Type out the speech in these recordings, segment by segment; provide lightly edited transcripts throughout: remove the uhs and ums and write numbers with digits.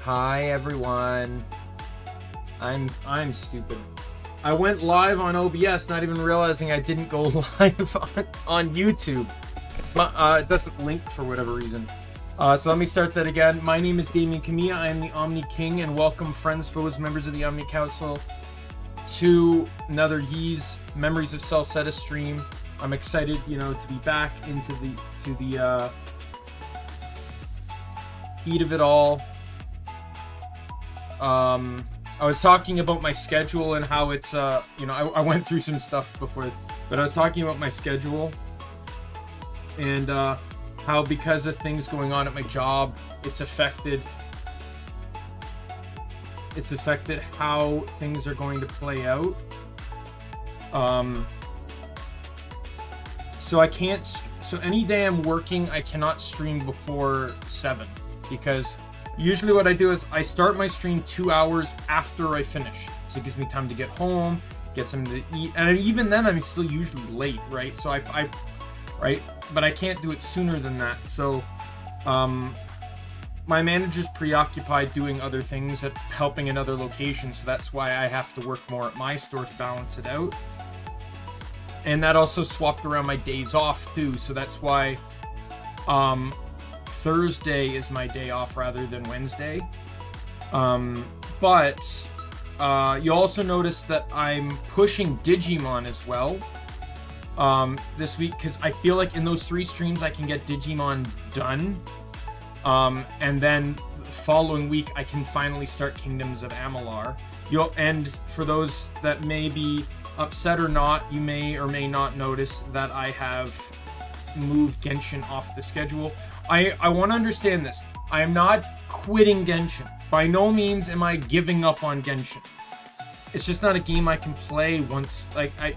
Hi everyone. I'm stupid. I went live on OBS, not even realizing I didn't go live on YouTube. It doesn't link for whatever reason. So let me start that again. My name is Daimien Kamiya. I am the Omni King, and welcome friends, foes, members of the Omni Council to another Yee's Memories of Celceta stream. I'm excited, to be back into the heat of it all. I was talking about my schedule and how it's, I went through some stuff before, but I was talking about my schedule and how because of things going on at my job, it's affected how things are going to play out. So any day I'm working, I cannot stream before 7 because usually what I do is I start my stream 2 hours after I finish. So it gives me time to get home, get something to eat. And even then I'm still usually late, right? So right? But I can't do it sooner than that. So my manager's preoccupied doing other things, at helping in other locations. So that's why I have to work more at my store to balance it out. And that also swapped around my days off too. So that's why Thursday is my day off rather than Wednesday. But you'll also notice that I'm pushing Digimon as well this week, because I feel like in those 3 streams I can get Digimon done. And then the following week I can finally start Kingdoms of Amalur. And for those that may be upset or not, you may or may not notice that I have moved Genshin off the schedule. I want to understand this. I am not quitting Genshin. By no means am I giving up on Genshin. It's just not a game I can play once. I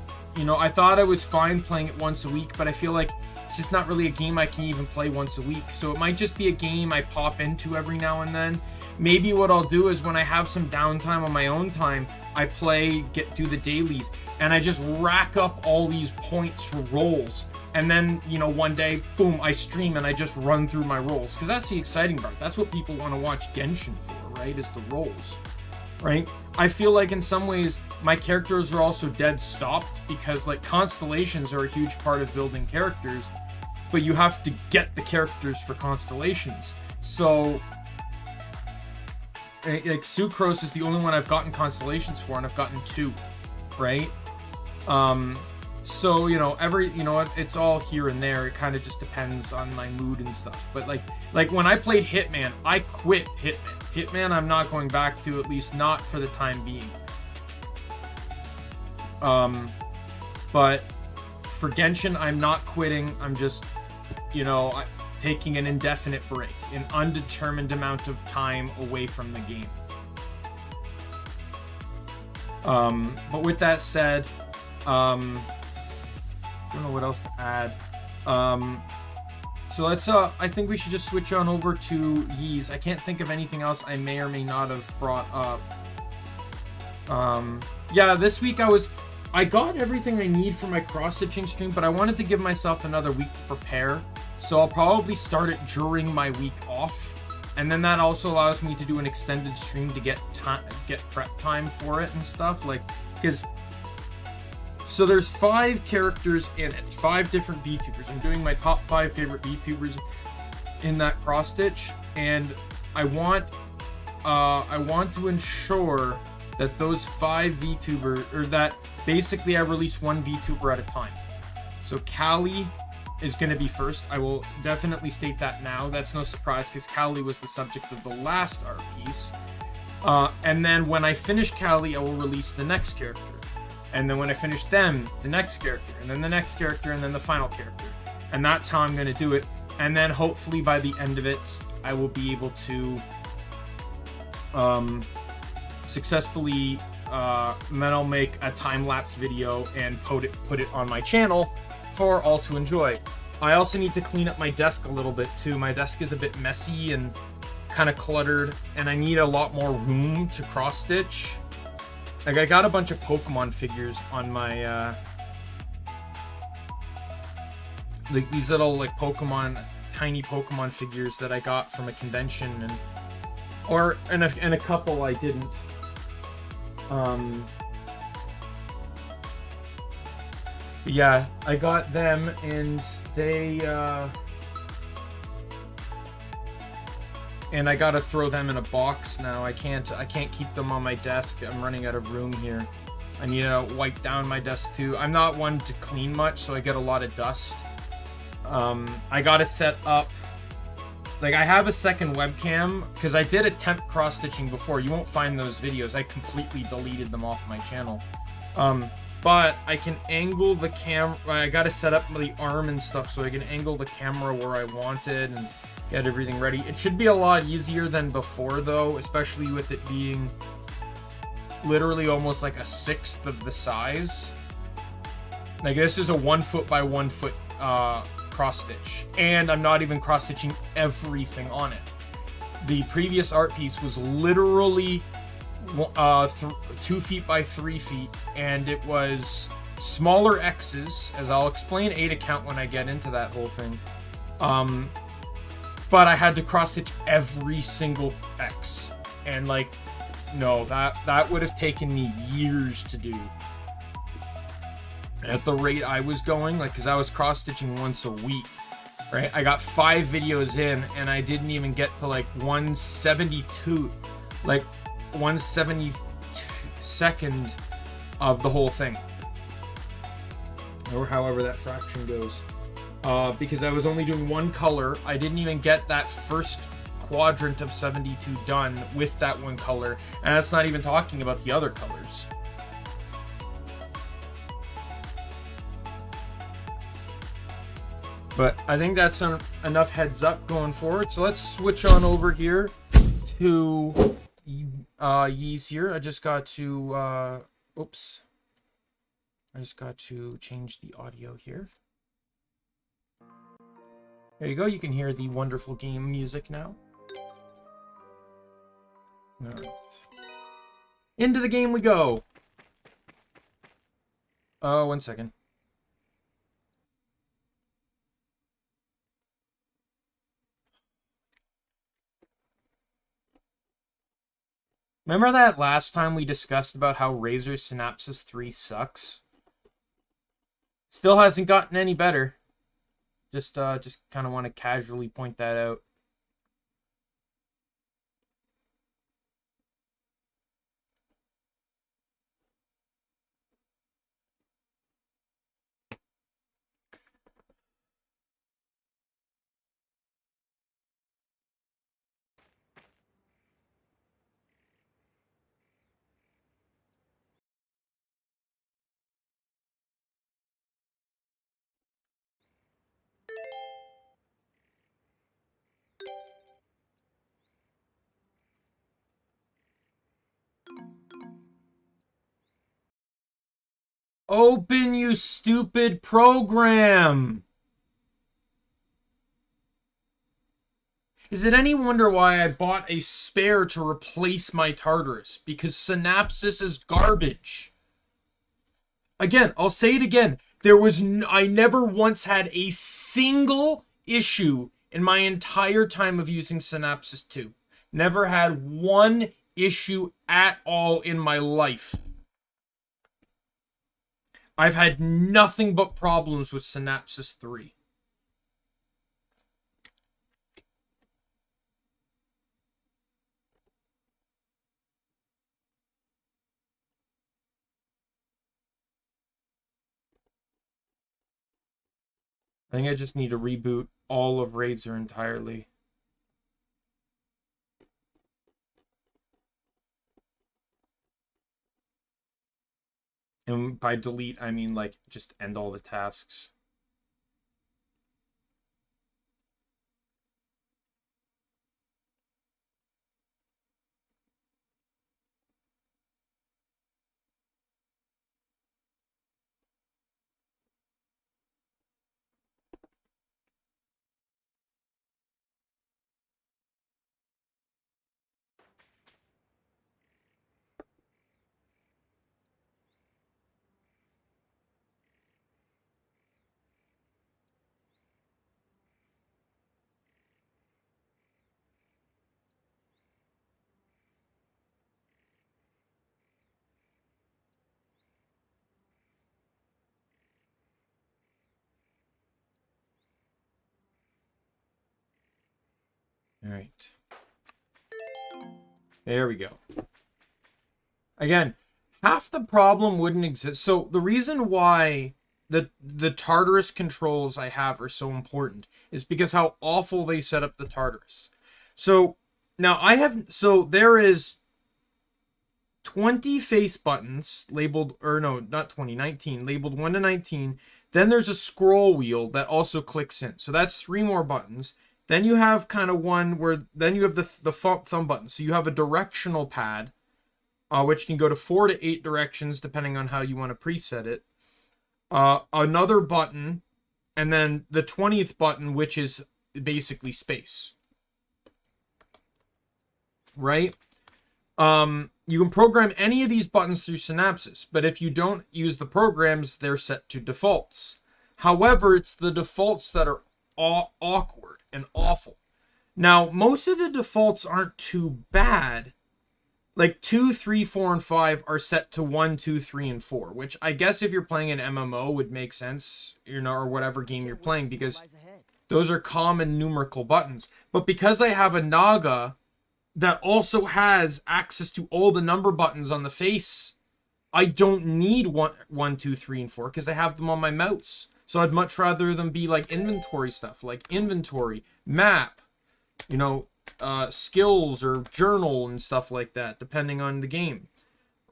thought I was fine playing it once a week, but I feel like it's just not really a game I can even play once a week. So it might just be a game I pop into every now and then. Maybe what I'll do is when I have some downtime on my own time, I do the dailies, and I just rack up all these points for rolls. And then, one day, boom, I stream and I just run through my rolls. Because that's the exciting part. That's what people want to watch Genshin for, right? Is the rolls, right? I feel like in some ways, my characters are also dead stopped. Because, constellations are a huge part of building characters. But you have to get the characters for constellations. So, Sucrose is the only one I've gotten constellations for. And I've gotten 2, right? So, it's all here and there. It kind of just depends on my mood and stuff. But like when I played Hitman, I quit Hitman. Hitman I'm not going back to, at least not for the time being. But for Genshin, I'm not quitting. I'm just, taking an indefinite break, an undetermined amount of time away from the game. But with that said, I don't know what else to add. So let's I think we should just switch on over to Yee's. I can't think of anything else I may or may not have brought up. Yeah, this week I got everything I need for my cross-stitching stream, but I wanted to give myself another week to prepare. So I'll probably start it during my week off. And then that also allows me to do an extended stream to get prep time for it and stuff. So there's 5 characters in it, 5 different VTubers. I'm doing my top 5 favorite VTubers in that cross stitch, and I want to ensure that those 5 VTubers, or that basically I release 1 VTuber at a time. So Callie is going to be first. I will definitely state that now. That's no surprise because Callie was the subject of the last art piece. And then when I finish Callie, I will release the next character. And then when I finish them, the next character, and then the next character, and then the final character. And that's how I'm going to do it. And then hopefully by the end of it, I will be able to successfully make a time-lapse video and put it on my channel for all to enjoy. I also need to clean up my desk a little bit too. My desk is a bit messy and kind of cluttered, and I need a lot more room to cross-stitch. I got a bunch of Pokemon figures on my, these little, tiny Pokemon figures that I got from a convention, and Or in a couple I didn't. Yeah, I got them and they and I gotta throw them in a box now. I can't keep them on my desk. I'm running out of room here. I need to wipe down my desk too. I'm not one to clean much, so I get a lot of dust. I gotta set up, like, I have a second webcam because I did attempt cross stitching before. You won't find those videos. I completely deleted them off my channel. But I can angle the camera. I gotta set up the arm and stuff so I can angle the camera where I want it and get everything ready. It should be a lot easier than before though, especially with it being literally almost like a sixth of the size. Like, this is a 1 foot by 1 foot cross stitch, and I'm not even cross stitching everything on it. The previous art piece was literally 2 feet by 3 feet, and it was smaller X's, as I'll explain A count when I get into that whole thing. But I had to cross stitch every single X, and like, no, that would have taken me years to do. At the rate I was going, like, because I was cross stitching once a week, right? I got 5 videos in, and I didn't even get to like 172, like 172nd of the whole thing, or however that fraction goes. Because I was only doing one color. I didn't even get that first quadrant of 72 done with that one color, and that's not even talking about the other colors. But I think that's enough heads up going forward. So let's switch on over here to Yee's here. I just got to oops. I just got to change the audio here. There you go. You can hear the wonderful game music now. All right. Into the game we go. Oh, 1 second. Remember that last time we discussed about how Razor's Synapses 3 sucks? Still hasn't gotten any better. Just kind of want to casually point that out. Open, you stupid program! Is it any wonder why I bought a spare to replace my Tartarus? Because Synapses is garbage. Again, I'll say it again. I never once had a single issue in my entire time of using Synapses 2. Never had one issue at all in my life. I've had nothing but problems with Synapses 3. I think I just need to reboot all of Razor entirely. And by delete, I mean, like, just end all the tasks. All right. There we go. Again, half the problem wouldn't exist. So the reason why the Tartarus controls I have are so important is because how awful they set up the Tartarus. So now there is 20 face buttons labeled, or no, not 20, 19, labeled 1 to 19. Then there's a scroll wheel that also clicks in. So that's 3 more buttons. Then you have kind of one where, then you have the thumb button. So you have a directional pad, which can go to 4 to 8 directions depending on how you want to preset it. Another button, and then the 20th button, which is basically space. Right? You can program any of these buttons through Synapses, but if you don't use the programs, they're set to defaults. However, it's the defaults that are awkward and awful. Now, most of the defaults aren't too bad. Like 2, 3, 4, and 5 are set to 1, 2, 3, and 4, which I guess if you're playing an MMO would make sense, you know, or whatever game you're playing, because those are common numerical buttons. But because I have a Naga that also has access to all the number buttons on the face, I don't need 1, 2, 3, and 4 because I have them on my mouse. So I'd much rather them be like inventory stuff, like inventory, map, you know, skills or journal and stuff like that, depending on the game,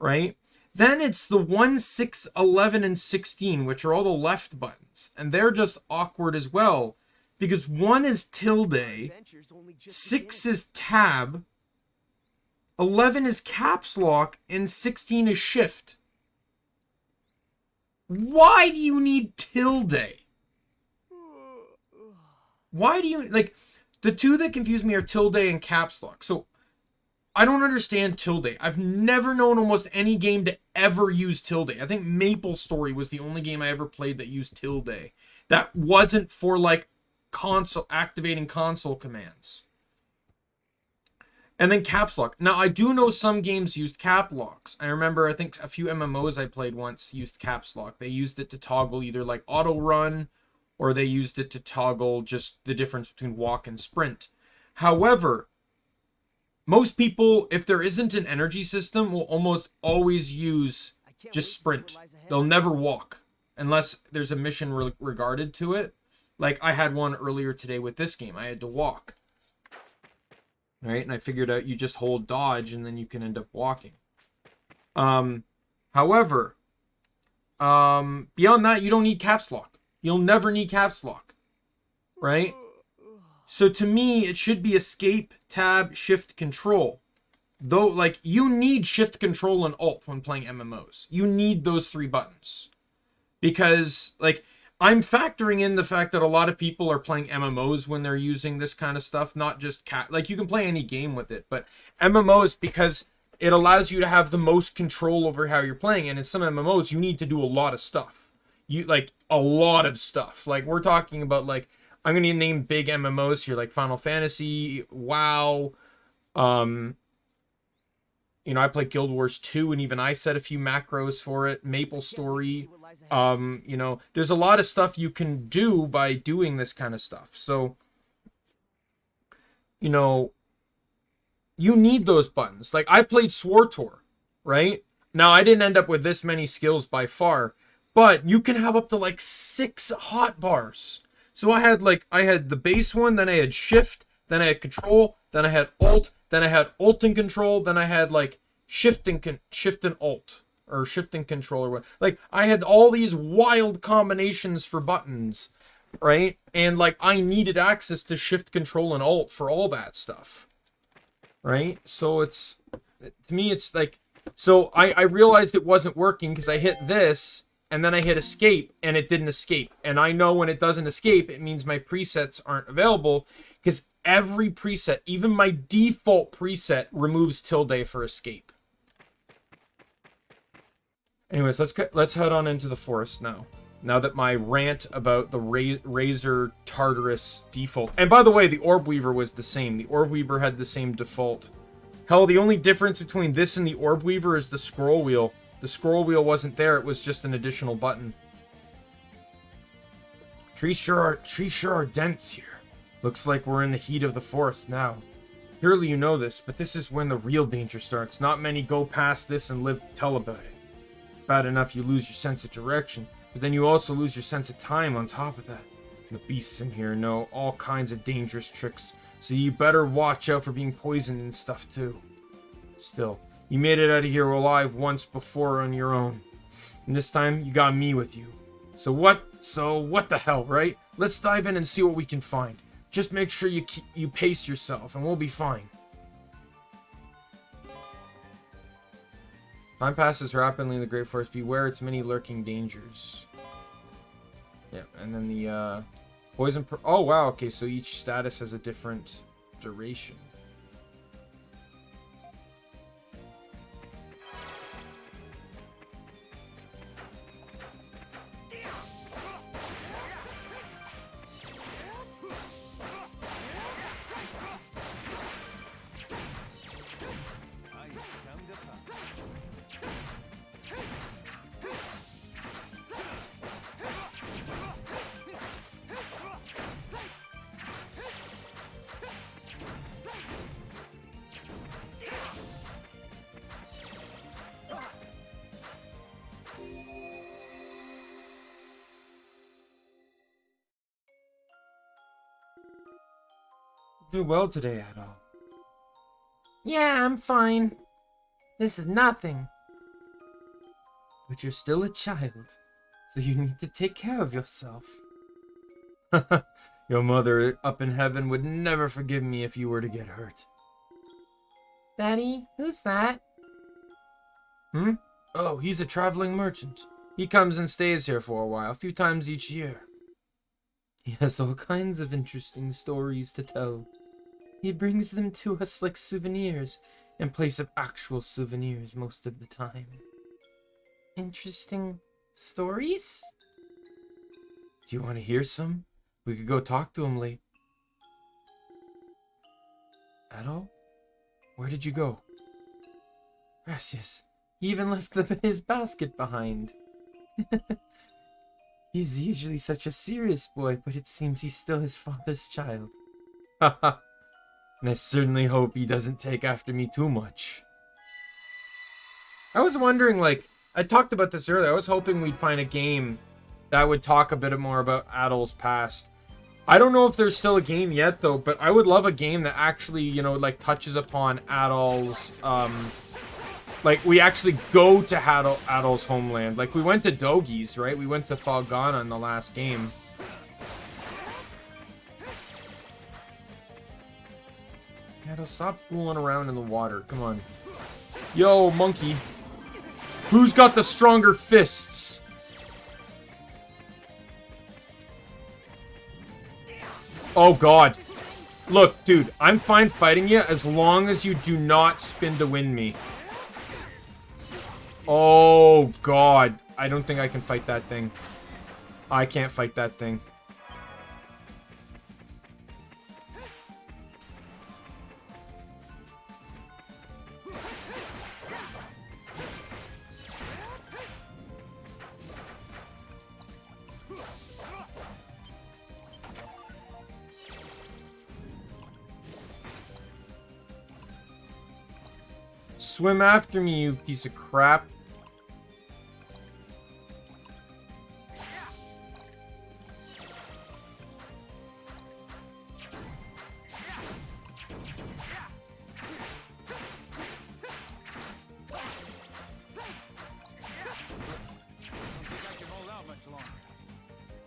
right? Then it's the 1, 6, 11, and 16, which are all the left buttons. And they're just awkward as well, because 1 is tilde, 6 is tab, 11 is caps lock, and 16 is shift. Why do you need tilde? Why do you, like, the two that confuse me are tilde and caps lock. So, I don't understand tilde. I've never known almost any game to ever use tilde. I think Maple Story was the only game I ever played that used tilde. That wasn't for, like, activating console commands. And then caps lock. Now, I do know some games used cap locks. I remember, I think a few MMOs I played once used caps lock. They used it to toggle either like auto run, or they used it to toggle just the difference between walk and sprint. However, most people, if there isn't an energy system, will almost always use just sprint. They'll never walk unless there's a mission regarded to it. Like I had one earlier today with this game. I had to walk. Right? And I figured out you just hold dodge and then you can end up walking. However, beyond that, you don't need caps lock. You'll never need caps lock. Right? So to me, it should be escape, tab, shift, control. Though, like, you need shift, control, and alt when playing MMOs. You need those 3 buttons. Because, like, I'm factoring in the fact that a lot of people are playing MMOs when they're using this kind of stuff, not just like you can play any game with it, but MMOs, because it allows you to have the most control over how you're playing, and in some MMOs you need to do a lot of stuff. Like a lot of stuff. Like we're talking about, like, I'm going to name big MMOs here, like Final Fantasy, WoW, you know, I played Guild Wars 2, and even I set a few macros for it. Maple Story. You know, there's a lot of stuff you can do by doing this kind of stuff. So, you know, you need those buttons. Like, I played SWTOR, right? Now, I didn't end up with this many skills by far, but you can have up to, like, 6 hotbars. So I had the base one, then I had shift, then I had control, then I had alt, then I had alt and control, then I had, like, shift and alt, or shift and control, or what. Like, I had all these wild combinations for buttons, right? And, like, I needed access to shift, control, and alt for all that stuff, right? So it's, to me, it's like, so I realized it wasn't working because I hit this, and then I hit escape, and it didn't escape. And I know when it doesn't escape, it means my presets aren't available, because every preset, even my default preset, removes tilde for escape. Anyways, let's head on into the forest now. Now that my rant about the Razor Tartarus default... And by the way, the Orb Weaver was the same. The Orb Weaver had the same default. Hell, the only difference between this and the Orb Weaver is the scroll wheel. The scroll wheel wasn't there, it was just an additional button. Trees sure are dense here. Looks like we're in the heat of the forest now. Surely you know this, but this is when the real danger starts. Not many go past this and live to tell about it. Bad enough you lose your sense of direction, but then you also lose your sense of time on top of that. The beasts in here know all kinds of dangerous tricks, so you better watch out for being poisoned and stuff too. Still, you made it out of here alive once before on your own. And this time, you got me with you. So what the hell, right? Let's dive in and see what we can find. Just make sure you pace yourself, and we'll be fine. Time passes rapidly in the Great Forest. Beware its many lurking dangers. Yeah, and then the poison... Oh, wow, okay, so each status has a different duration. Do well today, Adol. Yeah, I'm fine. This is nothing. But you're still a child, so you need to take care of yourself. Your mother up in heaven would never forgive me if you were to get hurt. Daddy, who's that? Oh, he's a traveling merchant. He comes and stays here for a while, a few times each year. He has all kinds of interesting stories to tell. He brings them to us like souvenirs, in place of actual souvenirs most of the time. Interesting stories? Do you want to hear some? We could go talk to him late. Adol? Where did you go? Gracias. He even left his basket behind. He's usually such a serious boy, but it seems he's still his father's child. Haha. And I certainly hope he doesn't take after me too much. I was wondering, like, I talked about this earlier. I was hoping we'd find a game that would talk a bit more about Adol's past. I don't know if there's still a game yet, though, but I would love a game that actually, you know, like, touches upon Adol's, like, we actually go to Adol's homeland. Like, we went to Dogi's, right? We went to Falgana in the last game. Adol, stop fooling around in the water. Come on. Yo, monkey. Who's got the stronger fists? Oh, God. Look, dude, I'm fine fighting you as long as you do not spin to win me. Oh, God. I don't think I can fight that thing. I can't fight that thing. Swim after me, you piece of crap.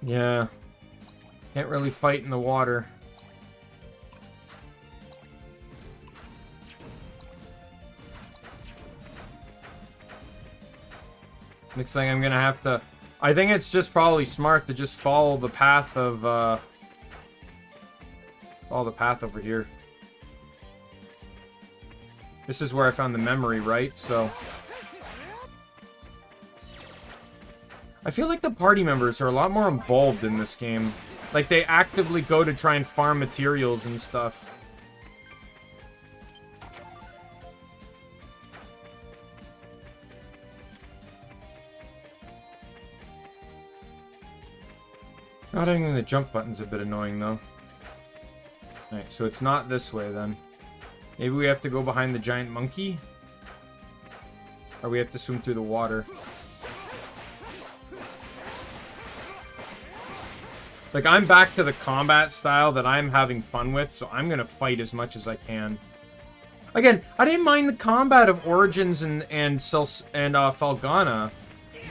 Yeah. Can't really fight in the water. Looks like I'm gonna have to... I think it's just probably smart to just follow the path of, follow the path over here. This is where I found the memory, right? So... I feel like the party members are a lot more involved in this game. Like, they actively go to try and farm materials and stuff. Not having the jump button's a bit annoying, though. Alright, so it's not this way then. Maybe we have to go behind the giant monkey? Or we have to swim through the water. Like, I'm back to the combat style that I'm having fun with, so I'm gonna fight as much as I can. Again, I didn't mind the combat of Origins and Felghana.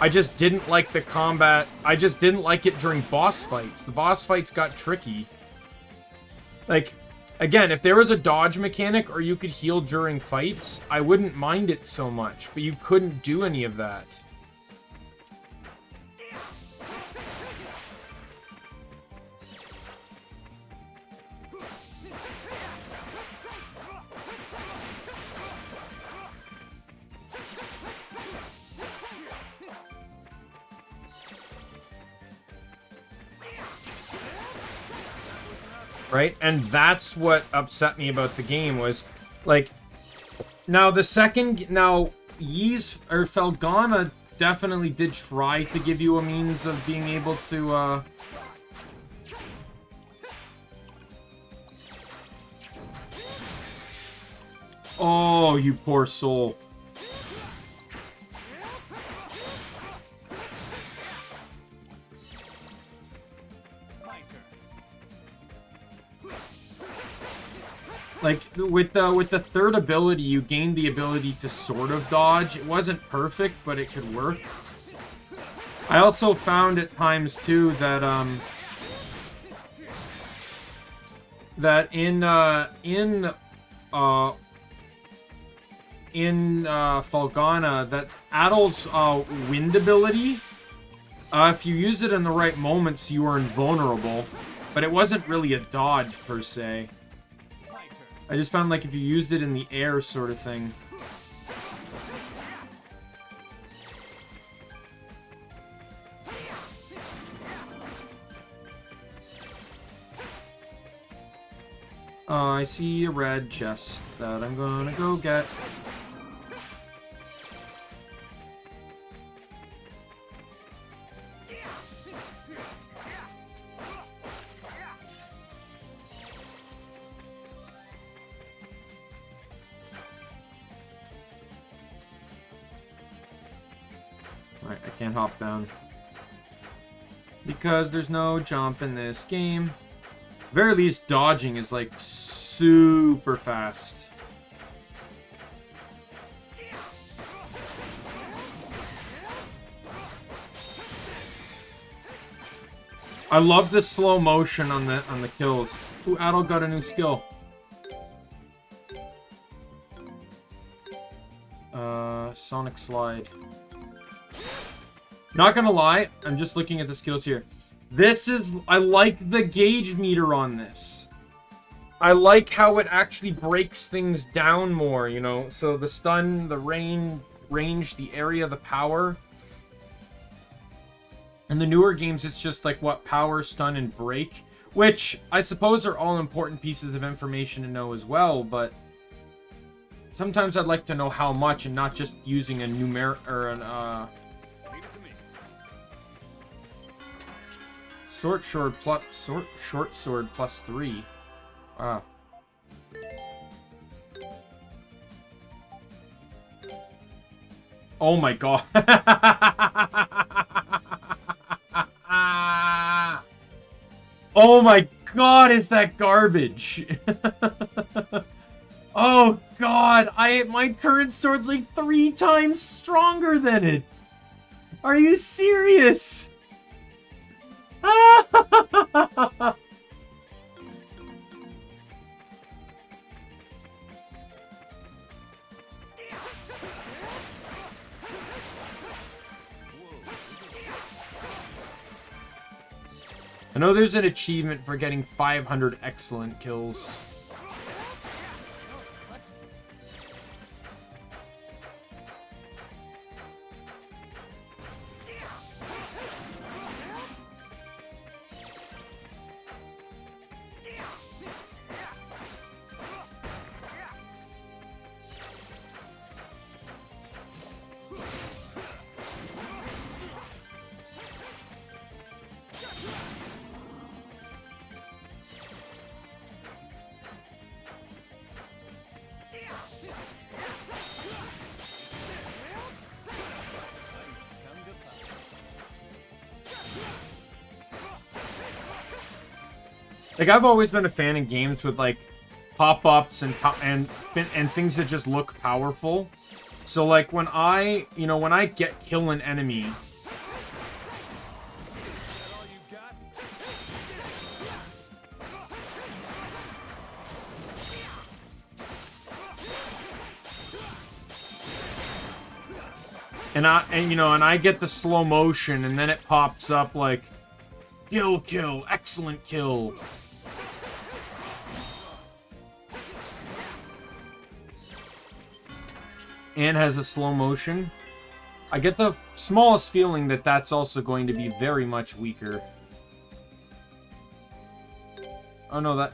I just didn't like the combat. I just didn't like it during boss fights. The boss fights got tricky. Like, again, if there was a dodge mechanic or you could heal during fights, I wouldn't mind it so much, but you couldn't do any of that. Right? And that's what upset me about the game was, like, now Ys or Felghana definitely did try to give you a means of being able to, Oh, you poor soul. Like, with the third ability, you gained the ability to sort of dodge. It wasn't perfect, but it could work. I also found at times, too, that, that in Felghana, that Adel's, wind ability, if you use it in the right moments, you are invulnerable. But it wasn't really a dodge, per se. I just found, like, if you used it in the air sort of thing. I see a red chest that I'm gonna go get. Alright, I can't hop down. Because there's no jump in this game. Very least, dodging is, like, super fast. I love the slow motion on the kills. Ooh, Adel got a new skill. Sonic Slide. Not gonna lie, I'm just looking at the skills here. I like the gauge meter on this. I like how it actually breaks things down more, you know? So the stun, the range, the area, the power. In the newer games, it's just like, what, power, stun, and break. Which, I suppose are all important pieces of information to know as well, but sometimes I'd like to know how much and not just using a numeric, or an, short sword plus 3. Wow. Oh my god. Oh my god, is that garbage? Oh god, my current sword's like 3 times stronger than it. Are you serious? I know there's an achievement for getting 500 excellent kills. Like, I've always been a fan in games with, like, pop-ups and things that just look powerful. So, like, when I, when I kill an enemy... And I get the slow motion, and then it pops up like, kill, excellent kill. And has a slow motion. I get the smallest feeling that that's also going to be very much weaker. Oh no,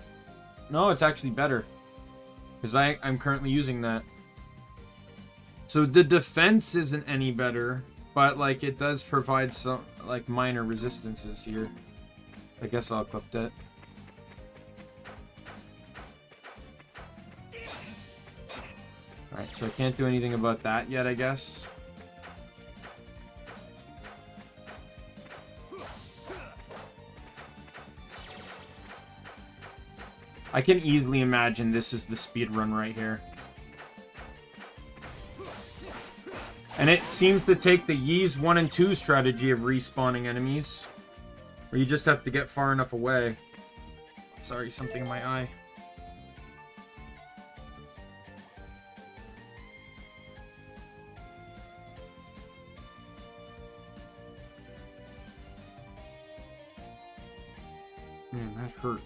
no, it's actually better. Because I'm currently using that. So the defense isn't any better, but like it does provide some like minor resistances here. I guess I'll equip that. Alright, so I can't do anything about that yet, I guess. I can easily imagine this is the speed run right here. And it seems to take the Ys 1 and 2 strategy of respawning enemies. Where you just have to get far enough away. Sorry, something in my eye. Man, that hurt.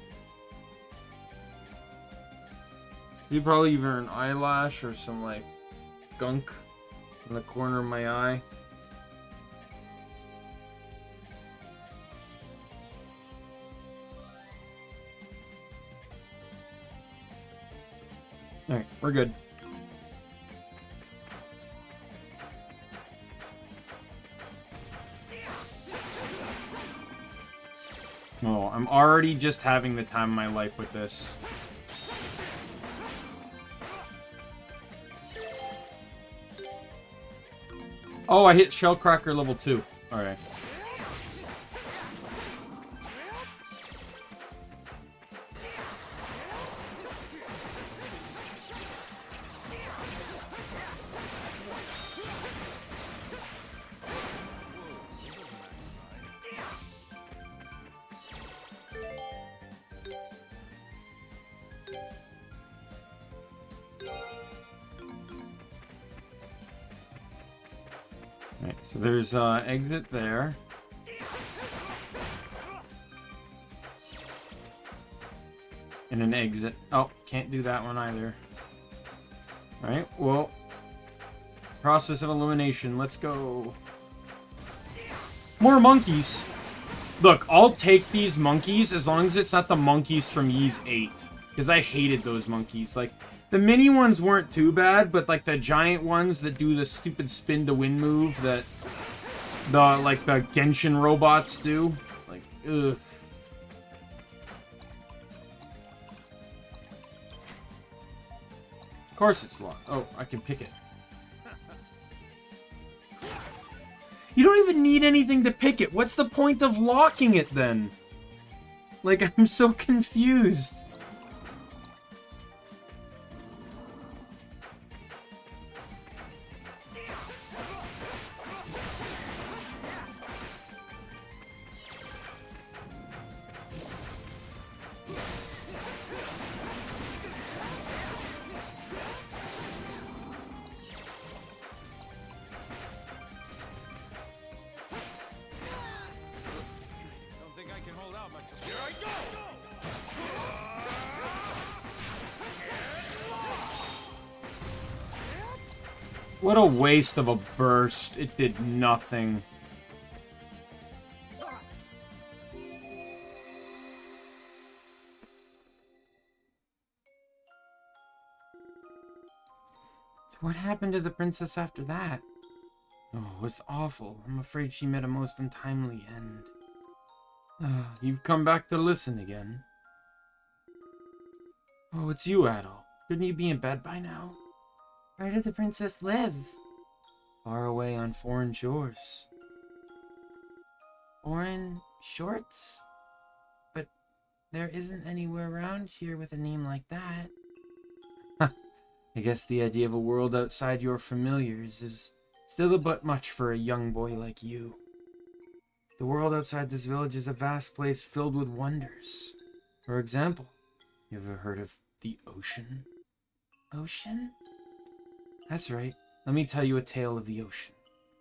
You probably either an eyelash or some, like, gunk in the corner of my eye. Alright, we're good. Oh, I'm already just having the time of my life with this. Oh, I hit Shellcracker level 2. Alright. So there's exit there. And an exit. Oh, can't do that one either. Alright, well. Process of elimination. Let's go. More monkeys. Look, I'll take these monkeys as long as it's not the monkeys from Ys 8. Because I hated those monkeys. Like, the mini ones weren't too bad, but like the giant ones that do the stupid spin to win move that the Genshin robots do. Like, ugh. Of course it's locked. Oh, I can pick it. You don't even need anything to pick it. What's the point of locking it then? Like, I'm so confused. What a waste of a burst. It did nothing. What happened to the princess after that? Oh, it was awful. I'm afraid she met a most untimely end. You've come back to listen again. Oh, it's you, Adol. Shouldn't you be in bed by now? Where did the princess live? Far away on foreign shores. Foreign shorts? But There isn't anywhere around here with a name like that. I guess the idea of a world outside your familiars is still a bit much for a young boy like you. The world outside this village is a vast place filled with wonders. For example, you ever heard of the ocean? Ocean? That's right. Let me tell you a tale of the ocean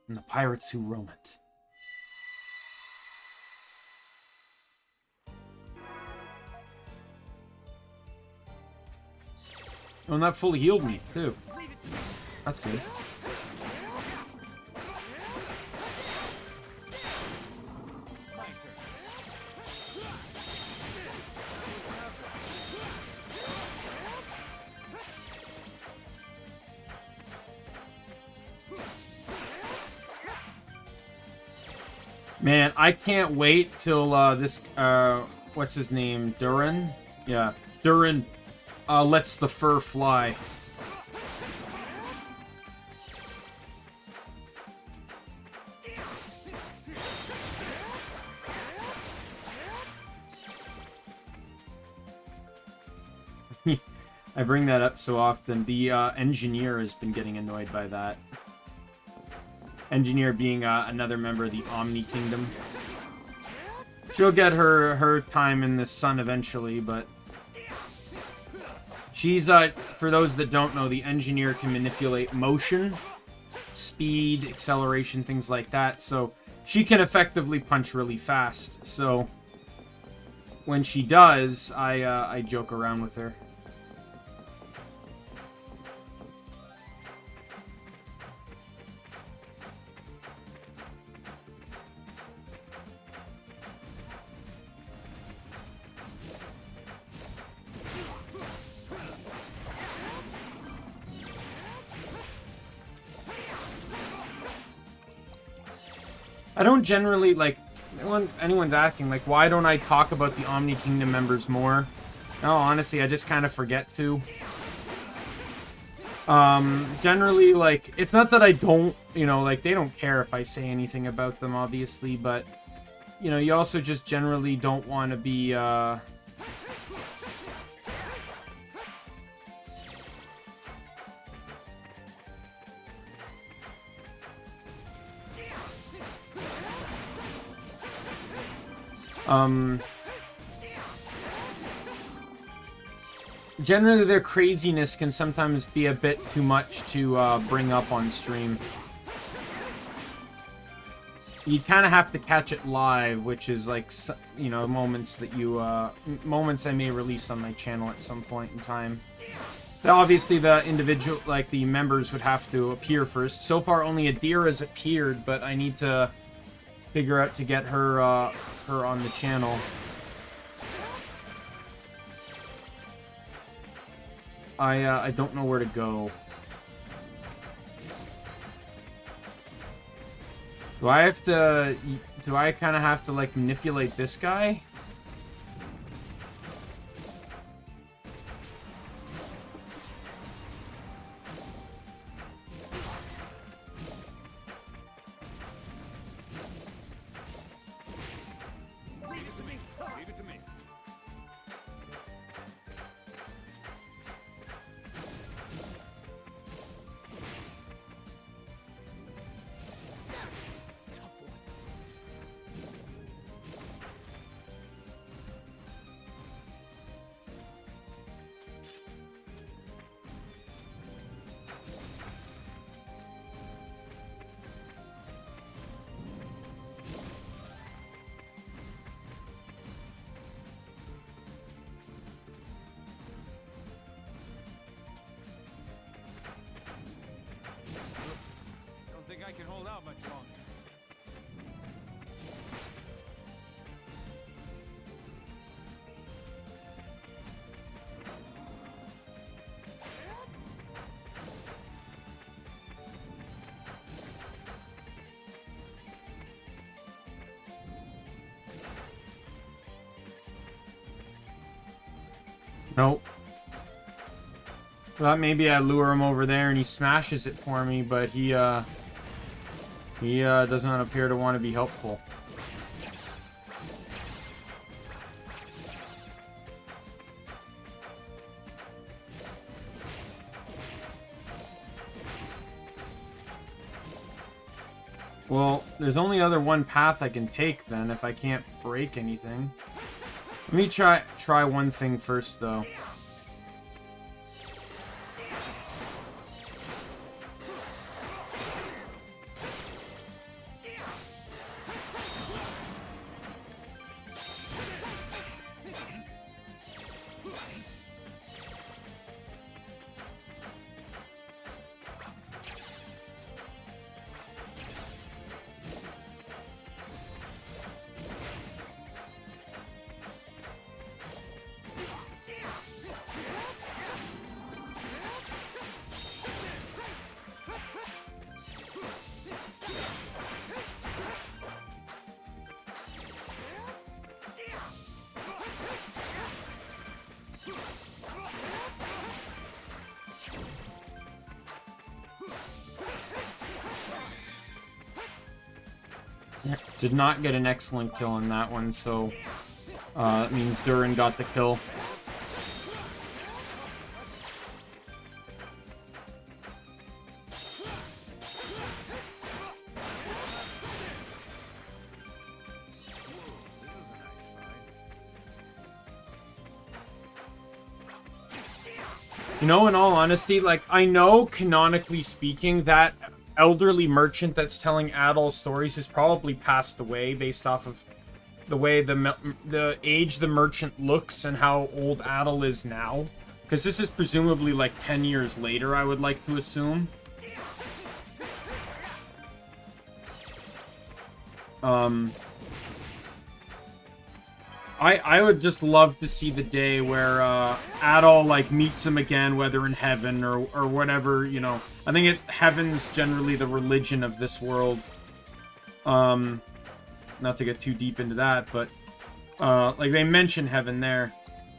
and the pirates who roam it. Oh, and that fully healed me, too. That's good. Man, I can't wait till this what's his name? Durin? Yeah, Durin lets the fur fly. I bring that up so often. The engineer has been getting annoyed by that. Engineer being another member of the Omni Kingdom. She'll get her time in the sun eventually, but she's, for those that don't know, the engineer can manipulate motion, speed, acceleration, things like that, so she can effectively punch really fast. So when she does, I joke around with her. I don't generally, like, anyone's asking, like, why don't I talk about the Omni Kingdom members more? No, honestly, I just kind of forget to. Generally, like, it's not that I don't, you know, like, they don't care if I say anything about them, obviously, but, you know, you also just generally don't want to be, generally their craziness can sometimes be a bit too much to bring up on stream. You kind of have to catch it live, which is like, you know, moments that you, moments I may release on my channel at some point in time. Now, obviously, the individual, like, the members would have to appear first. So far, only Adira has appeared, but I need to figure out to get her, her on the channel. I don't know where to go. Do I have to... Do I kind of have to, like, manipulate this guy? Leave it to me. Leave it to me. I can hold out much longer. Nope. Thought maybe I lure him over there and he smashes it for me, but he does not appear to want to be helpful. Well, there's only other one path I can take then if I can't break anything. Let me try one thing first though. Did not get an excellent kill on that one, so that means Durin got the kill. You know, in all honesty, like, I know, canonically speaking, that elderly merchant that's telling Adol stories has probably passed away based off of the way the age the merchant looks and how old Adol is now. Because this is presumably like 10 years later, I would like to assume. I would just love to see the day where Adol like meets him again, whether in heaven or whatever, you know. I think heaven's generally the religion of this world. Not to get too deep into that, but like they mention heaven there,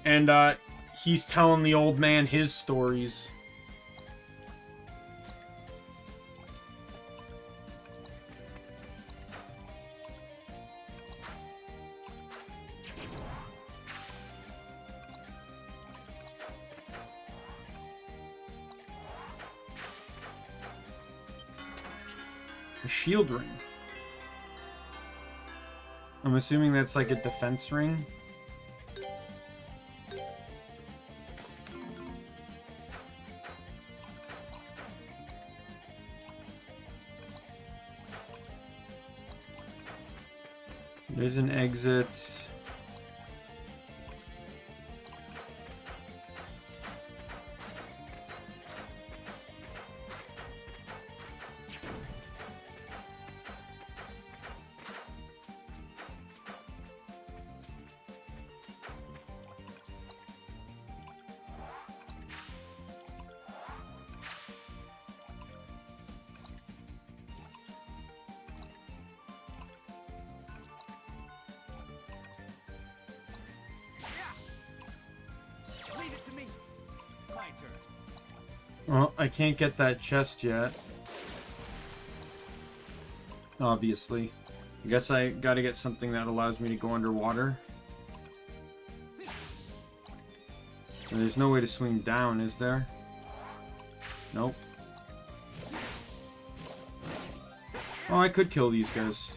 and he's telling the old man his stories. A shield ring. I'm assuming that's like a defense ring. There's an exit. Well, I can't get that chest yet. Obviously. I guess I gotta get something that allows me to go underwater. And there's no way to swing down, is there? Nope. Oh, I could kill these guys.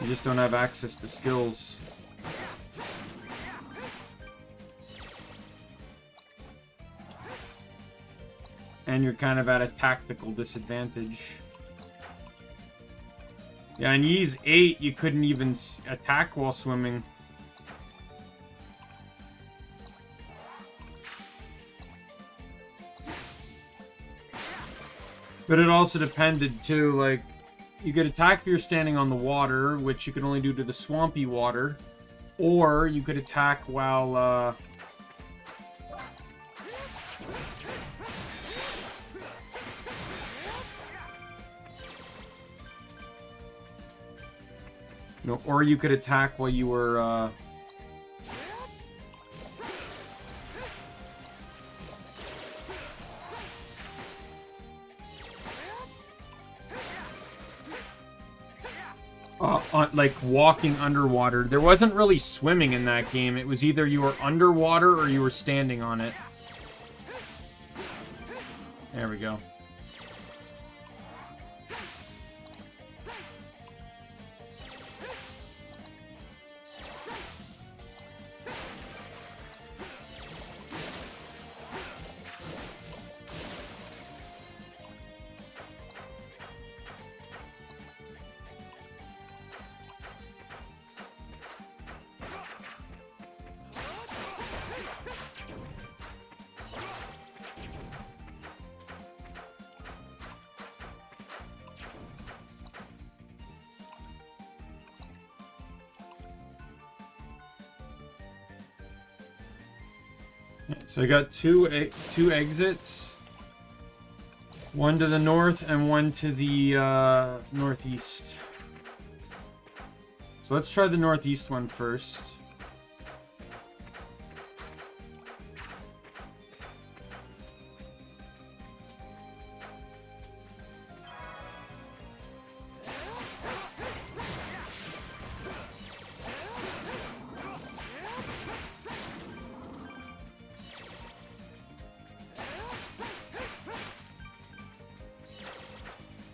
You just don't have access to skills. And you're kind of at a tactical disadvantage. Yeah, and Ys 8, you couldn't even attack while swimming. But it also depended too, like, you could attack if you're standing on the water, which you could only do to the swampy water. Or you could attack while, no, or you could attack while you were, like walking underwater. There wasn't really swimming in that game. It was either you were underwater or you were standing on it. There we go. So I got two exits, one to the north and one to the northeast. So let's try the northeast one first.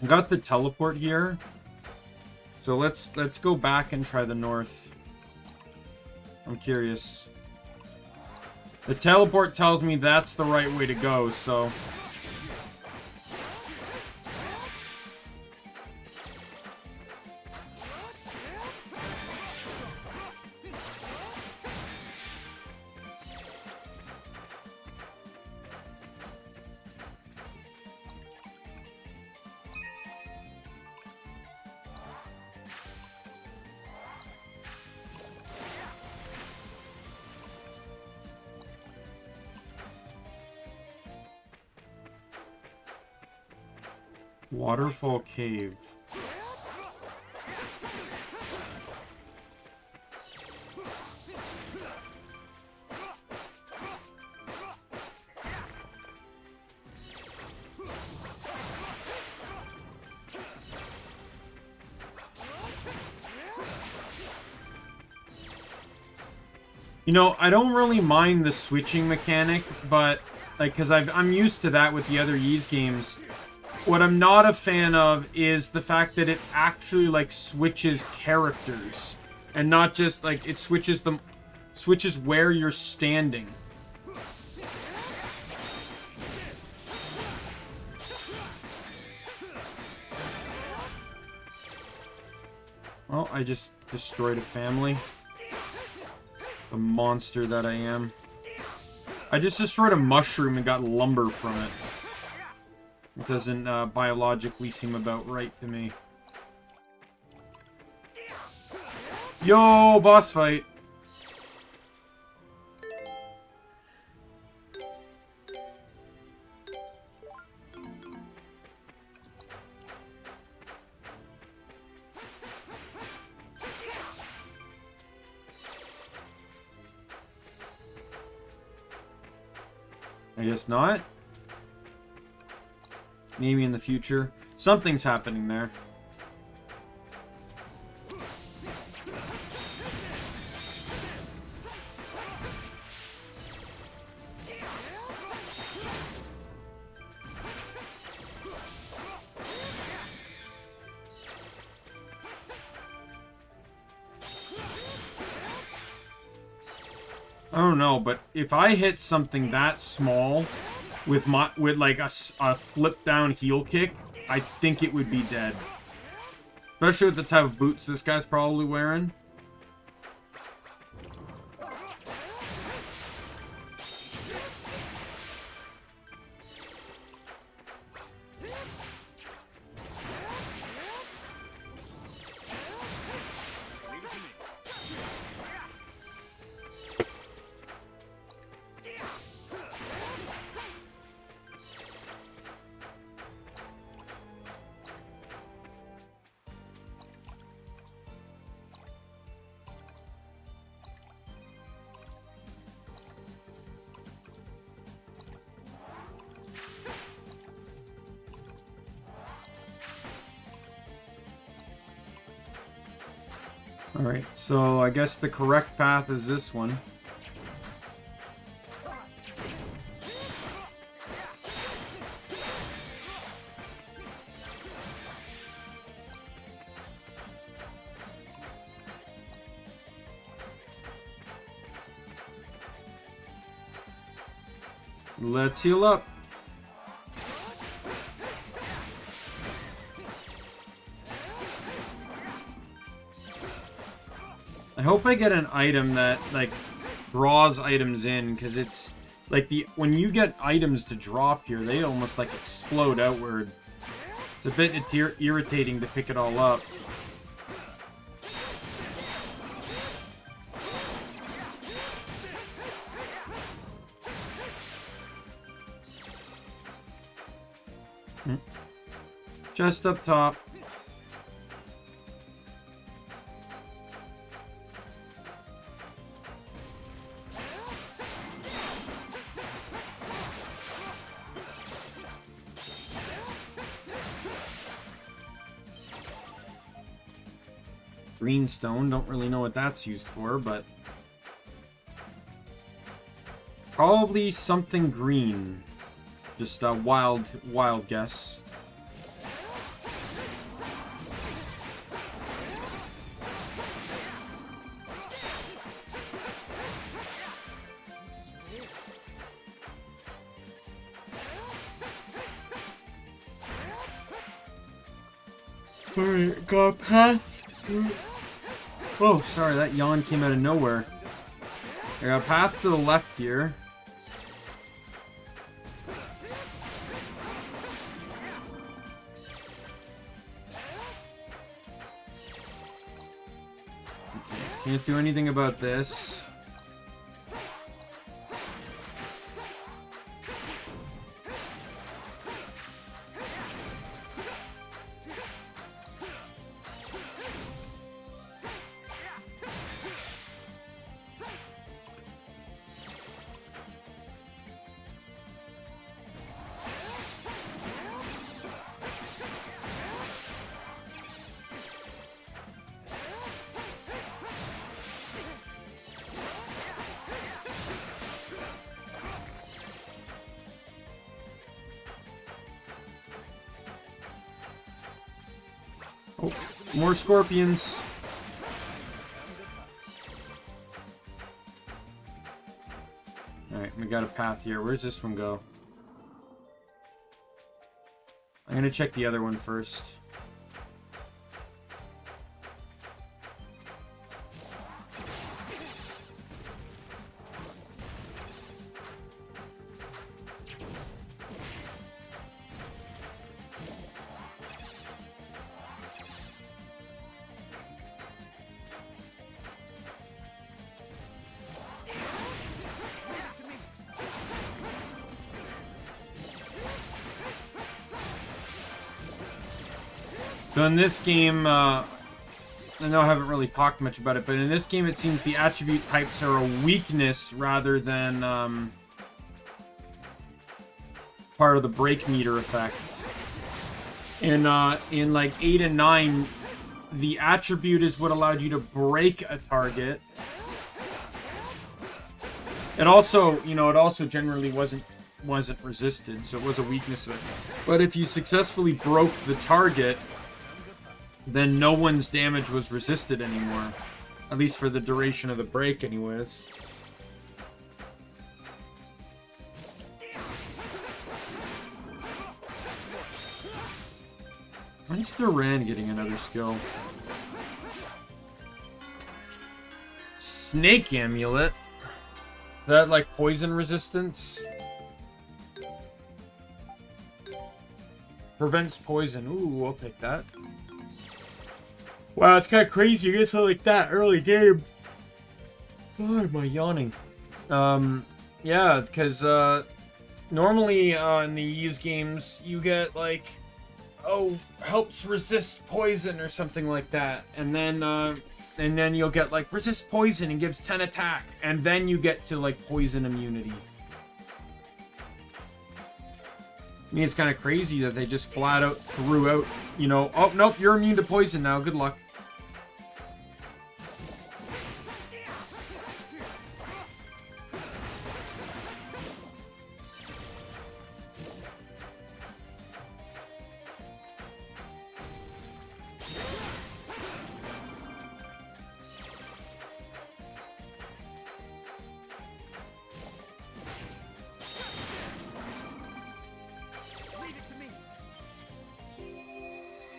Got the teleport here, so let's go back and try the north. I'm curious. The teleport tells me that's the right way to go, so Waterfall Cave. You know, I don't really mind the switching mechanic, but like, because I'm used to that with the other Ys games. What I'm not a fan of is the fact that it actually like switches characters and not just like it switches where you're standing. Well, I just destroyed a family. The monster that I am. I just destroyed a mushroom and got lumber from it. It doesn't biologically seem about right to me. Yo, boss fight. I guess not. Maybe in the future. Something's happening there. I don't know, but if I hit something that small with like a flip down heel kick, I think it would be dead. Especially with the type of boots this guy's probably wearing. Alright, so I guess the correct path is this one. Let's heal up. I hope I get an item that, like, draws items in, because it's, like, when you get items to drop here, they almost, like, explode outward. It's a bit irritating to pick it all up. Just up top. Greenstone, don't really know what that's used for, but probably something green. Just a wild guess. Alright, got past. Oh, sorry, that yawn came out of nowhere. I got a path to the left here. Can't do anything about this. Oh, more scorpions. Alright, we got a path here. Where's this one go? I'm gonna check the other one first. So in this game, I know I haven't really talked much about it, but in this game it seems the attribute types are a weakness rather than part of the break meter effect. In like 8 and 9, the attribute is what allowed you to break a target. It also, you know, it also generally wasn't resisted, so it was a weakness of it. But if you successfully broke the target, then no one's damage was resisted anymore. At least for the duration of the break, anyways. When's Duran getting another skill? Snake Amulet? Is that like poison resistance? Prevents poison. Ooh, I'll take that. Wow, it's kind of crazy. You get something like that early game. God, am I yawning? Yeah, because normally in these games you get like, oh, helps resist poison or something like that, and then you'll get like resist poison and gives 10 attack, and then you get to like poison immunity. I mean, it's kind of crazy that they just flat out threw out, you know, oh, nope, you're immune to poison now, good luck.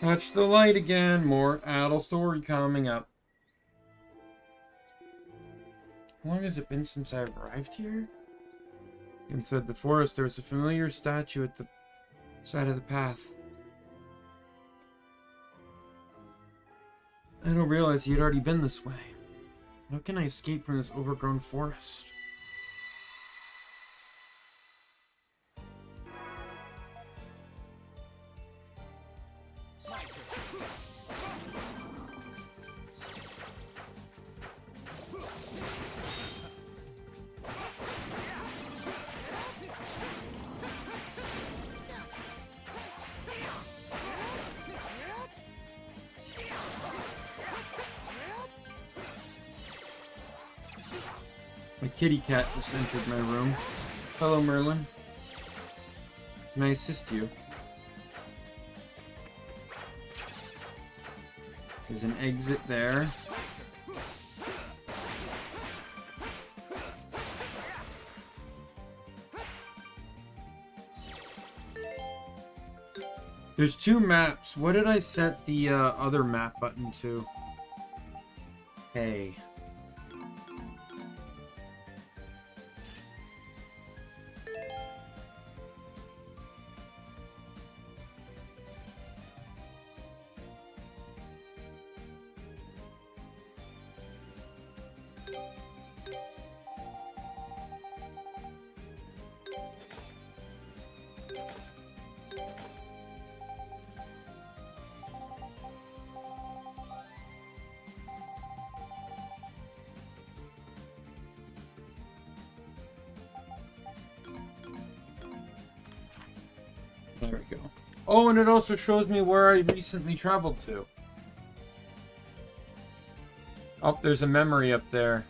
Touch the light again. More adult story coming up. How long has it been since I arrived here? Inside the forest, there was a familiar statue at the side of the path. I don't realize he had already been this way. How can I escape from this overgrown forest? My kitty cat just entered my room. Hello, Merlin. Can I assist you? There's an exit there. There's two maps. What did I set the other map button to? Hey. There we go. Oh, and it also shows me where I recently traveled to. Oh, there's a memory up there.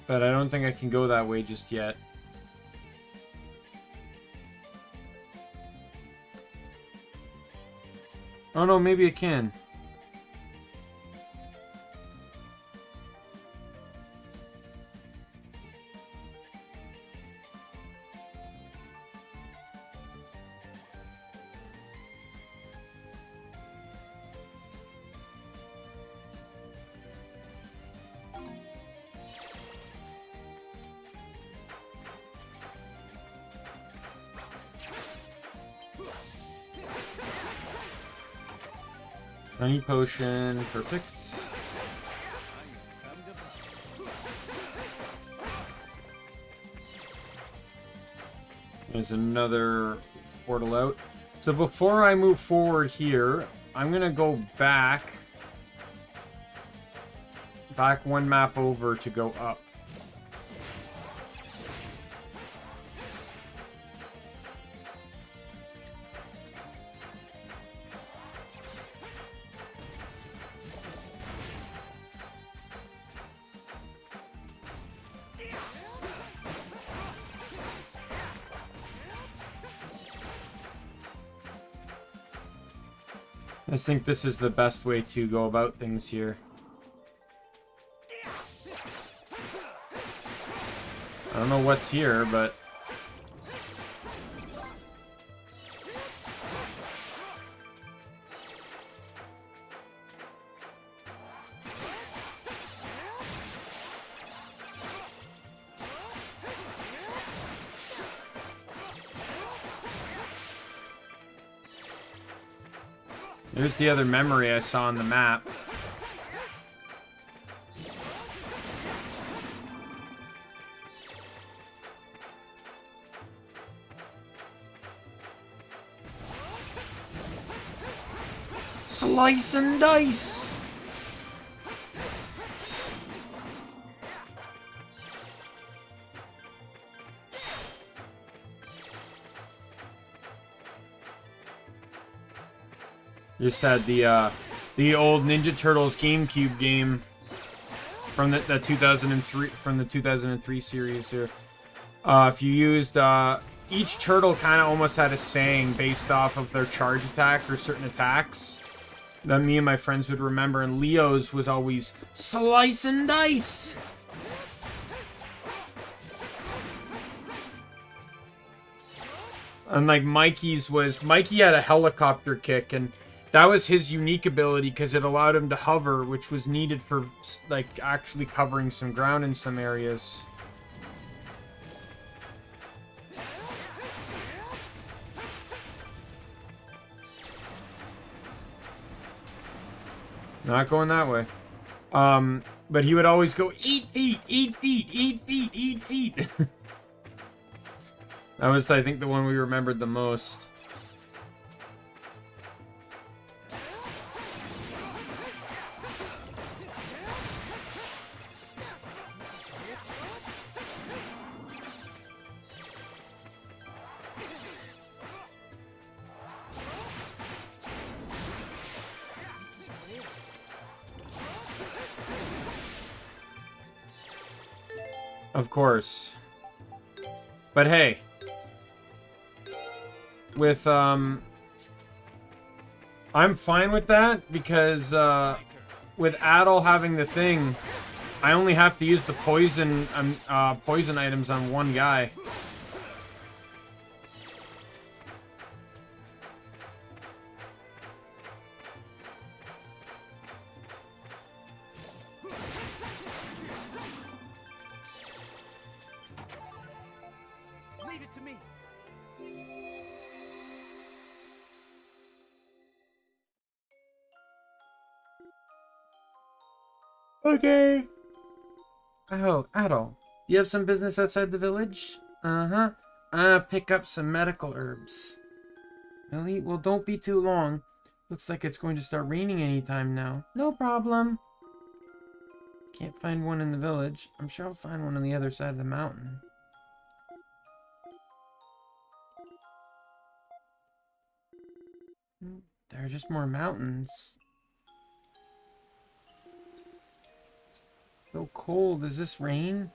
But I don't think I can go that way just yet. Oh no, maybe I can. Honey potion, perfect. There's another portal out. So before I move forward here, I'm gonna go back one map over to go up. I think this is the best way to go about things here. I don't know what's here, but... There's the other memory I saw on the map. Slice and dice! Just had the old Ninja Turtles GameCube game from the 2003 series here. If you used each turtle, kind of almost had a saying based off of their charge attack or certain attacks that me and my friends would remember. And Leo's was always slice and dice. Unlike Mikey's was, Mikey had a helicopter kick, and that was his unique ability because it allowed him to hover, which was needed for, like, actually covering some ground in some areas. Not going that way. But he would always go, eat feet, eat feet, eat feet, eat feet. That was, I think, the one we remembered the most. Of course. But hey. With, I'm fine with that because, with Adol having the thing, I only have to use the poison items on one guy. Leave it to me. Okay. Oh, Adol, you have some business outside the village? Uh-huh. Pick up some medical herbs. Really? Well, don't be too long. Looks like it's going to start raining anytime now. No problem. Can't find one in the village. I'm sure I'll find one on the other side of the mountain. There are just more mountains. So cold. Is this rain?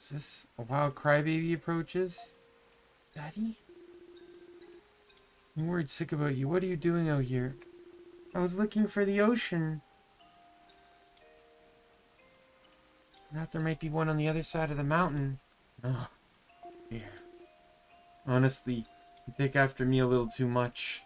Is this a wild crybaby approaches? Daddy? I'm worried sick about you. What are you doing out here? I was looking for the ocean. Thought there might be one on the other side of the mountain. Oh, dear. Honestly, you take after me a little too much.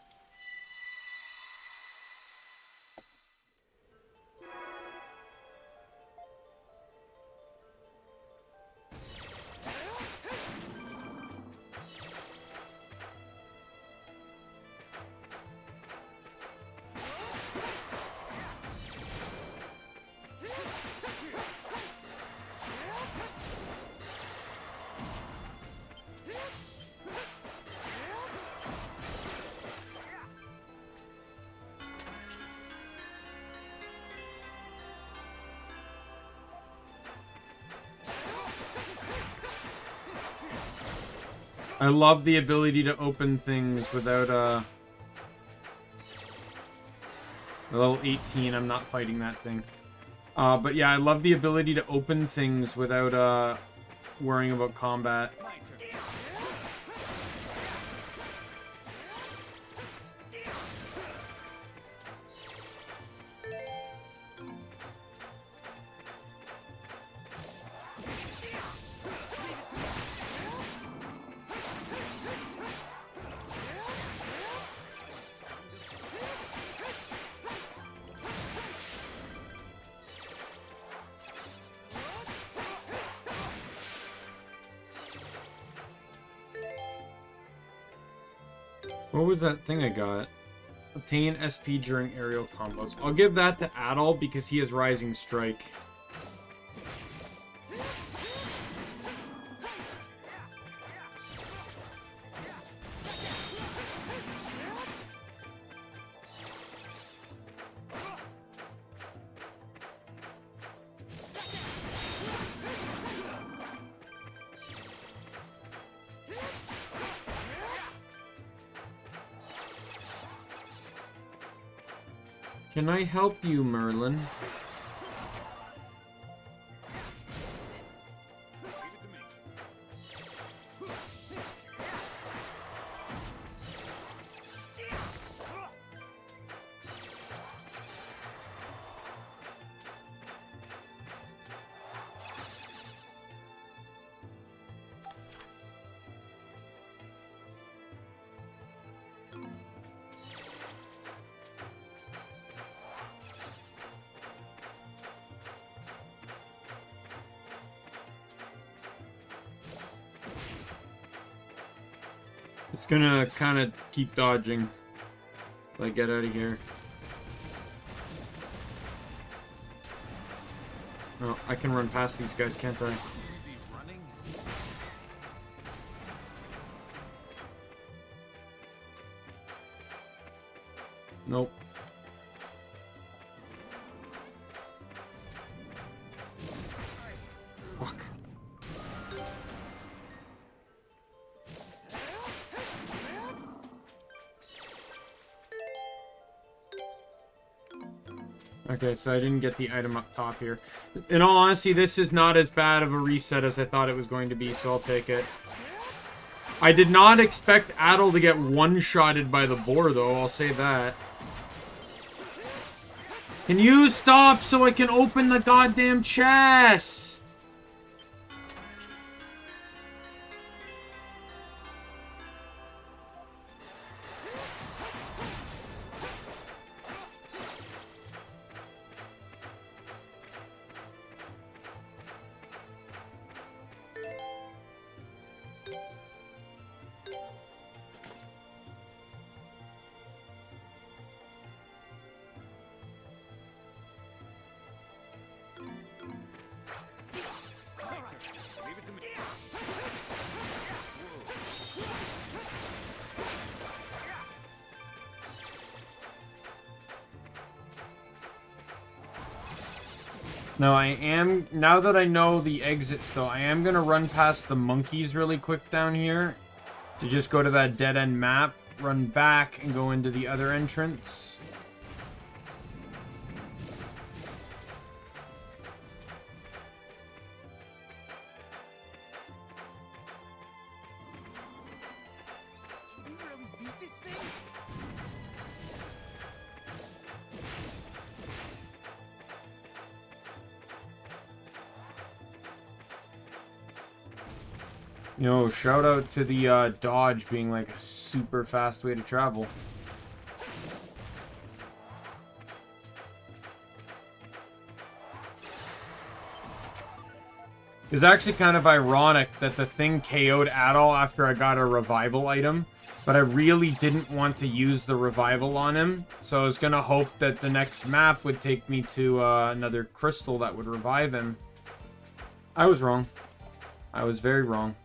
I love the ability to open things without, level 18, I'm not fighting that thing. But yeah, I love the ability to open things without, worrying about combat. What was that thing I got? Obtain SP during aerial combos. I'll give that to Adol because he has Rising Strike. Can I help you, Merlin? Leave it to me. It's gonna kind of keep dodging. Like, get out of here. Oh, I can run past these guys, can't I? Nope. Fuck. Okay, so I didn't get the item up top here. In all honesty, this is not as bad of a reset as I thought it was going to be, so I'll take it. I did not expect Adel to get one-shotted by the boar, though, I'll say that. Can you stop so I can open the goddamn chest? No, I am, now that I know the exits though, I am gonna run past the monkeys really quick down here to just go to that dead-end map, run back, and go into the other entrance. Did we really beat this thing? You know, shout out to the dodge being like a super fast way to travel. It's actually kind of ironic that the thing KO'd Adol after I got a revival item, but I really didn't want to use the revival on him, so I was gonna hope that the next map would take me to another crystal that would revive him. I was wrong. I was very wrong.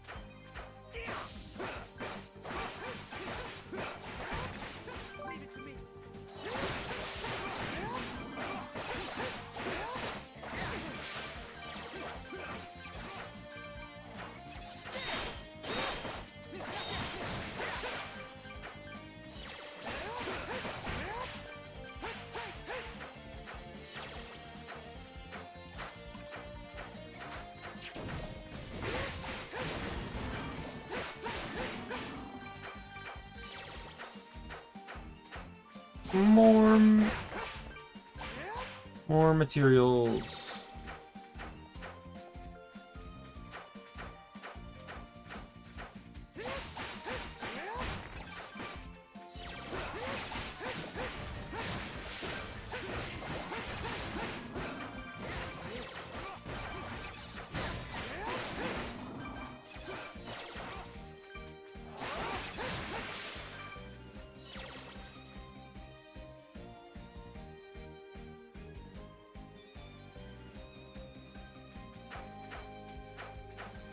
More materials.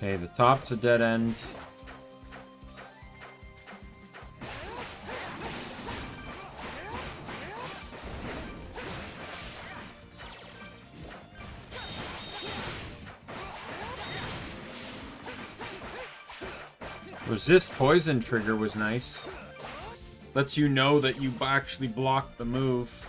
Okay, the top's a dead end. Resist poison trigger was nice. Lets you know that you actually blocked the move.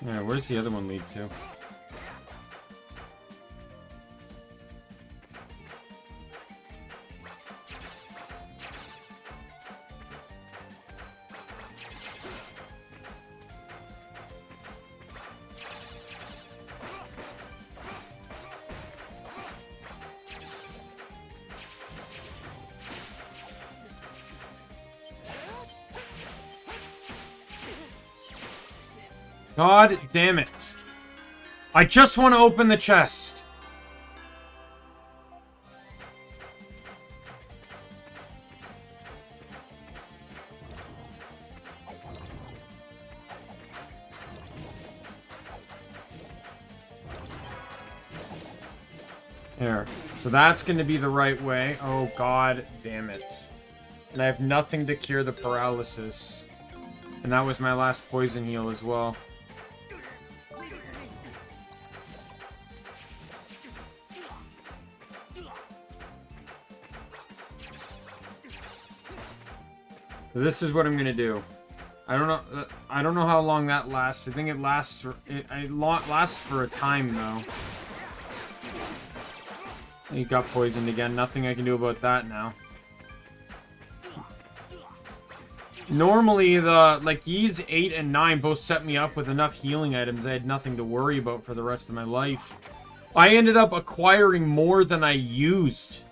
Yeah, where's the other one lead to? God damn it. I just want to open the chest. There. So that's going to be the right way. Oh, God damn it. And I have nothing to cure the paralysis. And that was my last poison heal as well. So this is what I'm going to do. I don't know how long that lasts. I think it lasts for a time though. He got poisoned again. Nothing I can do about that now. Normally, like Ys 8 and 9 both set me up with enough healing items. I had nothing to worry about for the rest of my life. I ended up acquiring more than I used,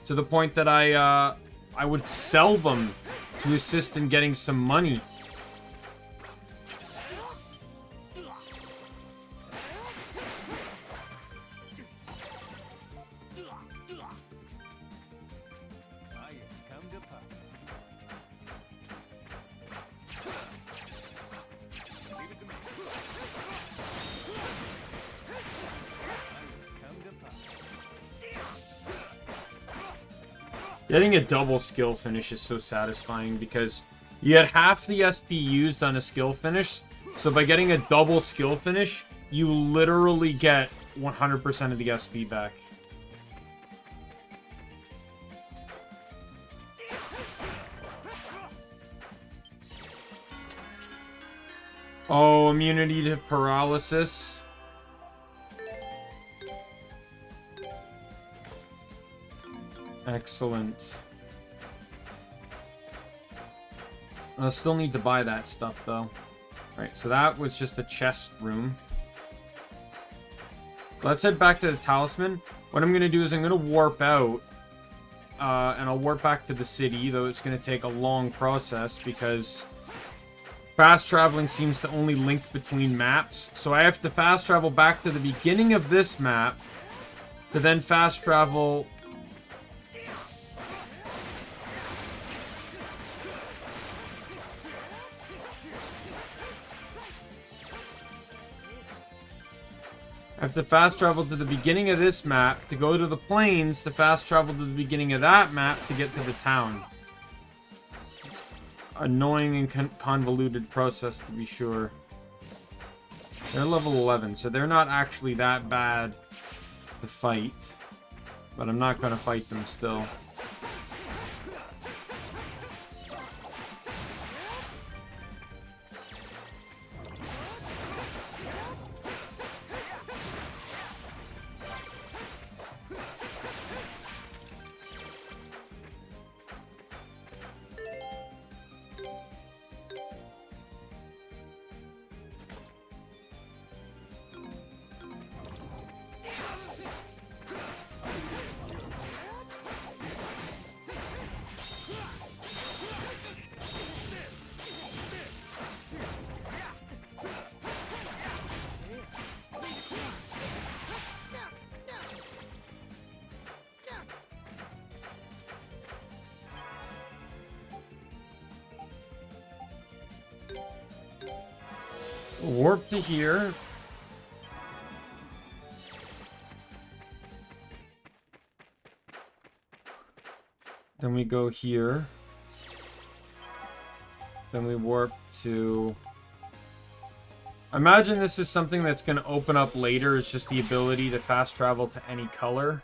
to the point that I would sell them to assist in getting some money. Getting a double skill finish is so satisfying because you had half the SP used on a skill finish, so by getting a double skill finish, you literally get 100% of the SP back. Oh, immunity to paralysis. Excellent. I'll still need to buy that stuff, though. Alright, so that was just a chest room. Let's head back to the talisman. What I'm going to do is I'm going to warp out. And I'll warp back to the city, though it's going to take a long process because fast traveling seems to only link between maps. So I have to fast travel back to the beginning of this map to then fast travel... I have to fast travel to the beginning of this map to go to the plains to fast travel to the beginning of that map to get to the town. Annoying and convoluted process to be sure. They're level 11, so they're not actually that bad to fight. But I'm not going to fight them still. Warp to here. Then we go here. Then we warp to... I imagine this is something that's going to open up later. It's just the ability to fast travel to any color.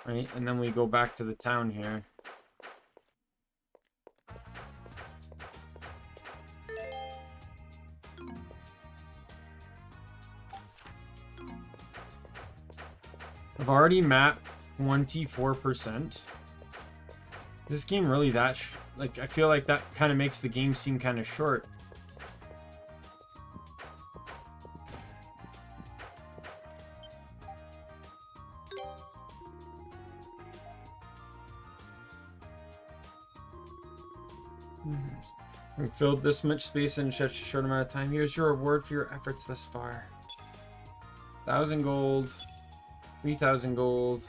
Right? And then we go back to the town here. I've already mapped 24%. This game really that like I feel like that kind of makes the game seem kind of short. We filled this much space in such a short amount of time. Here's your reward for your efforts thus far. 1,000 gold. 3,000 gold.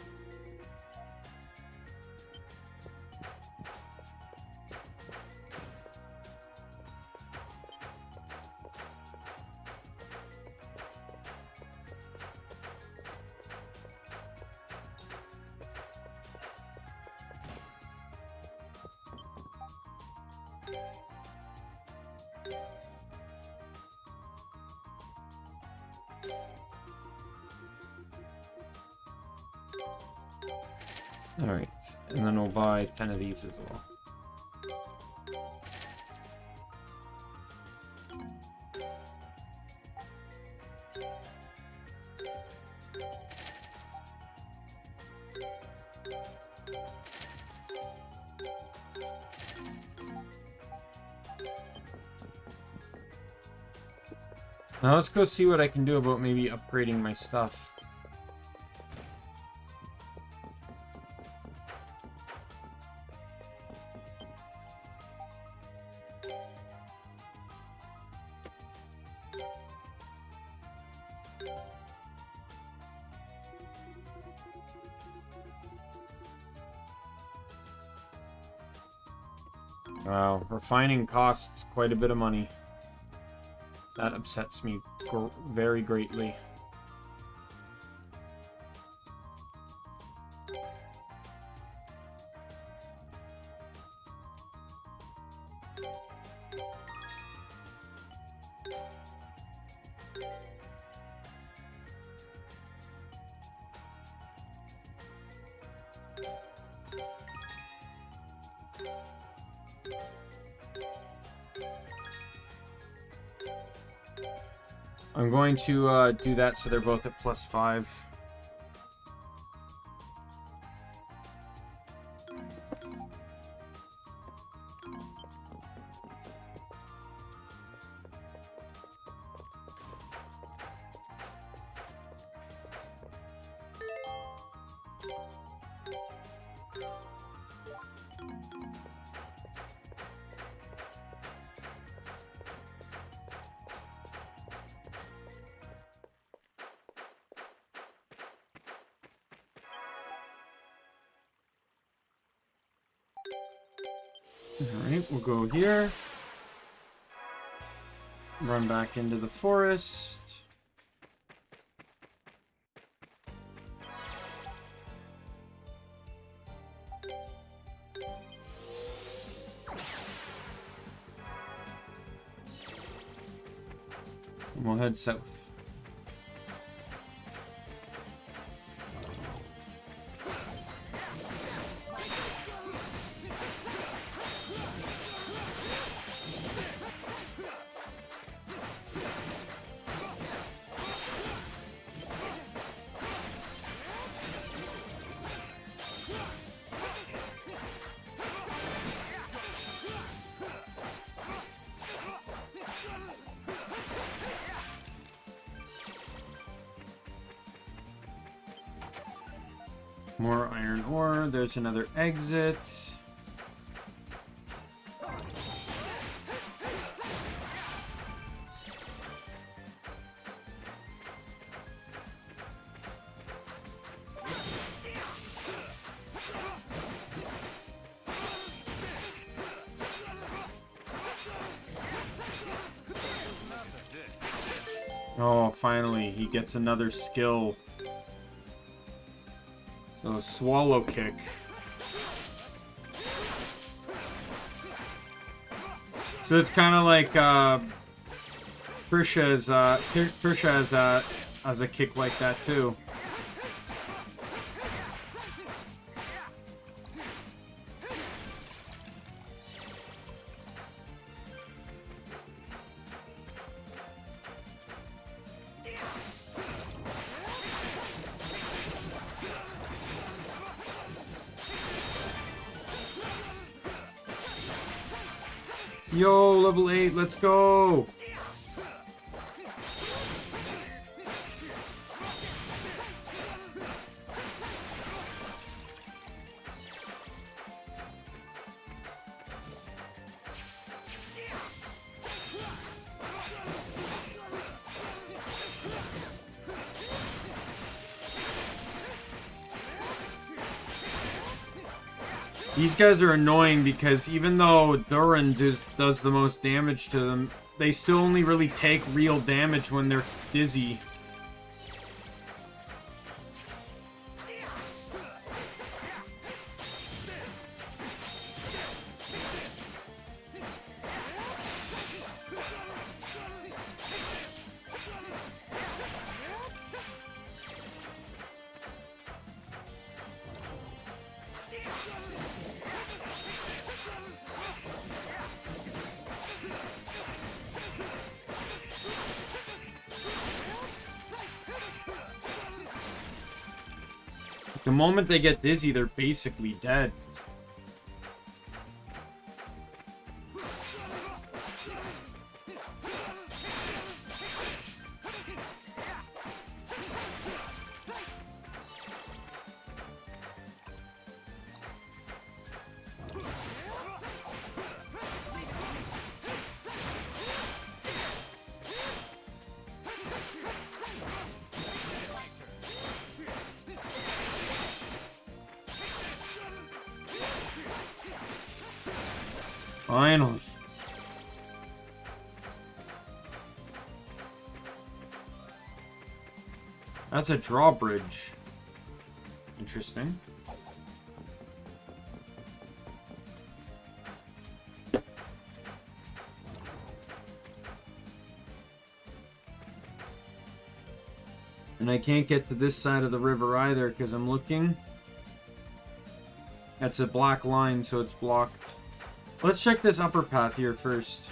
Alright, and then we'll buy 10 of these as well. Now let's go see what I can do about maybe upgrading my stuff. Wow, refining costs quite a bit of money. That upsets me very greatly. I'm going to do that so they're both at +5. Alright, we'll go here. Run back into the forest. And we'll head south. More iron ore. There's another exit. Oh, finally, he gets another skill. So, swallow kick. So it's kind of like Prisha has a kick like that too. Yo, level 8, let's go! These guys are annoying because even though Duran does the most damage to them, they still only really take real damage when they're dizzy. The moment they get dizzy, they're basically dead. Finally. That's a drawbridge. Interesting. And I can't get to this side of the river either because I'm looking. That's a black line, so it's blocked. Let's check this upper path here first.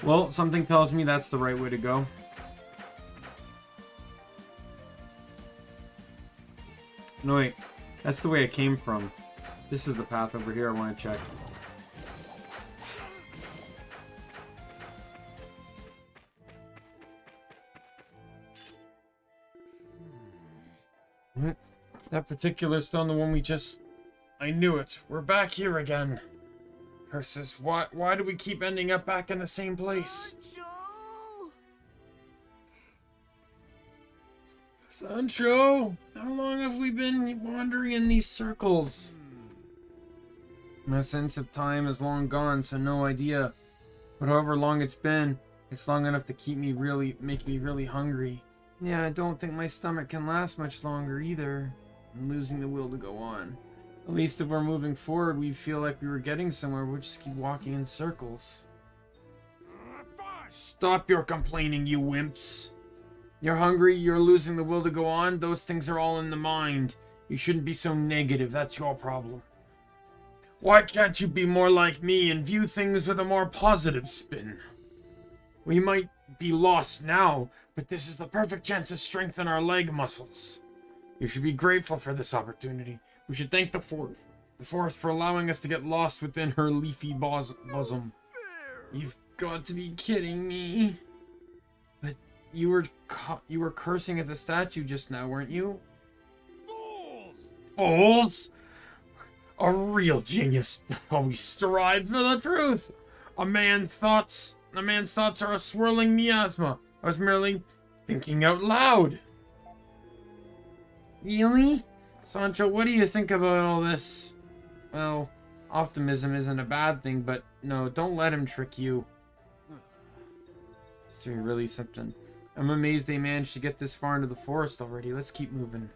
Well, something tells me that's the right way to go. No, wait. That's the way I came from. This is the path over here I want to check. That particular stone, the one we just... I knew it. We're back here again. Curses, why do we keep ending up back in the same place? Sancho! How long have we been wandering in these circles? My sense of time is long gone, so no idea. But however long it's been, it's long enough to make me really hungry. Yeah, I don't think my stomach can last much longer either. I'm losing the will to go on. At least if we're moving forward, we feel like we were getting somewhere. We'll just keep walking in circles. Stop your complaining, you wimps. You're hungry, you're losing the will to go on. Those things are all in the mind. You shouldn't be so negative. That's your problem. Why can't you be more like me and view things with a more positive spin? We might be lost now, but this is the perfect chance to strengthen our leg muscles. You should be grateful for this opportunity. We should thank the forest for allowing us to get lost within her leafy bosom. You've got to be kidding me. But you were cursing at the statue just now, weren't you? Fools! Fools? A real genius always strive for the truth. A man's thoughts are a swirling miasma. I was merely thinking out loud. Really? Sancho, what do you think about all this? Well, optimism isn't a bad thing, but no, don't let him trick you. It's doing really something. I'm amazed they managed to get this far into the forest already. Let's keep moving.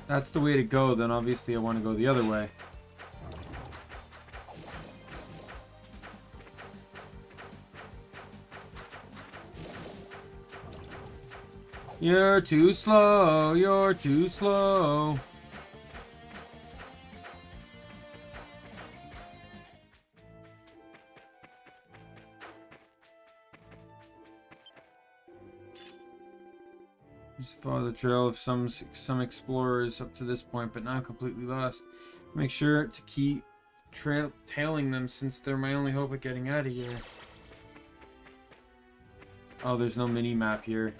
That's the way to go, then obviously I want to go the other way. You're too slow, you're too slow. Just follow the trail of some explorers up to this point, but now completely lost. Make sure to keep tailing them since they're my only hope of getting out of here. Oh, there's no mini-map here.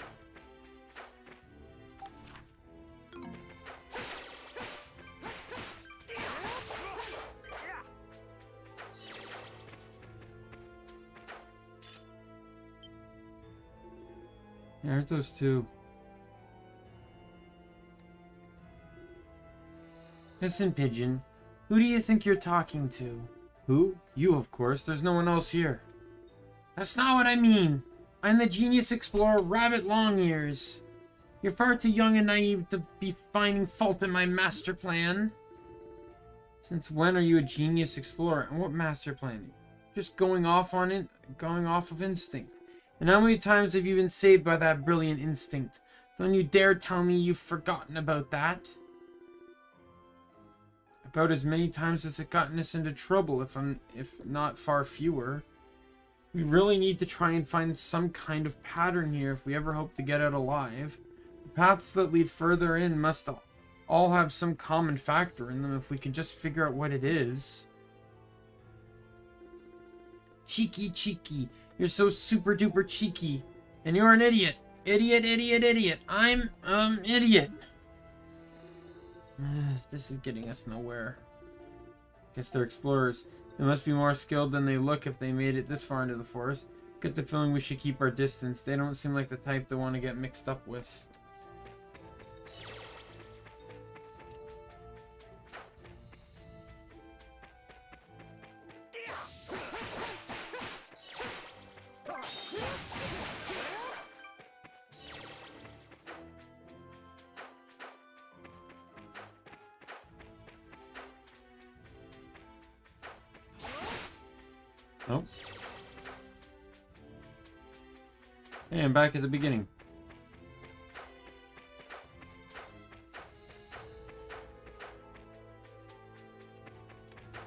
Yeah, aren't those two? Listen, Pigeon. Who do you think you're talking to? Who? You, of course. There's no one else here. That's not what I mean. I'm the genius explorer Rabbit Longears. You're far too young and naive to be finding fault in my master plan. Since when are you a genius explorer? And what master plan? Just going off of instinct. And how many times have you been saved by that brilliant instinct? Don't you dare tell me you've forgotten about that. About as many times as it gotten us into trouble, if not far fewer. We really need to try and find some kind of pattern here if we ever hope to get out alive. The paths that lead further in must all have some common factor in them if we can just figure out what it is. Cheeky. You're so super duper cheeky. And you're an idiot. Idiot. I'm, idiot. This is getting us nowhere. Guess they're explorers. They must be more skilled than they look if they made it this far into the forest. Get the feeling we should keep our distance. They don't seem like the type to want to get mixed up with. Nope. Hey, I'm back at the beginning.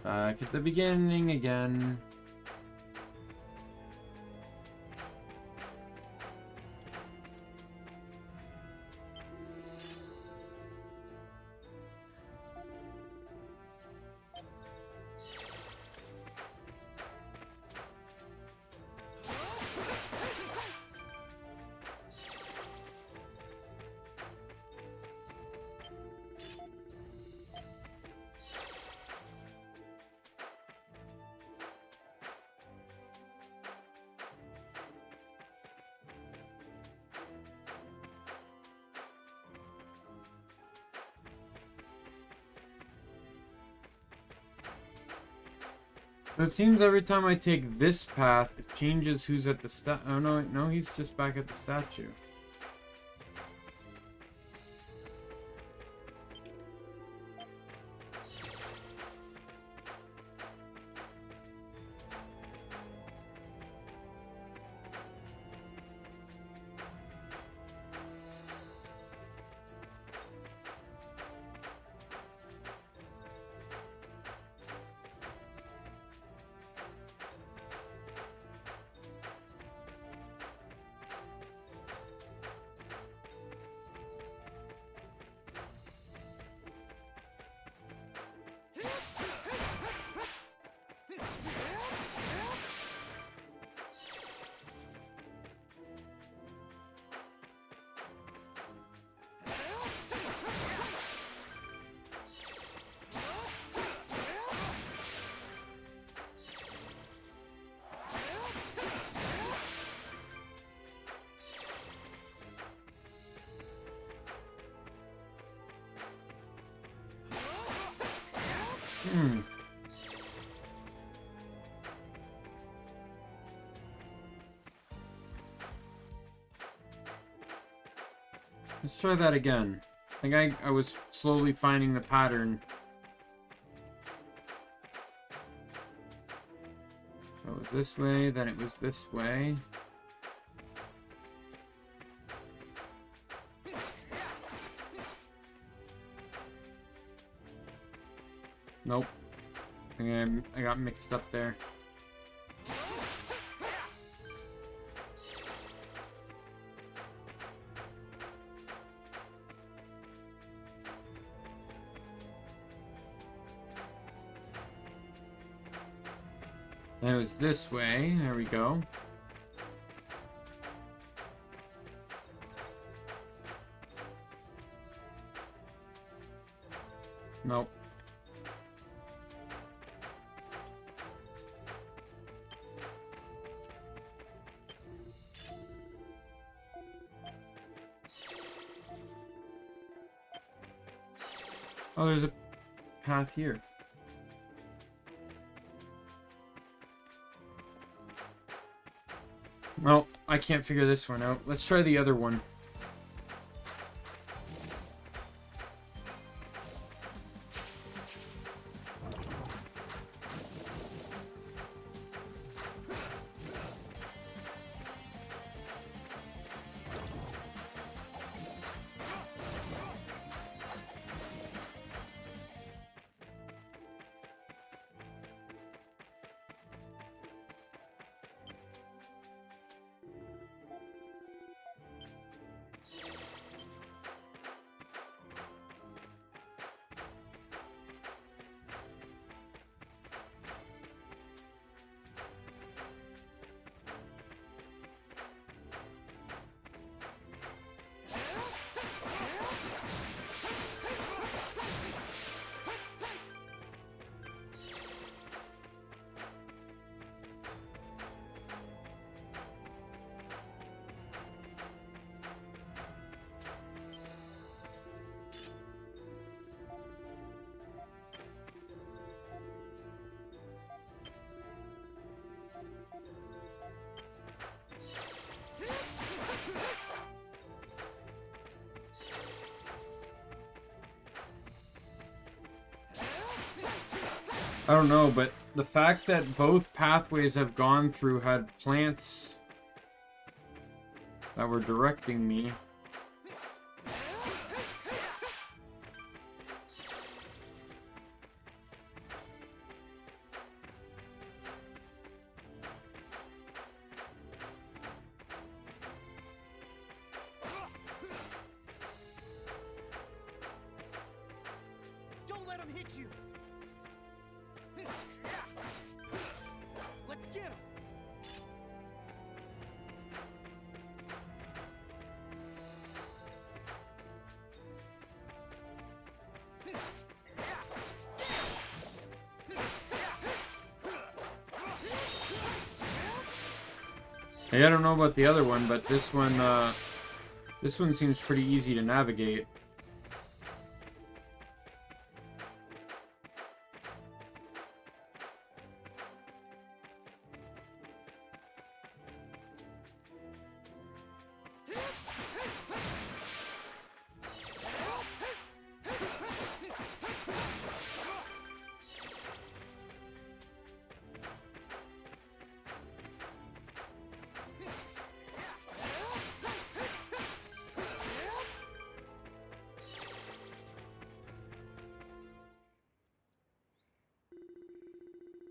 Back at the beginning again. So it seems every time I take this path, it changes who's at the oh no, he's just back at the statue. Let's try that again. I think I was slowly finding the pattern. So it was this way, then it was this way. Nope. I think I got mixed up there. Then it was this way. There we go. Nope. Oh, there's a path here. Well, I can't figure this one out. Let's try the other one. I don't know, but the fact that both pathways I've gone through had plants that were directing me. Don't let him hit you. Let's get him. Hey, I don't know about the other one, but this one seems pretty easy to navigate.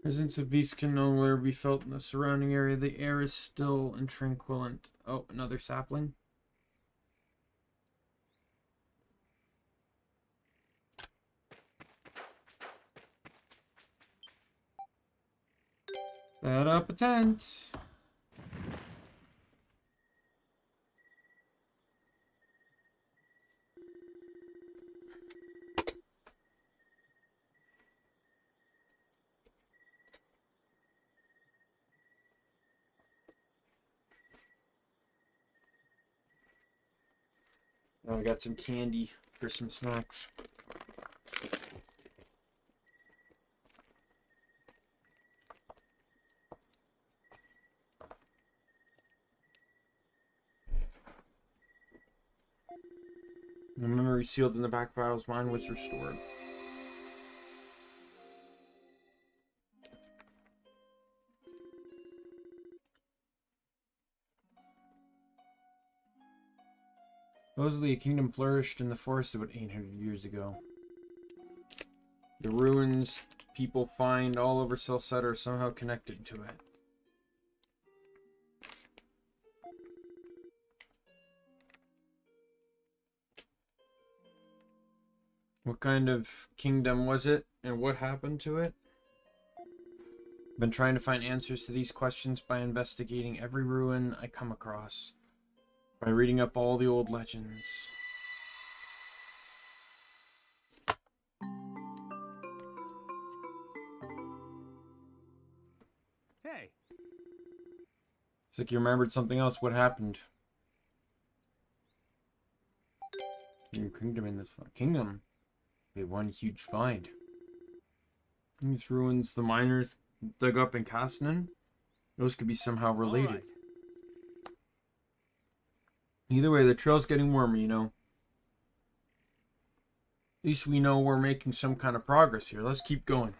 Presence of beasts can no longer be felt in the surrounding area. The air is still and tranquillant. Oh, another sapling. Set up a tent. Now I got some candy for some snacks. The memory sealed in the back battle's mind was restored. Supposedly a kingdom flourished in the forest about 800 years ago. The ruins people find all over Celceta are somehow connected to it. What kind of kingdom was it, and what happened to it? I've been trying to find answers to these questions by investigating every ruin I come across, by reading up all the old legends. Hey. It's like you remembered something else. What happened? Kingdom in the kingdom. Be one huge find. These ruins the miners dug up in Kastanen, those could be somehow related. Alright. Either way, the trail's getting warmer, you know. At least we know we're making some kind of progress here. Let's keep going.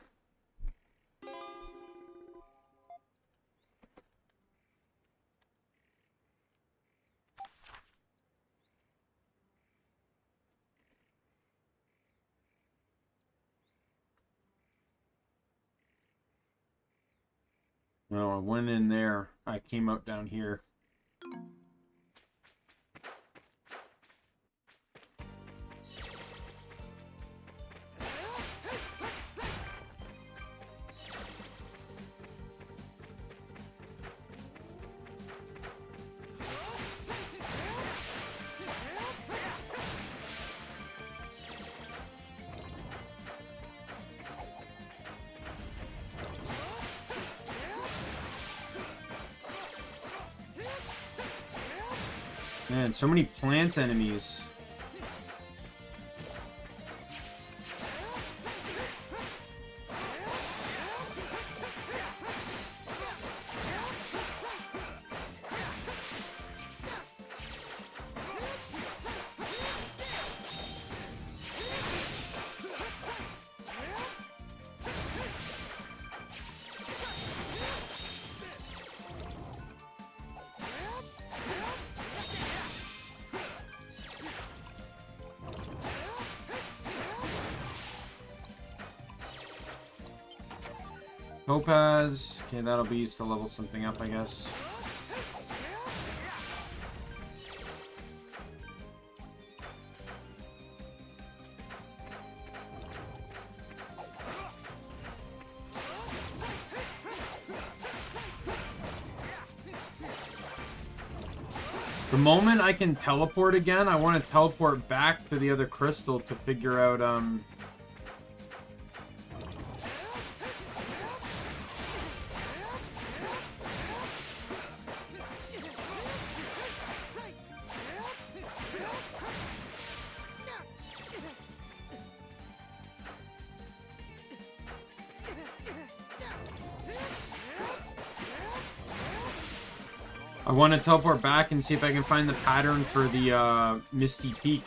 Well, I went in there. I came out down here. Man, so many plant enemies. Topaz. Okay, that'll be used to level something up, I guess. The moment I can teleport again, I want to teleport back to the other crystal to figure out, I want to teleport back and see if I can find the pattern for the Misty Peak.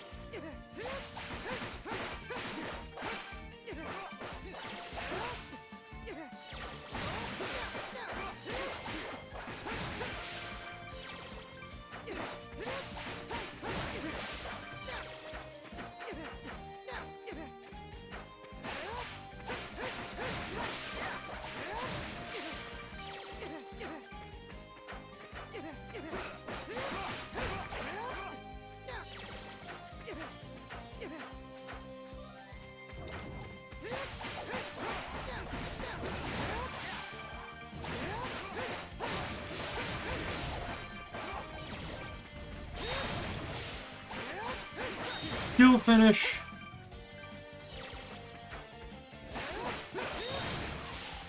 Kill finish.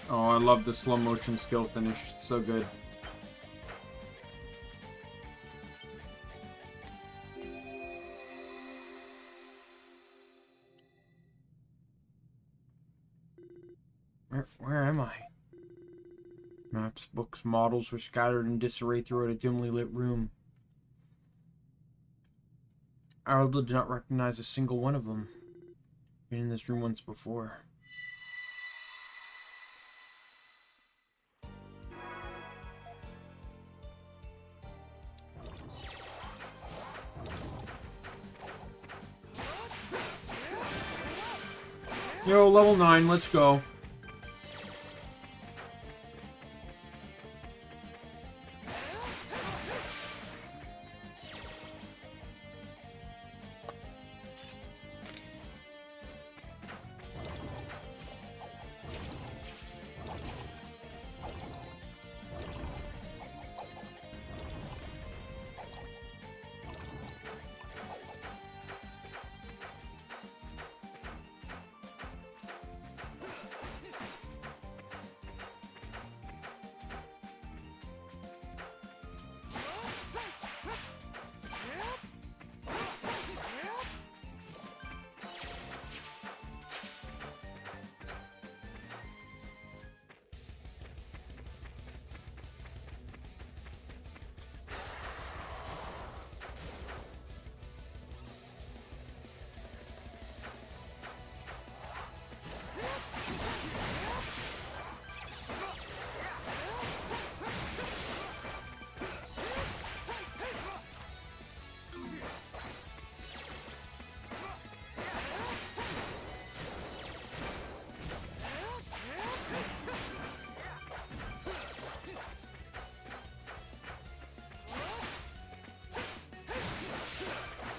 Oh, I love the slow motion skill finish. It's so good. Where am I? Maps, books, models were scattered in disarray throughout a dimly lit room. Arnold did not recognize a single one of them. Been in this room once before. Yo, level 9, let's go.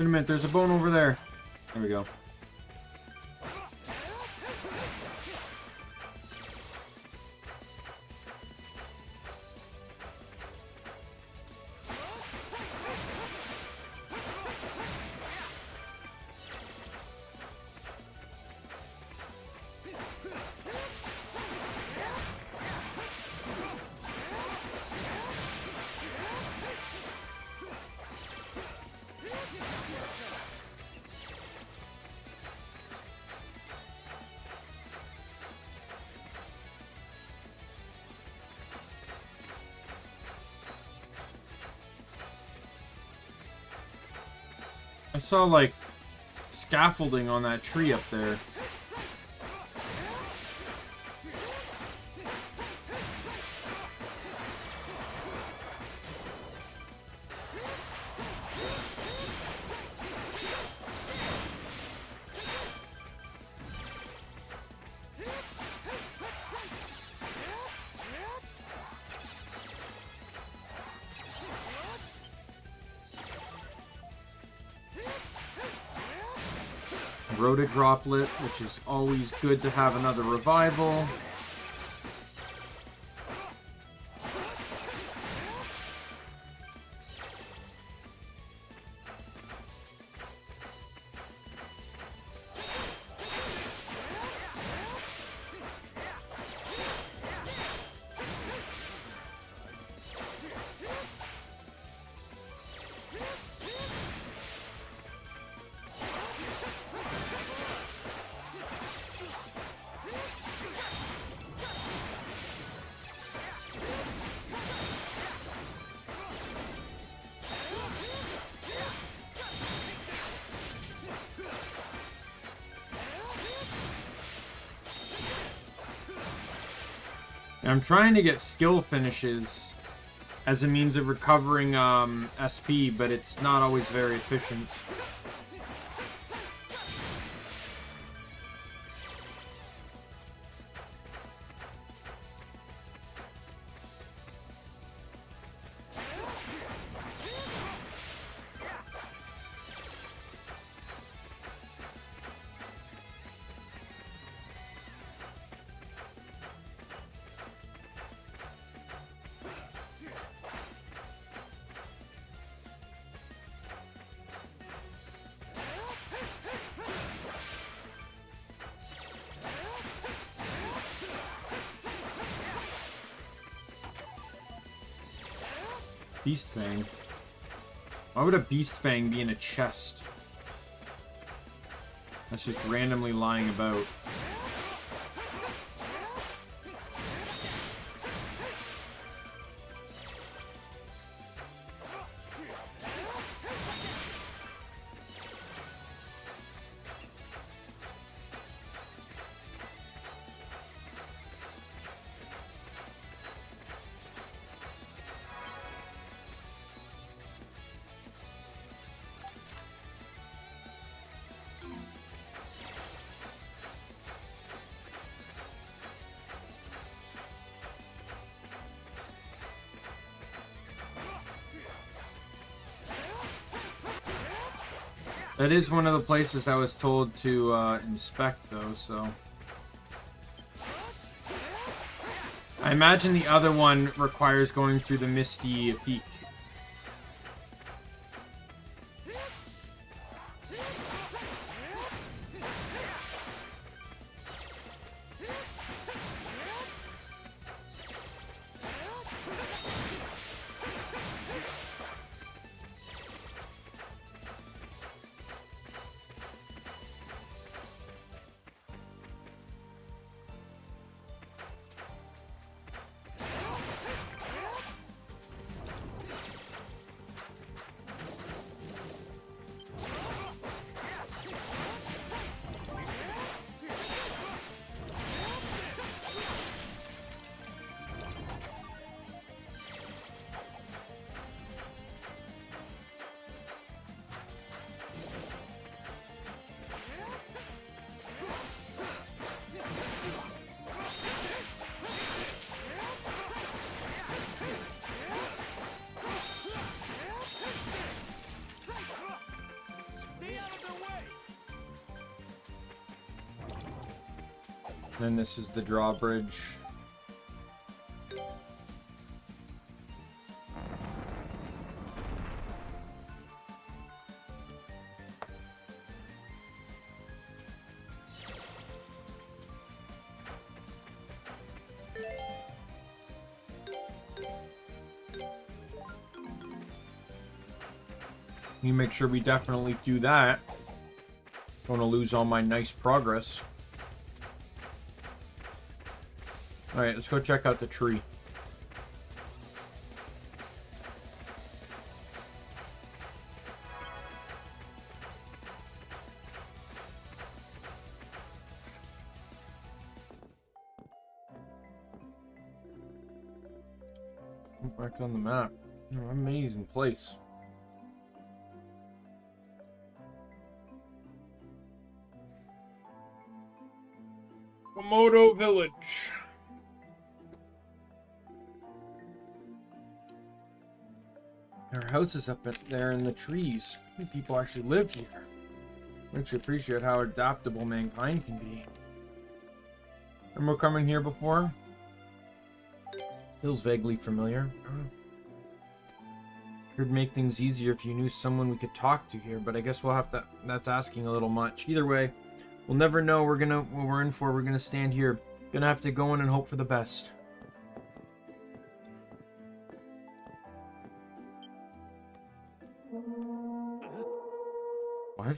Wait a minute, there's a bone over there. There we go. I saw, like, scaffolding on that tree up there. Rhoda Droplet, which is always good to have another revival. I'm trying to get skill finishes as a means of recovering SP, but it's not always very efficient. Beast Fang. Why would a Beast Fang be in a chest? That's just randomly lying about. That is one of the places I was told to inspect, though, so... I imagine the other one requires going through the Misty Peak. Then this is the drawbridge. You make sure we definitely do that. Don't want to lose all my nice progress. Alright, let's go check out the tree. Back on the map. Amazing place. Komodo Village. There are houses up there in the trees. Many people actually live here. Makes you appreciate how adaptable mankind can be. Remember coming here before? Feels vaguely familiar. It'd make things easier if you knew someone we could talk to here, but I guess we'll have to. That's asking a little much. Either way, we'll never know what we're in for. We're gonna stand here. Gonna have to go in and hope for the best. What?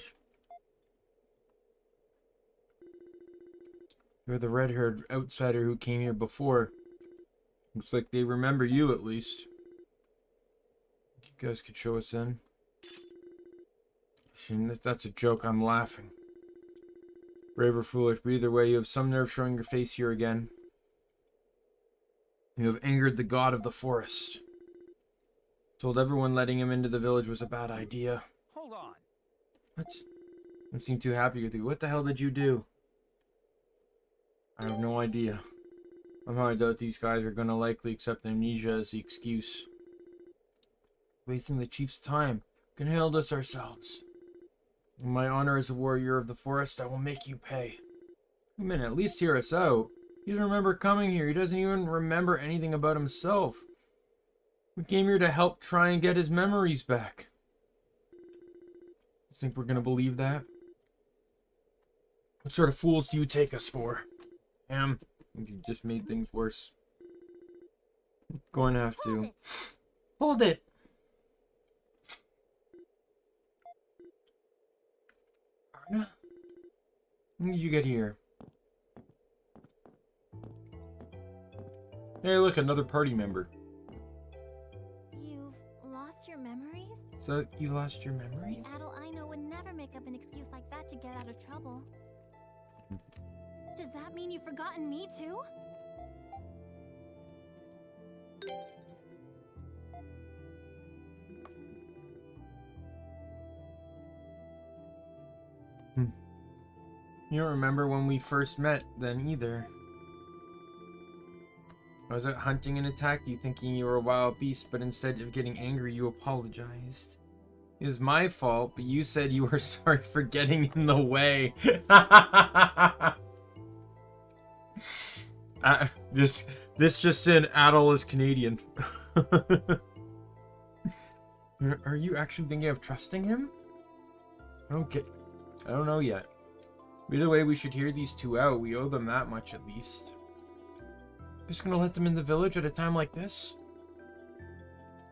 You're the red-haired outsider who came here before. Looks like they remember you, at least. You guys could show us in. If that's a joke, I'm laughing. Brave or foolish, but either way, you have some nerve showing your face here again. You have angered the god of the forest. Told everyone letting him into the village was a bad idea. Hold on. What? I don't seem too happy with you. What the hell did you do? I have no idea. Somehow I doubt these guys are going to likely accept amnesia as the excuse. Wasting the chief's time. We can handle this ourselves. In my honor as a warrior of the forest, I will make you pay. Wait a minute, at least hear us out. He doesn't remember coming here. He doesn't even remember anything about himself. We came here to help try and get his memories back. You think we're going to believe that? What sort of fools do you take us for? You just made things worse. Going to have to. Hold it! Arna? When did you get here? Hey, look, another party member. You've lost your memories? So, you lost your memories? The Adel I know would never make up an excuse like that to get out of trouble. Does that mean you've forgotten me too? You don't remember when we first met then either. I was out hunting and attacked you thinking you were a wild beast, but instead of getting angry, you apologized. It was my fault, but you said you were sorry for getting in the way. This just in, Adel is Canadian. Are you actually thinking of trusting him? Okay. I don't know yet. Either way, we should hear these two out. We owe them that much at least. Just gonna let them in the village at a time like this?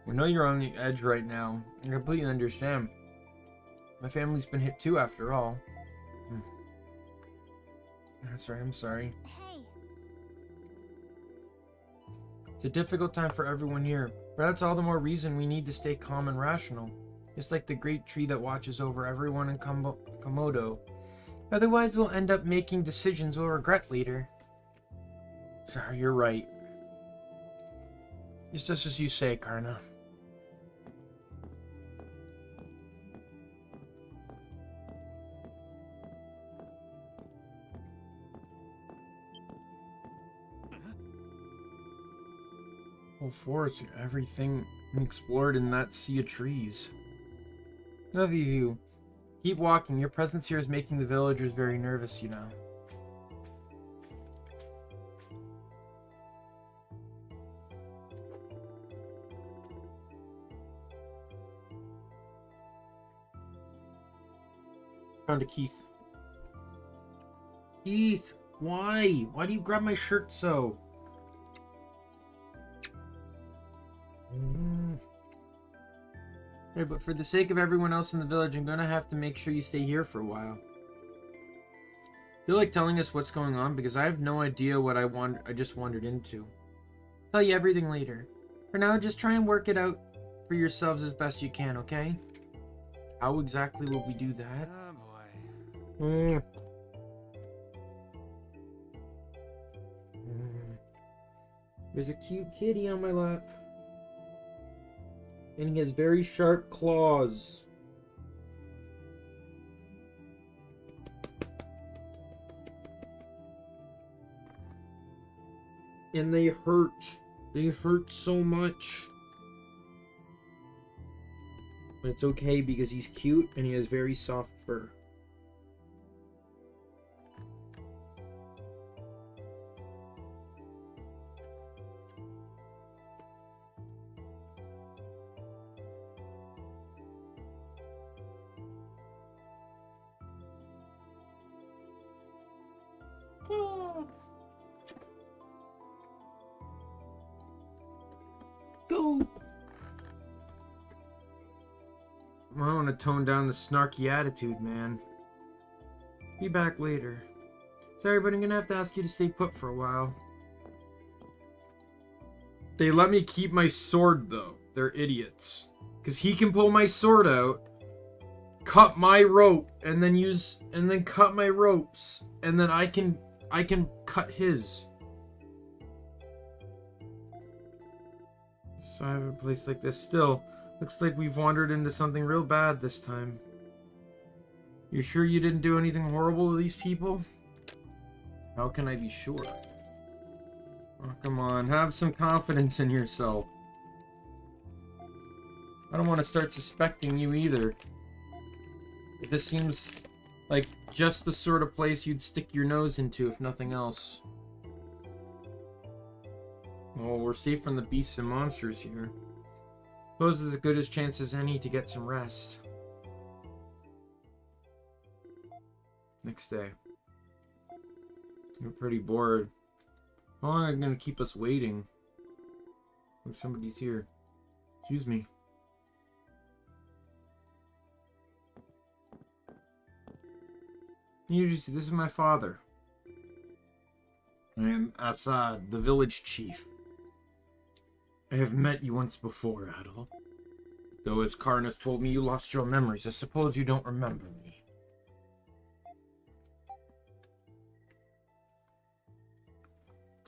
We know you're on the edge right now. I completely understand. My family's been hit too, after all. That's right, I'm sorry. Hey. It's a difficult time for everyone here, but that's all the more reason we need to stay calm and rational. Just like the great tree that watches over everyone in Komodo. Otherwise, we'll end up making decisions we'll regret later. Sorry, you're right. It's just as you say, Karna. Whole forest, everything explored in that sea of trees. None of you. Keep walking. Your presence here is making the villagers very nervous, you know. Found a Keith. Keith, why? Why do you grab my shirt so? Hey, but for the sake of everyone else in the village, I'm gonna have to make sure you stay here for a while. Feel like telling us what's going on because I have no idea what I just wandered into. Tell you everything later. For now, just try and work it out for yourselves as best you can, okay? How exactly will we do that? Oh boy. There's a cute kitty on my lap. And he has very sharp claws. And they hurt. They hurt so much. But it's okay because he's cute and he has very soft fur. Go! I want to tone down the snarky attitude, man. Be back later. Sorry, but I'm gonna have to ask you to stay put for a while. They let me keep my sword, though. They're idiots. Because he can pull my sword out, cut my rope, and then cut my ropes, and then I can cut his. So I have a place like this still. Looks like we've wandered into something real bad this time. You sure you didn't do anything horrible to these people? How can I be sure? Oh, come on, have some confidence in yourself. I don't want to start suspecting you either. This seems like just the sort of place you'd stick your nose into, if nothing else. Well, we're safe from the beasts and monsters here. Suppose it's as good a chance as any to get some rest. Next day. I'm pretty bored. How long are they gonna keep us waiting? If somebody's here. Excuse me. This is my father. I am Assad, the village chief. I have met you once before, Adol. Though as Karnas told me you lost your memories, I suppose you don't remember me.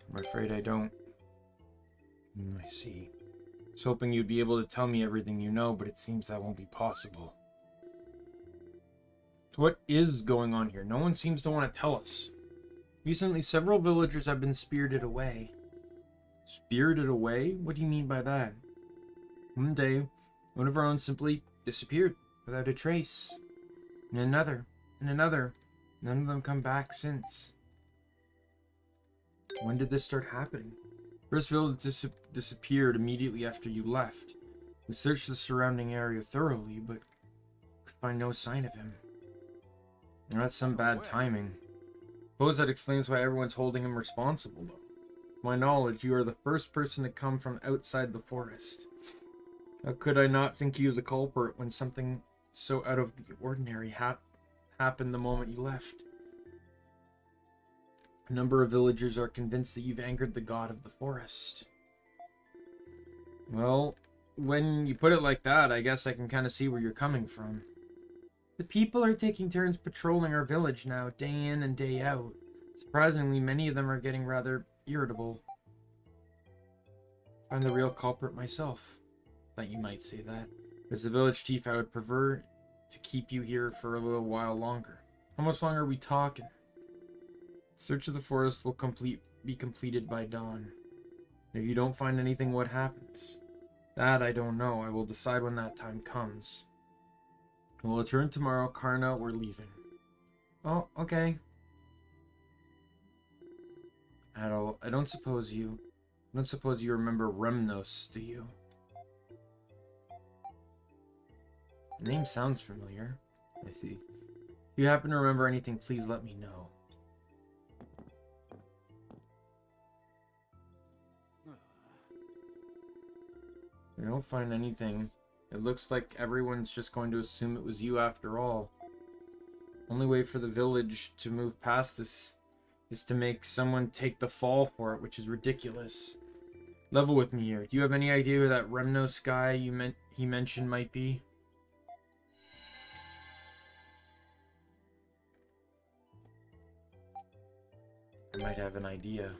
I'm afraid I don't. I see. I was hoping you'd be able to tell me everything you know, but it seems that won't be possible. So what is going on here? No one seems to want to tell us. Recently, several villagers have been spirited away. Spirited away? What do you mean by that? One day, one of our own simply disappeared without a trace. And another, and another. None of them come back since. When did this start happening? First village disappeared immediately after you left. We searched the surrounding area thoroughly, but could find no sign of him. Now, that's some bad timing. Suppose that explains why everyone's holding him responsible, though. To my knowledge, you are the first person to come from outside the forest. How could I not think you the culprit when something so out of the ordinary happened the moment you left? A number of villagers are convinced that you've angered the god of the forest. Well, when you put it like that, I guess I can kind of see where you're coming from. The people are taking turns patrolling our village now, day in and day out. Surprisingly, many of them are getting rather irritable. I'm the real culprit myself. Thought you might say that. As the village chief, I would prefer to keep you here for a little while longer. How much longer are we talking? Search of the forest will be completed by dawn. If you don't find anything, what happens? That I don't know. I will decide when that time comes. We'll return tomorrow. Karna, we're leaving. Oh, okay. Adol, I don't suppose you remember Remnos, do you? The name sounds familiar. I see. If you happen to remember anything, please let me know. I don't find anything. It looks like everyone's just going to assume it was you after all. Only way for the village to move past this is to make someone take the fall for it, which is ridiculous. Level with me here. Do you have any idea who that Remnos guy he mentioned might be? I might have an idea.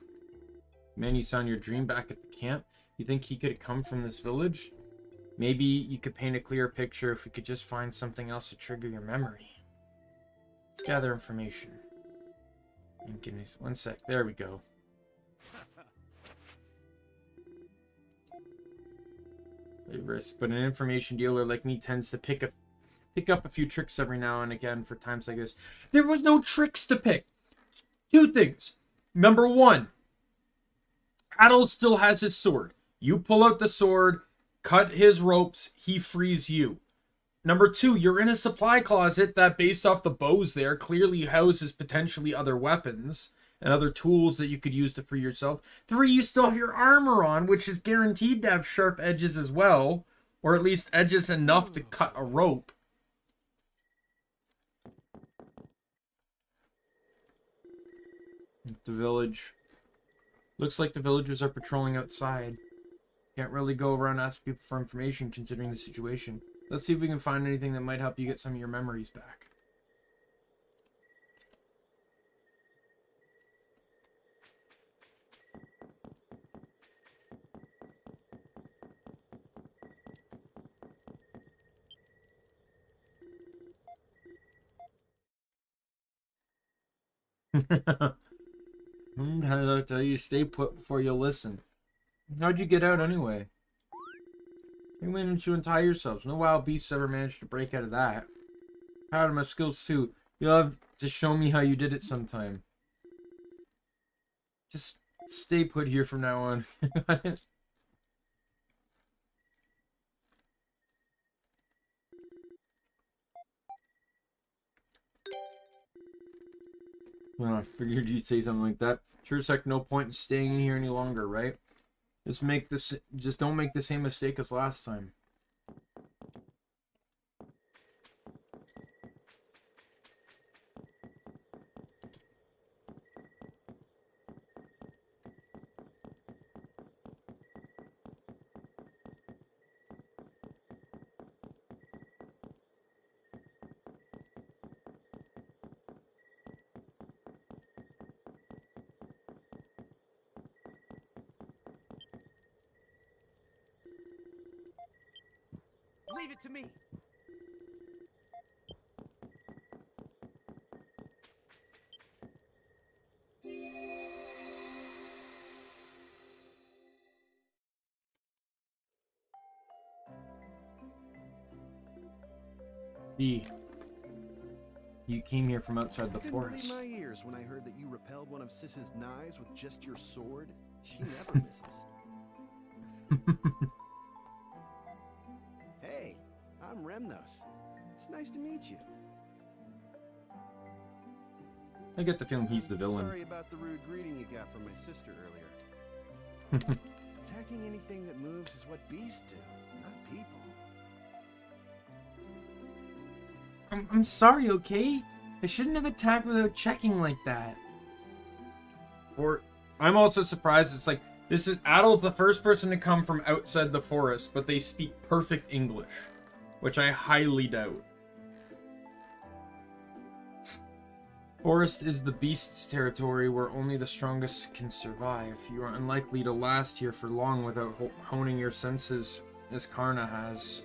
Man you saw in your dream back at the camp? You think he could have come from this village? Maybe you could paint a clearer picture if we could just find something else to trigger your memory. Let's gather information. And give me one sec. There we go. Risk, but an information dealer like me tends to pick up a few tricks every now and again for times like this. There was no tricks to pick. Two things. Number one, Adol still has his sword. You pull out the sword, cut his ropes, he frees you. Number two, you're in a supply closet that, based off the bows there, clearly houses potentially other weapons and other tools that you could use to free yourself. Three, you still have your armor on, which is guaranteed to have sharp edges as well, or at least edges enough to cut a rope. The village. Looks like the villagers are patrolling outside. Can't really go around asking people for information considering the situation. Let's see if we can find anything that might help you get some of your memories back. I'll tell you, stay put before you listen. How'd you get out anyway? You managed to untie yourselves. No wild beasts ever managed to break out of that. Proud of my skills too. You'll have to show me how you did it sometime. Just stay put here from now on. Well, I figured you'd say something like that. Sure as heck no point in staying in here any longer, right? Just don't make the same mistake as last time. Leave it to me. You came here from outside the I couldn't forest. believe my ears when I heard that you repelled one of Sis's knives with just your sword. She never misses. Hey, I'm Remnos. It's nice to meet you. I get the feeling he's the villain. Sorry about the rude greeting you got from my sister earlier. Attacking anything that moves is what beasts do, not people. I'm sorry, okay? I shouldn't have attacked without checking like that. Or I'm also surprised. It's like, this is Adol's the first person to come from outside the forest, but they speak perfect English, which I highly doubt. Forest is the beast's territory where only the strongest can survive. You are unlikely to last here for long without honing your senses, as Karna has.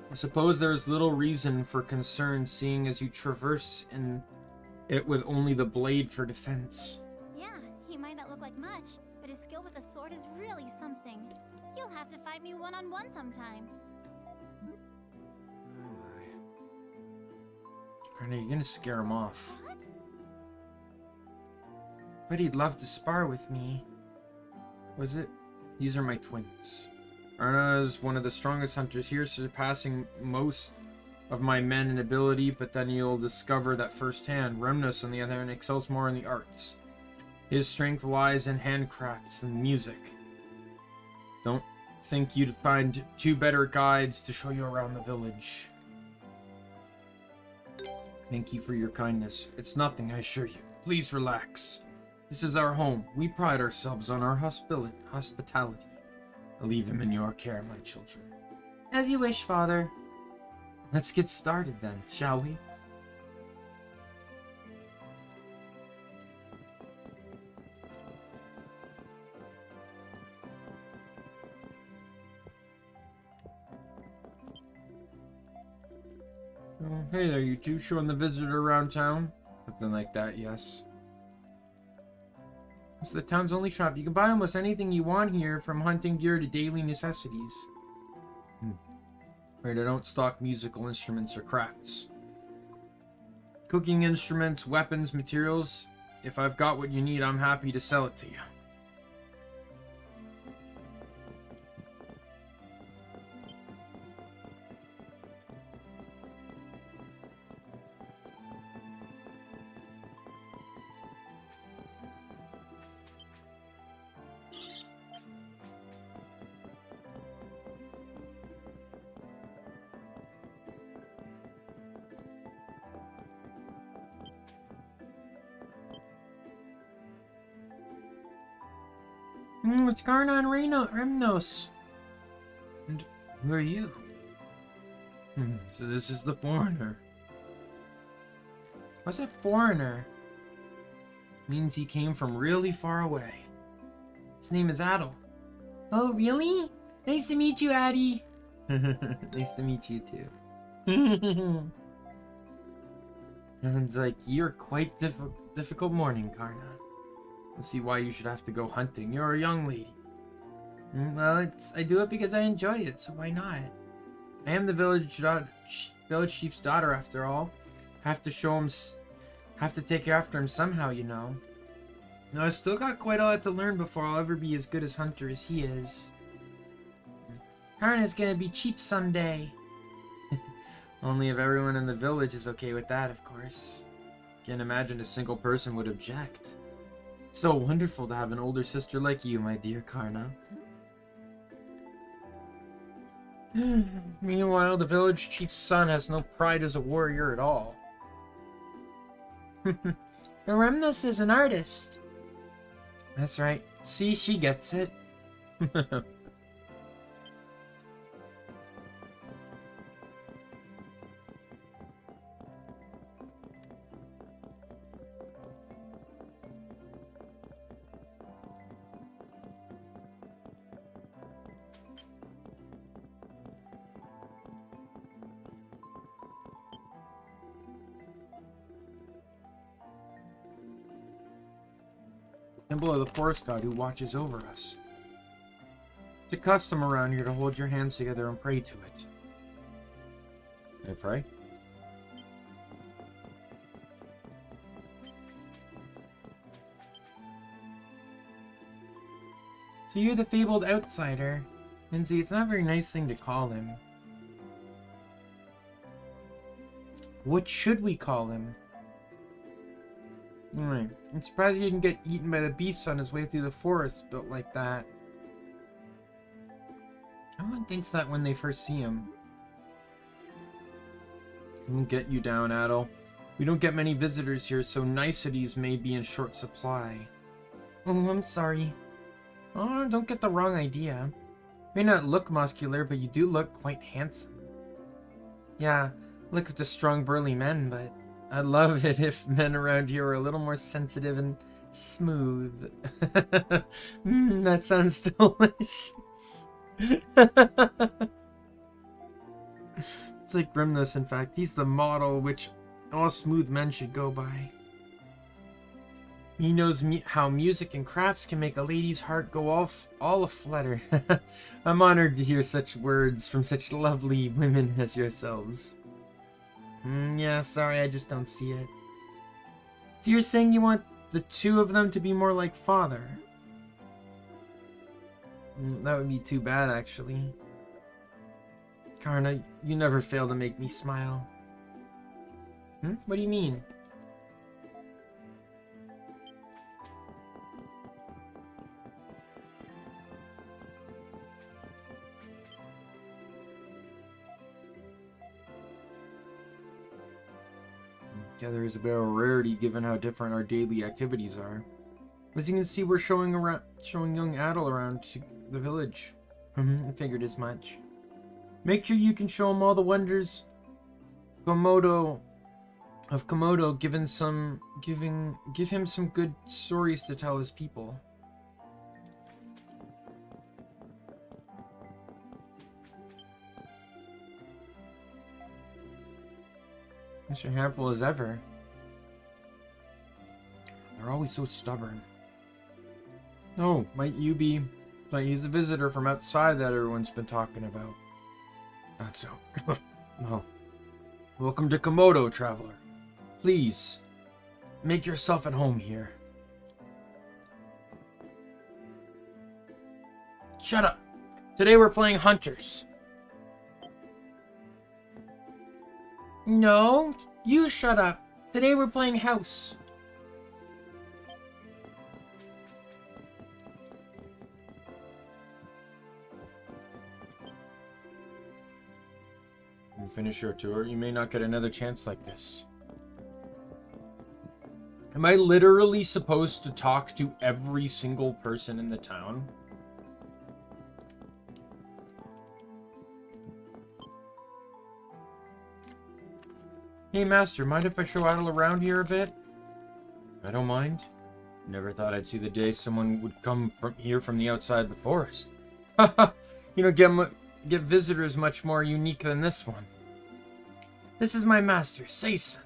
I suppose there is little reason for concern, seeing as you traverse in it with only the blade for defense. Yeah, he might not look like much, but his skill with the sword is really something. You'll have to fight me one-on-one sometime. Oh my. Karna, you're gonna scare him off. What? But he'd love to spar with me. Was it? These are my twins. Arna is one of the strongest hunters here, surpassing most of my men in ability, but then you'll discover that firsthand. Remnos, on the other hand, excels more in the arts. His strength lies in handcrafts and music. Don't think you'd find two better guides to show you around the village. Thank you for your kindness. It's nothing, I assure you. Please relax. This is our home. We pride ourselves on our hospitality. I'll leave him in your care, my children. As you wish, Father. Let's get started then, shall we? Oh, hey there, you two. Showing the visitor around town? Something like that, yes. It's the town's only shop. You can buy almost anything you want here, from hunting gear to daily necessities. Right, I don't stock musical instruments or crafts. Cooking instruments, weapons, materials. If I've got what you need, I'm happy to sell it to you. It's Garna and Remnos. And who are you? So this is the foreigner. What's a foreigner? Means he came from really far away. His name is Adel. Oh, really? Nice to meet you, Addie. Nice to meet you, too. Sounds like you're quite difficult morning, Karna. Let's see why you should have to go hunting. You're a young lady. Well, I do it because I enjoy it, so why not? I am the village chief's daughter, after all. Have to take after him somehow, you know. No, I still got quite a lot to learn before I'll ever be as good as hunter as he is. Karna's gonna be chief someday. Only if everyone in the village is okay with that, of course. Can't imagine a single person would object. It's so wonderful to have an older sister like you, my dear Karna. Meanwhile, the village chief's son has no pride as a warrior at all. Remnos is an artist. That's right. See, she gets it. Temple of the Forest God who watches over us. It's a custom around here to hold your hands together and pray to it. Can I pray? So you're the fabled outsider. Lindsay, it's not a very nice thing to call him. What should we call him? I'm surprised he didn't get eaten by the beasts on his way through the forest built like that. Everyone thinks that when they first see him. We'll get you down, Adel. We don't get many visitors here, so niceties may be in short supply. Oh, I'm sorry. Oh, don't get the wrong idea. You may not look muscular, but you do look quite handsome. Yeah, look at the strong burly men, but I'd love it if men around here were a little more sensitive and smooth. That sounds delicious. It's like Grimness, in fact. He's the model which all smooth men should go by. He knows how music and crafts can make a lady's heart go all aflutter. I'm honored to hear such words from such lovely women as yourselves. Yeah, sorry, I just don't see it. So you're saying you want the two of them to be more like father? That would be too bad, actually. Karna, you never fail to make me smile. What do you mean? Together is a bit of a rarity given how different our daily activities are. As you can see, we're showing young Adel around the village. I figured as much. Make sure you can show him all the wonders Komodo. Give him some good stories to tell his people. Mr. Handful as ever. They're always so stubborn. Oh, might you be? Like he's a visitor from outside that everyone's been talking about. That's so. Well, welcome to Komodo, traveler. Please, make yourself at home here. Shut up. Today we're playing Hunters. No, you shut up. Today we're playing House. You finish your tour, you may not get another chance like this. Am I literally supposed to talk to every single person in the town? Hey, Master, mind if I show Adel around here a bit? I don't mind. Never thought I'd see the day someone would come from the outside the forest. Haha, you don't get visitors much more unique than this one. This is my master, Saison.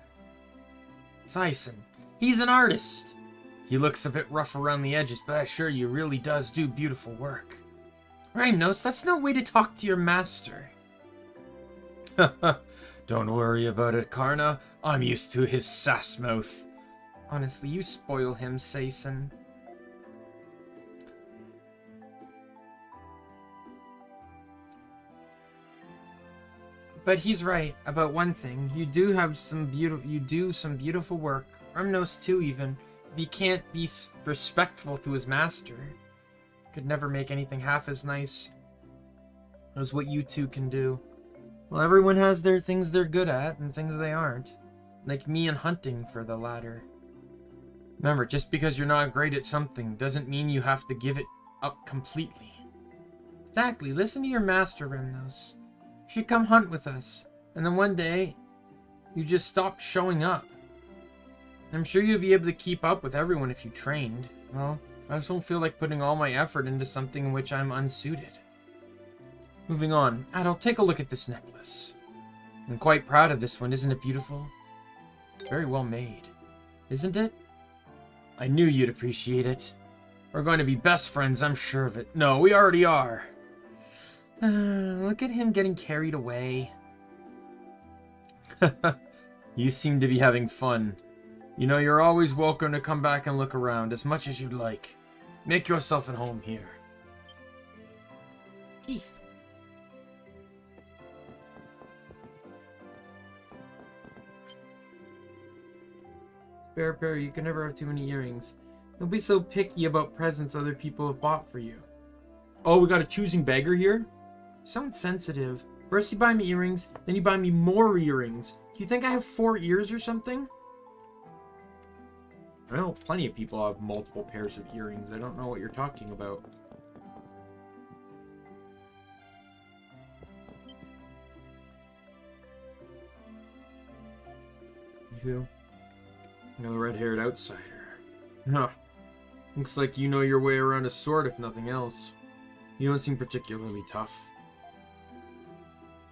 He's an artist. He looks a bit rough around the edges, but I assure you really does do beautiful work. Rhyme notes, that's no way to talk to your master. Don't worry about it, Karna. I'm used to his sass mouth. Honestly, you spoil him, Saison. But he's right about one thing. You do some beautiful work. Remnos too, even. If he can't be respectful to his master, could never make anything half as nice as what you two can do. Well, everyone has their things they're good at and things they aren't. Like me and hunting for the latter. Remember, just because you're not great at something doesn't mean you have to give it up completely. Exactly. Listen to your master, Remnos. You should come hunt with us. And then one day, you just stop showing up. I'm sure you'll be able to keep up with everyone if you trained. Well, I just don't feel like putting all my effort into something in which I'm unsuited. Moving on. Adel, take a look at this necklace. I'm quite proud of this one, isn't it beautiful? Very well made. Isn't it? I knew you'd appreciate it. We're going to be best friends, I'm sure of it. No, we already are. Look at him getting carried away. You seem to be having fun. You know, you're always welcome to come back and look around as much as you'd like. Make yourself at home here. Keith. Bear, you can never have too many earrings. Don't be so picky about presents other people have bought for you. Oh, we got a choosing beggar here? Sounds sensitive. First you buy me earrings, then you buy me more earrings. Do you think I have 4 ears or something? I know plenty of people have multiple pairs of earrings. I don't know what you're talking about. You? You're the red-haired outsider. Huh. Looks like you know your way around a sword, if nothing else. You don't seem particularly tough.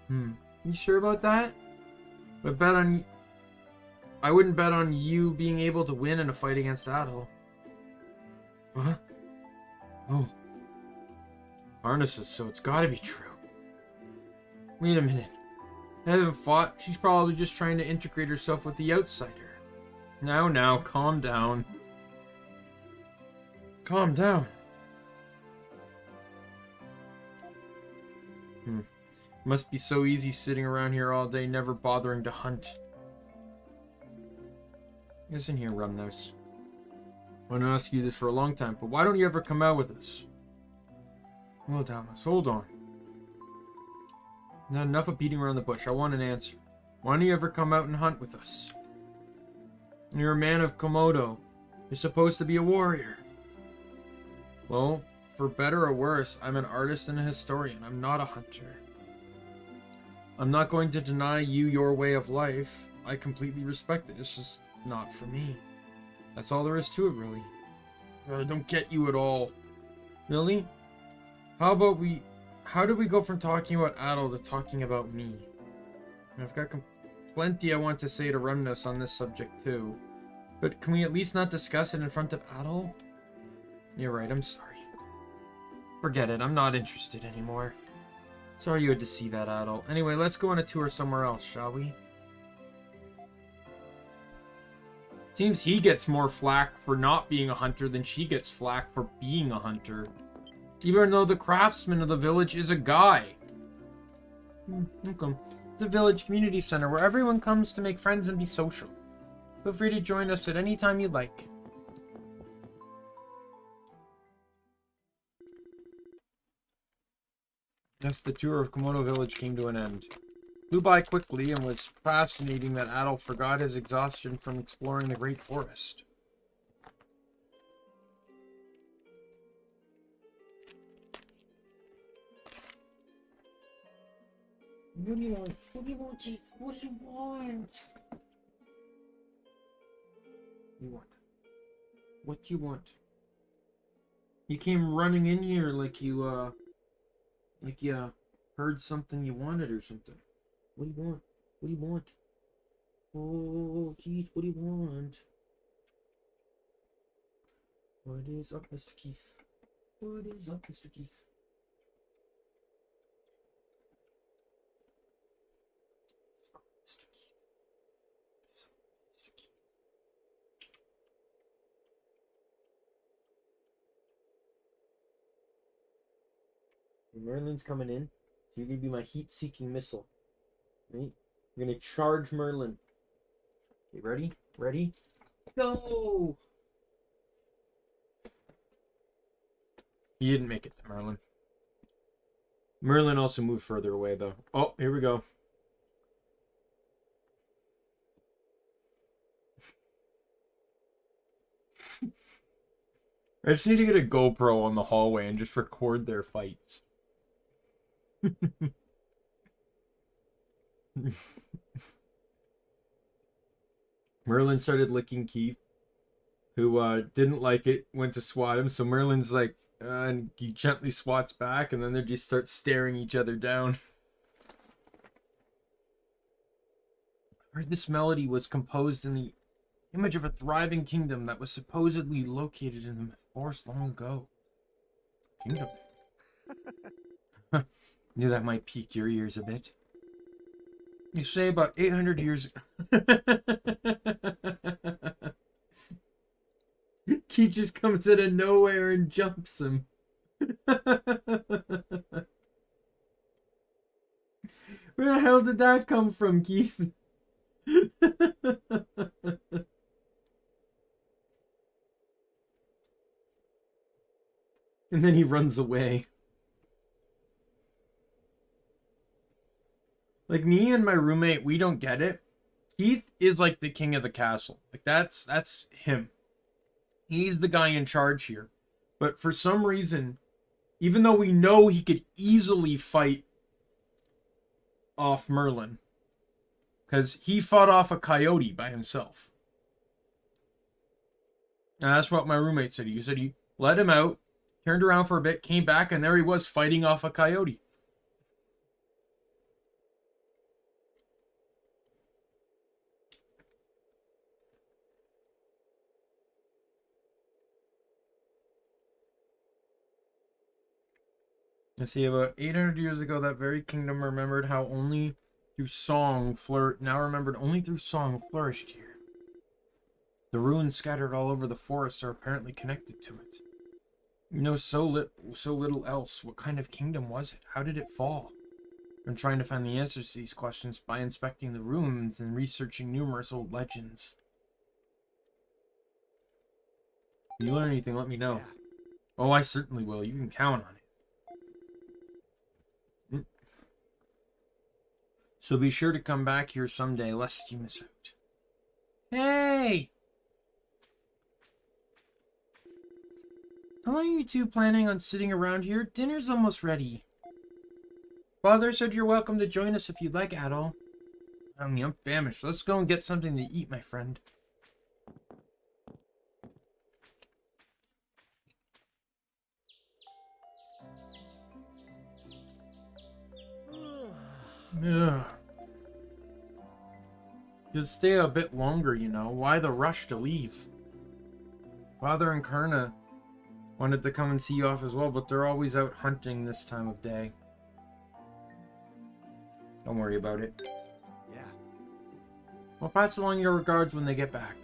You sure about that? I wouldn't bet on you being able to win in a fight against Adel. Huh? Oh. Harnesses, so it's gotta be true. Wait a minute. I haven't fought. She's probably just trying to integrate herself with the outsider. Now, calm down. Calm down. Must be so easy sitting around here all day, never bothering to hunt. Listen here, Rumnos. I want to ask you this for a long time, but why don't you ever come out with us? Well, Damas, hold on. Now, enough of beating around the bush. I want an answer. Why don't you ever come out and hunt with us? You're a man of Komodo. You're supposed to be a warrior. Well, for better or worse, I'm an artist and a historian. I'm not a hunter. I'm not going to deny you your way of life. I completely respect it. It's just not for me. That's all there is to it, really. I don't get you at all. Really? How do we go from talking about Adol to talking about me? I've got plenty I want to say to Remnus on this subject too. But can we at least not discuss it in front of Adol? You're right, I'm sorry. Forget it, I'm not interested anymore. Sorry you had to see that, Adol. Anyway, let's go on a tour somewhere else, shall we? Seems he gets more flack for not being a hunter than she gets flack for being a hunter. Even though the craftsman of the village is a guy. Okay. It's a village community center where everyone comes to make friends and be social. Feel free to join us at any time you'd like. Thus, the tour of Komodo village came to an end. Flew by quickly and was fascinating that Adol forgot his exhaustion from exploring the great forest. What do you want? What do you want, Chief? What do you want? What do you want? You came running in here like you heard something you wanted or something. What do you want? What do you want? Oh, Keith, what do you want? What is up, Mr. Keith? What is up, Mr. Keith? Merlin's coming in, so you're gonna be my heat-seeking missile. Right? You're gonna charge Merlin. Okay, ready? Ready? Go! He didn't make it to Merlin. Merlin also moved further away, though. Oh, here we go. I just need to get a GoPro on the hallway and just record their fights. Merlin started licking Keith, who didn't like it, went to swat him. So Merlin's like, and he gently swats back, and then they just start staring each other down. I heard this melody was composed in the image of a thriving kingdom that was supposedly located in the forest long ago. Kingdom. Knew that might pique your ears a bit. You say about 800 years Keith just comes out of nowhere and jumps him. Where the hell did that come from, Keith? And then he runs away. Like, me and my roommate, we don't get it. Keith is like the king of the castle. Like, that's him. He's the guy in charge here. But for some reason, even though we know he could easily fight off Merlin, because he fought off a coyote by himself. And that's what my roommate said. He said he let him out, turned around for a bit, came back, and there he was fighting off a coyote. You see, about 800 years ago, that very kingdom remembered how only through song flourished here. The ruins scattered all over the forest are apparently connected to it. You know so little else. What kind of kingdom was it? How did it fall? Been trying to find the answers to these questions by inspecting the ruins and researching numerous old legends. If you learn anything, let me know. Yeah. Oh, I certainly will. You can count on it. So be sure to come back here someday, lest you miss out. Hey! How long are you two planning on sitting around here? Dinner's almost ready. Father said you're welcome to join us if you'd like, Adol. I'm famished. Let's go and get something to eat, my friend. Ugh. Just stay a bit longer, you know. Why the rush to leave? Father and Karna wanted to come and see you off as well, but they're always out hunting this time of day. Don't worry about it. Yeah. I'll pass along your regards when they get back.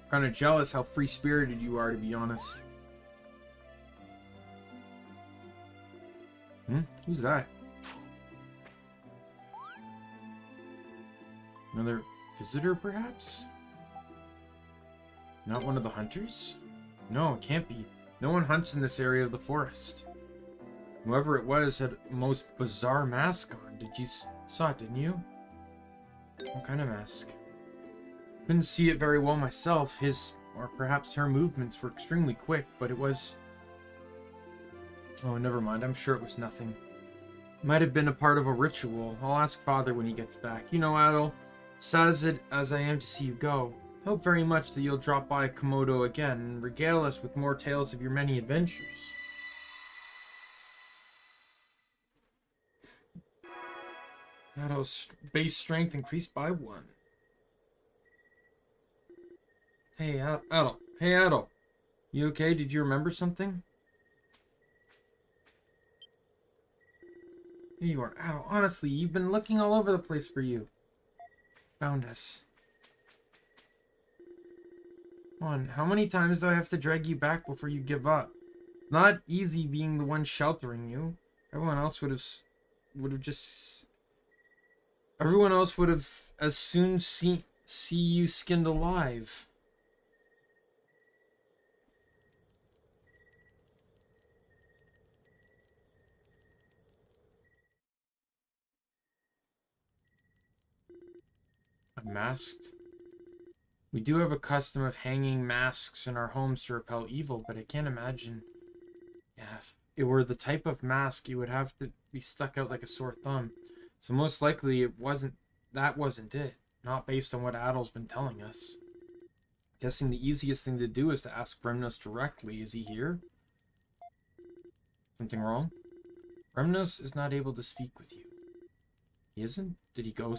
Kind of jealous how free-spirited you are, to be honest. Who's that? Another visitor, perhaps? Not one of the hunters? No, it can't be. No one hunts in this area of the forest. Whoever it was had a most bizarre mask on. Saw it, didn't you? What kind of mask? Couldn't see it very well myself. His, or perhaps her movements were extremely quick, but it was... Oh, never mind. I'm sure it was nothing. Might have been a part of a ritual. I'll ask Father when he gets back. You know, Adol, sad as I am to see you go, I hope very much that you'll drop by Komodo again and regale us with more tales of your many adventures. Adol's base strength increased by 1. Hey, Adol. Hey, Adol. You okay? Did you remember something? Here you are, Adol. Honestly, you've been looking all over the place for you. Found us. Come on, how many times do I have to drag you back before you give up? Not easy being the one sheltering you. Everyone else would have as soon see you skinned alive. I'm masked. We do have a custom of hanging masks in our homes to repel evil, but I can't imagine. Yeah, if it were the type of mask, it would have to be stuck out like a sore thumb. So most likely that wasn't it. Not based on what Adol's been telling us. Guessing the easiest thing to do is to ask Remnos directly. Is he here? Something wrong? Remnos is not able to speak with you. He isn't? Did he go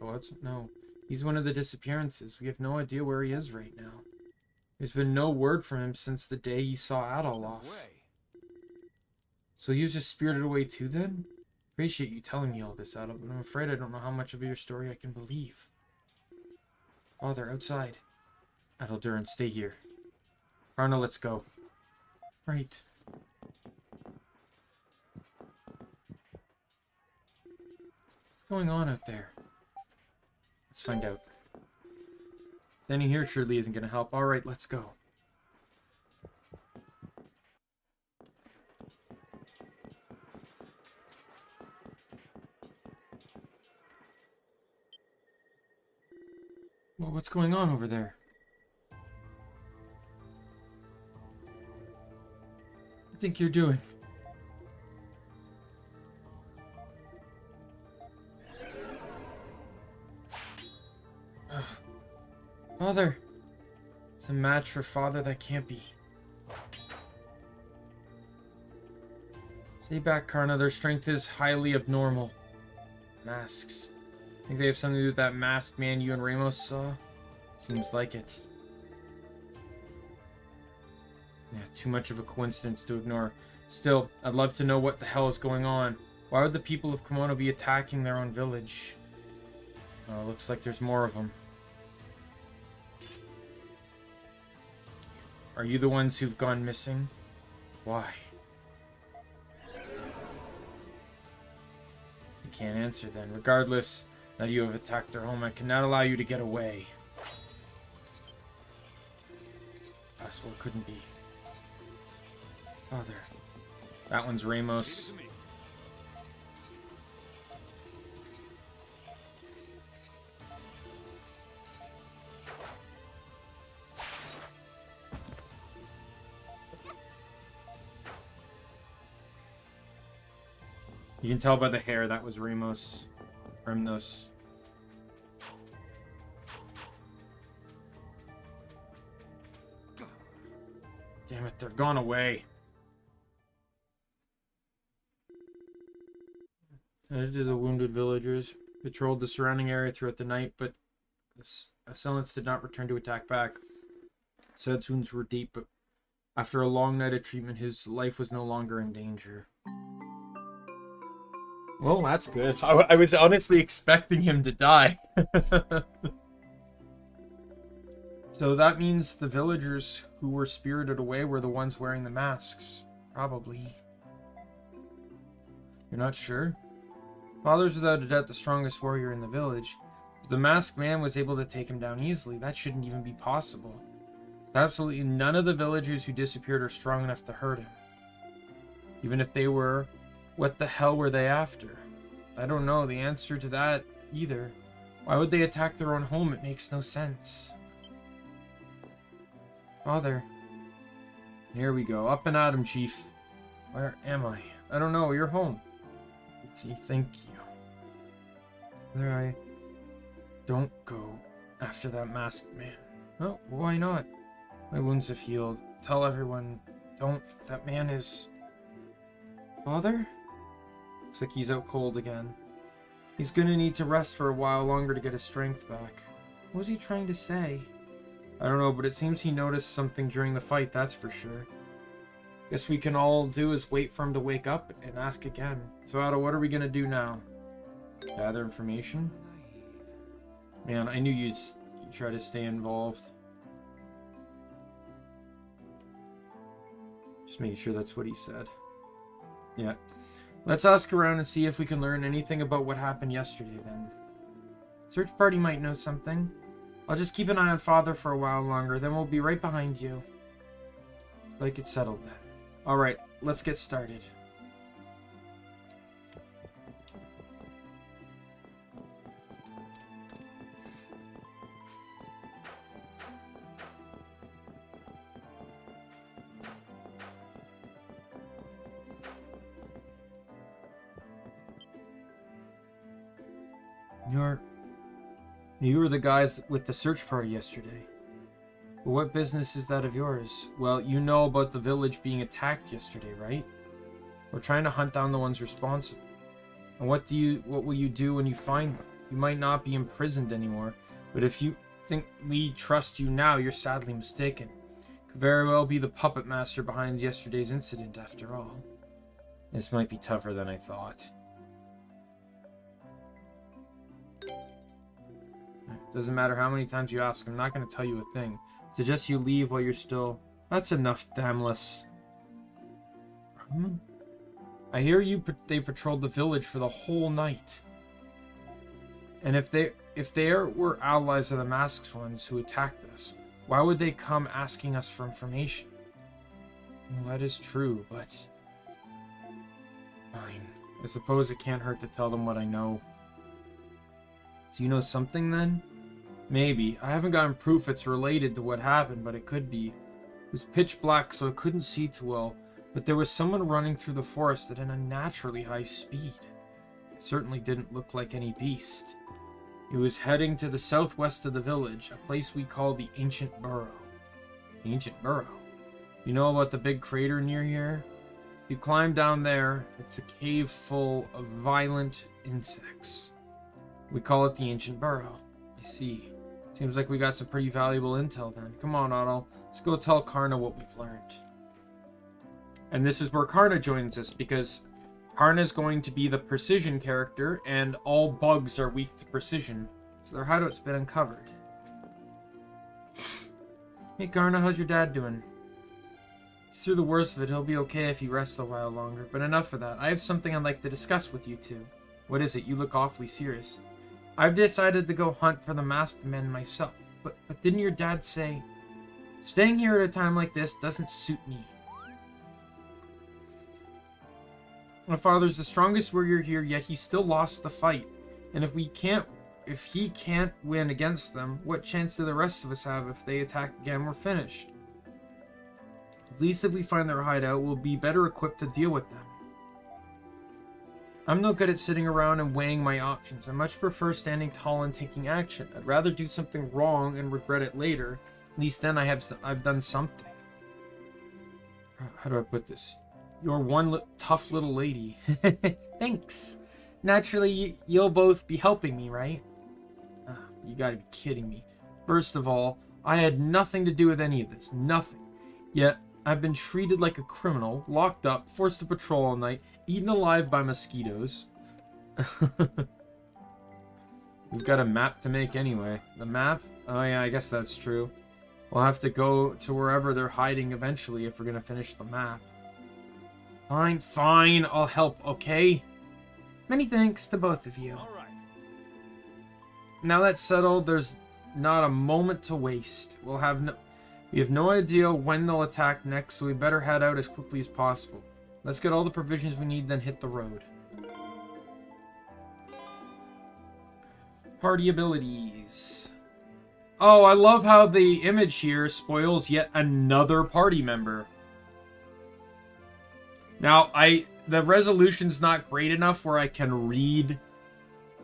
out? No. He's one of the disappearances. We have no idea where he is right now. There's been no word from him since the day he saw Adol off. So he was just spirited away too then? Appreciate you telling me all this, Adol, but I'm afraid I don't know how much of your story I can believe. Father, outside. Adol Duran, stay here. Karna, let's go. Right. What's going on out there? Let's find out. Standing here surely isn't going to help. Alright, let's go. Well, what's going on over there? What do you think you're doing? Father! It's a match for Father that can't be. Stay back, Karna. Their strength is highly abnormal. Masks. Think they have something to do with that masked man you and Ramos saw? Seems like it. Yeah, too much of a coincidence to ignore. Still, I'd love to know what the hell is going on. Why would the people of Komodo be attacking their own village? Oh, looks like there's more of them. Are you the ones who've gone missing? Why? can't answer then. Regardless that you have attacked their home, I cannot allow you to get away. Possible it couldn't be. Father. That one's Ramos. You can tell by the hair that was Ramos. Remnos. Damn it, they're gone away. Headed to the wounded villagers. Patrolled the surrounding area throughout the night, but assailants did not return to attack back. Said's wounds were deep, but after a long night of treatment, his life was no longer in danger. Well, that's good. I was honestly expecting him to die. So that means the villagers who were spirited away were the ones wearing the masks. Probably. You're not sure? Father's without a doubt the strongest warrior in the village. If the masked man was able to take him down easily, that shouldn't even be possible. Absolutely none of the villagers who disappeared are strong enough to hurt him. Even if they were, what the hell were they after? I don't know the answer to that either. Why would they attack their own home? It makes no sense. Father. Here we go. Up and at him, Chief. Where am I? I don't know. You're home. Thank you. There, I don't go after that masked man. No, why not? My wounds have healed. Tell everyone, don't. That man is... Father? Looks like he's out cold again. He's gonna need to rest for a while longer to get his strength back. What was he trying to say? I don't know, but it seems he noticed something during the fight, that's for sure. Guess we can all do is wait for him to wake up and ask again. So Ada, what are we gonna do now? Gather information? Man, I knew you'd try to stay involved. Just making sure that's what he said. Yeah. Let's ask around and see if we can learn anything about what happened yesterday then. Search party might know something. I'll just keep an eye on Father for a while longer, then we'll be right behind you. Like it's settled then. Alright, let's get started. You were the guys with the search party yesterday. But what business is that of yours? Well, you know about the village being attacked yesterday, right? We're trying to hunt down the ones responsible. And what will you do when you find them? You might not be imprisoned anymore, but if you think we trust you now, you're sadly mistaken. Could very well be the puppet master behind yesterday's incident after all. This might be tougher than I thought. Doesn't matter how many times you ask, I'm not going to tell you a thing. Suggest you leave while you're still... That's enough, Damless. I hear they patrolled the village for the whole night. And if they were allies of the masked ones who attacked us, why would they come asking us for information? Well, that is true, but... Fine. I suppose it can't hurt to tell them what I know. So you know something then? Maybe. I haven't gotten proof it's related to what happened, but it could be. It was pitch black, so I couldn't see too well, but there was someone running through the forest at an unnaturally high speed. It certainly didn't look like any beast. He was heading to the southwest of the village, a place we call the Ancient Burrow. The Ancient Burrow? You know about the big crater near here? If you climb down there, it's a cave full of violent insects. We call it the Ancient Burrow. I see. Seems like we got some pretty valuable intel then. Come on, Otto. Let's go tell Karna what we've learned. And this is where Karna joins us, because Karna's going to be the precision character, and all bugs are weak to precision. So their hideout's been uncovered. Hey Karna, how's your dad doing? He's through the worst of it. He'll be okay if he rests a while longer. But enough of that. I have something I'd like to discuss with you two. What is it? You look awfully serious. I've decided to go hunt for the masked men myself. But didn't your dad say, staying here at a time like this doesn't suit me? My father's the strongest warrior here, yet he still lost the fight. And if he can't win against them, what chance do the rest of us have if they attack again? We're finished. At least if we find their hideout, we'll be better equipped to deal with them. I'm no good at sitting around and weighing my options. I much prefer standing tall and taking action. I'd rather do something wrong and regret it later. At least then I've done something. How do I put this? You're one tough little lady. Thanks. Naturally, you'll both be helping me, right? You gotta be kidding me. First of all, I had nothing to do with any of this. Nothing. Yet, I've been treated like a criminal, locked up, forced to patrol all night, eaten alive by mosquitoes. We've got a map to make anyway. The map? Oh yeah, I guess that's true. We'll have to go to wherever they're hiding eventually if we're gonna finish the map. Fine, I'll help, okay? Many thanks to both of you. All right. Now that's settled, there's not a moment to waste. We have no idea when they'll attack next, so we better head out as quickly as possible. Let's get all the provisions we need, then hit the road. Party abilities. Oh, I love how the image here spoils yet another party member. Now, the resolution's not great enough where I can read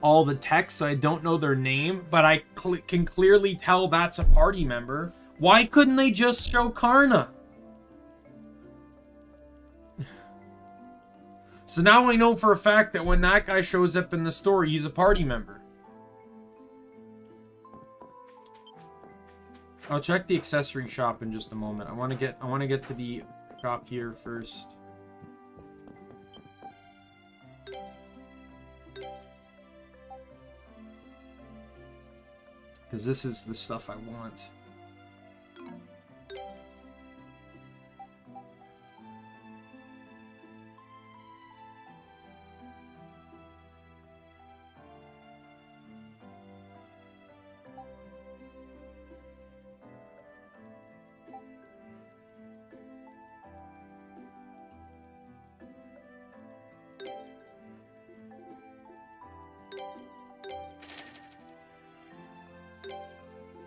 all the text, so I don't know their name, but I can clearly tell that's a party member. Why couldn't they just show Karna? So now I know for a fact that when that guy shows up in the story, he's a party member. I'll check the accessory shop in just a moment. I want to get to the shop here first. Because this is the stuff I want.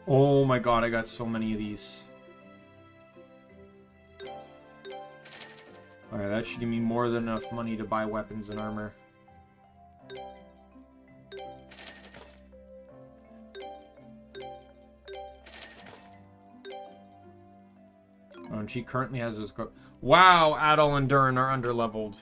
Oh my god, I got so many of these. Alright, that should give me more than enough money to buy weapons and armor. Oh, and she currently has those... Wow, Adol and Durin are underleveled.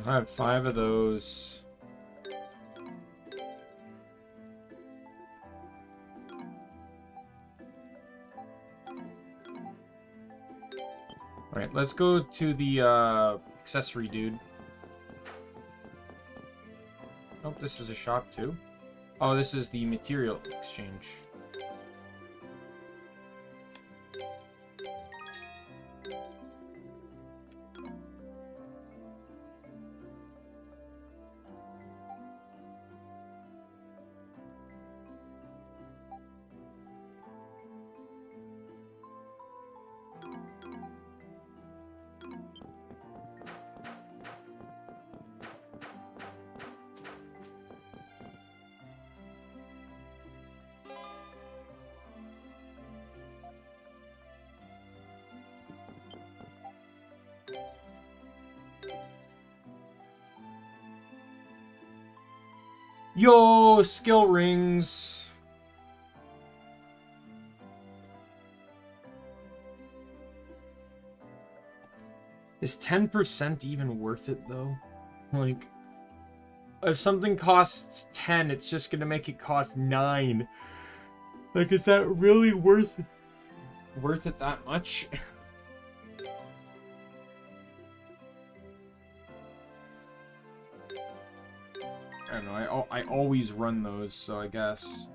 I have 5 of those. Alright, let's go to the accessory dude. Oh, this is a shop too. Oh, this is the material exchange. Yo, skill rings. Is 10% even worth it though? Like, if something costs 10, it's just gonna make it cost 9. Like, is that really worth it that much? I don't know, I always run those, so I guess.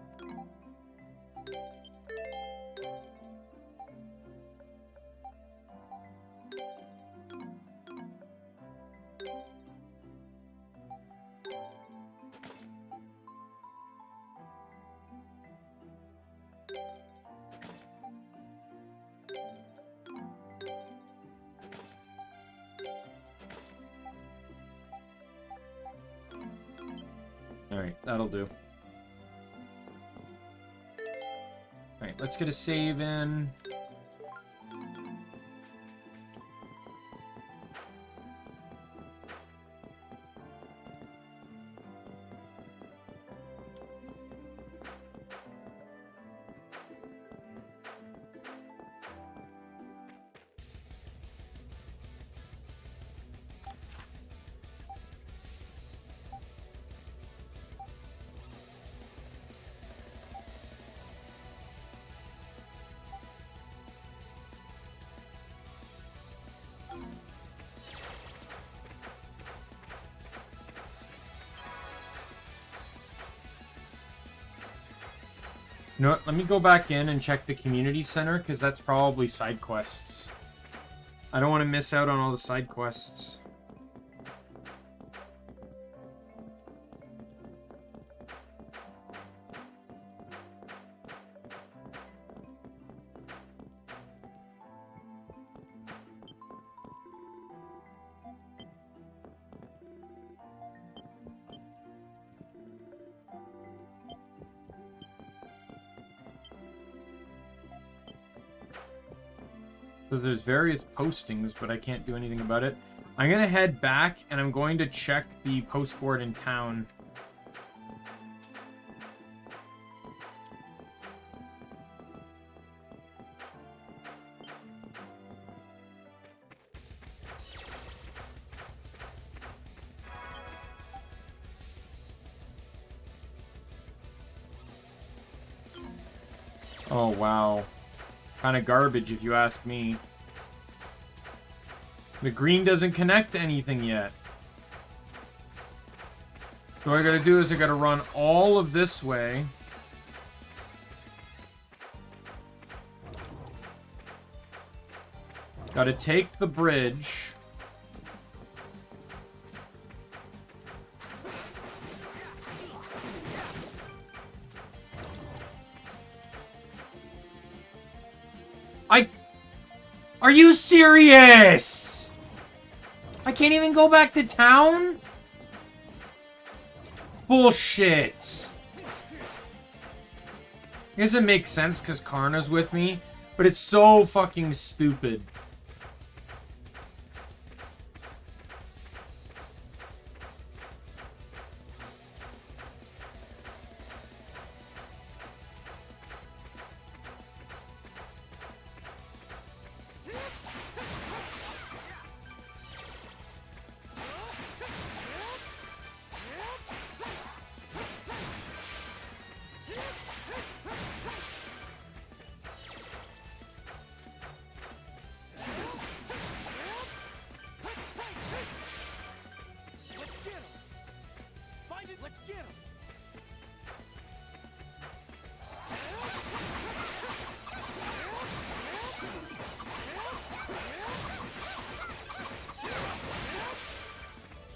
Alright, that'll do. Alright, let's get a save in. You know what? Let me go back in and check the community center, because that's probably side quests. I don't want to miss out on all the side quests. Because there's various postings, but I can't do anything about it. I'm going to head back, and I'm going to check the post board in town. Oh, wow. Kind of garbage, if you ask me. The green doesn't connect to anything yet. So what I gotta do is I gotta run all of this way. Gotta take the bridge. Are you serious? I can't even go back to town? Bullshit. I guess it makes sense because Karna's with me, but it's so fucking stupid.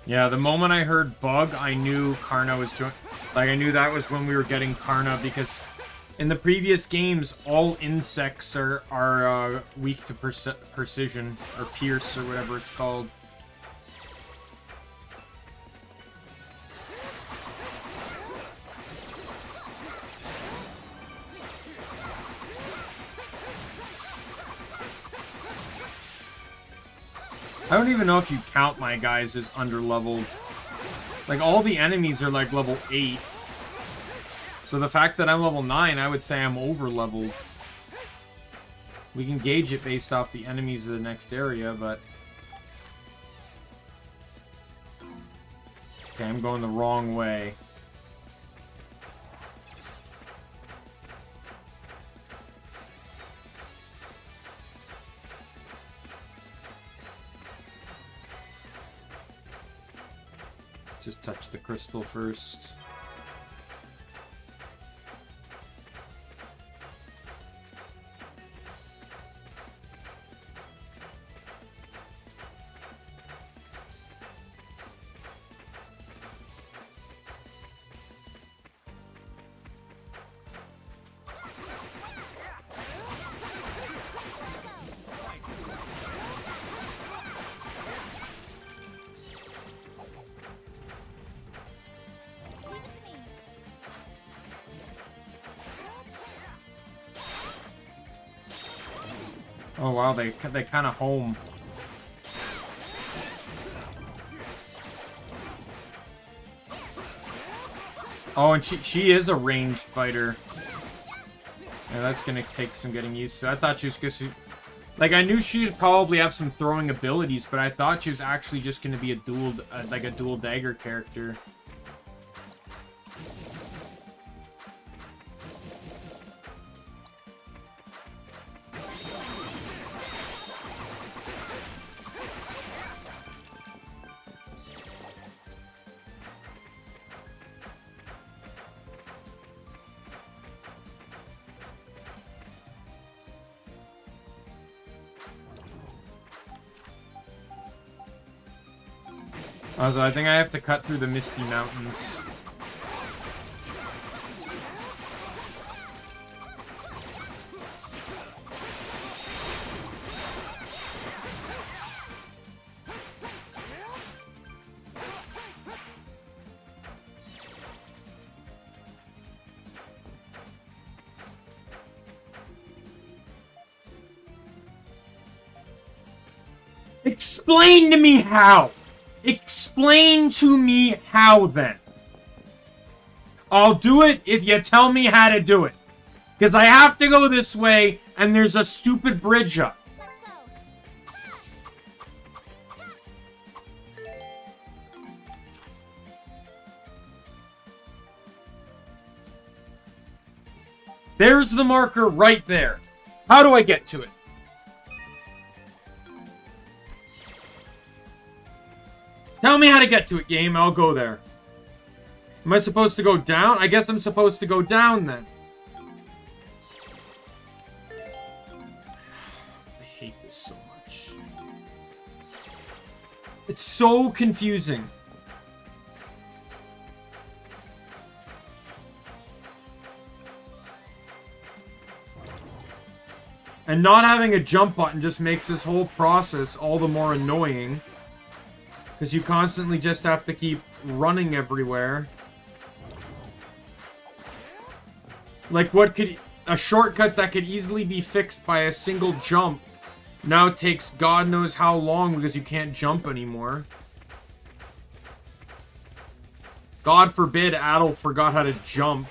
Yeah, the moment I heard bug, I knew Karna was like, I knew that was when we were getting Karna, because in the previous games, all insects are weak to precision, or pierce, or whatever it's called. I don't even know if you count my guys as under-leveled. Like, all the enemies are, like, level 8. So the fact that I'm level 9, I would say I'm over-leveled. We can gauge it based off the enemies of the next area, but... Okay, I'm going the wrong way. Just touch the crystal first. Oh wow, they kind of home. Oh, and she is a ranged fighter. Yeah, that's gonna take some getting used to. I thought she was gonna, like, I knew she'd probably have some throwing abilities, but I thought she was actually just gonna be a dual, like a dual dagger character. Also, I think I have to cut through the Misty Mountains. Explain to me how! Explain to me how, then. I'll do it if you tell me how to do it. Because I have to go this way, and there's a stupid bridge up. There's the marker right there. How do I get to it? Tell me how to get to it, game. I'll go there. Am I supposed to go down? I guess I'm supposed to go down, then. I hate this so much. It's so confusing. And not having a jump button just makes this whole process all the more annoying. Because you constantly just have to keep running everywhere. Like, what could... a shortcut that could easily be fixed by a single jump now takes God knows how long because you can't jump anymore. God forbid Adel forgot how to jump.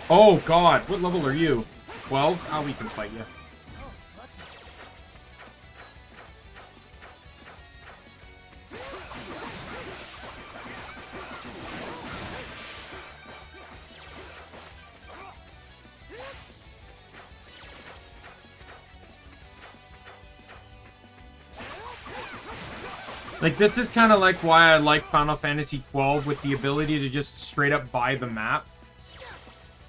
Oh god, what level are you? 12? Ah, we can fight you. Like, this is kind of like why I like Final Fantasy 12 with the ability to just straight up buy the map.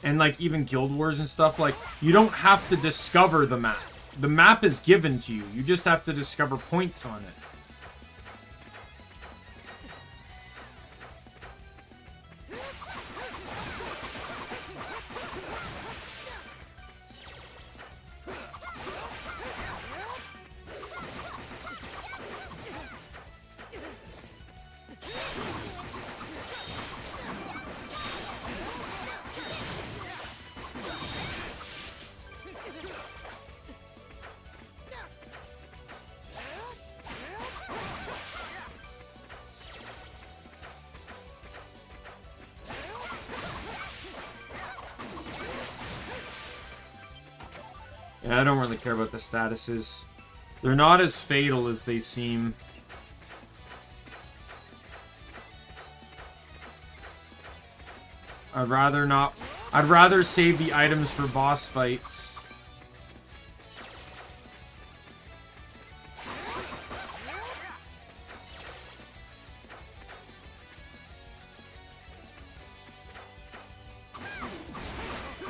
And, like, even Guild Wars and stuff, like, you don't have to discover the map. The map is given to you. You just have to discover points on it. Yeah, I don't really care about the statuses. They're not as fatal as they seem. I'd rather not... I'd rather save the items for boss fights.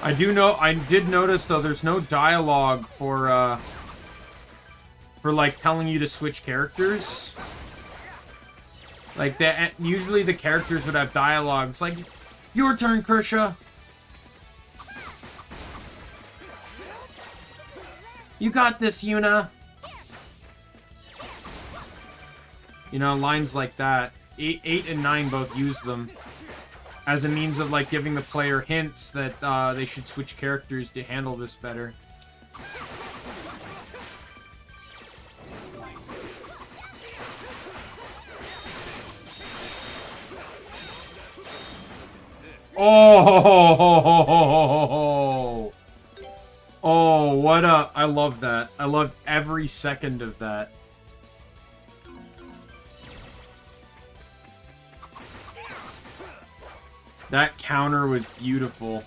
I did notice though there's no dialogue for like telling you to switch characters. Like that usually the characters would have dialogue. It's like, your turn, Kersha. You got this, Yuna. You know, lines like that. 8 and 9 both use them as a means of, like, giving the player hints that they should switch characters to handle this better. Oh! Oh, what a... I love that. I love every second of that. That counter was beautiful.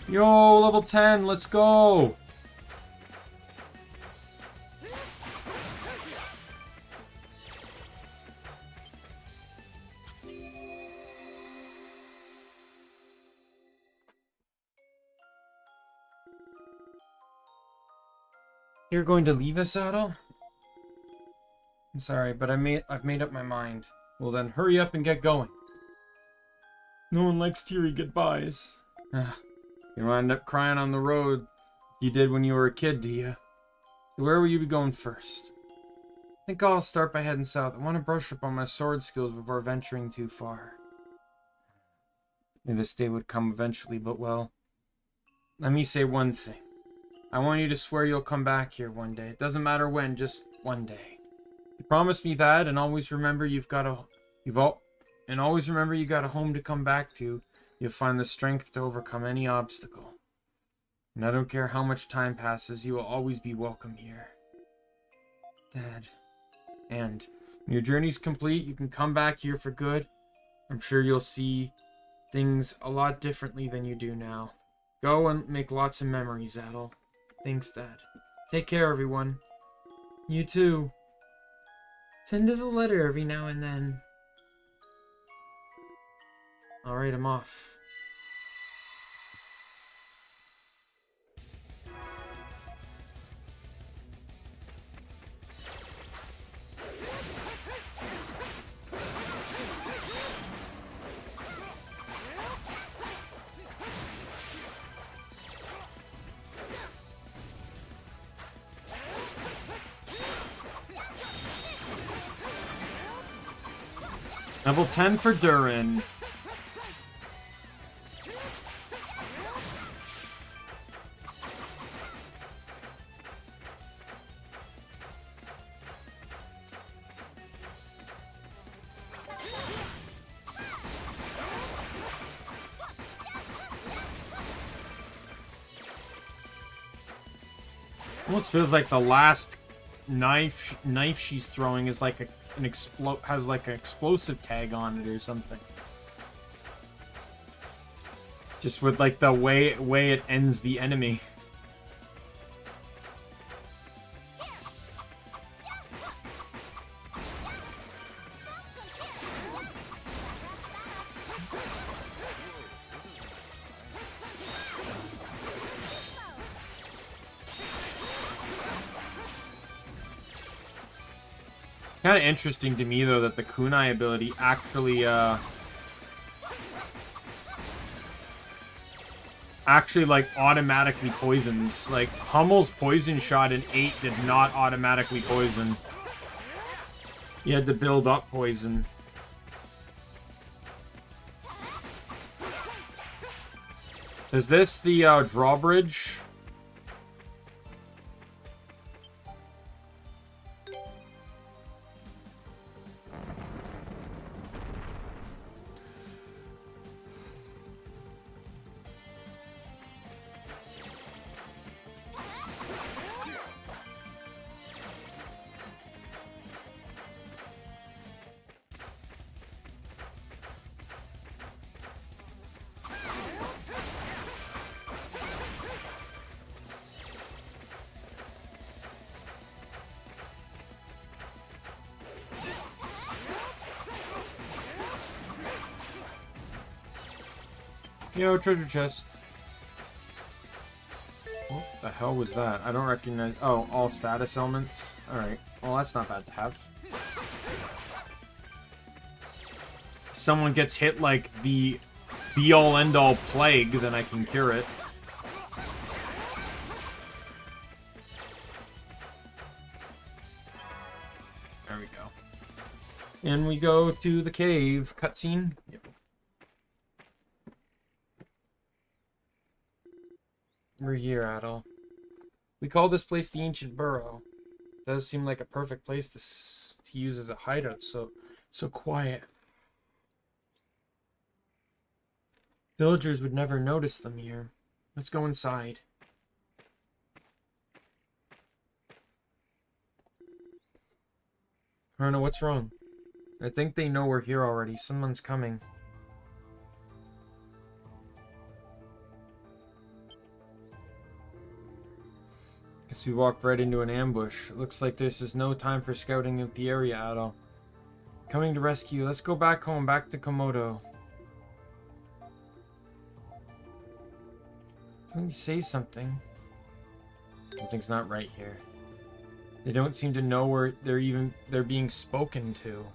Yo, level 10, let's go! You're going to leave us, Adel? I'm sorry, but I've made up my mind. Well then, hurry up and get going. No one likes teary goodbyes. You don't end up crying on the road you did when you were a kid, do you? So where will you be going first? I think I'll start by heading south. I want to brush up on my sword skills before venturing too far. Knew this day would come eventually, but well, let me say one thing. I want you to swear you'll come back here one day. It doesn't matter when, just one day. You promise me that, and always remember you got a home to come back to. You'll find the strength to overcome any obstacle. And I don't care how much time passes, you will always be welcome here. Dad. And when your journey's complete, you can come back here for good. I'm sure you'll see things a lot differently than you do now. Go and make lots of memories, Adel. Thanks, Dad. Take care, everyone. You too. Send us a letter every now and then. Alright, I'm off. Level 10 for Durin. Almost feels like the last knife she's throwing is like has like an explosive tag on it or something. Just with like the way it ends the enemy. Kind of interesting to me though that the kunai ability actually like automatically poisons. Like Hummel's poison shot in 8 did not automatically poison. You had to build up poison. Is this the drawbridge? Yo, treasure chest. What the hell was that? I don't recognize. Oh, all status elements. Alright. Well, that's not bad to have. Someone gets hit like the be-all end-all plague, then I can cure it. There we go. And we go to the cave. Cutscene. Yep. We're here, Adel. We call this place the Ancient Burrow. It does seem like a perfect place to use as a hideout, so quiet. Villagers would never notice them here. Let's go inside. I don't know what's wrong. I think they know we're here already. Someone's coming. Guess we walked right into an ambush. Looks like this is no time for scouting out the area at all. Coming to rescue. Let's go back home, back to Komodo. Can you say something? Something's not right here. They don't seem to know where they're being spoken to.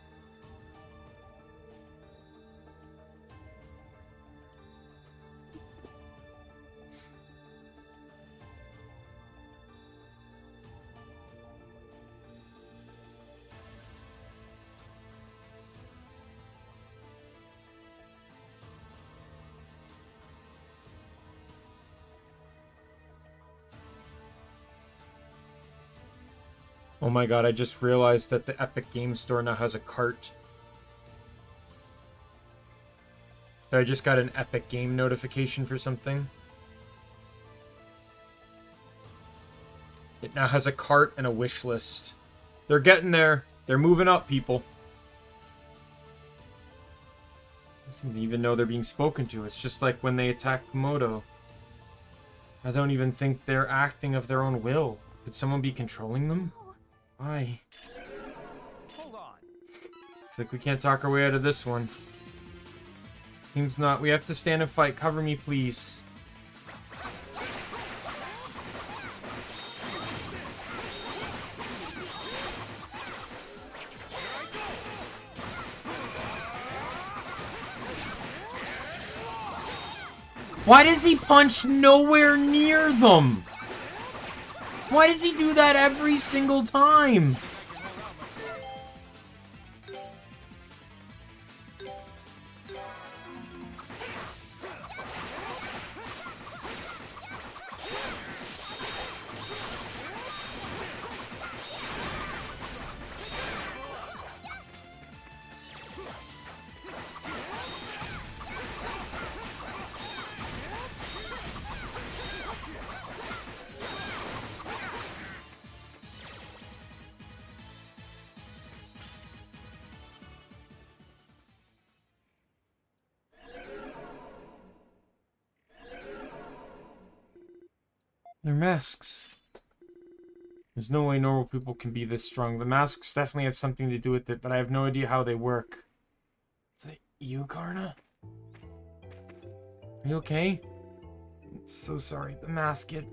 Oh my god, I just realized that the Epic Games Store now has a cart. I just got an Epic Game notification for something. It now has a cart and a wish list. They're getting there. They're moving up, people. Doesn't even know they're being spoken to. It's just like when they attack Komodo. I don't even think they're acting of their own will. Could someone be controlling them? Why? Hold on. It's like we can't talk our way out of this one. Seems not. We have to stand and fight. Cover me, please. Why does he punch nowhere near them? Why does he do that every single time? They're masks. There's no way normal people can be this strong. The masks definitely have something to do with it, but I have no idea how they work. Is that you, Karna? Are you okay? I'm so sorry. The mask kid.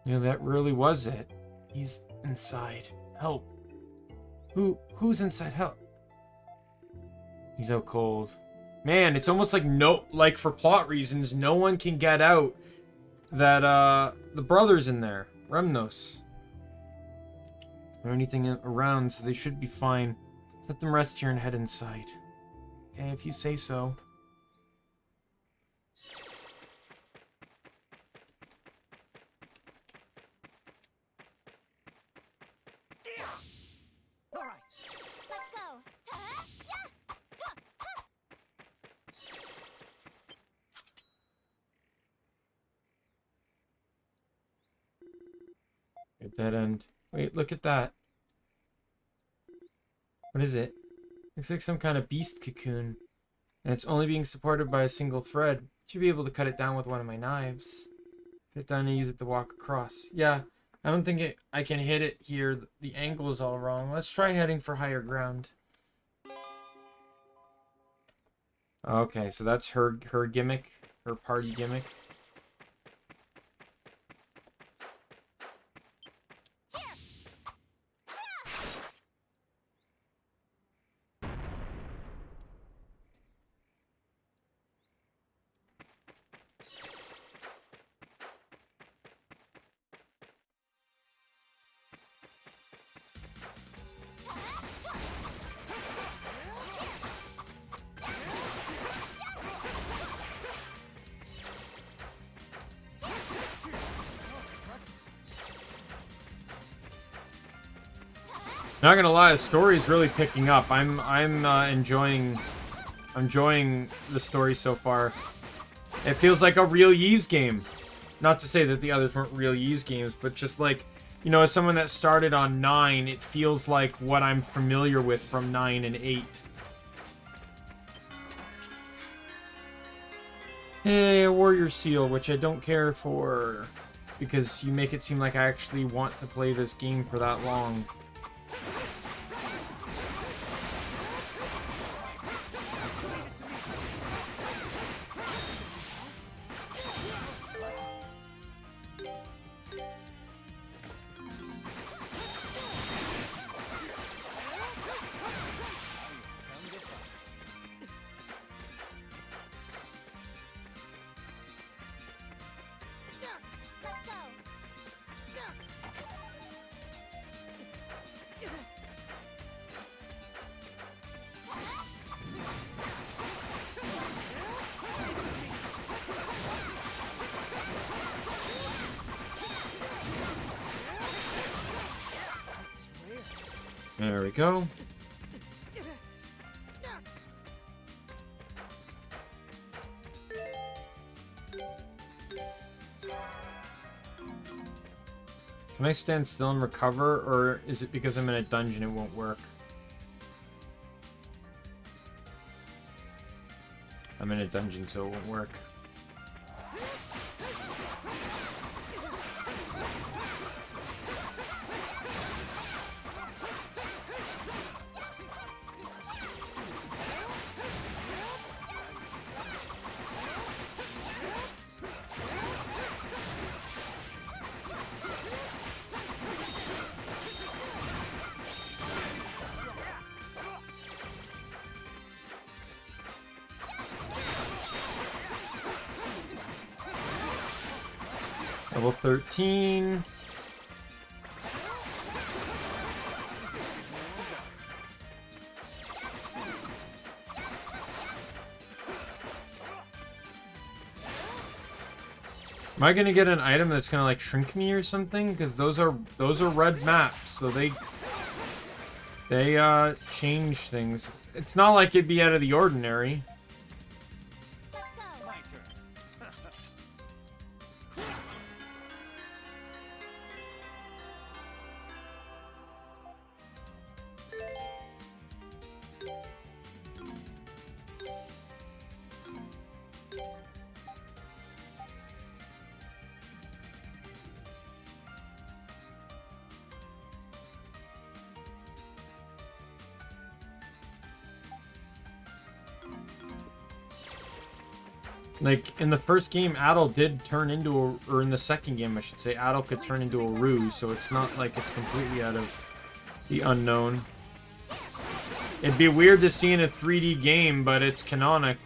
Yeah, that really was it. He's inside. Help. Who's inside? Help. He's out cold. Man, it's almost like for plot reasons, no one can get out that the brother's in there. Remnos. Or anything around, so they should be fine. Let them rest here and head inside. Okay, if you say so. All right. Let's go. At that end. Wait, look at that. What is it? Looks like some kind of beast cocoon. And it's only being supported by a single thread. Should be able to cut it down with one of my knives. Cut it down and use it to walk across. Yeah, I don't think I can hit it here. The angle is all wrong. Let's try heading for higher ground. Okay, so that's her gimmick. Her party gimmick. Not gonna lie, the story is really picking up. I'm enjoying the story so far. It feels like a real Ys game. Not to say that the others weren't real Ys games, but just like, you know, as someone that started on 9, it feels like what I'm familiar with from 9 and 8. Hey, a warrior seal, which I don't care for, because you make it seem like I actually want to play this game for that long. There we go. Can I stand still and recover, or is it because I'm in a dungeon it won't work? I'm in a dungeon, so it won't work. Level 13. Am I gonna get an item that's gonna like shrink me or something? Because those are red maps, so they change things. It's not like it'd be out of the ordinary. My turn. Like, in the first game, Adel did turn into a... Or in the second game, I should say, Adel could turn into a ruse, so it's not like it's completely out of the unknown. It'd be weird to see in a 3D game, but it's canonical.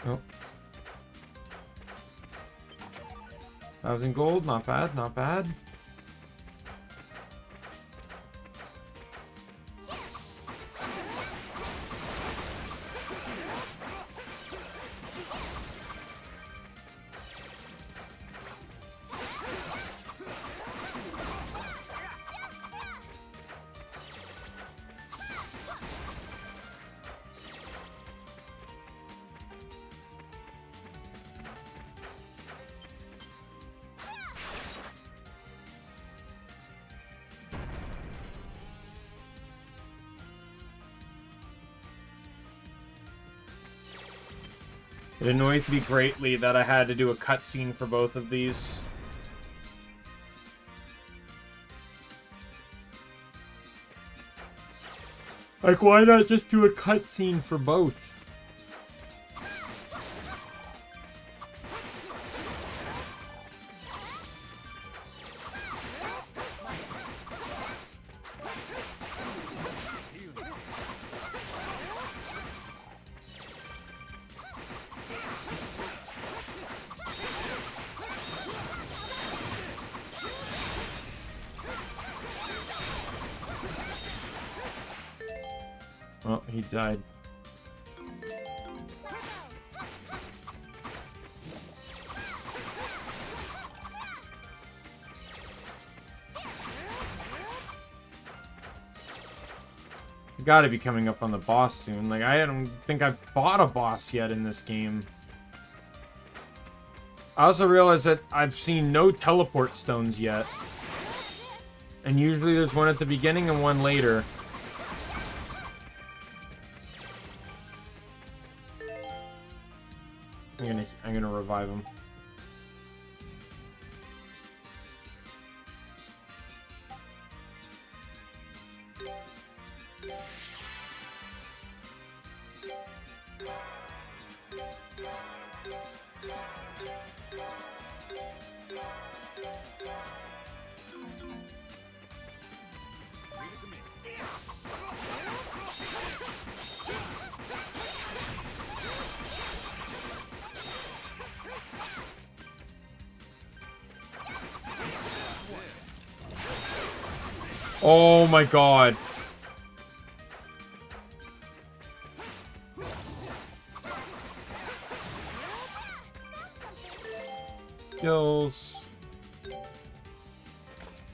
Oh. 1,000 gold, not bad, not bad. It annoys me greatly that I had to do a cutscene for both of these. Like, why not just do a cutscene for both? Oh, he died. Gotta be coming up on the boss soon. Like, I don't think I've fought a boss yet in this game. I also realized that I've seen no teleport stones yet. And usually there's one at the beginning and one later. I'm gonna revive him. Oh my god. Kills.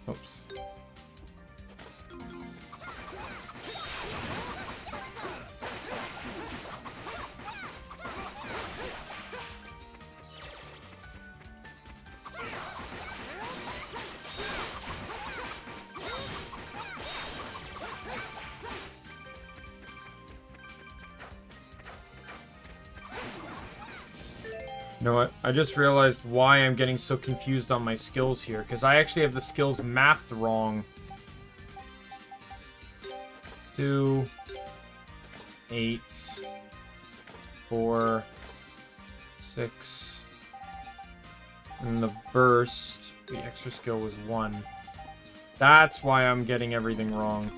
Oops. You know what? I just realized why I'm getting so confused on my skills here, because I actually have the skills mapped wrong. 2, 8, 4, 6, and the burst, the extra skill was 1. That's why I'm getting everything wrong.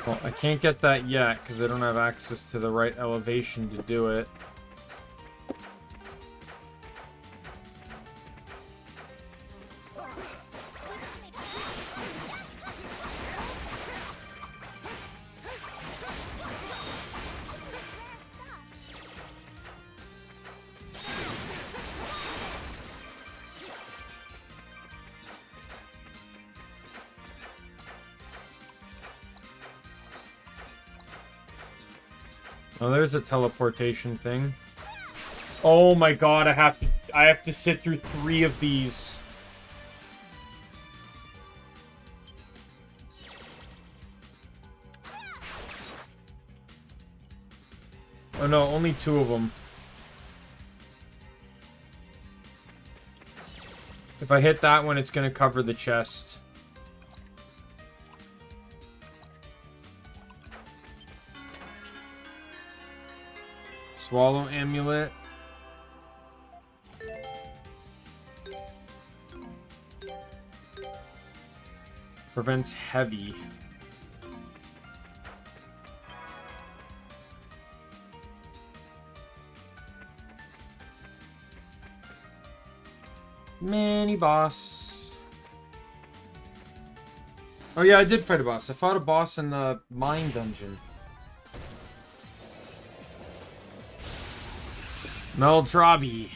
Well, I can't get that yet because I don't have access to the right elevation to do it. Oh, there's a teleportation thing. Oh my god, I have to sit through 3 of these. Oh no, only 2 of them. If I hit that one, it's gonna cover the chest. Swallow amulet. Prevents heavy. Mini boss. Oh yeah, I did fight a boss. I fought a boss in the mine dungeon. Meldrabi.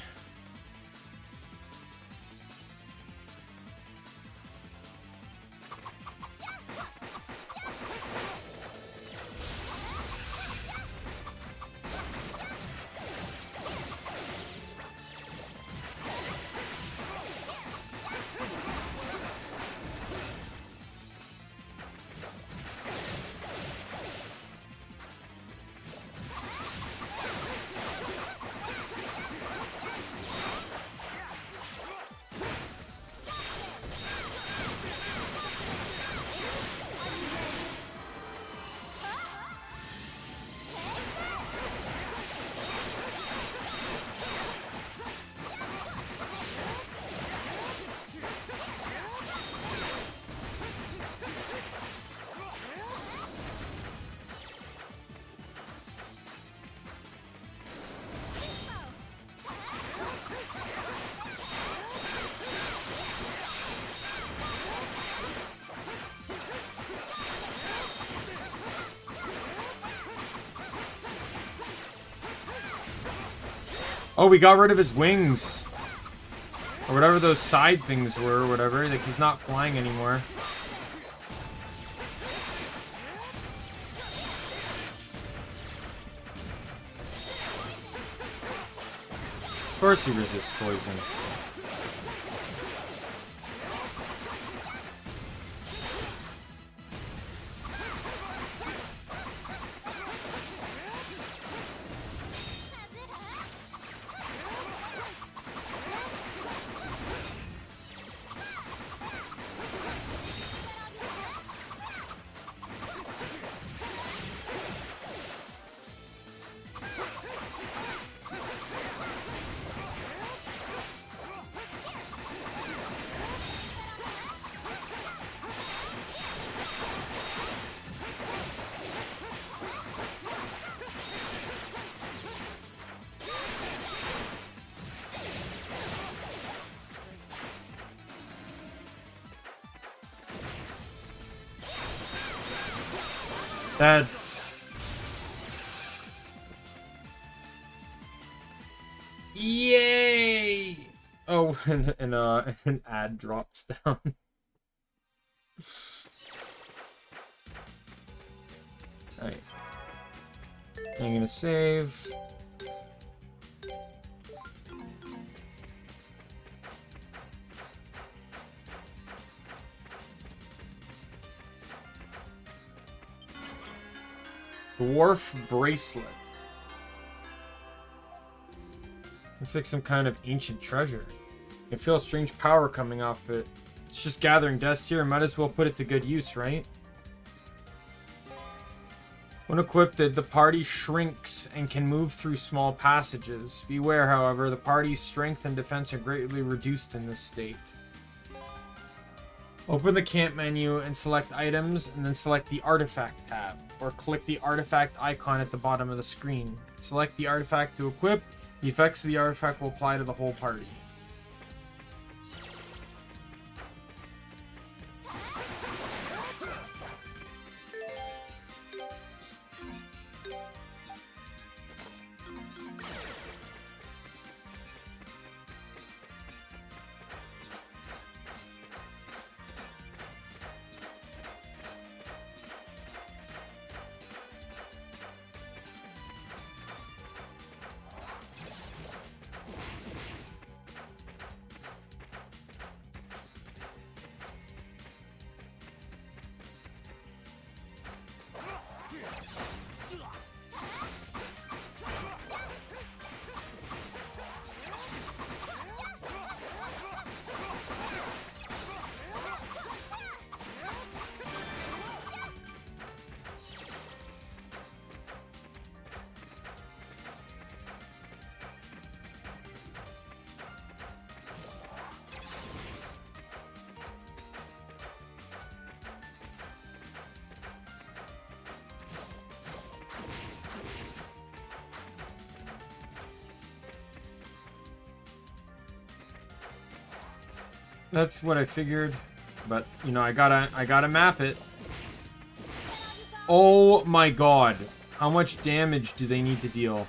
Oh, we got rid of his wings. Or whatever those side things were, or whatever. Like, he's not flying anymore. Of course he resists poison. That... Yay! Oh, and an ad drops down. Alright. I'm gonna save. Dwarf bracelet. Looks like some kind of ancient treasure. I feel a strange power coming off it. It's just gathering dust here. Might as well put it to good use, right? When equipped, the party shrinks and can move through small passages. Beware, however, the party's strength and defense are greatly reduced in this state. Open the camp menu and select items, and then select the artifact tab, or click the artifact icon at the bottom of the screen. Select the artifact to equip. The effects of the artifact will apply to the whole party. That's what I figured, but you know, I gotta map it. Oh my god, how much damage do they need to deal?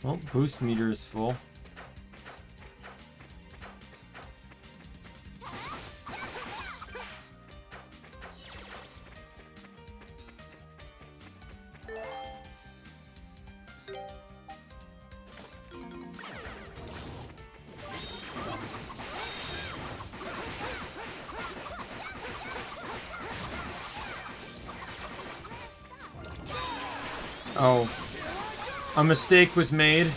Well, boost meter is full. Oh. A mistake was made.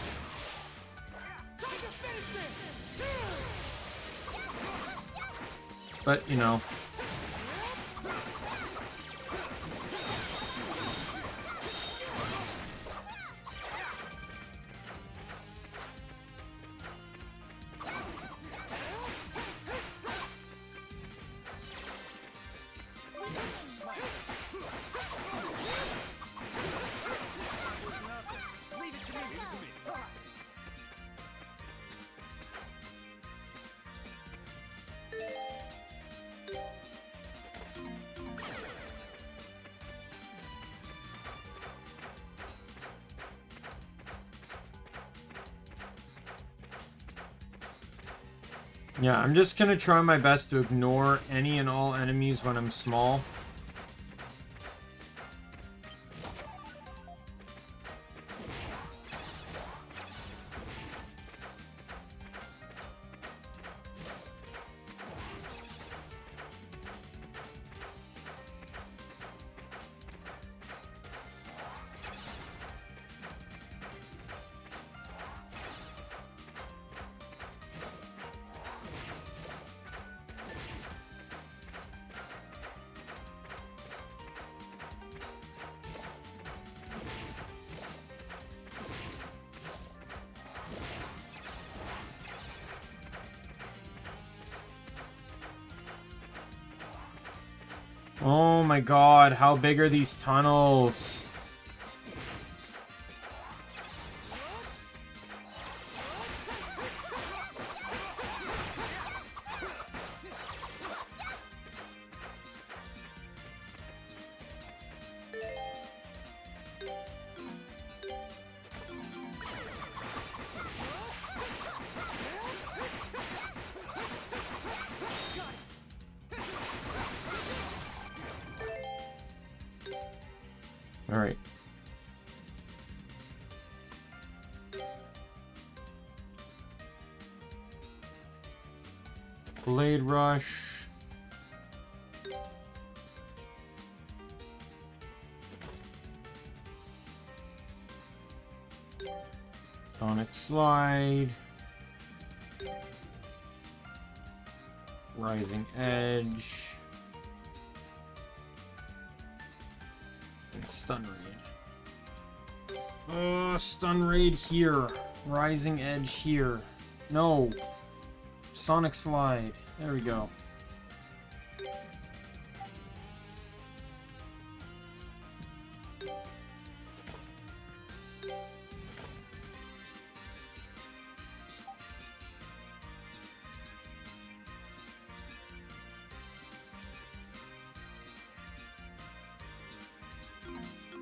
But, you know. Yeah, I'm just gonna try my best to ignore any and all enemies when I'm small. Oh my god, how big are these tunnels? Alright. Blade Rush. Sonic Slide. Rising Edge. And Stun Raid. Stun Raid here. Rising Edge here. No. Sonic Slide. There we go.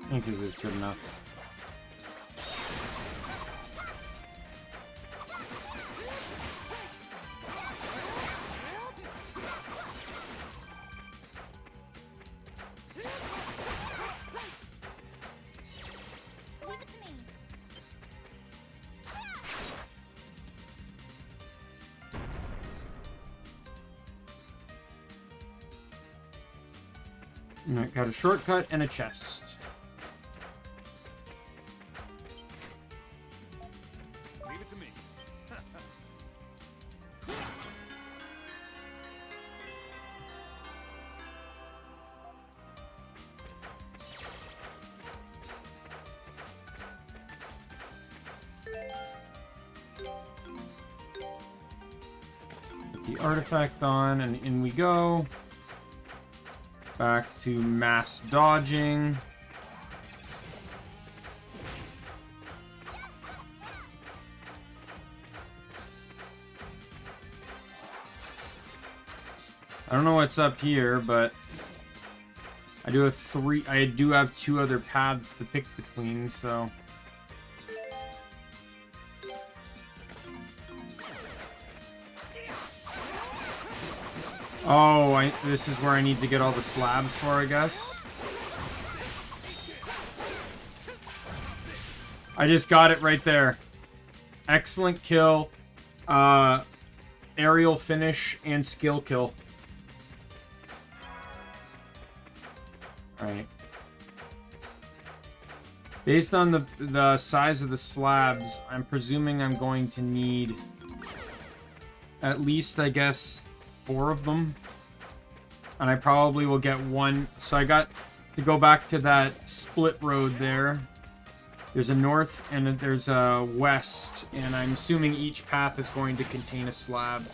I think this is good enough. Leave it to me. Alright, got a shortcut and a chest. Leave it to me. Put the artifact on, and in we go. Back to mass dodging. I don't know what's up here, but I do have two other paths to pick between, so oh, this is where I need to get all the slabs for, I guess. I just got it right there. Excellent kill. Aerial finish and skill kill. Alright. Based on the size of the slabs, I'm presuming I'm going to need at least, I guess, 4 of them. And I probably will get one. So I got to go back to that split road there. There's a north and there's a west. And I'm assuming each path is going to contain a slab.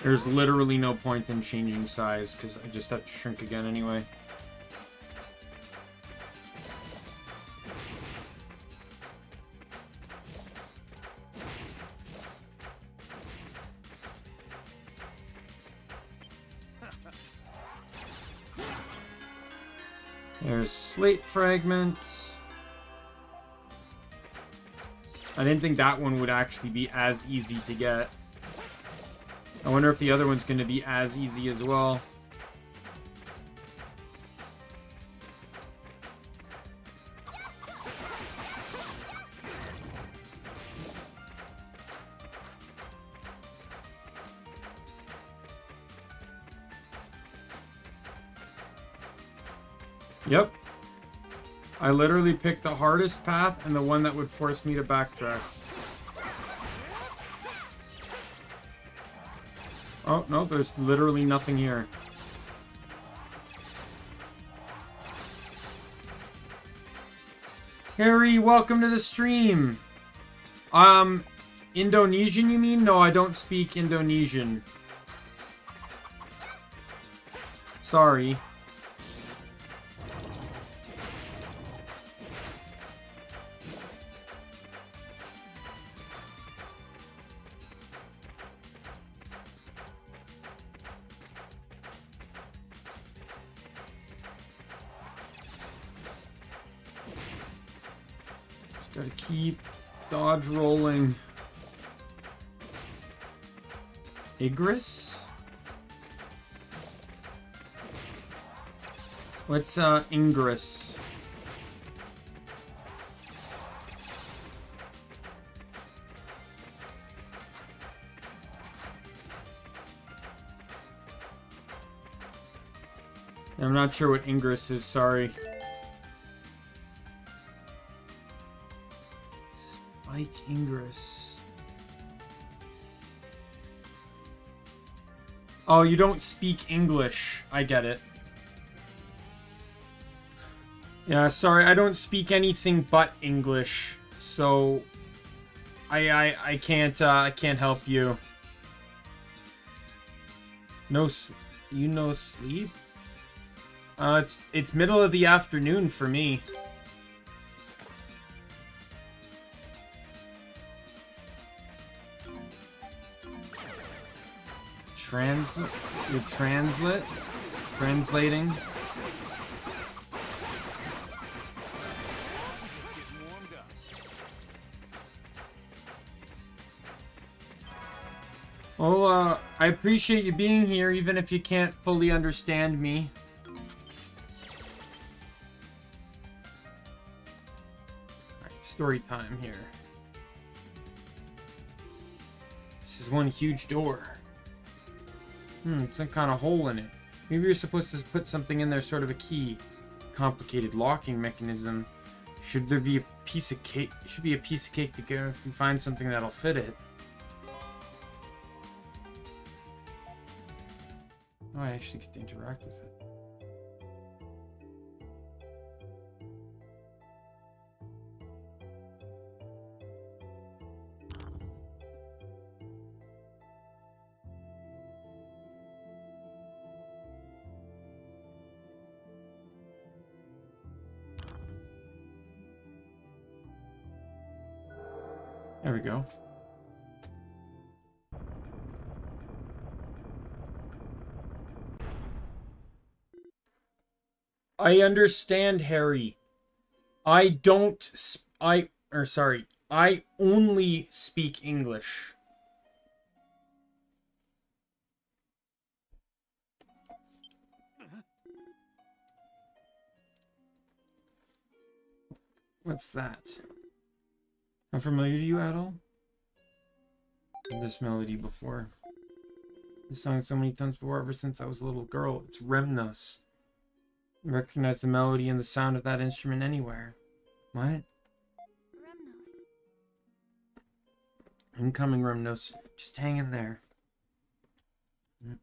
There's literally no point in changing size, because I just have to shrink again anyway. There's slate fragments. I didn't think that one would actually be as easy to get. I wonder if the other one's going to be as easy as well. Yep. I literally picked the hardest path and the one that would force me to backtrack. Oh, no, there's literally nothing here. Harry, welcome to the stream. Indonesian, you mean? No, I don't speak Indonesian. Sorry. Gotta keep Dodge rolling. Igris? What's Ingress? I'm not sure what Ingress is, sorry. Spike Ingress. Oh, you don't speak English. I get it. Yeah, sorry, I don't speak anything but English, so I can't help you. No, you no sleep? It's middle of the afternoon for me. Translating. Well, I appreciate you being here, even if you can't fully understand me. Alright, story time here. This is one huge door. Some kind of hole in it. Maybe you're supposed to put something in there, sort of a key. Complicated locking mechanism. Should there be a piece of cake? Should be a piece of cake to go if you find something that'll fit it. Oh, I actually get to interact with it. There we go. I understand, Harry. I only speak English. What's that? I'm familiar to you at all? Heard this melody before. This song so many times before, ever since I was a little girl. It's Remnos. I recognize the melody and the sound of that instrument anywhere. What? Remnos. Incoming, Remnos. Just hang in there. No.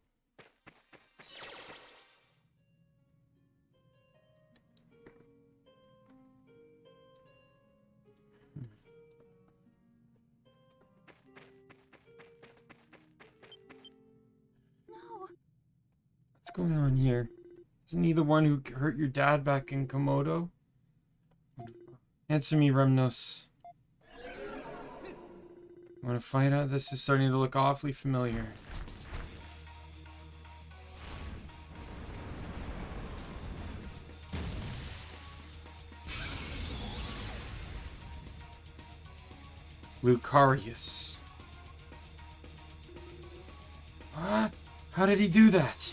What's going on here? Isn't he the one who hurt your dad back in Komodo? Answer me, Remnos. Want to fight out? This is starting to look awfully familiar. Lucarius. What? How did he do that?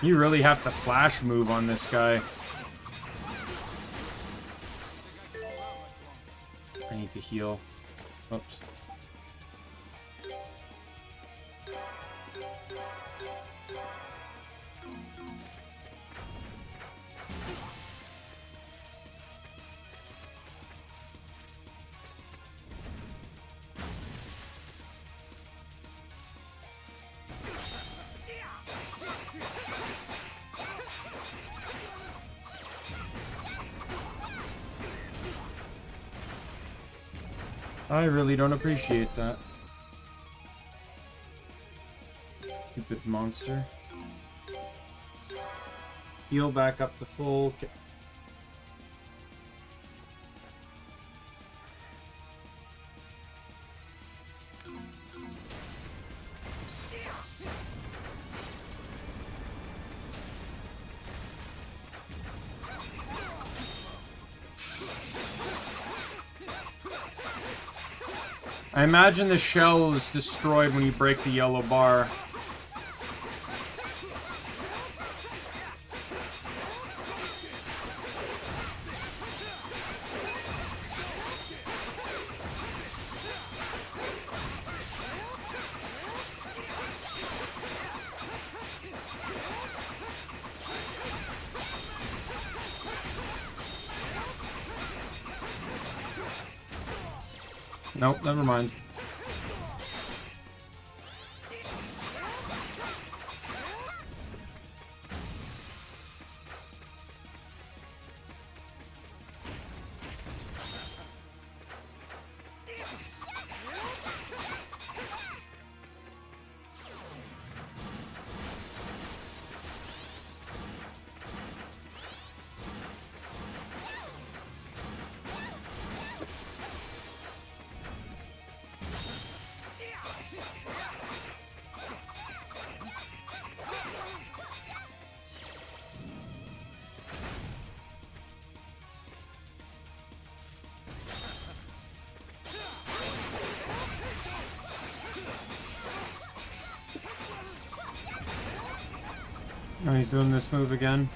You really have to flash move on this guy. I need to heal. Oops. I really don't appreciate that. Stupid monster. Heal back up to full. I imagine the shell is destroyed when you break the yellow bar. Nope, never mind. Oh, he's doing this move again.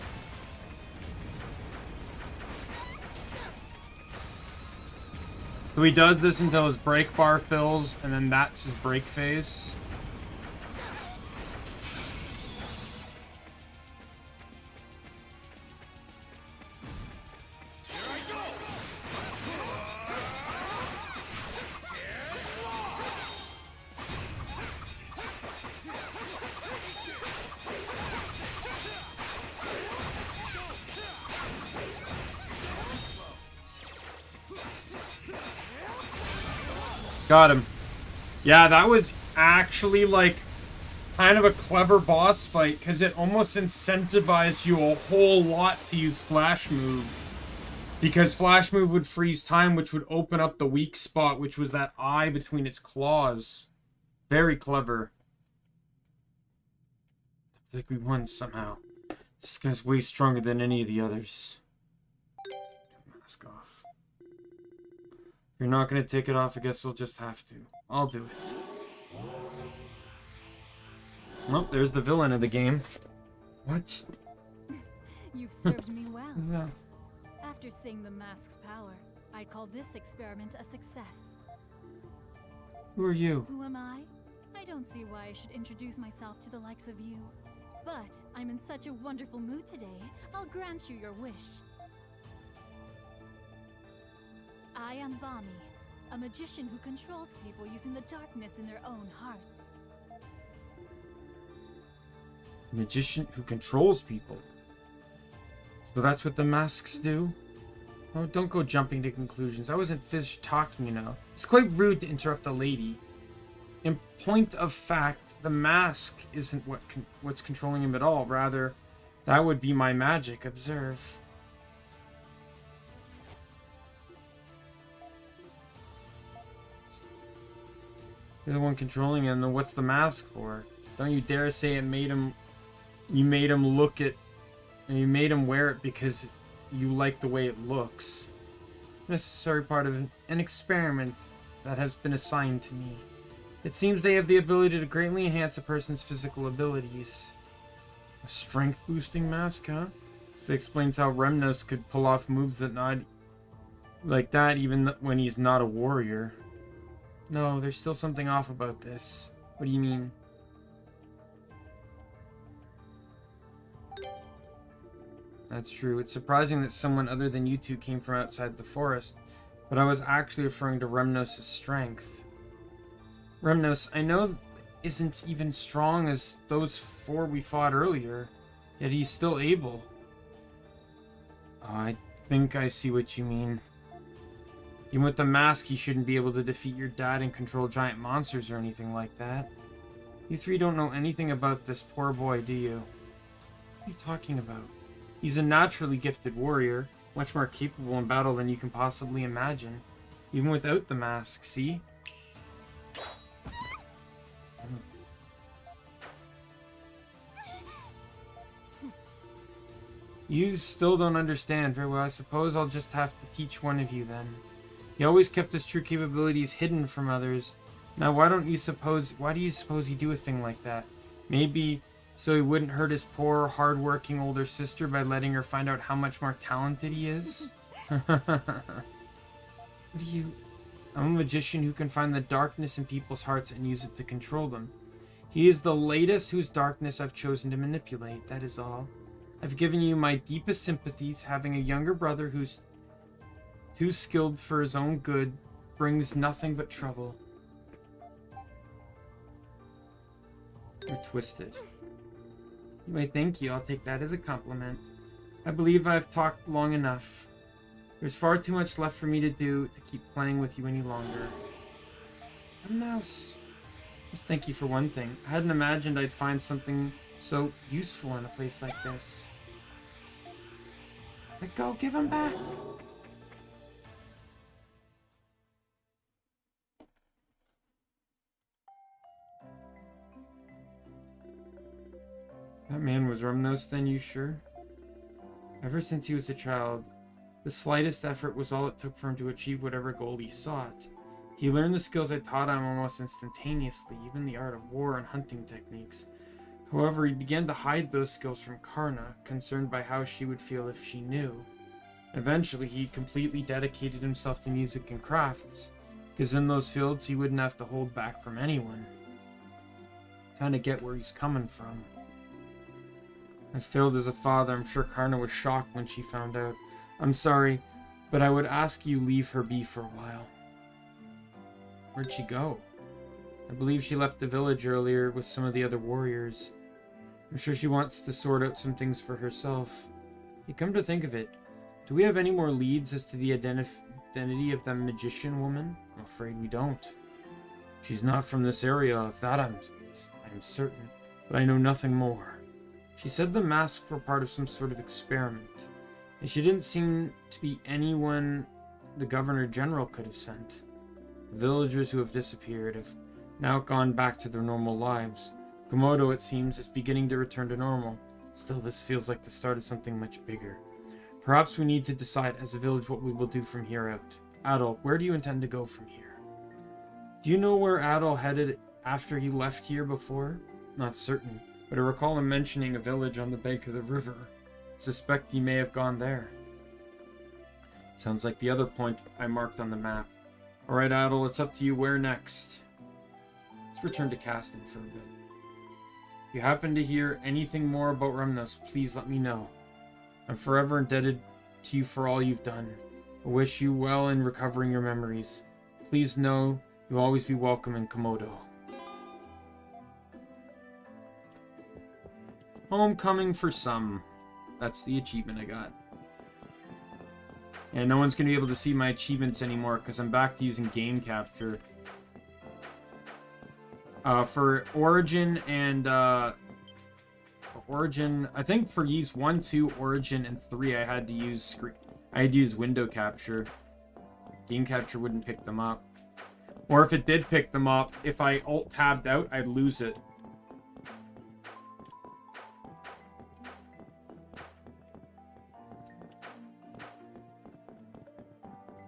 So he does this until his break bar fills, and then that's his break phase. Got him. Yeah, that was actually like kind of a clever boss fight because it almost incentivized you a whole lot to use Flash Move. Because Flash Move would freeze time, which would open up the weak spot, which was that eye between its claws. Very clever. I think we won somehow. This guy's way stronger than any of the others. Mask off. You're not going to take it off, I guess I'll just have to. I'll do it. Well, there's the villain of the game. What? You've served me well. No. After seeing the mask's power, I'd call this experiment a success. Who are you? Who am I? I don't see why I should introduce myself to the likes of you. But I'm in such a wonderful mood today, I'll grant you your wish. I am Vami, a magician who controls people using the darkness in their own hearts. Magician who controls people. So that's what the masks do? Oh, don't go jumping to conclusions. I wasn't finished talking, you know. It's quite rude to interrupt a lady. In point of fact, the mask isn't what's controlling him at all. Rather, that would be my magic. Observe. You're the one controlling him, then what's the mask for? Don't you dare say it made him... You made him look at... You made him wear it because you like the way it looks. Necessary part of an experiment that has been assigned to me. It seems they have the ability to greatly enhance a person's physical abilities. A strength-boosting mask, huh? This explains how Remnos could pull off moves that not... like that even when he's not a warrior. No, there's still something off about this. What do you mean? That's true. It's surprising that someone other than you two came from outside the forest, but I was actually referring to Remnos' strength. Remnos, I know, isn't even strong as those 4 we fought earlier, yet he's still able. Oh, I think I see what you mean. Even with the mask, you shouldn't be able to defeat your dad and control giant monsters or anything like that. You three don't know anything about this poor boy, do you? What are you talking about? He's a naturally gifted warrior, much more capable in battle than you can possibly imagine. Even without the mask, see? You still don't understand very well. I suppose I'll just have to teach one of you then. He always kept his true capabilities hidden from others. Now why do you suppose he'd do a thing like that? Maybe so he wouldn't hurt his poor, hard-working older sister by letting her find out how much more talented he is? I'm a magician who can find the darkness in people's hearts and use it to control them. He is the latest whose darkness I've chosen to manipulate, that is all. I've given you my deepest sympathies. Having a younger brother who's too skilled for his own good brings nothing but trouble. You're twisted. Anyway, thank you. I'll take that as a compliment. I believe I've talked long enough. There's far too much left for me to do to keep playing with you any longer. A mouse. Just thank you for one thing. I hadn't imagined I'd find something so useful in a place like this. Let go, give him back. That man was Rumnos then, you sure? Ever since he was a child, the slightest effort was all it took for him to achieve whatever goal he sought. He learned the skills I taught him almost instantaneously, even the art of war and hunting techniques. However, he began to hide those skills from Karna, concerned by how she would feel if she knew. Eventually, he completely dedicated himself to music and crafts, because in those fields he wouldn't have to hold back from anyone. Kinda get where he's coming from. I failed as a father. I'm sure Karna was shocked when she found out. I'm sorry, but I would ask you leave her be for a while. Where'd she go? I believe she left the village earlier with some of the other warriors. I'm sure she wants to sort out some things for herself. You come to think of it, do we have any more leads as to the identity of that magician woman? I'm afraid we don't. She's not from this area, of that I'm certain, but I know nothing more. She said the masks were part of some sort of experiment, and she didn't seem to be anyone the Governor General could have sent. The villagers who have disappeared have now gone back to their normal lives. Komodo, it seems, is beginning to return to normal. Still, this feels like the start of something much bigger. Perhaps we need to decide as a village what we will do from here out. Adol, where do you intend to go from here? Do you know where Adol headed after he left here before? Not certain, but I recall him mentioning a village on the bank of the river. Suspect he may have gone there. Sounds like the other point I marked on the map. Alright, Adol, it's up to you. Where next? Let's return to casting for a bit. If you happen to hear anything more about Rumnos, please let me know. I'm forever indebted to you for all you've done. I wish you well in recovering your memories. Please know you'll always be welcome in Komodo. Homecoming for some. That's the achievement I got. And no one's going to be able to see my achievements anymore because I'm back to using game capture. For Origin and Origin, I think for Ys 1, 2, Origin, and 3, I had to use window capture. Game capture wouldn't pick them up. Or if it did pick them up, if I alt-tabbed out, I'd lose it.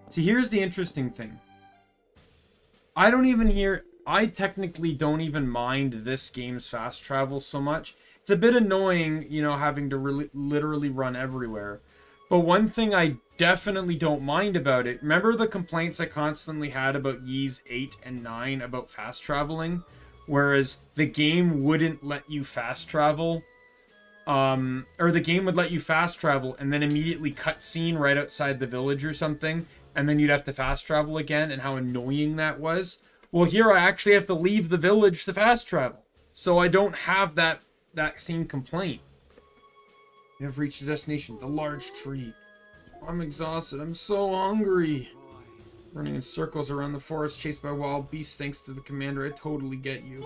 See, here's the interesting thing. I technically don't even mind this game's fast travel so much. It's a bit annoying, you know, having to literally run everywhere. But one thing I definitely don't mind about it, remember the complaints I constantly had about Ys 8 and 9 about fast traveling? Whereas the game wouldn't let you fast travel. Or the game would let you fast travel and then immediately cut scene right outside the village or something. And then you'd have to fast travel again, and how annoying that was. Well, here I actually have to leave the village to fast travel. So I don't have that same complaint. We have reached the destination, the large tree. I'm exhausted. I'm so hungry. Running in circles around the forest, chased by wild beasts thanks to the commander. I totally get you.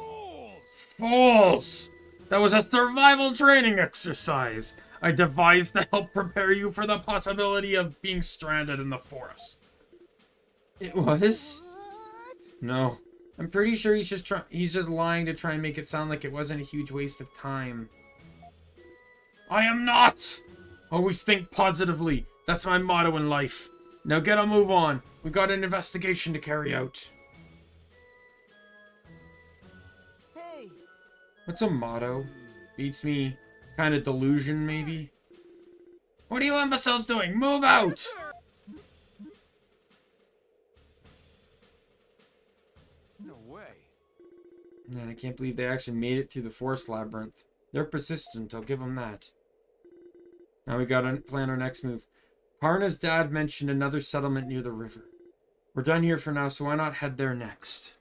Fools! That was a survival training exercise I devised to help prepare you for the possibility of being stranded in the forest. It was? What? No. I'm pretty sure he's just lying to try and make it sound like it wasn't a huge waste of time. I am not! Always think positively. That's my motto in life. Now get a move on. We got an investigation to carry out. Hey! What's a motto? Beats me. Kind of delusion, maybe? What are you imbeciles doing? Move out! No way. Man, I can't believe they actually made it through the forest labyrinth. They're persistent, I'll give them that. Now we gotta plan our next move. Karna's dad mentioned another settlement near the river. We're done here for now, so why not head there next?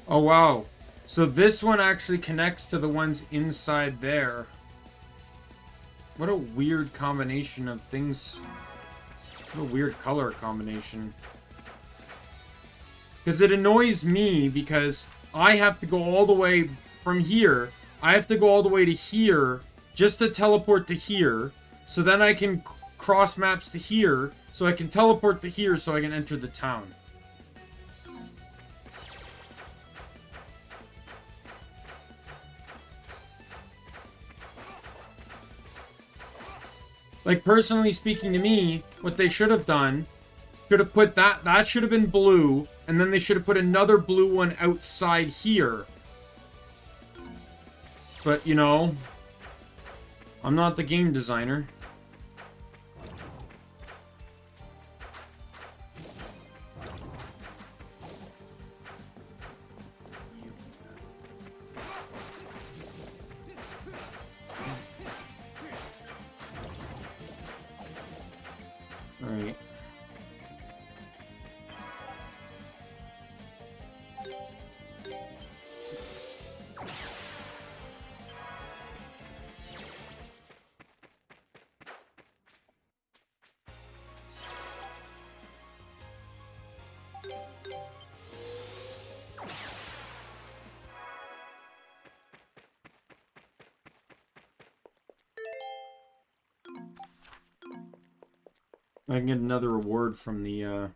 Oh wow. So this one actually connects to the ones inside there. What a weird combination of things. What a weird color combination. Because it annoys me because I have to go all the way from here. I have to go all the way to here just to teleport to here. So then I can cross maps to here. So I can teleport to here so I can enter the town. Like, personally speaking to me, what they should have done, should have put that should have been blue, and then they should have put another blue one outside here. But, you know, I'm not the game designer. Alright. I can get another reward from the,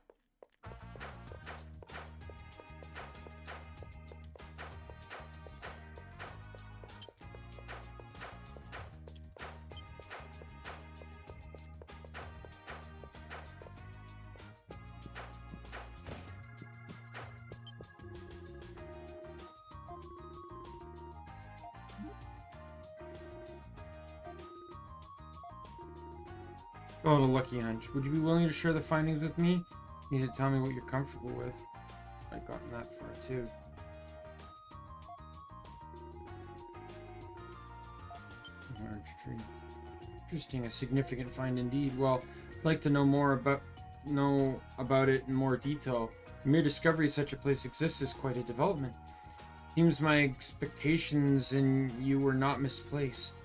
Oh, the lucky hunch. Would you be willing to share the findings with me? You need to tell me what you're comfortable with. I've gotten that far, too. Orange tree. Interesting, a significant find indeed. Well, I'd like to know about it in more detail. The mere discovery such a place exists is quite a development. Seems my expectations in you were not misplaced.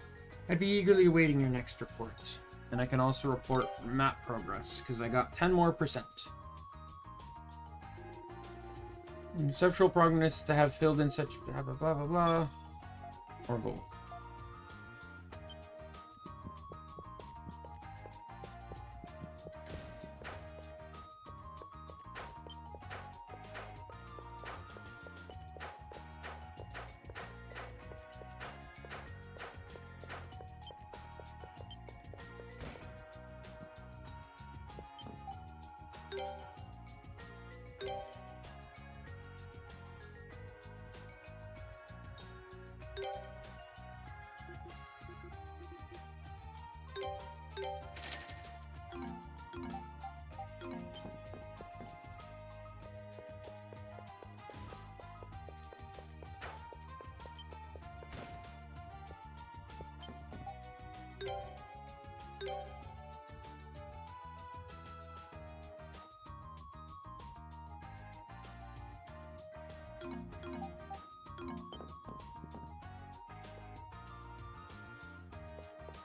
I'd be eagerly awaiting your next report. And I can also report map progress, because I got 10% more. Conceptual progress to have filled in such blah blah blah blah blah. Or goal.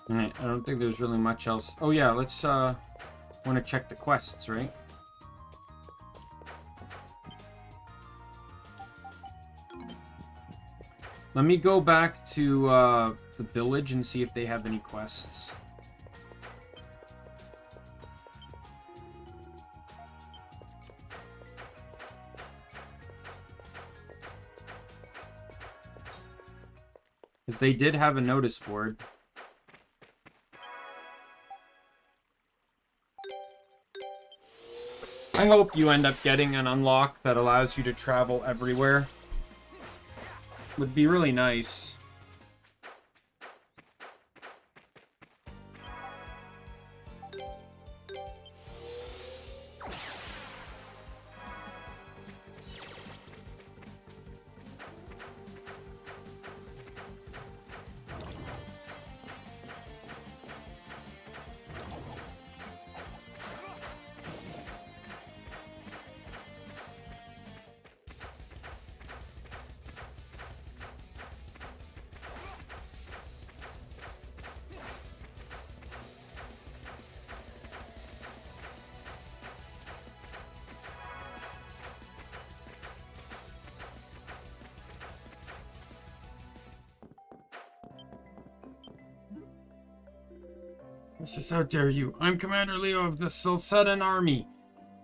Alright, I don't think there's really much else. Oh yeah, let's want to check the quests, right? Let me go back to the village and see if they have any quests. Because they did have a notice board. I hope you end up getting an unlock that allows you to travel everywhere. Would be really nice. Just how dare you? I'm Commander Leo of the Celceta army,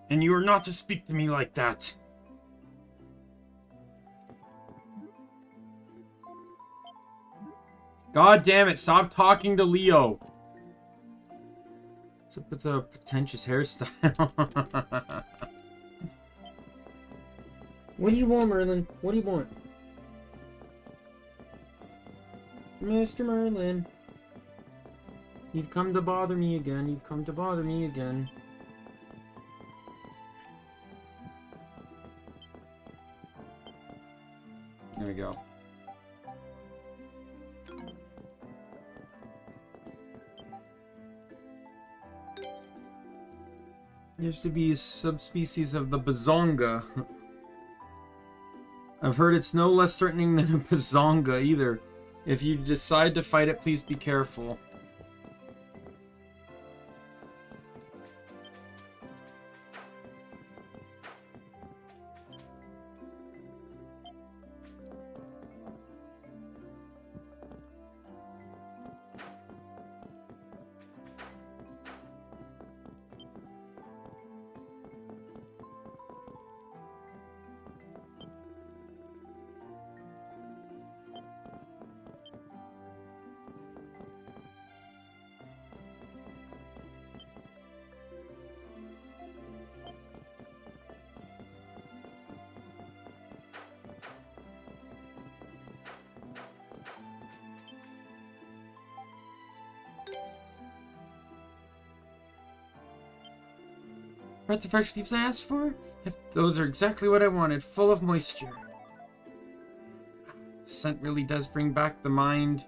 and you are not to speak to me like that. God damn it, stop talking to Leo. What's up with the pretentious hairstyle? What do you want, Merlin? What do you want? Mr. Merlin. You've come to bother me again. You've come to bother me again. There we go. Used to be a subspecies of the bazonga. I've heard it's no less threatening than a bazonga either. If you decide to fight it, please be careful. What the fresh leaves I asked for? If those are exactly what I wanted, full of moisture. The scent really does bring back the mind.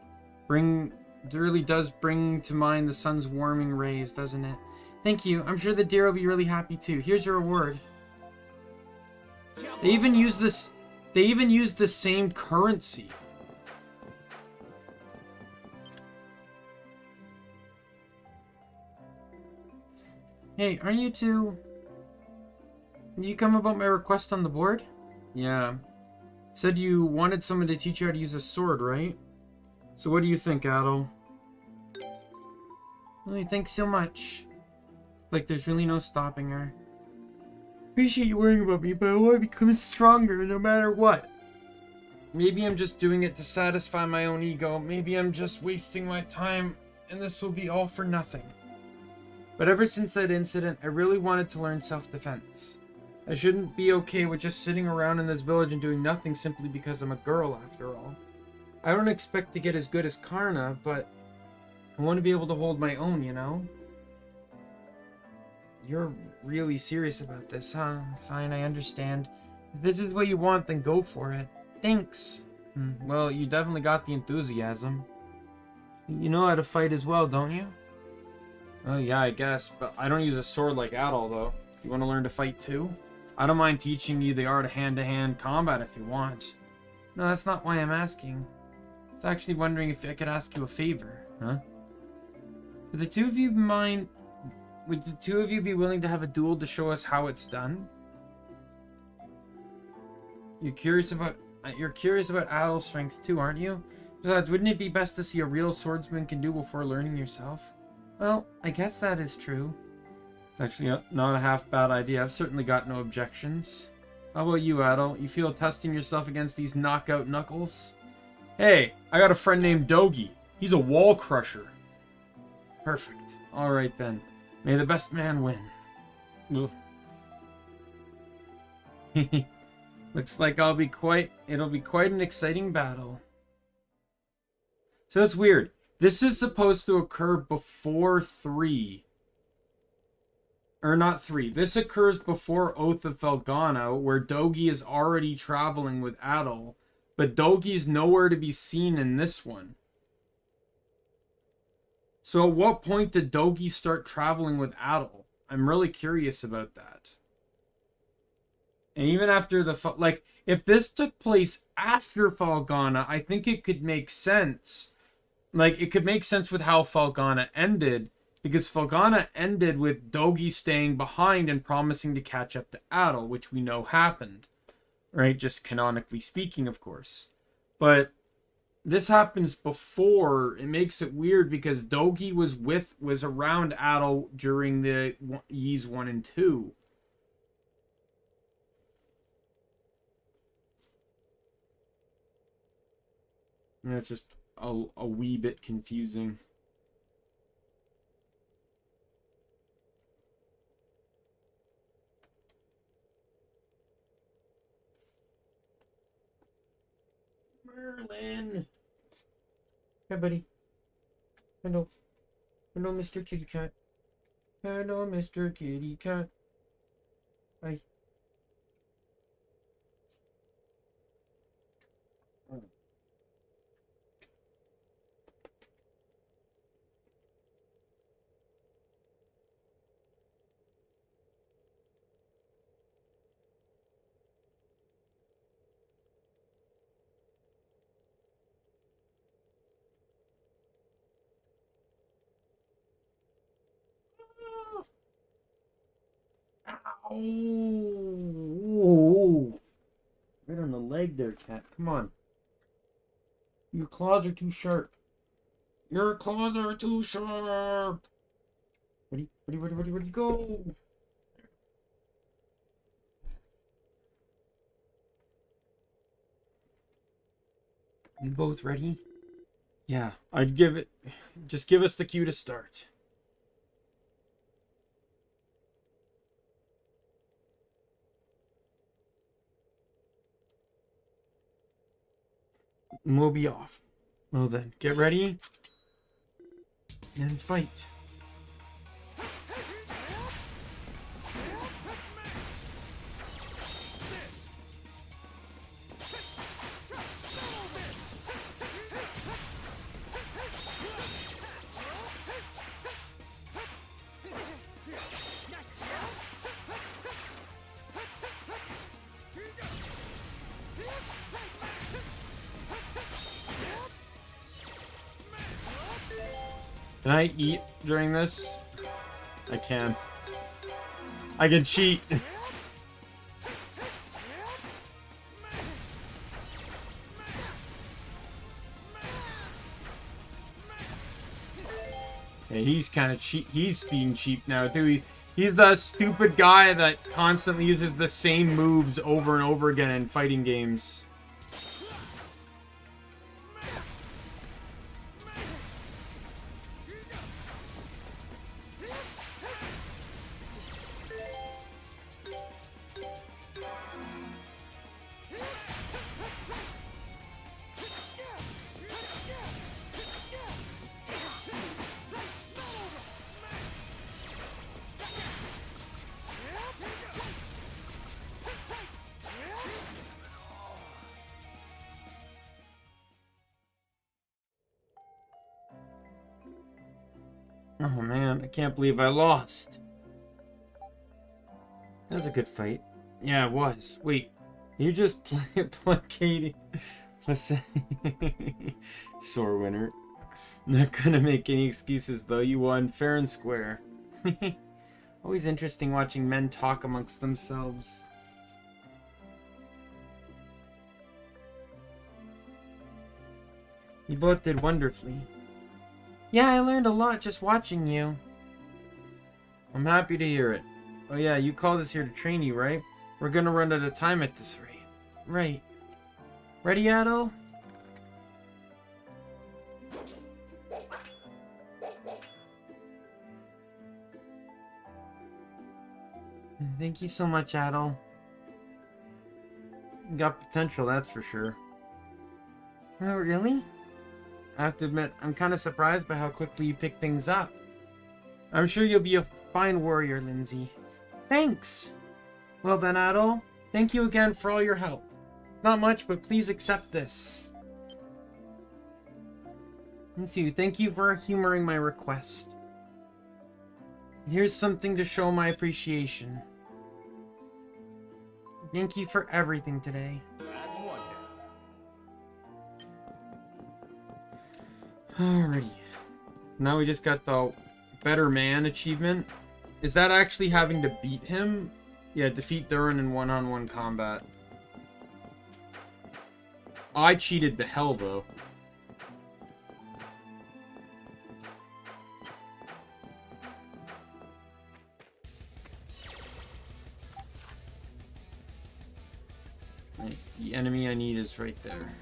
It really does bring to mind the sun's warming rays, doesn't it? Thank you. I'm sure the deer will be really happy too. Here's your reward. They even use this. They even use the same currency. Hey, aren't you two... Did you come about my request on the board? Yeah. It said you wanted someone to teach you how to use a sword, right? So what do you think, Adol? Well, thanks so much. Like there's really no stopping her. Appreciate you worrying about me, but I want to become stronger no matter what. Maybe I'm just doing it to satisfy my own ego. Maybe I'm just wasting my time, and this will be all for nothing. But ever since that incident, I really wanted to learn self-defense. I shouldn't be okay with just sitting around in this village and doing nothing simply because I'm a girl, after all. I don't expect to get as good as Karna, but I want to be able to hold my own, you know? You're really serious about this, huh? Fine, I understand. If this is what you want, then go for it. Thanks. Well, you definitely got the enthusiasm. You know how to fight as well, don't you? Oh yeah, I guess, but I don't use a sword like Adol, though. You want to learn to fight too? I don't mind teaching you the art of hand-to-hand combat if you want. No, that's not why I'm asking. I was actually wondering if I could ask you a favor. Huh? Would the two of you mind... Would the two of you be willing to have a duel to show us how it's done? You're curious about Adol's strength too, aren't you? Besides, wouldn't it be best to see a real swordsman can do before learning yourself? Well, I guess that is true. It's actually not a half bad idea. I've certainly got no objections. How about you, Adol? You feel testing yourself against these knockout knuckles? Hey, I got a friend named Dogi. He's a wall crusher. Perfect. Alright then. May the best man win. Looks like it'll be quite an exciting battle. So it's weird. This is supposed to occur before 3. Or not 3. This occurs before Oath of Felghana, where Dogi is already traveling with Adol, but Dogi is nowhere to be seen in this one. So at what point did Dogi start traveling with Adol? I'm really curious about that. And even after the... Like, if this took place after Felghana, I think it could make sense. Like, it could make sense with how Felghana ended, because Felghana ended with Dogi staying behind and promising to catch up to Adol, which we know happened. Right? Just canonically speaking, of course. But this happens before. It makes it weird because Dogi was around Adol during the Ys 1 and 2. And it's just a wee bit confusing. Merlin! Hey, buddy. Hello. Hello, Mr. Kitty Cat. Hello, Mr. Kitty Cat. Hi. Oh, right on the leg there, cat. Come on. Your claws are too sharp. Your claws are too sharp. Ready, go. You both ready? Yeah, I'd give it. Just give us the cue to start. We'll be off. Well then, get ready and fight. Can I eat during this? I can. I can cheat. Yeah, he's kind of cheap. He's being cheap now too. He's the stupid guy that constantly uses the same moves over and over again in fighting games. Oh man, I can't believe I lost. That was a good fight. Yeah, it was. Wait, you just placating. Sore winner. Not gonna make any excuses though, you won fair and square. Always interesting watching men talk amongst themselves. You both did wonderfully. Yeah, I learned a lot just watching you. I'm happy to hear it. Oh yeah, you called us here to train you, right? We're gonna run out of time at this rate. Right. Ready, Adol? Thank you so much, Adol. You got potential, that's for sure. Oh, really? I have to admit, I'm kind of surprised by how quickly you pick things up. I'm sure you'll be a fine warrior, Lindsay. Thanks! Well then, Adol, thank you again for all your help. Not much, but please accept this. And too, thank you for humoring my request. Here's something to show my appreciation. Thank you for everything today. Alrighty. Now we just got the Better Man achievement. Is that actually having to beat him? Yeah, defeat Durin in one-on-one combat. I cheated the hell, though. Right, the enemy I need is right there.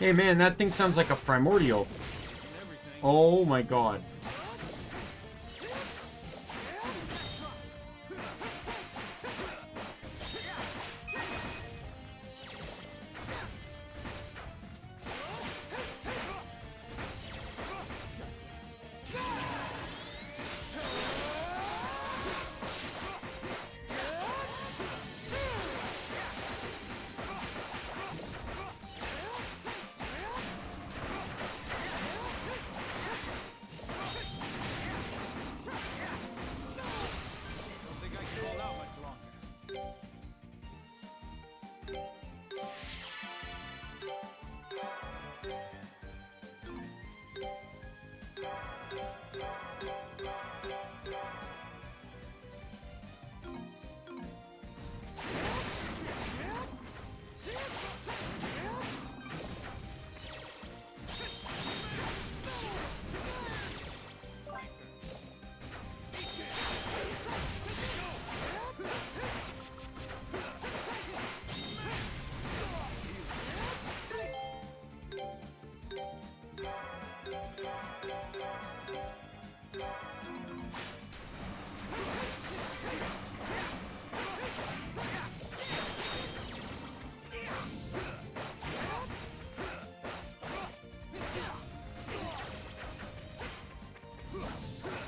Hey man, that thing sounds like a primordial. Oh my god.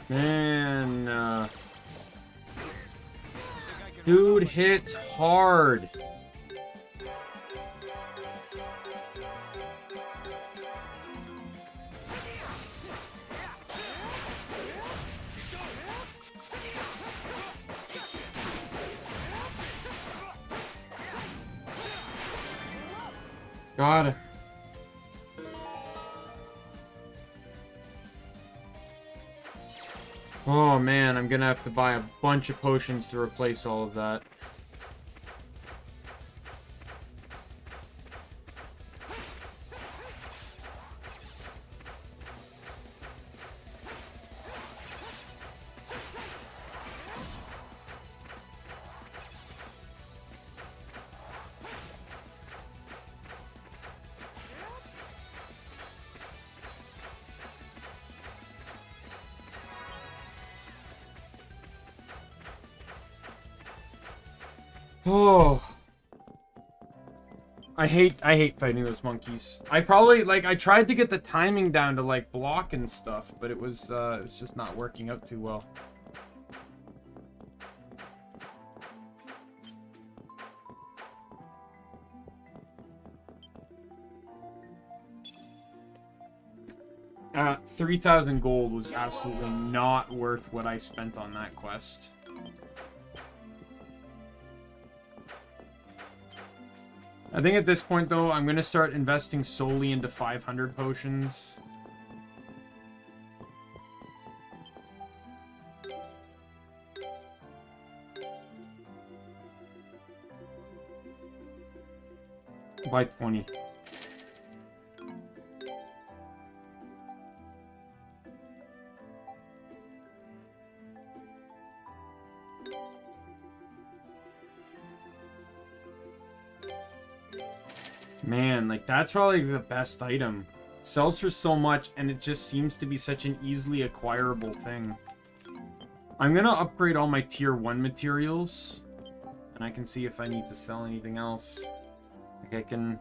Man, dude hits hard. Got it. Oh man, I'm gonna have to buy a bunch of potions to replace all of that. Oh. I hate fighting those monkeys. I probably, like, I tried to get the timing down to, like, block and stuff, but it was just not working out too well. Uh, 3,000 gold was absolutely not worth what I spent on that quest. I think at this point, though, I'm going to start investing solely into 500 potions. By 20. Man, like, that's probably the best item. Sells for so much, and it just seems to be such an easily acquirable thing. I'm gonna upgrade all my tier 1 materials, and I can see if I need to sell anything else. Like, I can...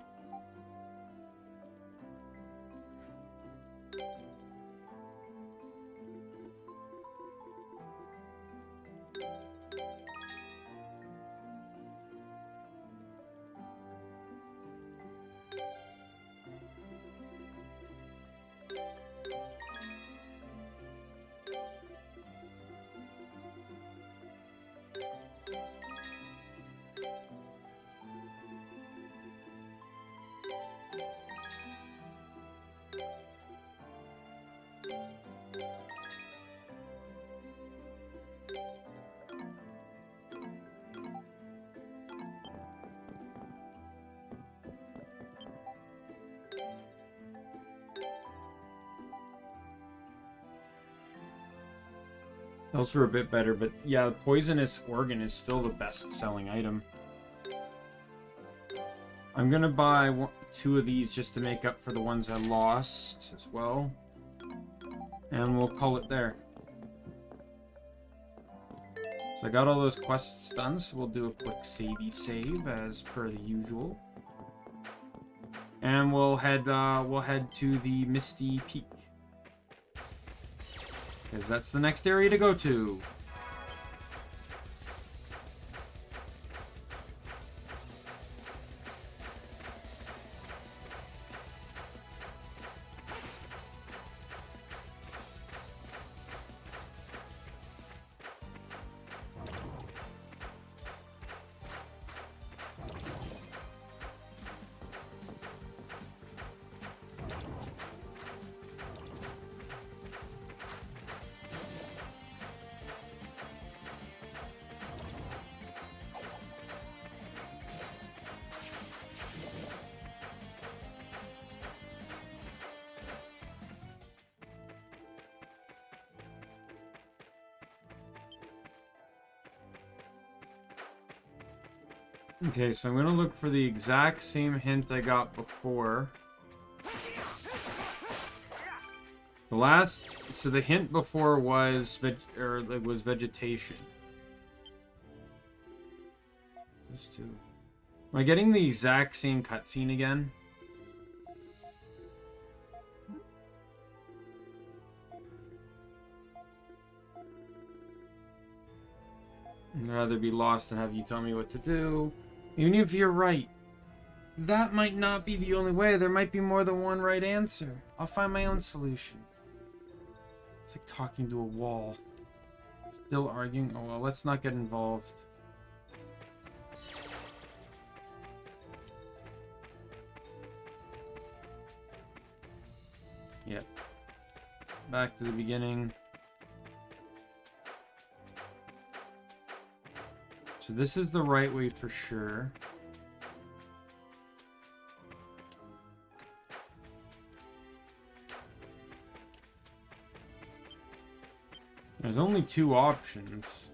Those were a bit better, but yeah, Poisonous Organ is still the best-selling item. I'm gonna buy 2 of these just to make up for the ones I lost as well. And we'll call it there. So I got all those quests done, so we'll do a quick save as per the usual. And we'll head to the Misty Peak. Because that's the next area to go to. Okay, so I'm gonna look for the exact same hint I got before. So the hint before was vegetation. Just two. Am I getting the exact same cutscene again? I'd rather be lost than have you tell me what to do. Even if you're right, that might not be the only way. There might be more than one right answer. I'll find my own solution. It's like talking to a wall. Still arguing? Oh well, let's not get involved. Yep. Back to the beginning. So this is the right way for sure. There's only 2 options.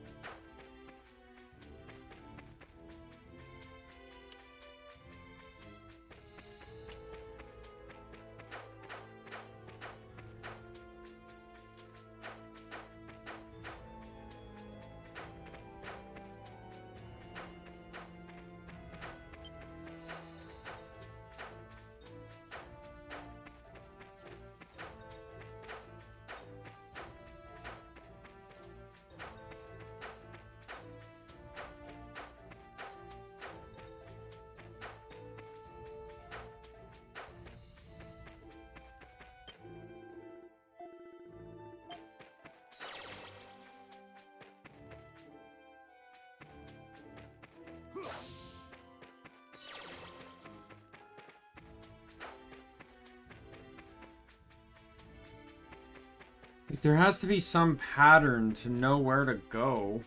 Like, there has to be some pattern to know where to go.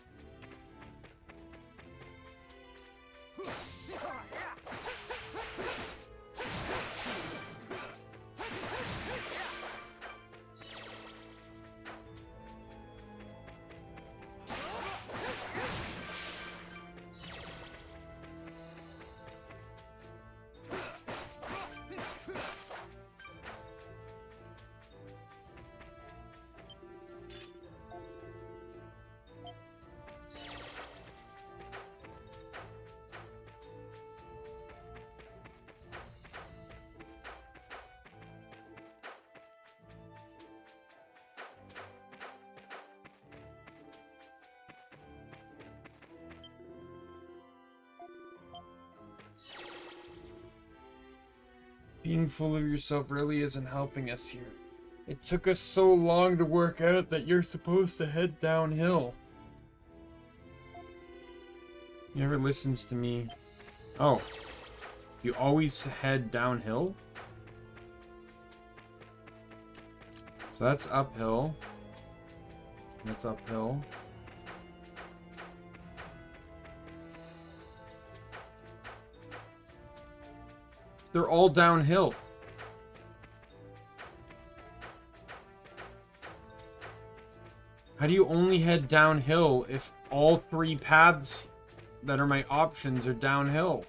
Being full of yourself really isn't helping us here. It took us so long to work out that you're supposed to head downhill. He never listens to me. Oh. You always head downhill? So that's uphill. That's uphill. They're all downhill. How do you only head downhill if all three paths that are my options are downhill?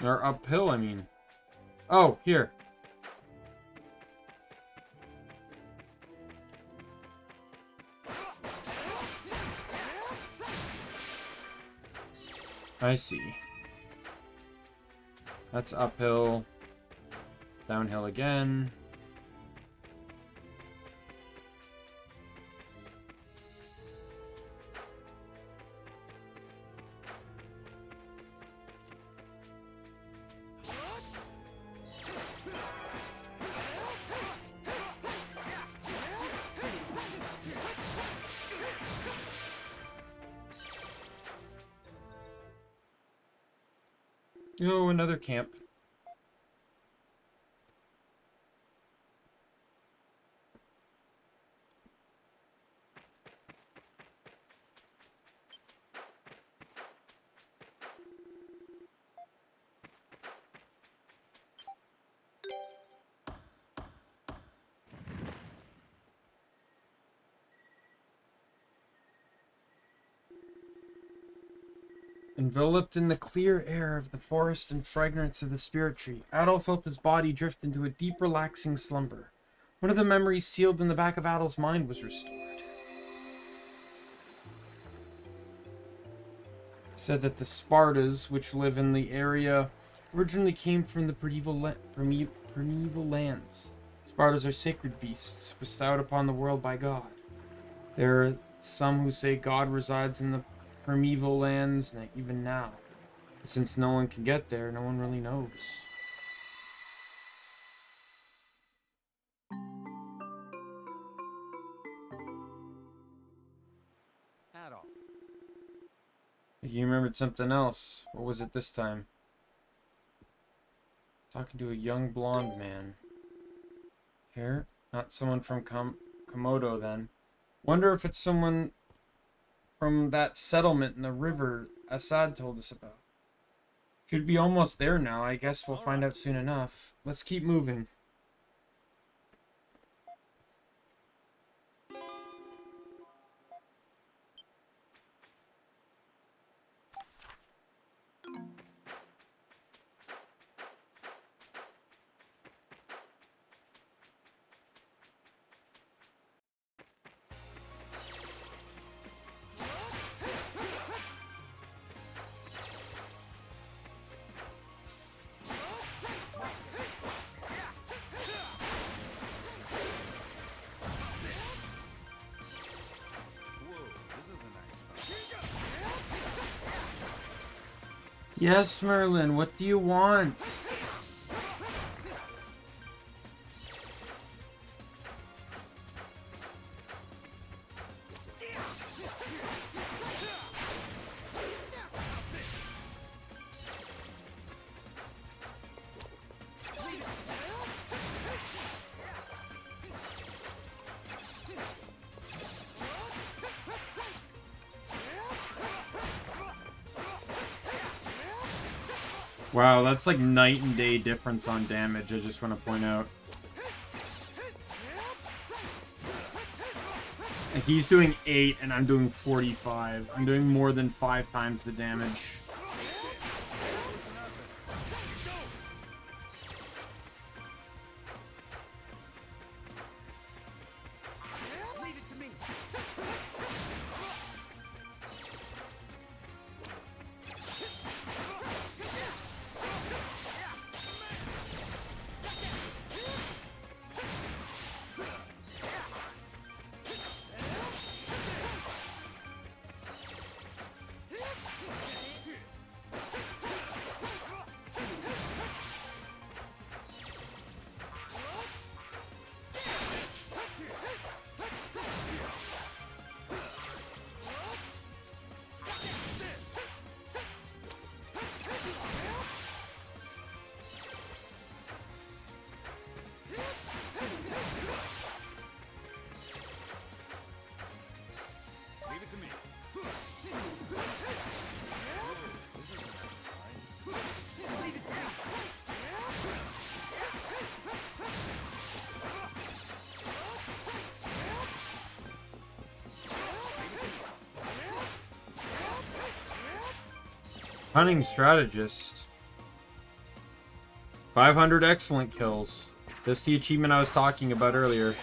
Or uphill, I mean. Oh, here. I see. That's uphill. Downhill again. Oh, another camp. Enveloped in the clear air of the forest and fragrance of the spirit tree, Adol felt his body drift into a deep, relaxing slumber. One of the memories sealed in the back of Adol's mind was restored. It said that the Spartas, which live in the area, originally came from the primeval lands. Spartas are sacred beasts bestowed upon the world by God. There are some who say God resides in the primeval lands even now. But since no one can get there, no one really knows. Adol. You remembered something else. What was it this time? Talking to a young blonde man. Here? Not someone from Komodo then. Wonder if it's someone from that settlement in the river Assad told us about. Should be almost there now. I guess we'll find out soon enough. Let's keep moving. Yes, Merlin, what do you want? Wow, that's like night and day difference on damage, I just want to point out. Like, he's doing 8 and I'm doing 45. I'm doing more than 5 times the damage. Cunning strategist. 500 excellent kills. Just the achievement I was talking about earlier.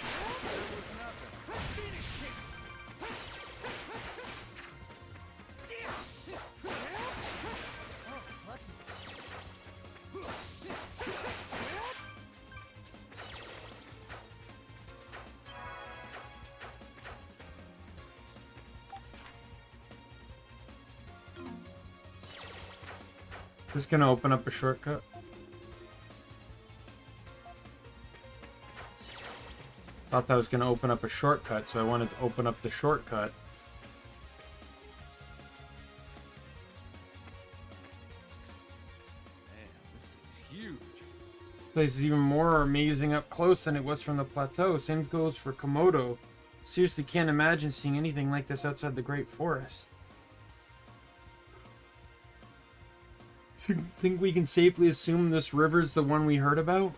Just gonna open up a shortcut. Thought that was gonna open up a shortcut, so I wanted to open up the shortcut. Man, this thing's huge. This place is even more amazing up close than it was from the plateau. Same goes for Komodo. Seriously can't imagine seeing anything like this outside the Great Forest. Think we can safely assume this river's the one we heard about?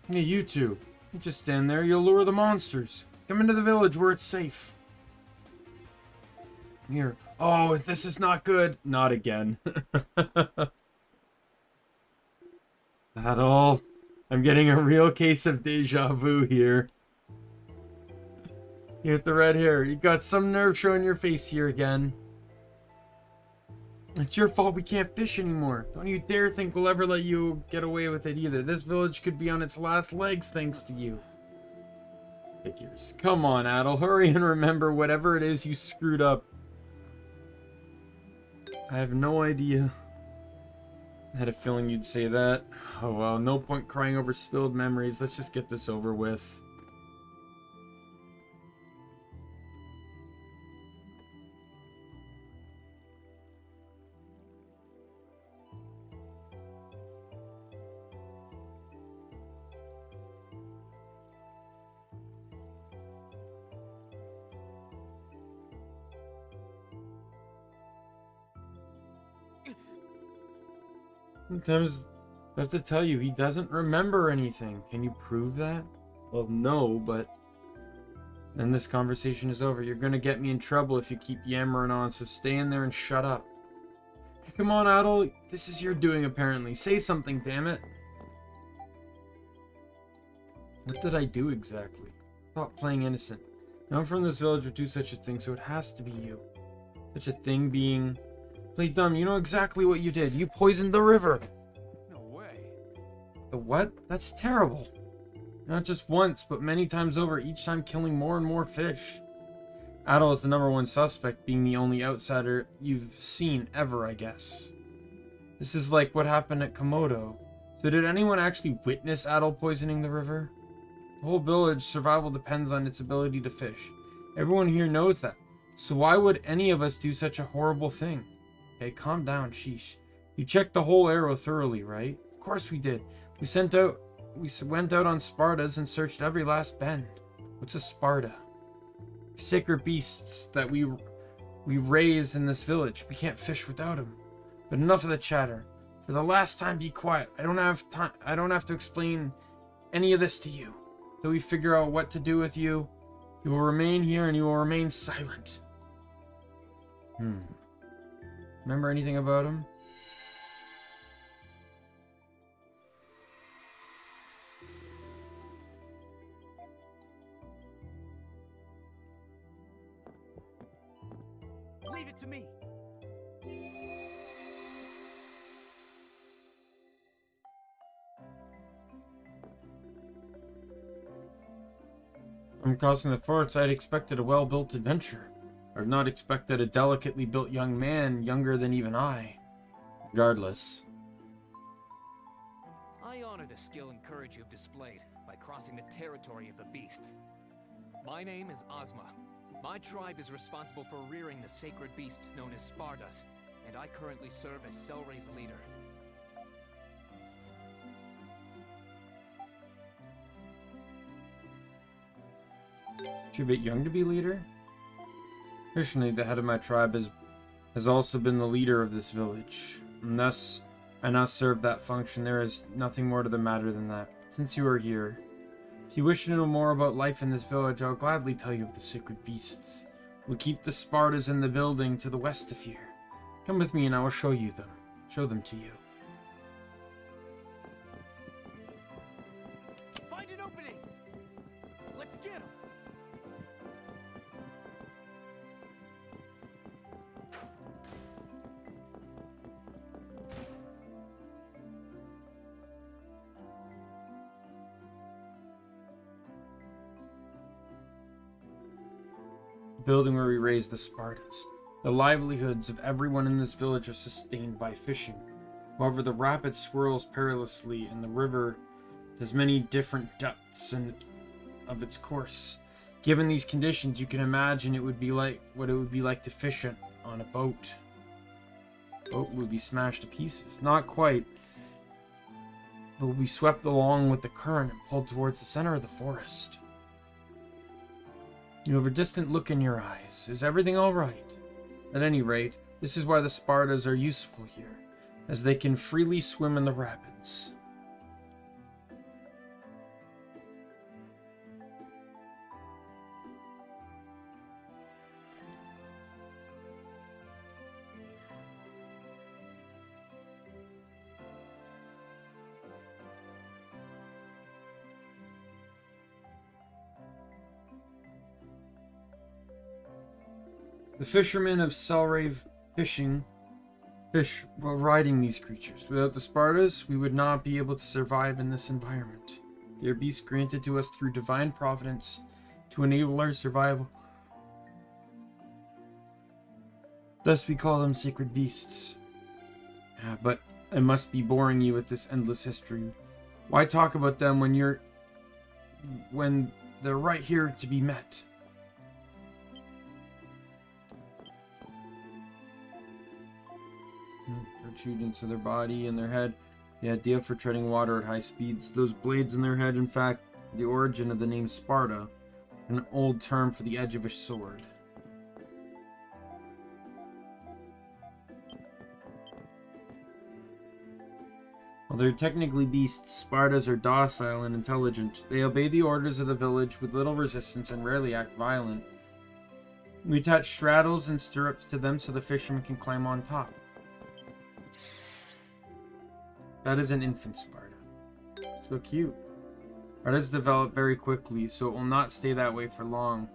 Hey, you two. You just stand there, you'll lure the monsters. Come into the village where it's safe. Here. Oh, this is not good. Not again. That all? I'm getting a real case of deja vu here. You with the red hair. You got some nerve showing your face here again. It's your fault we can't fish anymore. Don't you dare think we'll ever let you get away with it either. This village could be on its last legs thanks to you. Figures. Come on, Adel. Hurry and remember whatever it is you screwed up. I have no idea. I had a feeling you'd say that. Oh well, no point crying over spilled memories. Let's just get this over with. Sometimes I have to tell you, he doesn't remember anything. Can you prove that? Well, no, but then this conversation is over. You're gonna get me in trouble if you keep yammering on, so stay in there and shut up. Hey, come on, Adel. This is your doing, apparently. Say something, damn it. What did I do exactly? Stop playing innocent. No one from this village would do such a thing, so it has to be you. Such a thing being... Play dumb, you know exactly what you did. You poisoned the river. No way. The what? That's terrible. Not just once, but many times over, each time killing more and more fish. Adel is the #1 suspect, being the only outsider you've seen ever, I guess. This is like what happened at Komodo. So did anyone actually witness Adel poisoning the river? The whole village survival depends on its ability to fish. Everyone here knows that. So why would any of us do such a horrible thing? Okay, calm down, sheesh. You checked the whole arrow thoroughly, right? Of course we did. We went out on Spartas and searched every last bend. What's a Sparta? Sacred beasts that we raise in this village. We can't fish without them. But enough of the chatter. For the last time, be quiet. I don't have time. I don't have to explain any of this to you. Till we figure out what to do with you, you will remain here and you will remain silent. Remember anything about him? Leave it to me. I'm crossing the forest. I'd expected a well-built adventure. I'd not expected a delicately built young man, younger than even I. Regardless. I honor the skill and courage you've displayed by crossing the territory of the beasts. My name is Ozma. My tribe is responsible for rearing the sacred beasts known as Spardas, and I currently serve as Selray's leader. You're a bit young to be leader? Traditionally, the head of my tribe has also been the leader of this village. And thus, I now serve that function. There is nothing more to the matter than that. Since you are here, if you wish to know more about life in this village, I'll gladly tell you of the sacred beasts. We'll keep the Spartas in the building to the west of here. Come with me and I will show you them. Show them to you. Find an opening. Let's get him. Building where we raise the Spartans. The livelihoods of everyone in this village are sustained by fishing. However, the rapid swirls perilously and the river has many different depths of its course. Given these conditions, you can imagine it would be like what it would be like to fish on a boat. The boat would be smashed to pieces. Not quite, but would be swept along with the current and pulled towards the center of the forest. You have a distant look in your eyes. Is everything all right? At any rate, this is why the Spartas are useful here, as they can freely swim in the rapids. The fishermen of Selrave fish while riding these creatures. Without the Spartas, we would not be able to survive in this environment. They are beasts granted to us through divine providence to enable our survival. Thus we call them sacred beasts. But I must be boring you with this endless history. Why talk about them when they're right here to be met? Protrusions of their body and their head, the idea for treading water at high speeds. Those blades in their head, in fact, the origin of the name Sparta, an old term for the edge of a sword. While they're technically beasts, Spartas are docile and intelligent. They obey the orders of the village with little resistance and rarely act violent. We attach straddles and stirrups to them so the fishermen can climb on top. That is an infant Sparta. So cute. Spartas develop very quickly, so it will not stay that way for long.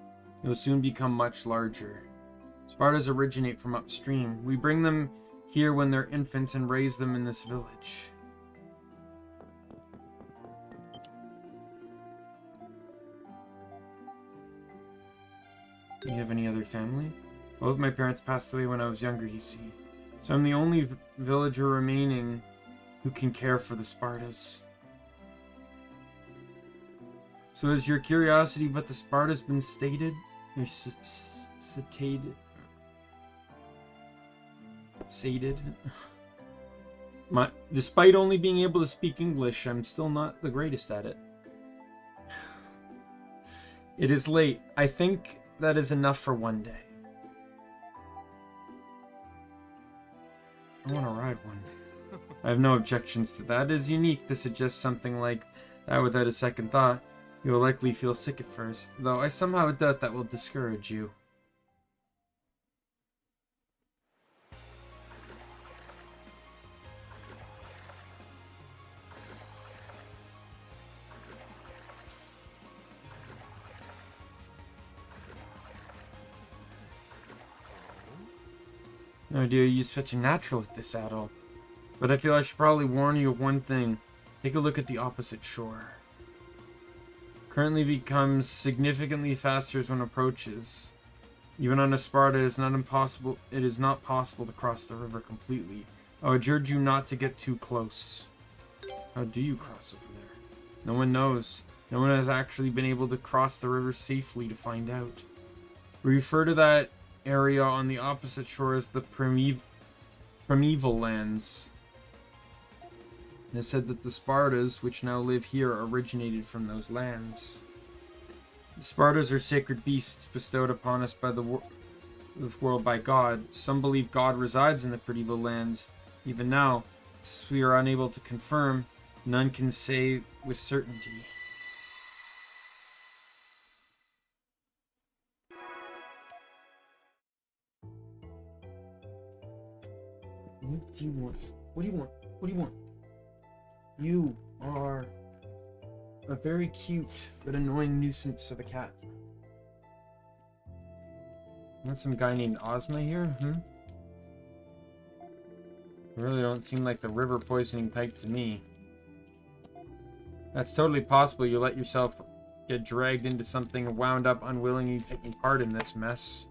It will soon become much larger. Spartas originate from upstream. We bring them here when they're infants and raise them in this village. Do you have any other family? Both my parents passed away when I was younger, you see. So I'm the only villager remaining who can care for the Spartas. So has your curiosity about the Spartas been stated? Or sated? Despite only being able to speak English, I'm still not the greatest at it. It is late. I think that is enough for one day. I want to ride one. I have no objections to that. It is unique to suggest something like that without a second thought. You will likely feel sick at first, though I somehow doubt that will discourage you. No dear, you're such a natural at this, Adol. But I feel I should probably warn you of one thing. Take a look at the opposite shore. Currently becomes significantly faster as one approaches. Even on Esparta, it is not possible to cross the river completely. I would urge you not to get too close. How do you cross over there? No one knows. No one has actually been able to cross the river safely to find out. We refer to that area on the opposite shore as the primeval lands. It is said that the Spartas, which now live here, originated from those lands. The Spartas are sacred beasts bestowed upon us by the world by God. Some believe God resides in the primeval lands. Even now, since we are unable to confirm, none can say with certainty. What do you want? What do you want? What do you want? You are a very cute but annoying nuisance of a cat. That's some guy named Ozma here, You really don't seem like the river poisoning type to me. That's totally possible. You let yourself get dragged into something and wound up unwillingly taking part in this mess.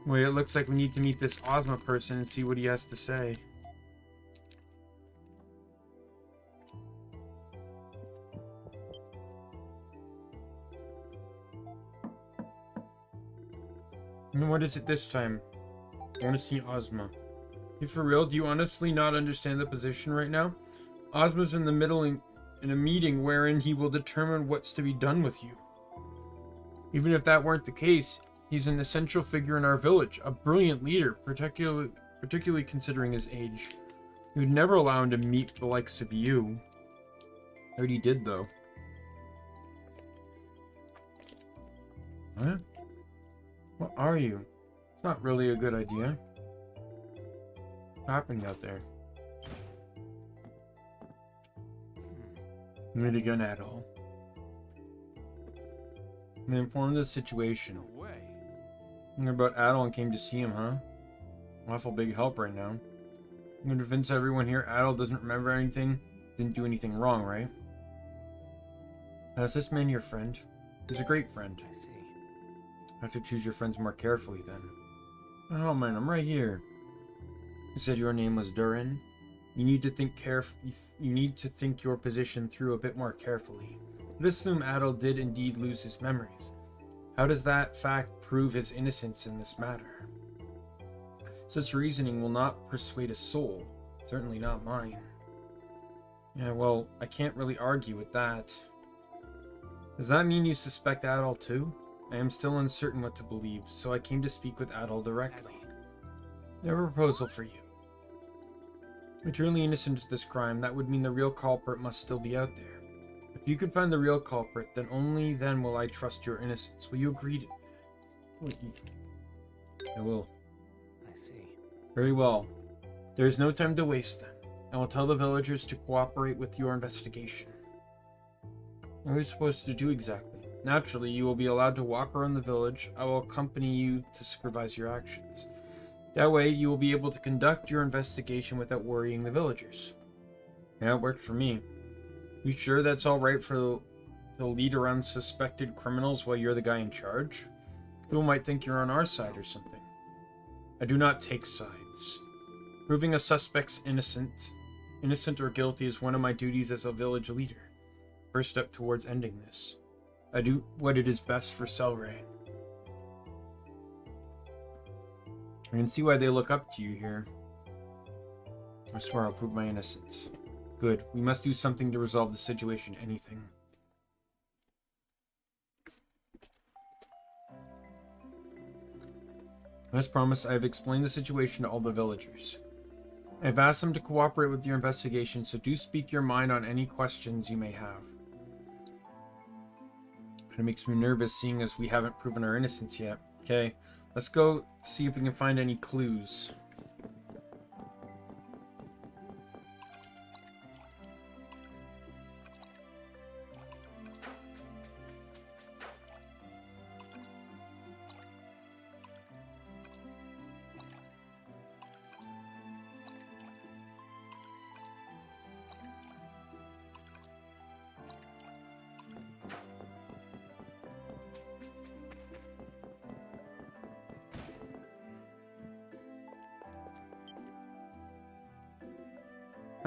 Wait, it looks like we need to meet this Ozma person and see what he has to say. And what is it this time? I want to see Ozma. You for real? Do you honestly not understand the position right now? Ozma's in the middle in a meeting wherein he will determine what's to be done with you. Even if that weren't the case, he's an essential figure in our village, a brilliant leader, particularly considering his age. We would never allow him to meet the likes of you. Heard he did, though. What? What are you? It's not really a good idea. What's happening out there? Not again at all. I'm informed of the situation. No way. Heard about Adol and came to see him, huh? Awful big help right now. I'm gonna convince everyone here Adol doesn't remember anything, didn't do anything wrong, right? Now, is this man your friend? He's a great friend. I see. Have to choose your friends more carefully then. Oh man, I'm right here. You said your name was Durin. You need to think You need to think your position through a bit more carefully. Let's assume Adol did indeed lose his memories. How does that fact prove his innocence in this matter? Such reasoning will not persuade a soul. Certainly not mine. Yeah, well, I can't really argue with that. Does that mean you suspect Adol too? I am still uncertain what to believe, so I came to speak with Adol directly. I have a proposal for you. If you're truly innocent of this crime, that would mean the real culprit must still be out there. If you can find the real culprit, then only then will I trust your innocence. Will you agree to... I will. I see. Very well. There is no time to waste then. I will tell the villagers to cooperate with your investigation. What are you supposed to do exactly? Naturally, you will be allowed to walk around the village. I will accompany you to supervise your actions. That way, you will be able to conduct your investigation without worrying the villagers. Yeah, it worked for me. You sure that's alright for the lead around suspected criminals while you're the guy in charge? People might think you're on our side or something. I do not take sides. Proving a suspect's innocent or guilty is one of my duties as a village leader. First step towards ending this. I do what it is best for Selray. I can see why they look up to you here. I swear I'll prove my innocence. Good. We must do something to resolve the situation. Anything. As promised, I have explained the situation to all the villagers. I've asked them to cooperate with your investigation, so do speak your mind on any questions you may have. It makes me nervous, seeing as we haven't proven our innocence yet. Okay, let's go see if we can find any clues.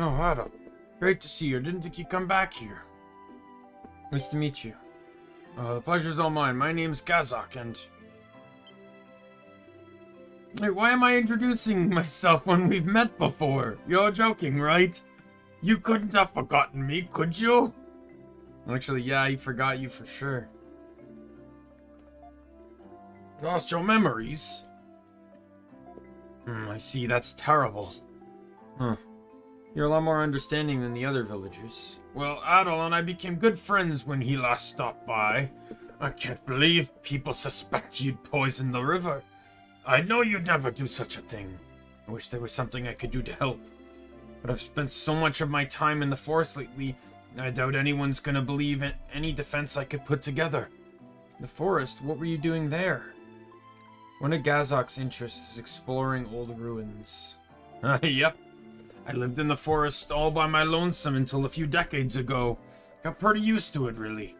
Oh, Otto. Great to see you. Didn't think you'd come back here. Nice to meet you. The pleasure's all mine. My name's Gazok, and... Wait, why am I introducing myself when we've met before? You're joking, right? You couldn't have forgotten me, could you? Actually, yeah, I forgot you for sure. Lost your memories? I see. That's terrible. Huh. You're a lot more understanding than the other villagers. Well, Adol and I became good friends when he last stopped by. I can't believe people suspect you'd poison the river. I know you'd never do such a thing. I wish there was something I could do to help. But I've spent so much of my time in the forest lately, I doubt anyone's gonna believe in any defense I could put together. The forest? What were you doing there? One of Gazok's interests is exploring old ruins. Yep. I lived in the forest all by my lonesome until a few decades ago. Got pretty used to it, really.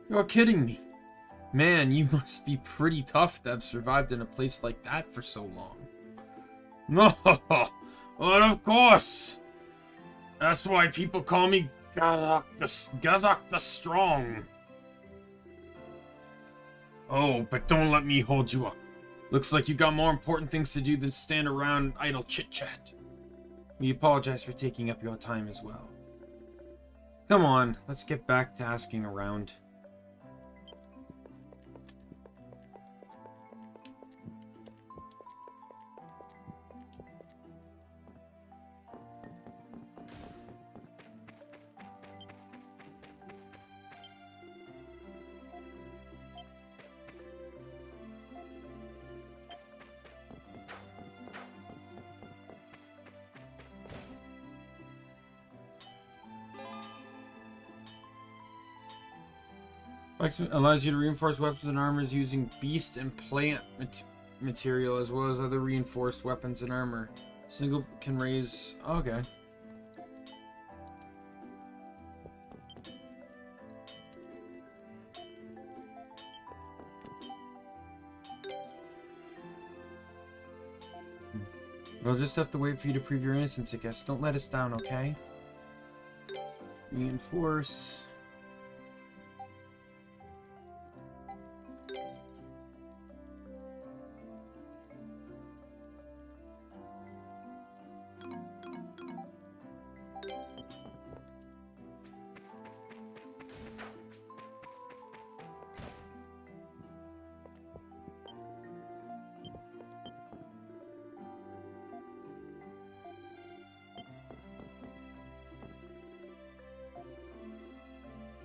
You're kidding me. Man, you must be pretty tough to have survived in a place like that for so long. No, well, of course. That's why people call me Gazok the Strong. Oh, but don't let me hold you up. Looks like you got more important things to do than stand around idle chit-chat. We apologize for taking up your time as well. Come on, let's get back to asking around. Allows you to reinforce weapons and armors using beast and plant material, as well as other reinforced weapons and armor. Single can raise... Okay. We'll just have to wait for you to prove your innocence, I guess. Don't let us down, okay? Reinforce...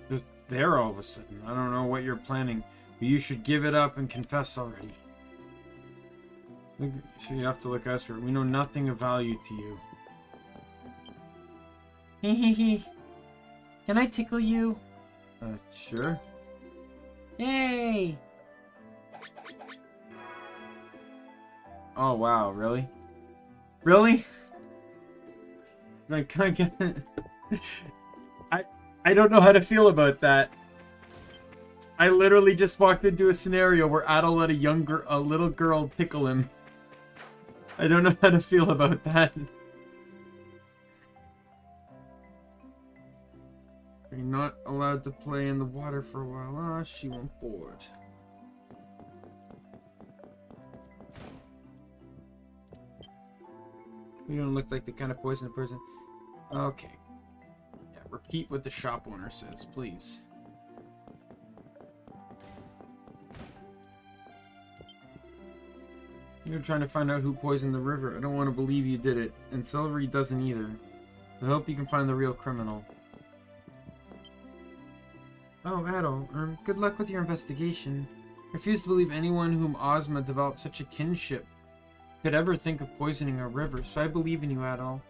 Just there all of a sudden. I don't know what you're planning, but you should give it up and confess already. So you have to look elsewhere. We know nothing of value to you. Hehehe. Can I tickle you? Sure. Yay! Oh wow, really? Really? Can I get it? I don't know how to feel about that. I literally just walked into a scenario where Adol let a little girl tickle him. I don't know how to feel about that. You're not allowed to play in the water for a while. Ah, she went bored. You don't look like the kind of poisoned person. Okay. Yeah, repeat what the shop owner says, please. You're trying to find out who poisoned the river. I don't want to believe you did it, and Silvery doesn't either. I hope you can find the real criminal. Oh, Adol, good luck with your investigation. I refuse to believe anyone whom Ozma developed such a kinship could ever think of poisoning a river, so I believe in you, Adol.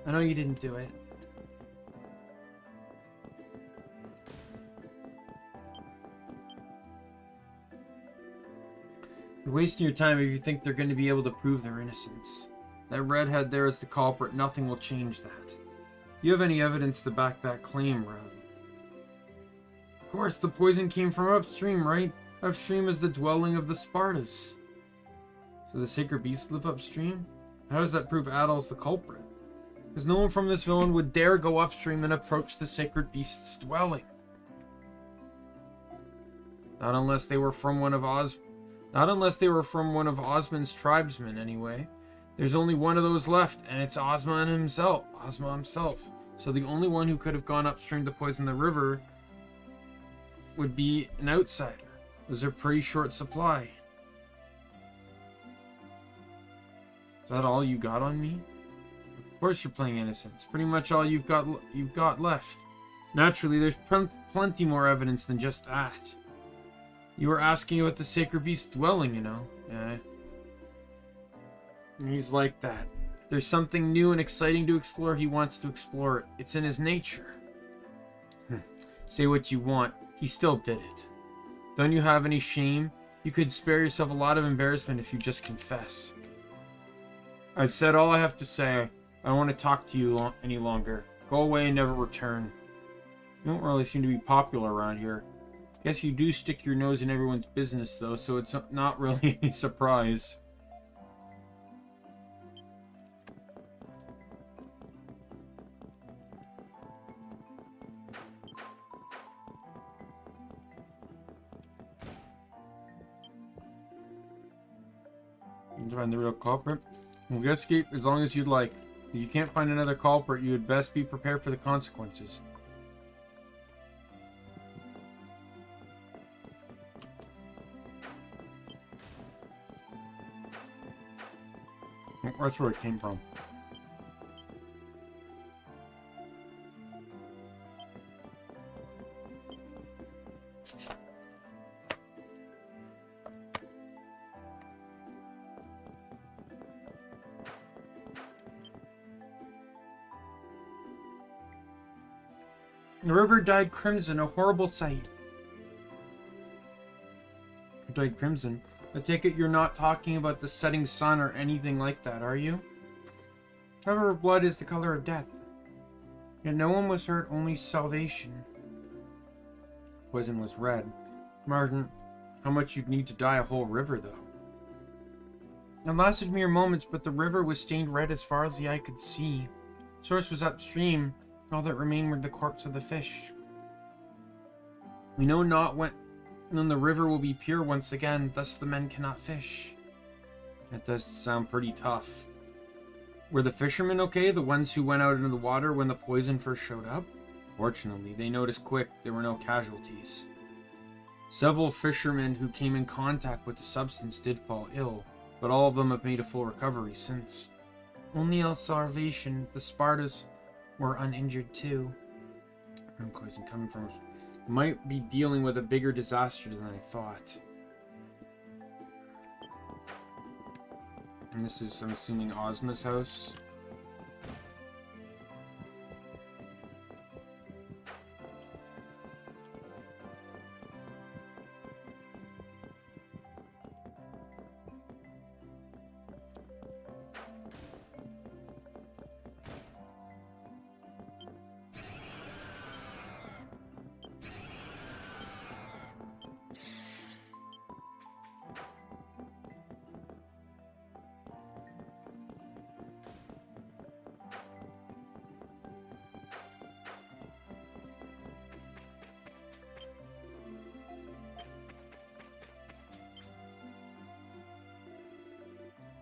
I know you didn't do it. You're wasting your time if you think they're going to be able to prove their innocence. That redhead there is the culprit. Nothing will change that. Do you have any evidence to back that claim, Round? Of course, the poison came from upstream, right? Upstream is the dwelling of the Spartas. So the sacred beasts live upstream? How does that prove Adol's the culprit? Because no one from this villain would dare go upstream and approach the sacred beast's dwelling. Not unless they were from one of Osmond's tribesmen, anyway. There's only one of those left, and it's Ozma himself. So the only one who could have gone upstream to poison the river would be an outsider. Those are pretty short supply. Is that all you got on me? Of course you're playing innocent. It's pretty much all you've got left. Naturally, there's plenty more evidence than just that. You were asking about the sacred beast's dwelling, you know. Yeah. He's like that. If there's something new and exciting to explore, he wants to explore it. It's in his nature. Say what you want. He still did it. Don't you have any shame? You could spare yourself a lot of embarrassment if you just confess. I've said all I have to say. I don't want to talk to you any longer. Go away and never return. You don't really seem to be popular around here. Guess you do stick your nose in everyone's business, though, so it's not really any surprise. You find the real culprit? We'll get escape as long as you'd like. If you can't find another culprit, you would best be prepared for the consequences. That's where it came from. The river dyed crimson, a horrible sight. It dyed crimson. I take it you're not talking about the setting sun or anything like that, are you? The color of blood is the color of death. Yet no one was hurt, only salvation. Poison was red. Martin, how much you'd need to dye a whole river, though. It lasted mere moments, but the river was stained red as far as the eye could see. Source was upstream. All that remained were the corpse of the fish. We know not when the river will be pure once again, thus the men cannot fish. That does sound pretty tough. Were the fishermen okay, the ones who went out into the water when the poison first showed up? Fortunately, they noticed quick there were no casualties. Several fishermen who came in contact with the substance did fall ill, but all of them have made a full recovery since. Only El Salvation, the Spartas, were uninjured too. Where poison coming from? Might be dealing with a bigger disaster than I thought. And this is, I'm assuming, Ozma's house.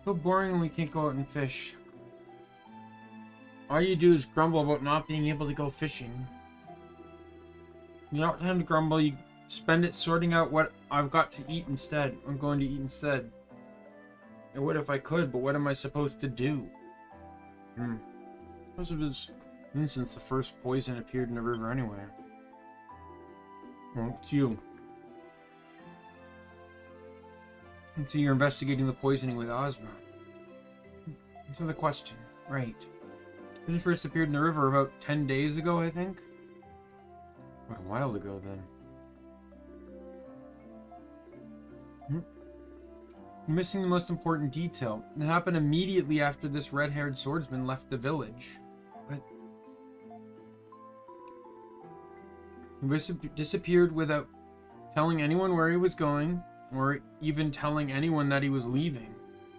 So boring when we can't go out and fish. All you do is grumble about not being able to go fishing. You don't have to grumble, you spend it sorting out what I've got to eat instead. I'm going to eat instead. I would if I could, but what am I supposed to do? Most of it's been since the first poison appeared in the river anywhere. Well, it's you. And so you're investigating the poisoning with Ozma. So the question, right. It first appeared in the river about 10 days ago, I think? What, a while ago, then. You're missing the most important detail. It happened immediately after this red-haired swordsman left the village. But he disappeared without telling anyone where he was going, or even telling anyone that he was leaving.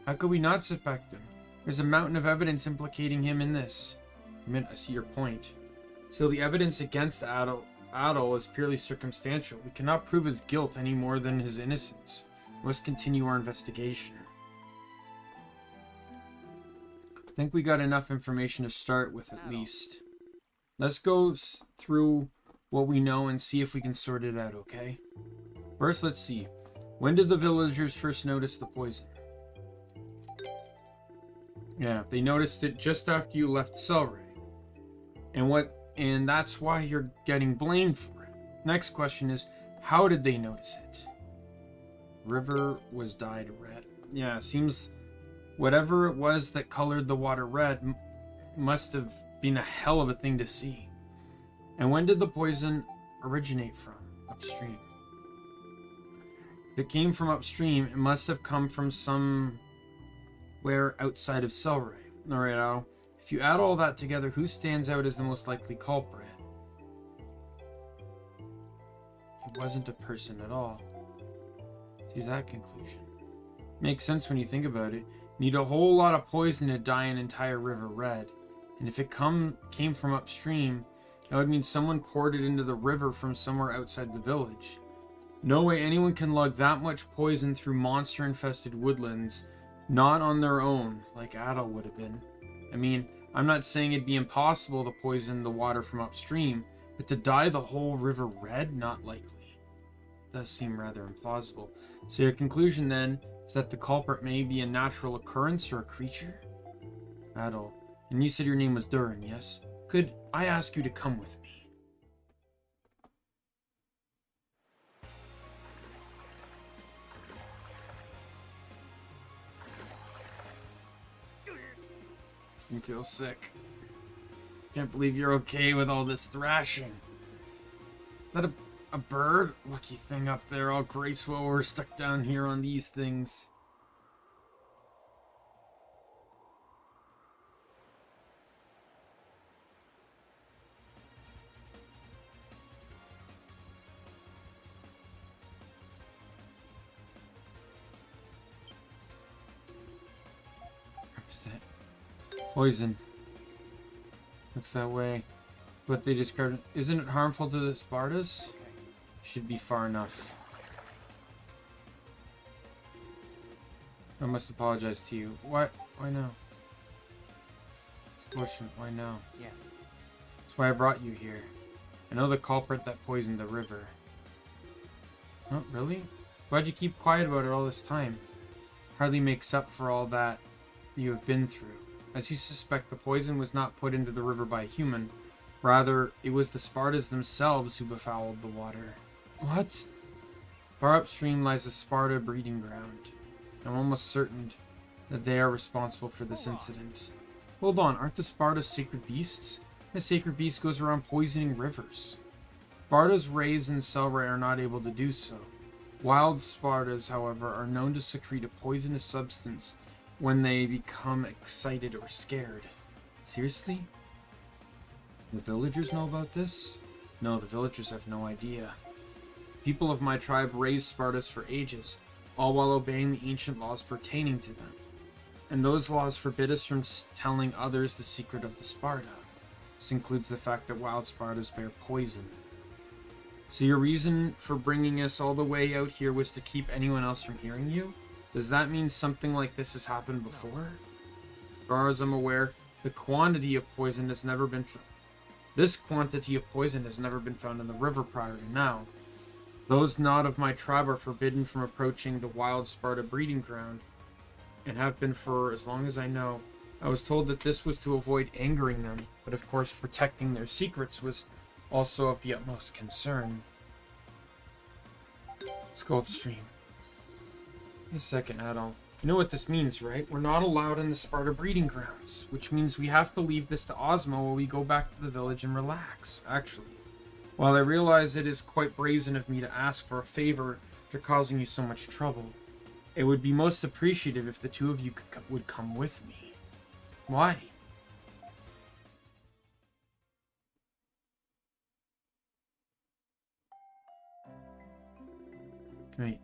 How could we not suspect him? There's a mountain of evidence implicating him in this. I see your point. Still, the evidence against Adol is purely circumstantial. We cannot prove his guilt any more than his innocence. We must continue our investigation. I think we got enough information to start with, at least. Let's go through what we know and see if we can sort it out, okay? First, let's see. When did the villagers first notice the poison? Yeah, they noticed it just after you left Selray. And that's why you're getting blamed for it. Next question is, how did they notice it? River was dyed red. Yeah, seems whatever it was that colored the water red must have been a hell of a thing to see. And when did the poison originate from? Upstream. If it came from upstream, it must have come from somewhere outside of Selray. Alright, Al. If you add all that together, who stands out as the most likely culprit? It wasn't a person at all. See that conclusion. Makes sense when you think about it. You need a whole lot of poison to dye an entire river red. And if it came from upstream, that would mean someone poured it into the river from somewhere outside the village. No way anyone can lug that much poison through monster-infested woodlands, not on their own, like Adol would have been. I mean, I'm not saying it'd be impossible to poison the water from upstream, but to dye the whole river red, not likely. Does seem rather implausible. So your conclusion then is that the culprit may be a natural occurrence or a creature? Adol, and you said your name was Durin, yes? Could I ask you to come with me? You feel sick. Can't believe you're okay with all this thrashing. Is that a bird? Lucky thing up there, all graceful. We're stuck down here on these things. Poison. Looks that way. What they described. Isn't it harmful to the Spartas? Should be far enough. I must apologize to you. Why now? Question, why now? Yes. That's why I brought you here. I know the culprit that poisoned the river. Oh, really? Why'd you keep quiet about it all this time? Hardly makes up for all that you have been through. As you suspect, the poison was not put into the river by a human. Rather, it was the Spartas themselves who befouled the water. What? Far upstream lies a Sparta breeding ground. I'm almost certain that they are responsible for this incident. Hold on, aren't the Spartas sacred beasts? A sacred beast goes around poisoning rivers. Spartas raised in Selray are not able to do so. Wild Spartas, however, are known to secrete a poisonous substance when they become excited or scared. Seriously? The villagers know about this? No, the villagers have no idea. People of my tribe raised Spartas for ages, all while obeying the ancient laws pertaining to them. And those laws forbid us from telling others the secret of the Sparta. This includes the fact that wild Spartas bear poison. So your reason for bringing us all the way out here was to keep anyone else from hearing you? Does that mean something like this has happened before? As far as I'm aware, the quantity of poison has never been found. This quantity of poison has never been found in the river prior to now. Those not of my tribe are forbidden from approaching the wild Sparta breeding ground, and have been for as long as I know. I was told that this was to avoid angering them, but of course protecting their secrets was also of the utmost concern. Sculpt stream. Wait a second, Adol. You know what this means, right? We're not allowed in the Sparta breeding grounds, which means we have to leave this to Ozma while we go back to the village and relax, actually. While I realize it is quite brazen of me to ask for a favor after causing you so much trouble, it would be most appreciative if the two of you would come with me. Why? Great.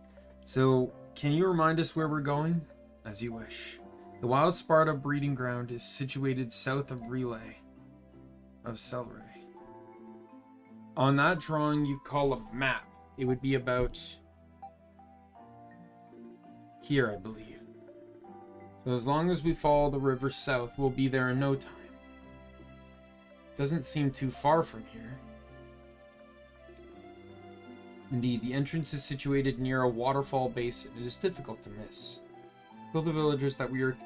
So, can you remind us where we're going? As you wish. The Wild Sparta breeding ground is situated south of Celray. On that drawing you call a map. It would be about here, I believe. So as long as we follow the river south, we'll be there in no time. Doesn't seem too far from here. Indeed, the entrance is situated near a waterfall basin. It is difficult to miss. Tell the villagers that we are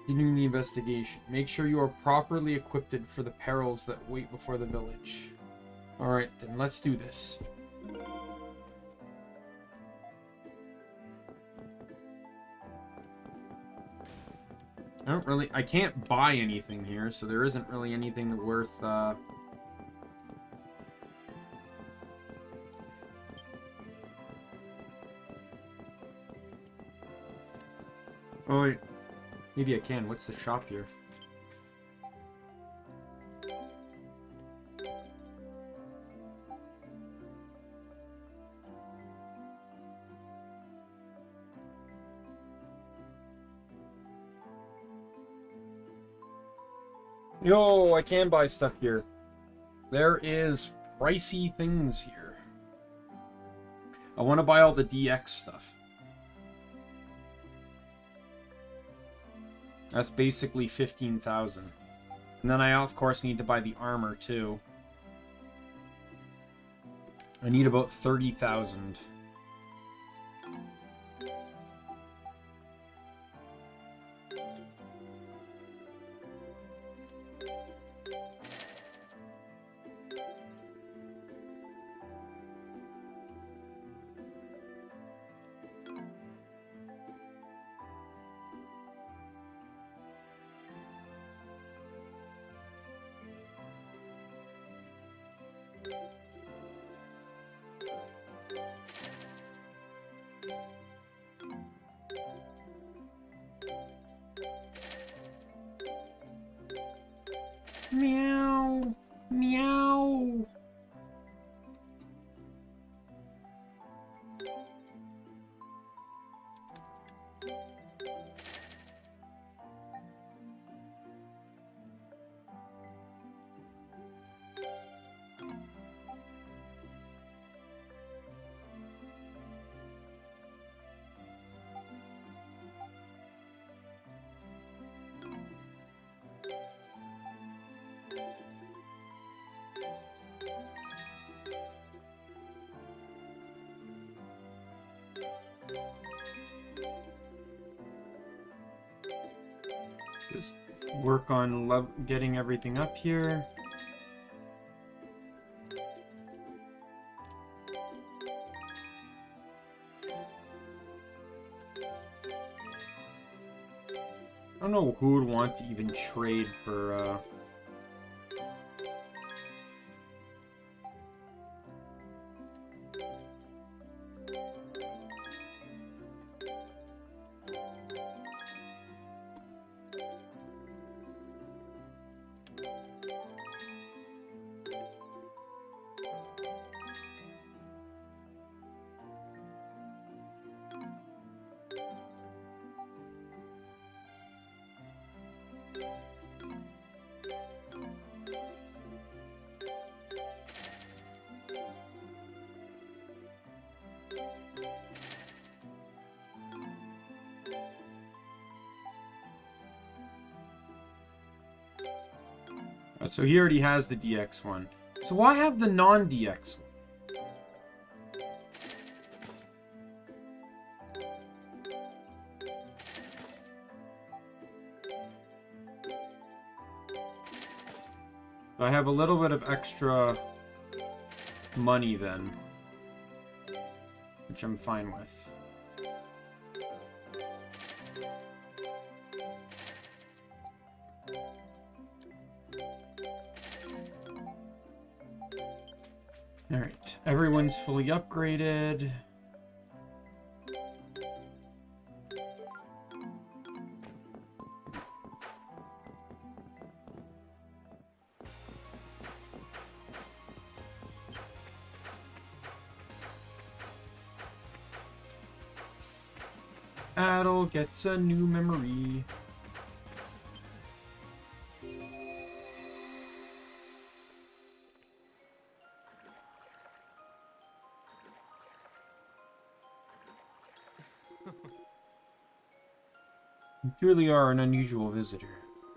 continuing the investigation. Make sure you are properly equipped for the perils that wait before the village. Alright, then let's do this. I can't buy anything here, so there isn't really anything worth, Oh, wait. Maybe I can. What's the shop here? Yo, I can buy stuff here. There is pricey things here. I want to buy all the DX stuff. That's basically 15,000. And then I, of course, need to buy the armor, too. I need about 30,000. Meow. Meow. Just work on getting everything up here. I don't know who would want to even trade for, so he already has the DX one. So why have the non-DX one? I have a little bit of extra money then, which I'm fine with. Alright, everyone's fully upgraded. Adel gets a new memory. You truly are an unusual visitor.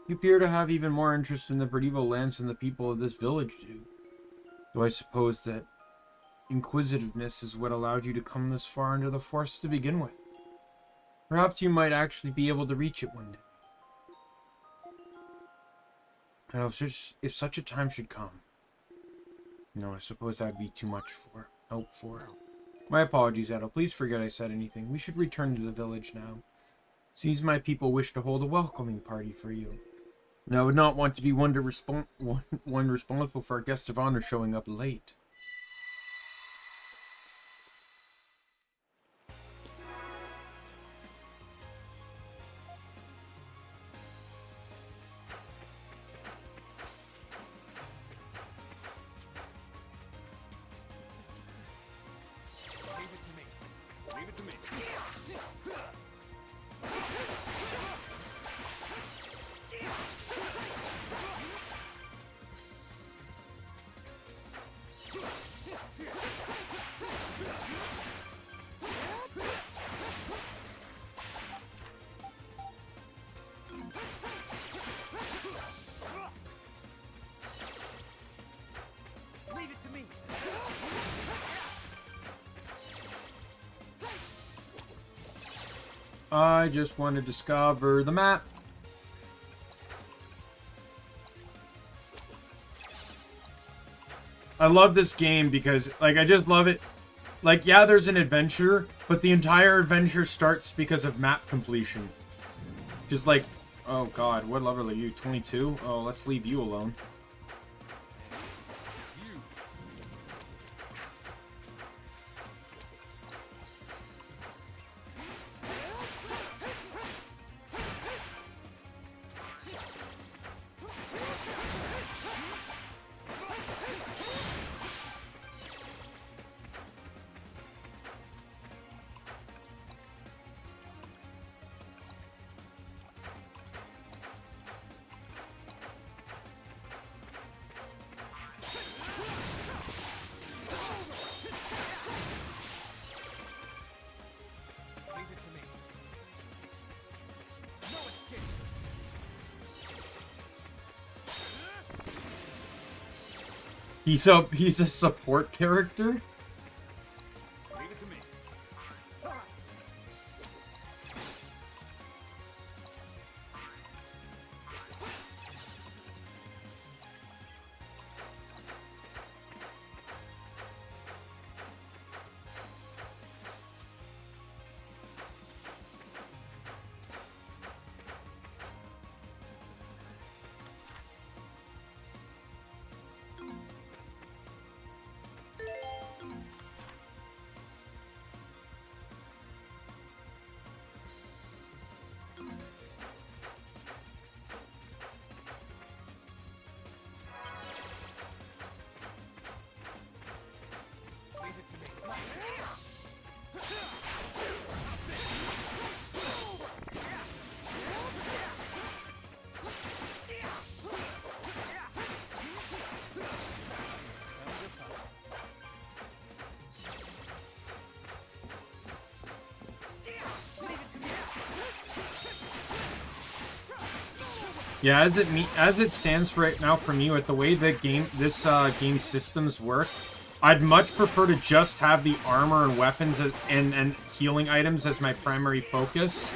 You appear to have even more interest in the medieval lands than the people of this village do. Though I suppose that inquisitiveness is what allowed you to come this far into the forest to begin with. Perhaps you might actually be able to reach it one day. And if such a time should come. No, I suppose that would be too much for help for. My apologies, Adel. Please forget I said anything. We should return to the village now. Seems my people wish to hold a welcoming party for you. And I would not want to be one responsible for a guest of honor showing up late. I just want to discover the map. I love this game because, like, I just love it. Like, yeah, there's an adventure, but the entire adventure starts because of map completion. Just like, oh god, what level are you? 22? Oh, let's leave you alone. He's a support character? Yeah, as it stands right now for me, with the way the game systems work, I'd much prefer to just have the armor and weapons and healing items as my primary focus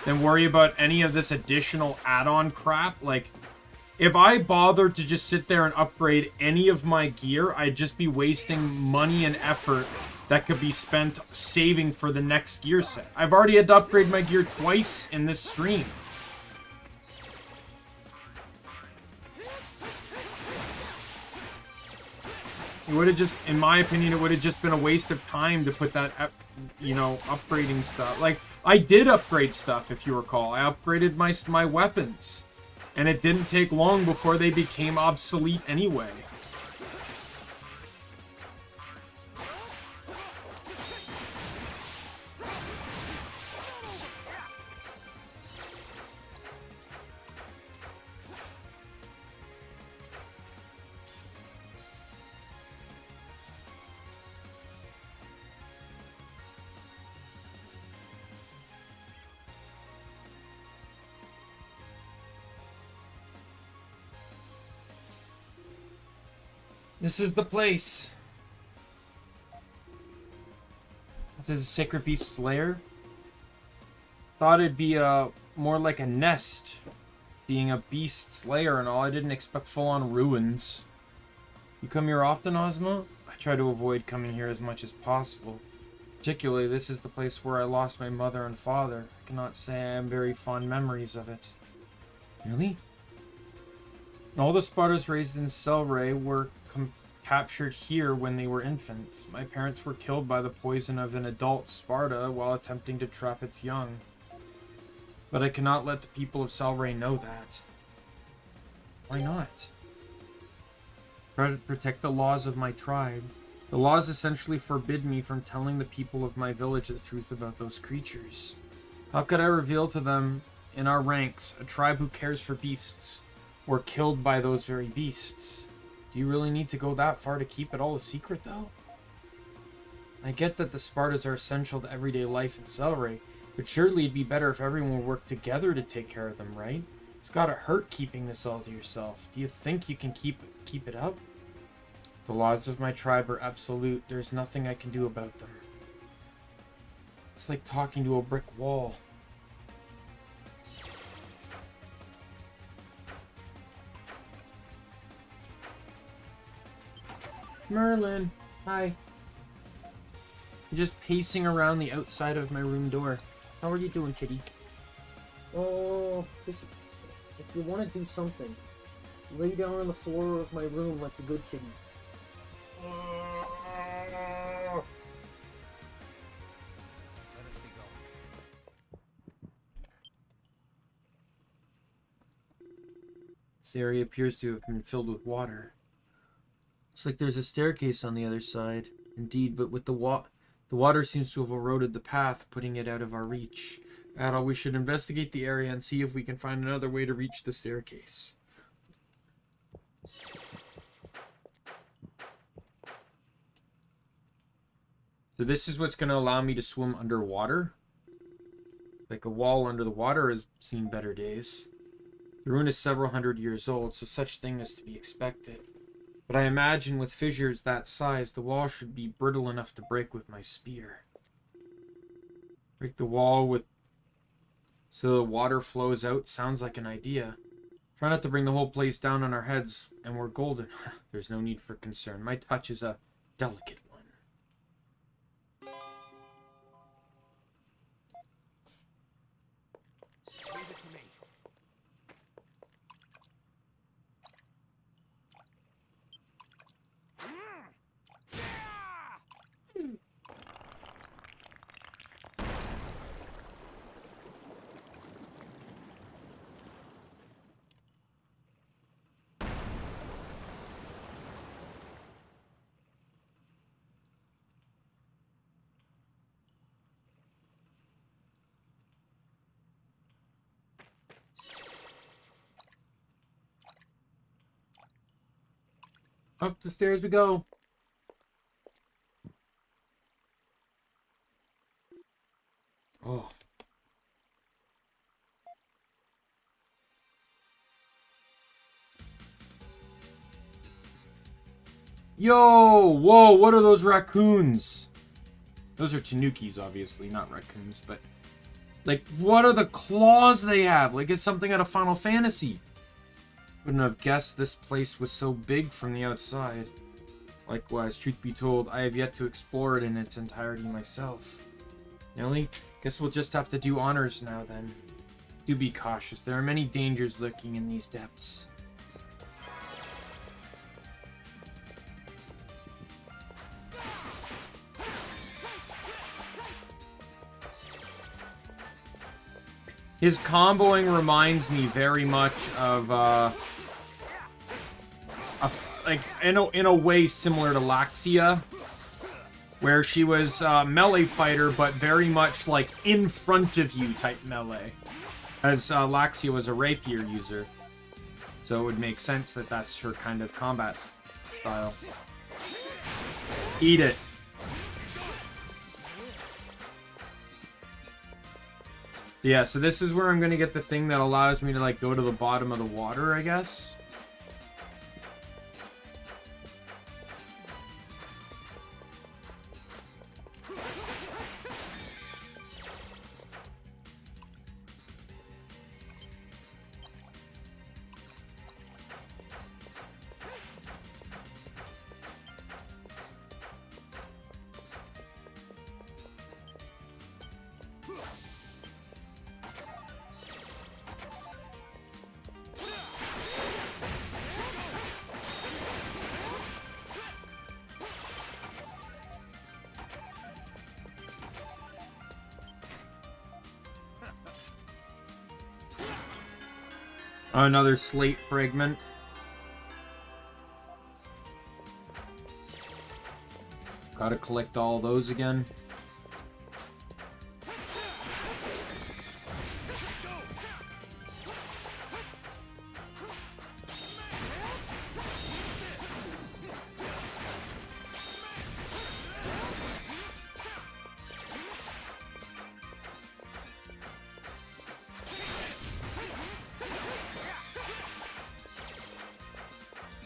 than worry about any of this additional add-on crap. Like, if I bothered to just sit there and upgrade any of my gear, I'd just be wasting money and effort that could be spent saving for the next gear set. I've already had to upgrade my gear twice in this stream. It would have just, in my opinion, it would have just been a waste of time to put that, you know, upgrading stuff. Like, I did upgrade stuff, if you recall. I upgraded my weapons. And it didn't take long before they became obsolete anyway. This is the place. This is a Sacred Beast's lair. Thought it'd be more like a nest, being a beast's lair and all. I didn't expect full-on ruins. You come here often, Ozma? I try to avoid coming here as much as possible. Particularly, this is the place where I lost my mother and father. I cannot say I have very fond memories of it. Really? All the Spartas raised in Celceta were captured here when they were infants. My parents were killed by the poison of an adult Sparta while attempting to trap its young. But I cannot let the people of Celceta know that. Why not? Try to protect the laws of my tribe. The laws essentially forbid me from telling the people of my village the truth about those creatures. How could I reveal to them in our ranks, a tribe who cares for beasts, were killed by those very beasts? Do you really need to go that far to keep it all a secret, though? I get that the Spartas are essential to everyday life in Celceta, but surely it'd be better if everyone worked together to take care of them, right? It's gotta hurt keeping this all to yourself. Do you think you can keep it up? The laws of my tribe are absolute. There's nothing I can do about them. It's like talking to a brick wall. Merlin, hi. I'm just pacing around the outside of my room door. How are you doing, kitty? Oh, just, if you want to do something, lay down on the floor of my room like a good kitty. Let us be going. This area appears to have been filled with water. Looks like there's a staircase on the other side. Indeed, but with the water seems to have eroded the path, putting it out of our reach. Adol, we should investigate the area and see if we can find another way to reach the staircase. So this is what's going to allow me to swim underwater. Like a wall under the water has seen better days. The ruin is several hundred years old, so such thing is to be expected. But I imagine with fissures that size, the wall should be brittle enough to break with my spear. Break the wall with so the water flows out. Sounds like an idea. Try not to bring the whole place down on our heads, and we're golden. There's no need for concern. My touch is a delicate one. Leave it to me. Up the stairs we go. Oh. Yo! Whoa, what are those raccoons? Those are tanukis, obviously, not raccoons, but... Like, what are the claws they have? Like, it's something out of Final Fantasy. Wouldn't have guessed this place was so big from the outside. Likewise, truth be told, I have yet to explore it in its entirety myself. Nelly, guess we'll just have to do honors now then. Do be cautious. There are many dangers lurking in these depths. His comboing reminds me very much of like in a way similar to Laxia, where she was a melee fighter, but very much like in front of you type melee, as Laxia was a rapier user. So it would make sense that that's her kind of combat style. Eat it. Yeah, so this is where I'm gonna get the thing that allows me to like go to the bottom of the water, I guess. Another slate fragment. Gotta collect all those again.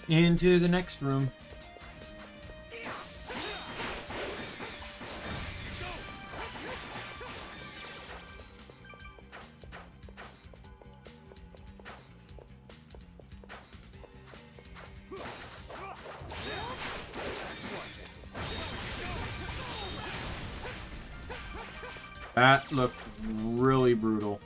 Into the next room. That looked really brutal.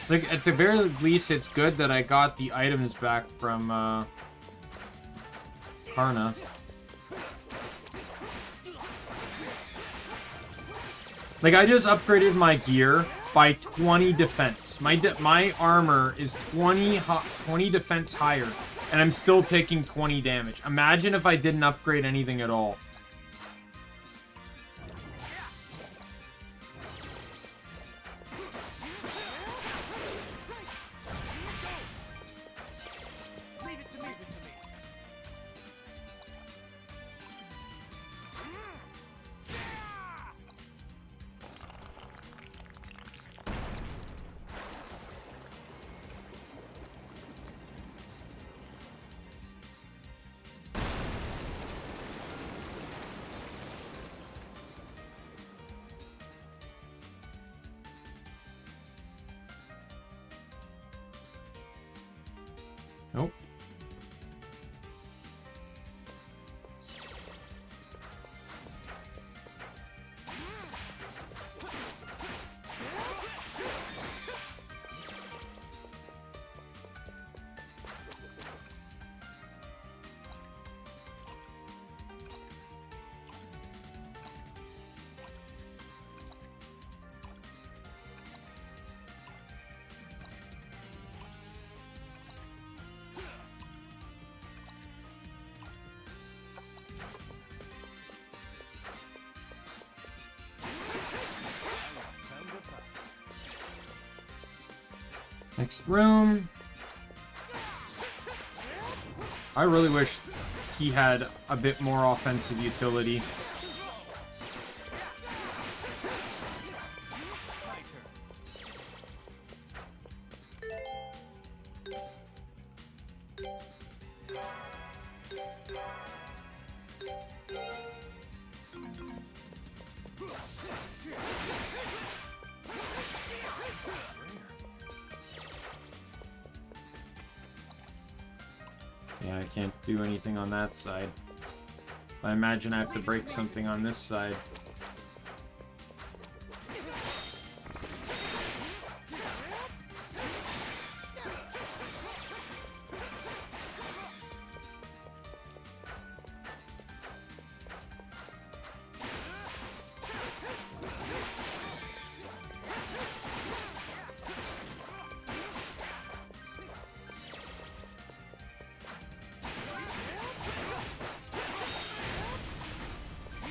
Like, at the very least, it's good that I got the items back from, Karna. Like, I just upgraded my gear by 20 defense. My armor is 20 defense higher, and I'm still taking 20 damage. Imagine if I didn't upgrade anything at all. Nope. Next room. I really wish he had a bit more offensive utility. Yeah, I can't do anything on that side. I imagine I have to break something on this side.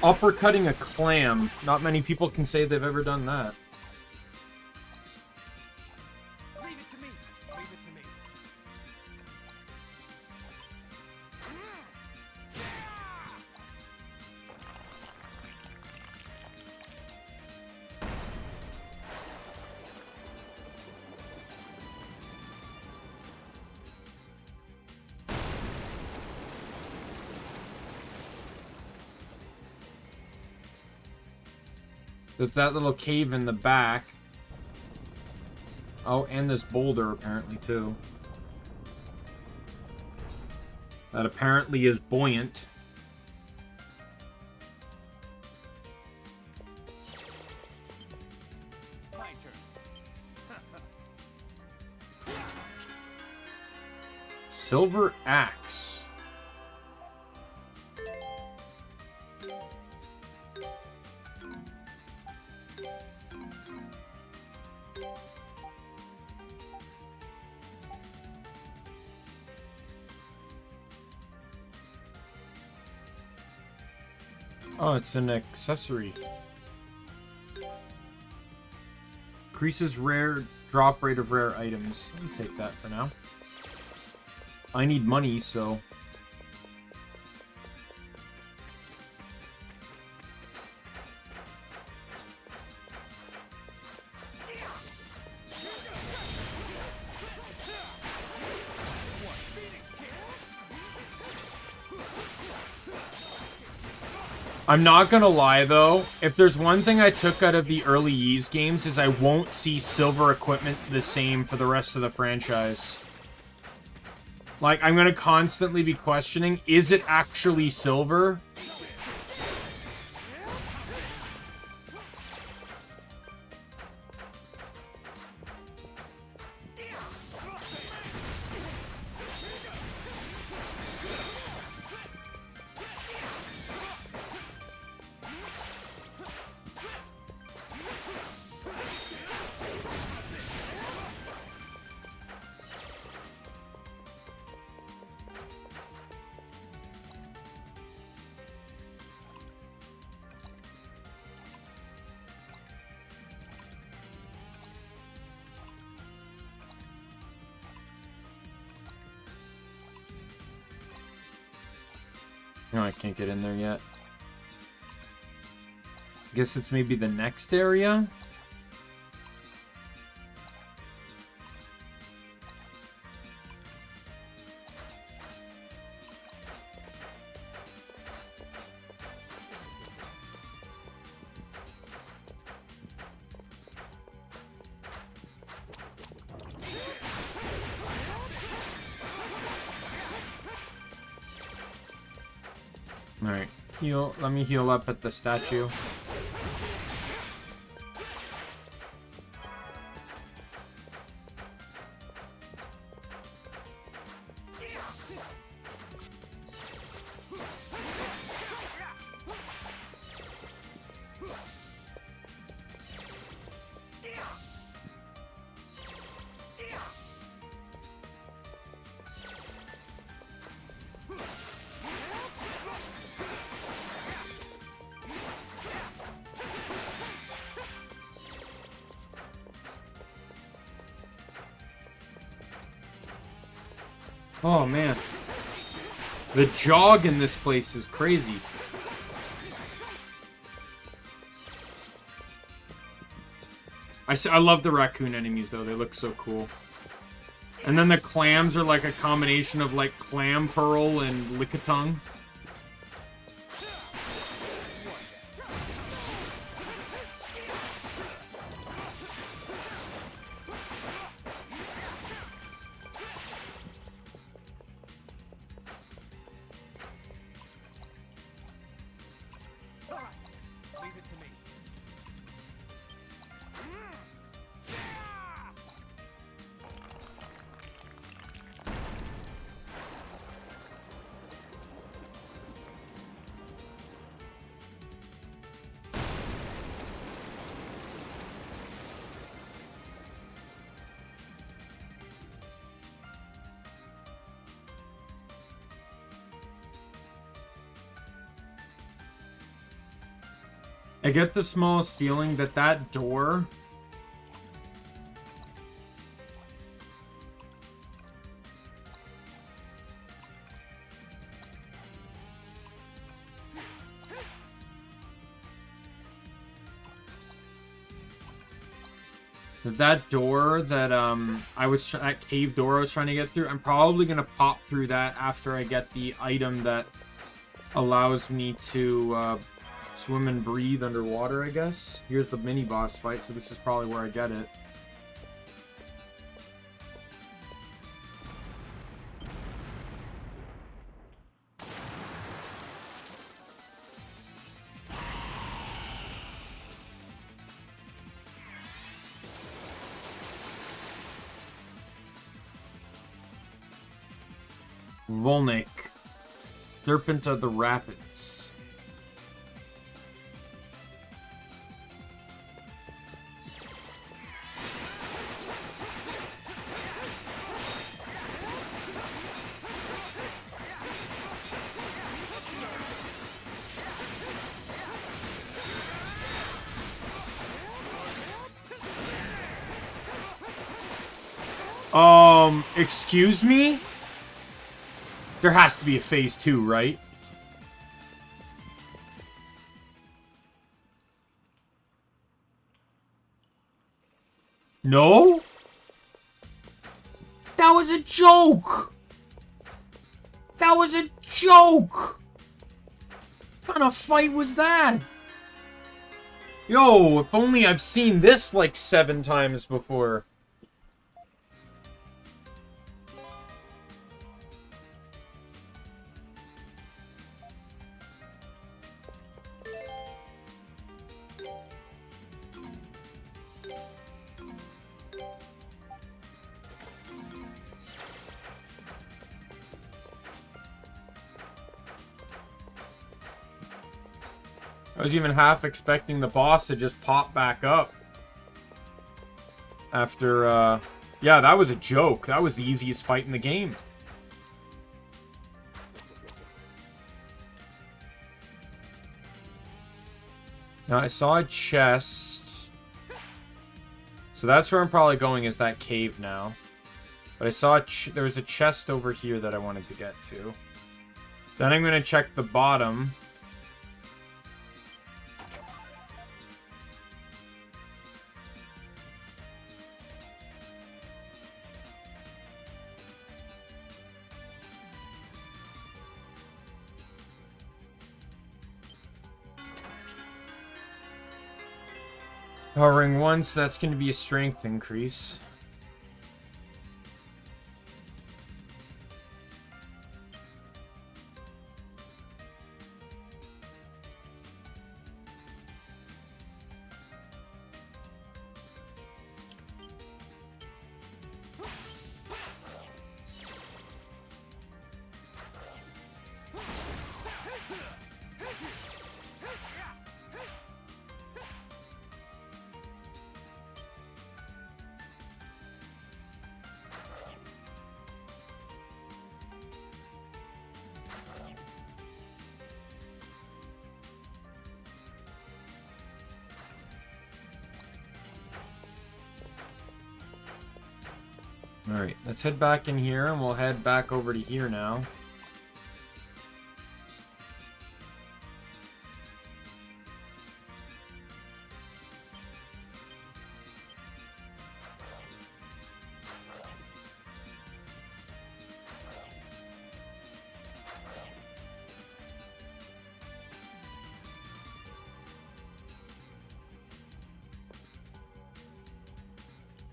Uppercutting a clam. Not many people can say they've ever done that. Leave it to me. Leave it to me. There's that little cave in the back. Oh, and this boulder apparently too. That apparently is buoyant. My turn. Silver axe. Oh, it's an accessory. Increases rare drop rate of rare items. Let me take that for now. I need money, so... I'm not gonna lie though, if there's one thing I took out of the early Ys games is I won't see silver equipment the same for the rest of the franchise. Like, I'm gonna constantly be questioning, is it actually silver? No, I can't get in there yet. Guess it's maybe the next area? Alright, let me heal up at the statue. Oh man, the jog in this place is crazy. I love the raccoon enemies though, they look so cool. And then the clams are like a combination of like clam pearl and lickitung. I get the smallest feeling that that door... That door that that cave door I was trying to get through, I'm probably gonna pop through that after I get the item that allows me to swim and breathe underwater, I guess. Here's the mini boss fight, so this is probably where I get it. Volnik, Serpent of the Rapids. Excuse me? There has to be a phase 2, right? No? That was a joke! That was a joke! What kind of fight was that? Yo, if only I've seen this like 7 times before. I was even half expecting the boss to just pop back up. After, yeah, that was a joke. That was the easiest fight in the game. Now, I saw a chest. So that's where I'm probably going, is that cave now. But I saw there was a chest over here that I wanted to get to. Then I'm going to check the bottom. Hovering once, that's going to be a strength increase. Alright, let's head back in here, and we'll head back over to here now.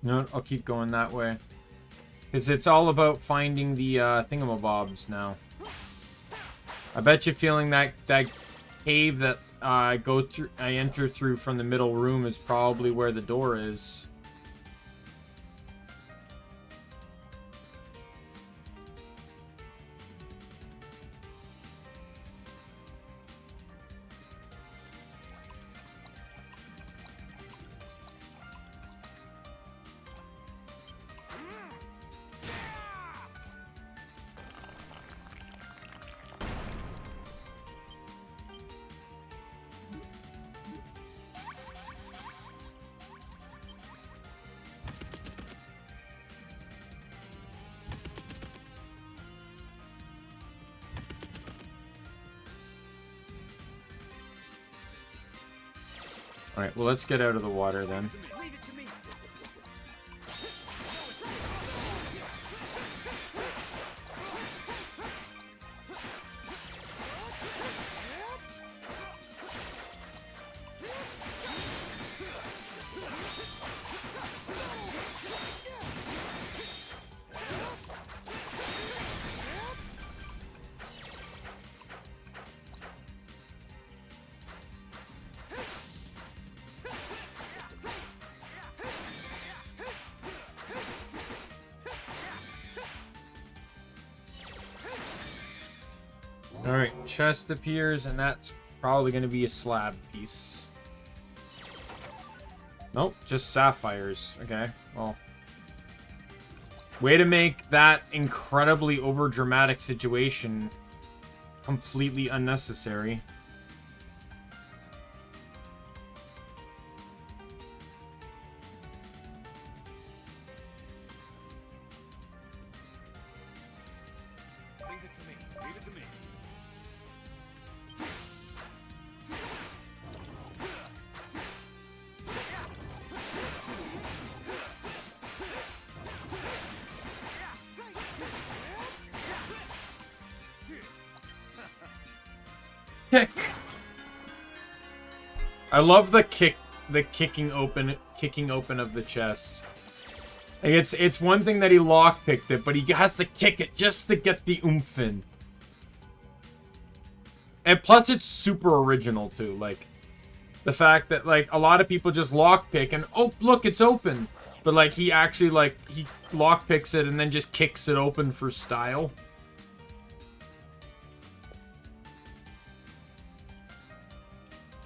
No, I'll keep going that way. Because it's all about finding the thingamabobs now. I bet you feeling that cave that I enter through from the middle room is probably where the door is. Alright, well, let's get out of the water then. Alright, chest appears, and that's probably going to be a slab piece. Nope, just sapphires. Okay, well. Way to make that incredibly overdramatic situation completely unnecessary. Leave it to me. Leave it to me. Kick. I love the kicking open of the chest. Like it's one thing that he lockpicked it, but he has to kick it just to get the oomph in. And plus, it's super original too. Like the fact that like a lot of people just lockpick and oh look, it's open, but like he actually like he lockpicks it and then just kicks it open for style.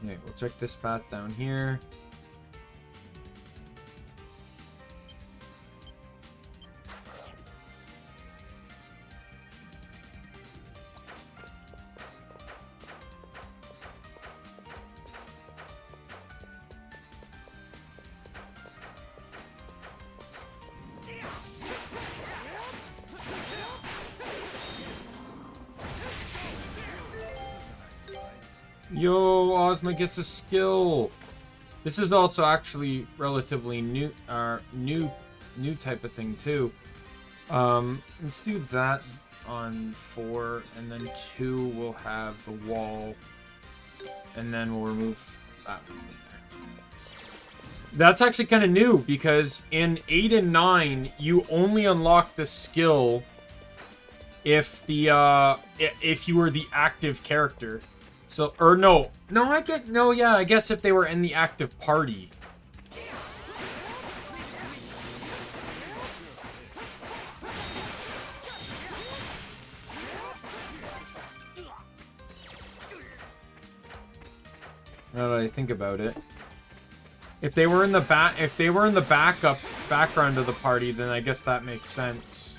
Okay, we'll check this path down here. Yo, Ozma gets a skill. This is also actually relatively new type of thing too. Let's do that on 4, and then 2 we'll have the wall, and then we'll remove that one there. That's actually kind of new because in 8 and 9 you only unlock the skill if the if you were the active character. So, or no, I guess if they were in the active party. Now that I think about it, if they were in the background of the party, then I guess that makes sense.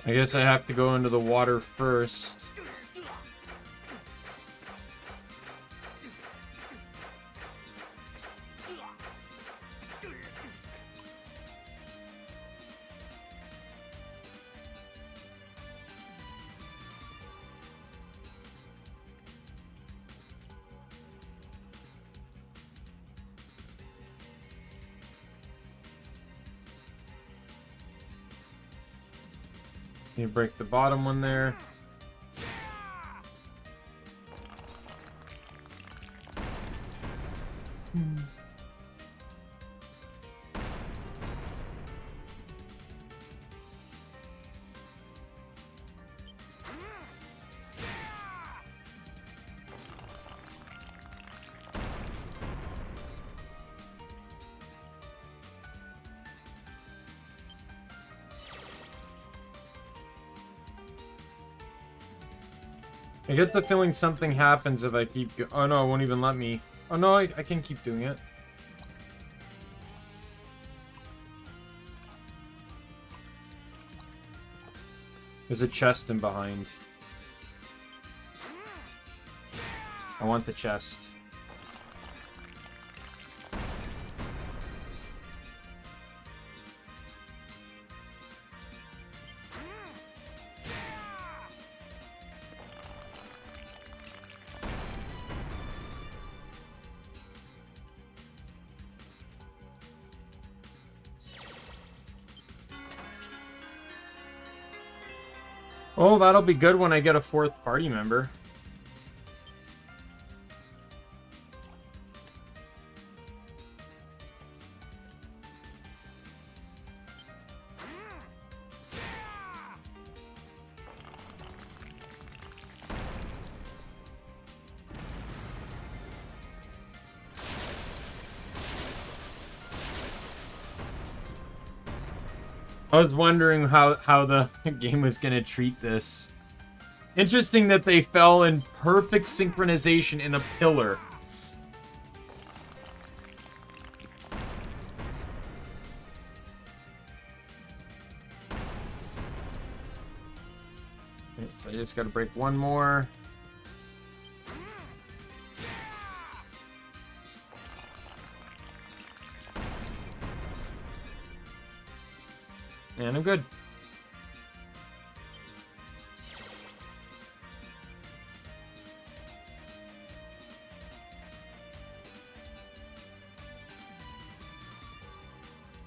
I guess I have to go into the water first. You break the bottom one there. I get the feeling something happens if I keep oh no, it won't even let me. Oh no, I can keep doing it. There's a chest in behind. I want the chest. Oh, that'll be good when I get a 4th party member. I was wondering how the game was going to treat this. Interesting that they fell in perfect synchronization in a pillar. Okay, so I just got to break one more. And I'm good.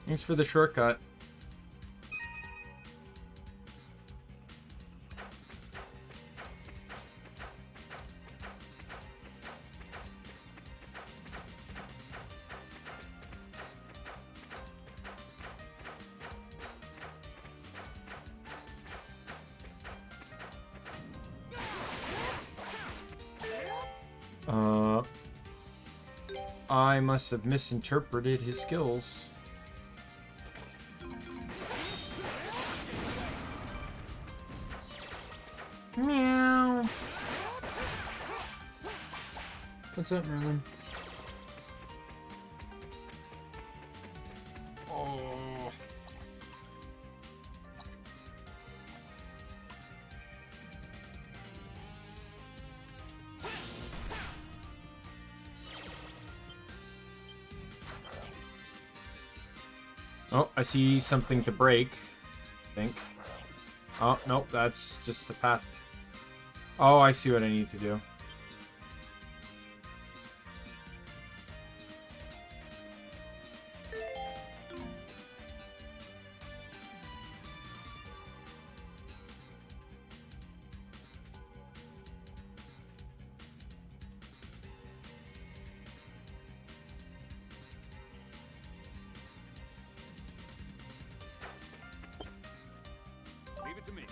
Thanks for the shortcut. I must have misinterpreted his skills. Meow. What's up, Merlin? Oh. Oh, I see something to break, I think. Oh, nope, that's just the path. Oh, I see what I need to do. Leave it to me.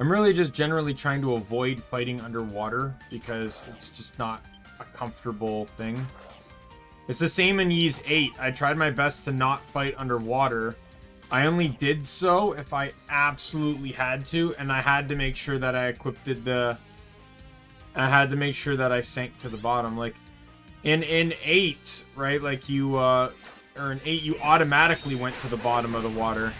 I'm really just generally trying to avoid fighting underwater because it's just not a comfortable thing. It's the same in Ys 8. I tried my best to not fight underwater. I only did so if I absolutely had to, and I had to make sure that I equipped the... I had to make sure that I sank to the bottom. Like, in 8, right, like you, or in 8, you automatically went to the bottom of the water.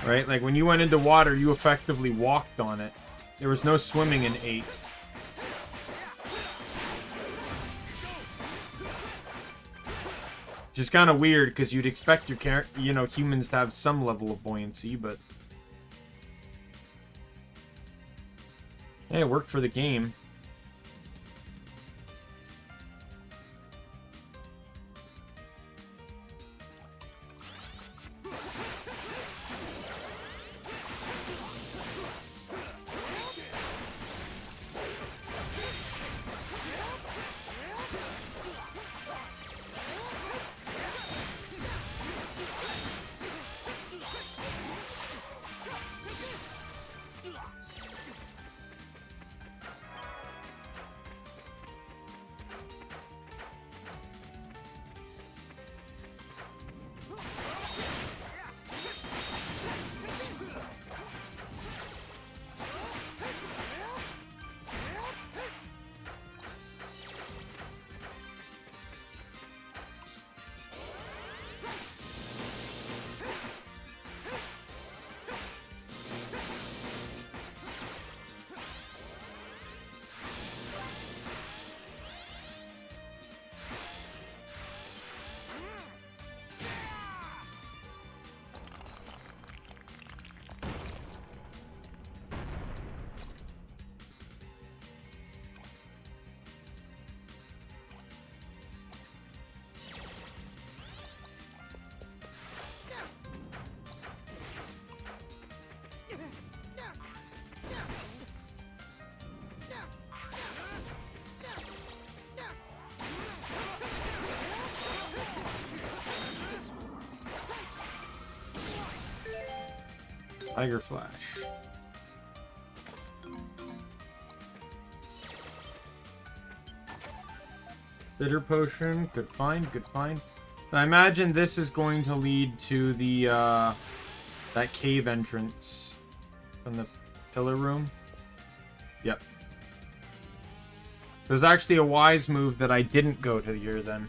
Right? Like, when you went into water, you effectively walked on it. There was no swimming in 8. Which is kind of weird, because you'd expect your humans to have some level of buoyancy, but... Hey, it worked for the game. Tiger Flash. Bitter Potion. Good find, good find. I imagine this is going to lead to the, that cave entrance from the pillar room. Yep. There's actually a wise move that I didn't go to here then.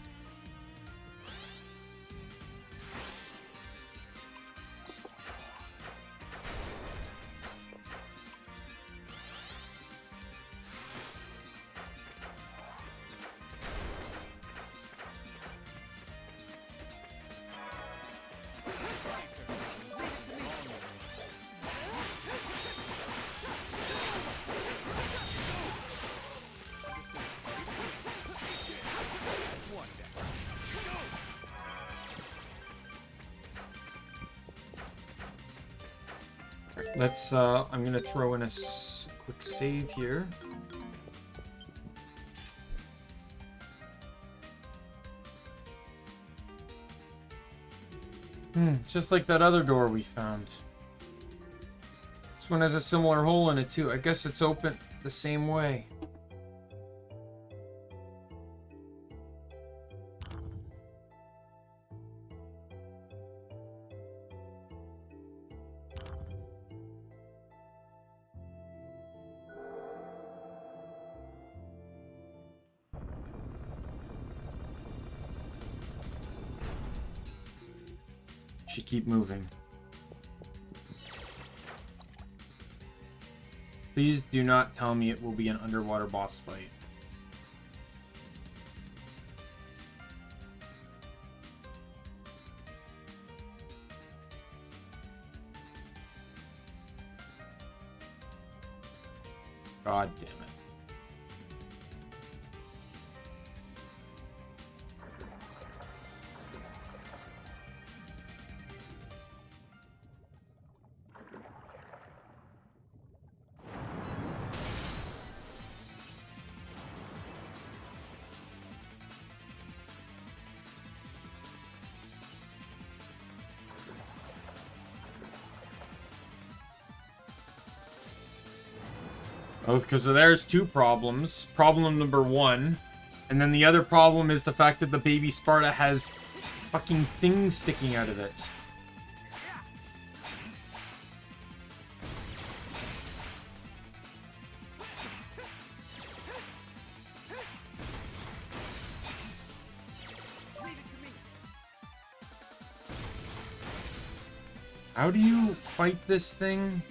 Let's, I'm gonna throw in a quick save here. It's just like that other door we found. This one has a similar hole in it too. I guess it's open the same way. Should keep moving. Please do not tell me it will be an underwater boss fight. God damn it. Okay, so there's two problems. Problem number one. And then the other problem is the fact that the baby Sparta has fucking things sticking out of it. How do you fight this thing?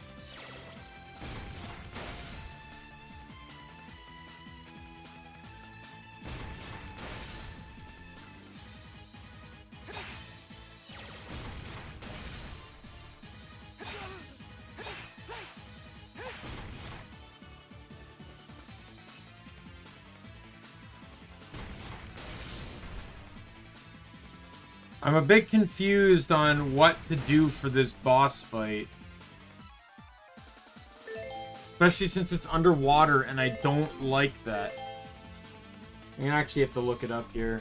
I'm a bit confused on what to do for this boss fight. Especially since it's underwater and I don't like that. I'm gonna actually have to look it up here.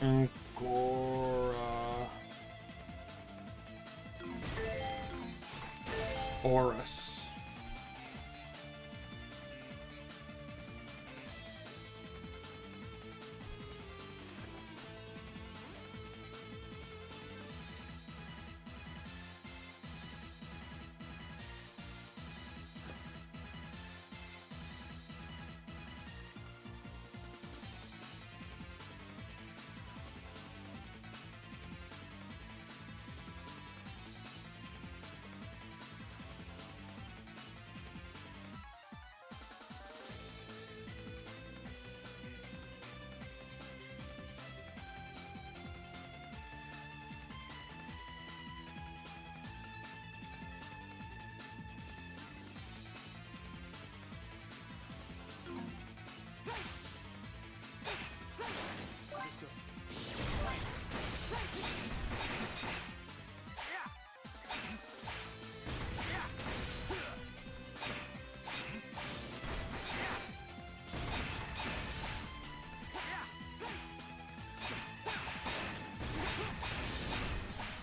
Angora... Horus.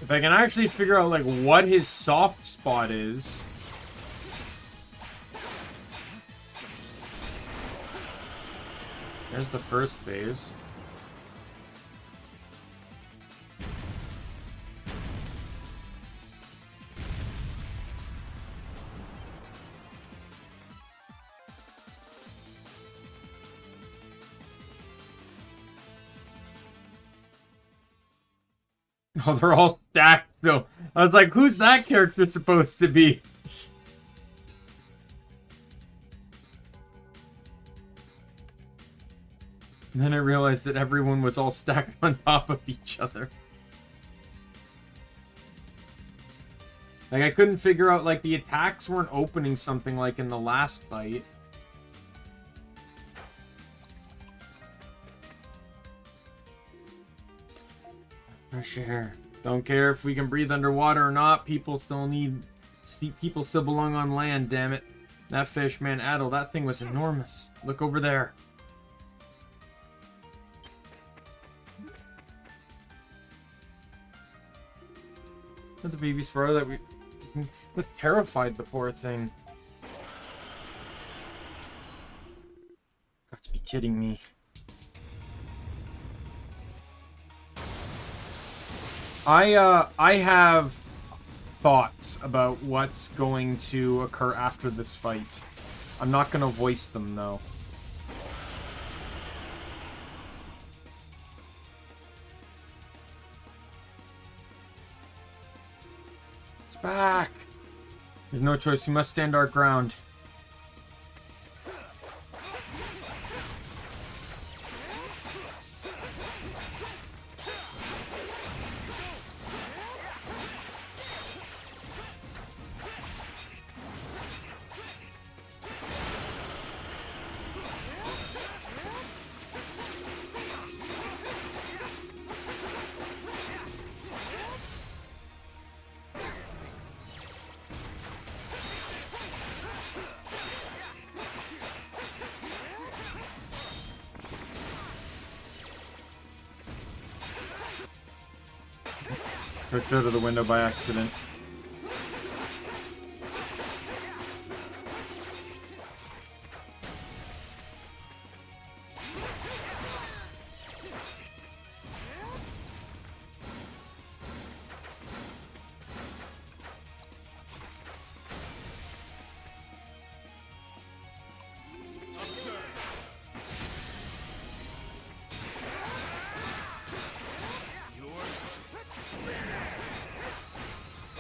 If I can actually figure out, like, what his soft spot is. There's the first phase. Oh, they're all stacked, so I was like, who's that character supposed to be? And then I realized that everyone was all stacked on top of each other. Like, I couldn't figure out, like, the attacks weren't opening something like in the last fight. Fresh air. Don't care if we can breathe underwater or not. People still belong on land, damn it. That fish, man, Adel, that thing was enormous. Look over there. That's a baby sparrow that we terrified the poor thing. Got to be kidding me. I have thoughts about what's going to occur after this fight. I'm not going to voice them, though. It's back! There's no choice. We must stand our ground. Tripped out of the window by accident.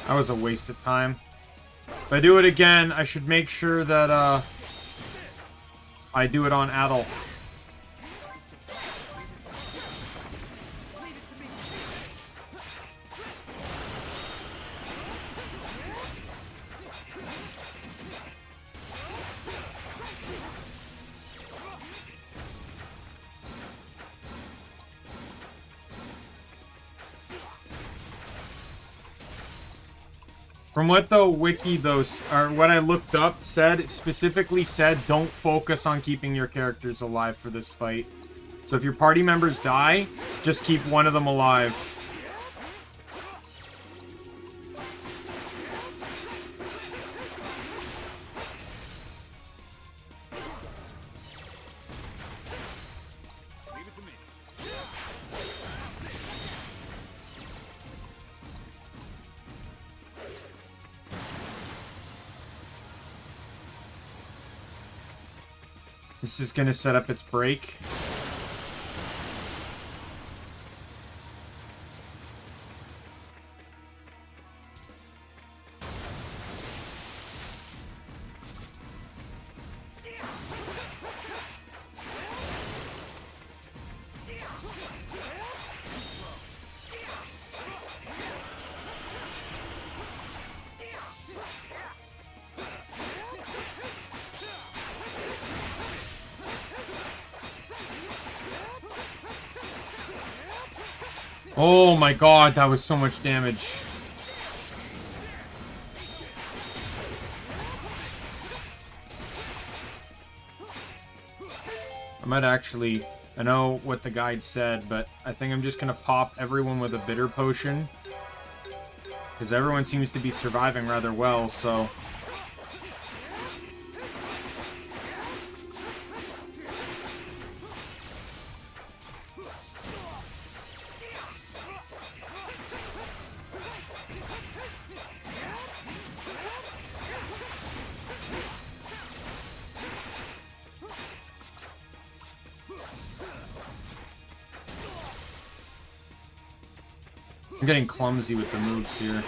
That was a waste of time. If I do it again, I should make sure that I do it on Adel. From what the wiki, or what I looked up, said, it specifically said don't focus on keeping your characters alive for this fight. So if your party members die, just keep one of them alive. This is gonna set up its break. Oh my god, that was so much damage. I might actually... I know what the guide said, but I think I'm just gonna pop everyone with a bitter potion. Because everyone seems to be surviving rather well, so... I'm getting clumsy with the moves here.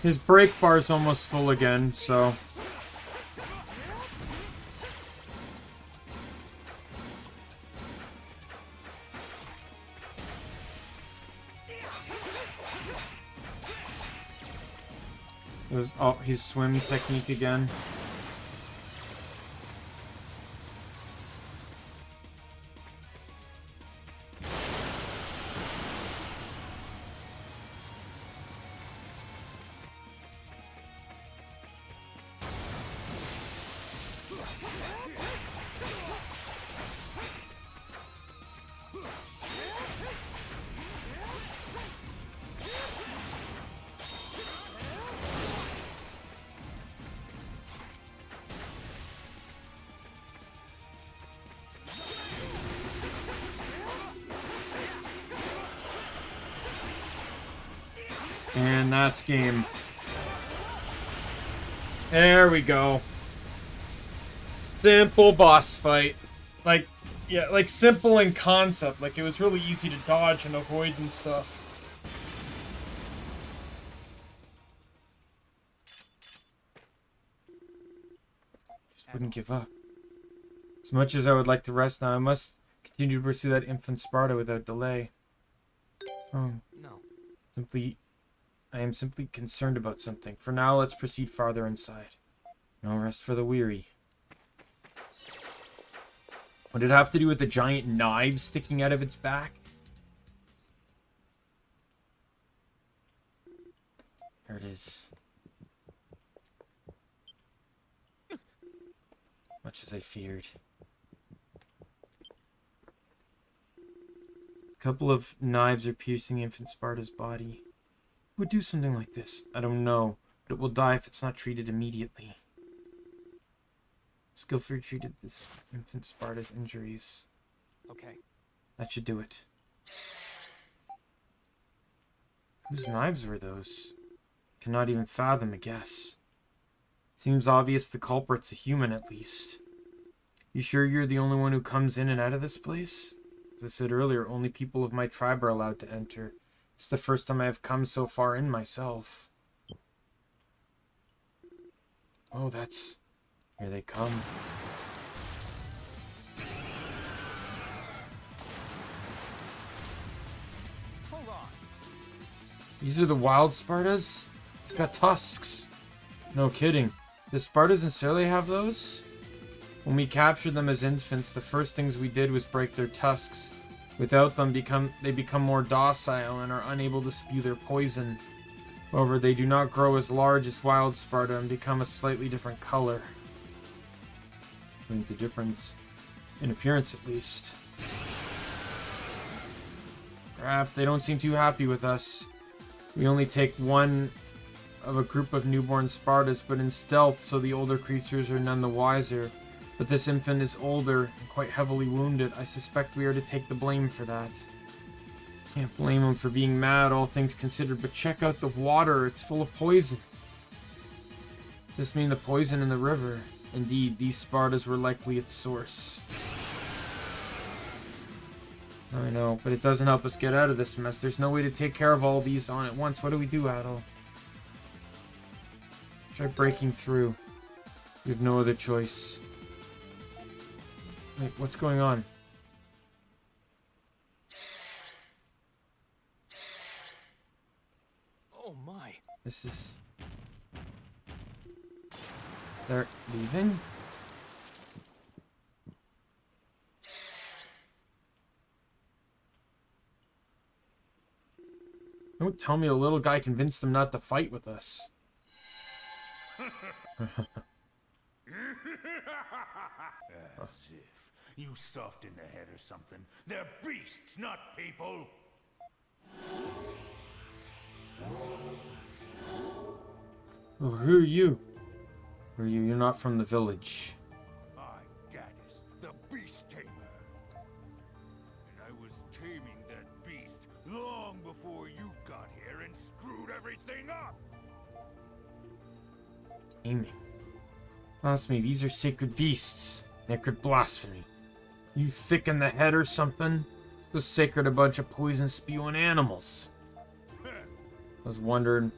His break bar is almost full again, so... Oh, his swim technique again. And that's game. There we go. Simple boss fight. Like, yeah, like simple in concept. Like, it was really easy to dodge and avoid and stuff. Just wouldn't give up. As much as I would like to rest now, I must continue to pursue that infant Sparta without delay. Oh. No. I am simply concerned about something. For now, let's proceed farther inside. No rest for the weary. Would it have to do with the giant knives sticking out of its back? There it is. Much as I feared. A couple of knives are piercing infant Sparta's body. Who would do something like this? I don't know, but it will die if it's not treated immediately. Skillfully treated this infant Sparta's injuries. Okay. That should do it. Whose knives were those? Cannot even fathom a guess. Seems obvious the culprit's a human at least. You sure you're the only one who comes in and out of this place? As I said earlier, only people of my tribe are allowed to enter. It's the first time I have come so far in myself. Oh, that's... Here they come. Hold on. These are the wild Spartas? They've got tusks. No kidding. Does Spartas necessarily have those? When we captured them as infants, the first things we did was break their tusks. Without them, they become more docile and are unable to spew their poison. However, they do not grow as large as wild Sparta and become a slightly different color. The difference in appearance, at least. Crap, they don't seem too happy with us. We only take one of a group of newborn Spartas, but in stealth, so the older creatures are none the wiser. But this infant is older and quite heavily wounded. I suspect we are to take the blame for that. Can't blame him for being mad, all things considered, but check out the water. It's full of poison. Does this mean the poison in the river? Indeed, these Spartas were likely its source. I know, but it doesn't help us get out of this mess. There's no way to take care of all these on at once. What do we do, Adol? Try breaking through. We have no other choice. Wait, what's going on? Oh my. This is... They're leaving? Don't tell me a little guy convinced them not to fight with us. As if. You soft in the head or something. They're beasts, not people. Oh, who are you? Who are you? You're not from the village. I'm Gaddis, the beast tamer. And I was taming that beast long before you got here and screwed everything up. Taming. Blasphemy, these are sacred beasts. Sacred blasphemy. You thick in the head or something? So sacred a bunch of poison spewing animals. I was wondering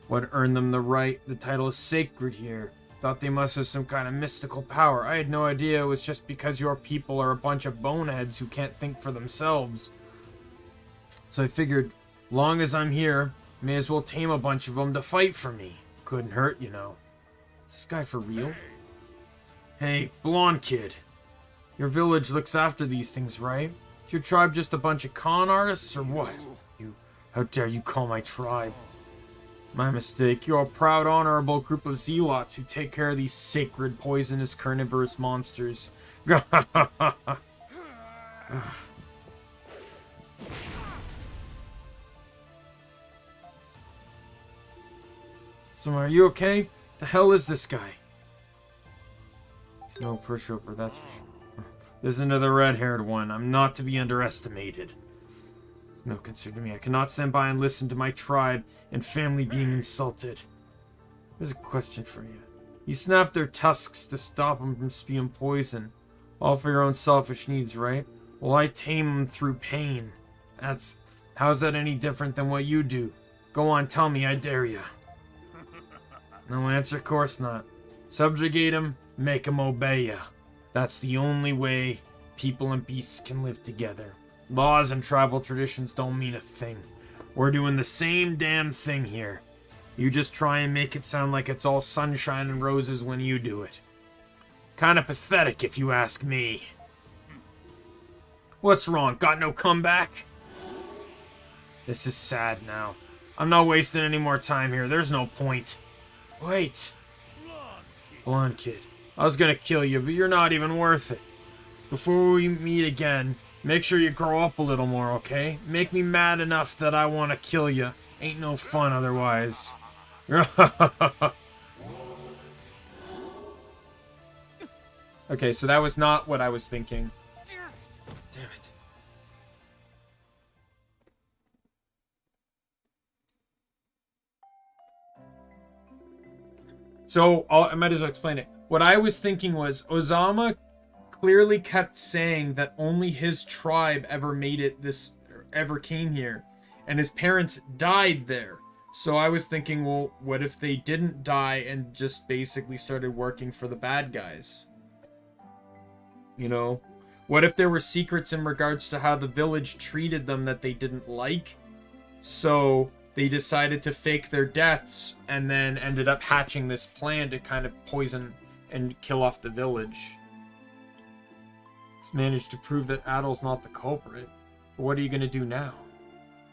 what earned them the title of sacred here. Thought they must have some kind of mystical power. I had no idea it was just because your people are a bunch of boneheads who can't think for themselves. So I figured, long as I'm here, may as well tame a bunch of them to fight for me. Couldn't hurt, you know. Is this guy for real? Hey, blonde kid. Your village looks after these things, right? Is your tribe just a bunch of con artists, or what? How dare you call my tribe? My mistake. You're a proud, honorable group of zealots who take care of these sacred, poisonous, carnivorous monsters. So, are you okay? The hell is this guy? He's no pushover, that's for sure. Listen to the red-haired one. I'm not to be underestimated. It's no concern to me. I cannot stand by and listen to my tribe and family being insulted. There's a question for you. You snapped their tusks to stop them from spewing poison. All for your own selfish needs, right? Well, I tame them through pain. How's that any different than what you do? Go on, tell me, I dare ya. No answer, of course not. Subjugate them, make them obey ya. That's the only way people and beasts can live together. Laws and tribal traditions don't mean a thing. We're doing the same damn thing here. You just try and make it sound like it's all sunshine and roses when you do it. Kinda pathetic, if you ask me. What's wrong? Got no comeback? This is sad now. I'm not wasting any more time here. There's no point. Wait. Blonde kid. I was gonna kill you, but you're not even worth it. Before we meet again, make sure you grow up a little more, okay? Make me mad enough that I want to kill you. Ain't no fun otherwise. Okay, so that was not what I was thinking. Damn it. So, I might as well explain it. What I was thinking was, Ozama clearly kept saying that only his tribe ever made it ever came here. And his parents died there. So I was thinking, well, what if they didn't die and just basically started working for the bad guys? You know? What if there were secrets in regards to how the village treated them that they didn't like? So they decided to fake their deaths and then ended up hatching this plan to kind of poison and kill off the village. It's managed to prove that Adol's not the culprit. But what are you going to do now?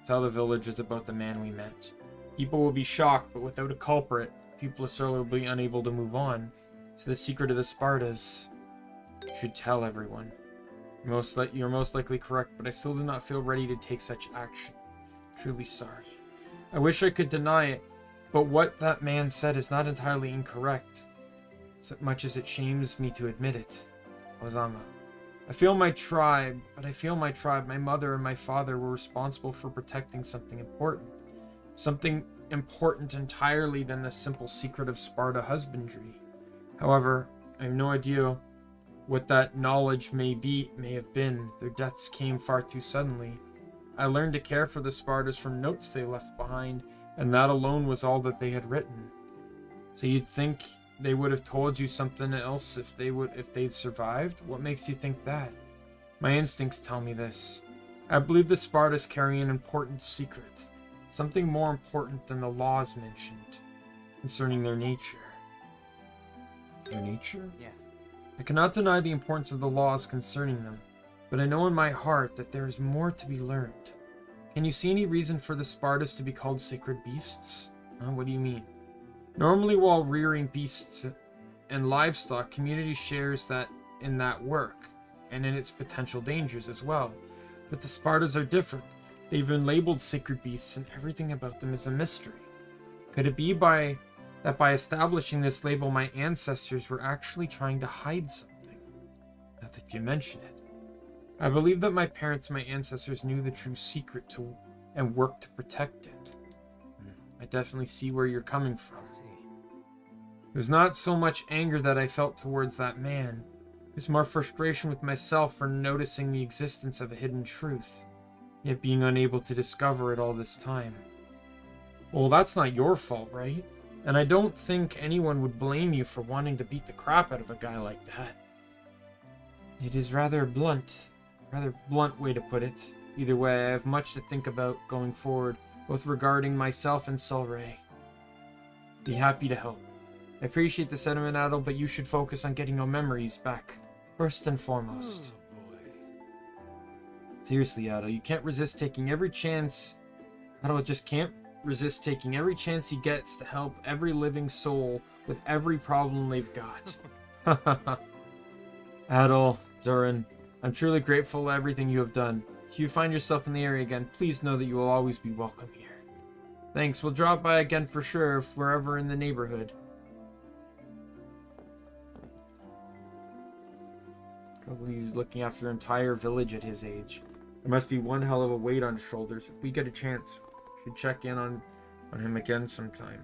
Tell the villagers about the man we met. People will be shocked, but without a culprit, people will be unable to move on. So the secret of the Spartas should tell everyone. You're most likely correct, but I still do not feel ready to take such action. Truly sorry. I wish I could deny it, but what that man said is not entirely incorrect, so much as it shames me to admit it. Ozama. I feel my tribe, my mother and my father were responsible for protecting something important. Something important entirely than the simple secret of Sparta husbandry. However, I have no idea what that knowledge may have been, their deaths came far too suddenly. I learned to care for the Spartas from notes they left behind, and that alone was all that they had written. So you'd think they would have told you something else if they'd survived? What makes you think that? My instincts tell me this. I believe the Spartas carry an important secret, something more important than the laws mentioned concerning their nature. Their nature? Yes. I cannot deny the importance of the laws concerning them, but I know in my heart that there is more to be learned. Can you see any reason for the Spartas to be called sacred beasts? What do you mean? Normally, while rearing beasts and livestock, community shares that in that work, and in its potential dangers as well. But the Spartas are different. They've been labeled sacred beasts, and everything about them is a mystery. Could it be that by establishing this label, my ancestors were actually trying to hide something? Now that you mention it. I believe that my parents and my ancestors knew the true secret and worked to protect it. I definitely see where you're coming from. It was not so much anger that I felt towards that man. It was more frustration with myself for noticing the existence of a hidden truth, yet being unable to discover it all this time. Well, that's not your fault, right? And I don't think anyone would blame you for wanting to beat the crap out of a guy like that. It is rather blunt way to put it. Either way, I have much to think about going forward, both regarding myself and Solray. Be happy to help. I appreciate the sentiment, Adel, but you should focus on getting your memories back, first and foremost. Oh, boy. Seriously, Adel, you can't resist taking every chance. Adel just can't resist taking every chance he gets to help every living soul with every problem they've got. Adel, Durin, I'm truly grateful for everything you have done. If you find yourself in the area again, please know that you will always be welcome here. Thanks, we'll drop by again for sure if we're ever in the neighborhood. He's looking after an entire village at his age. There must be one hell of a weight on his shoulders. If we get a chance, we should check in on him again sometime.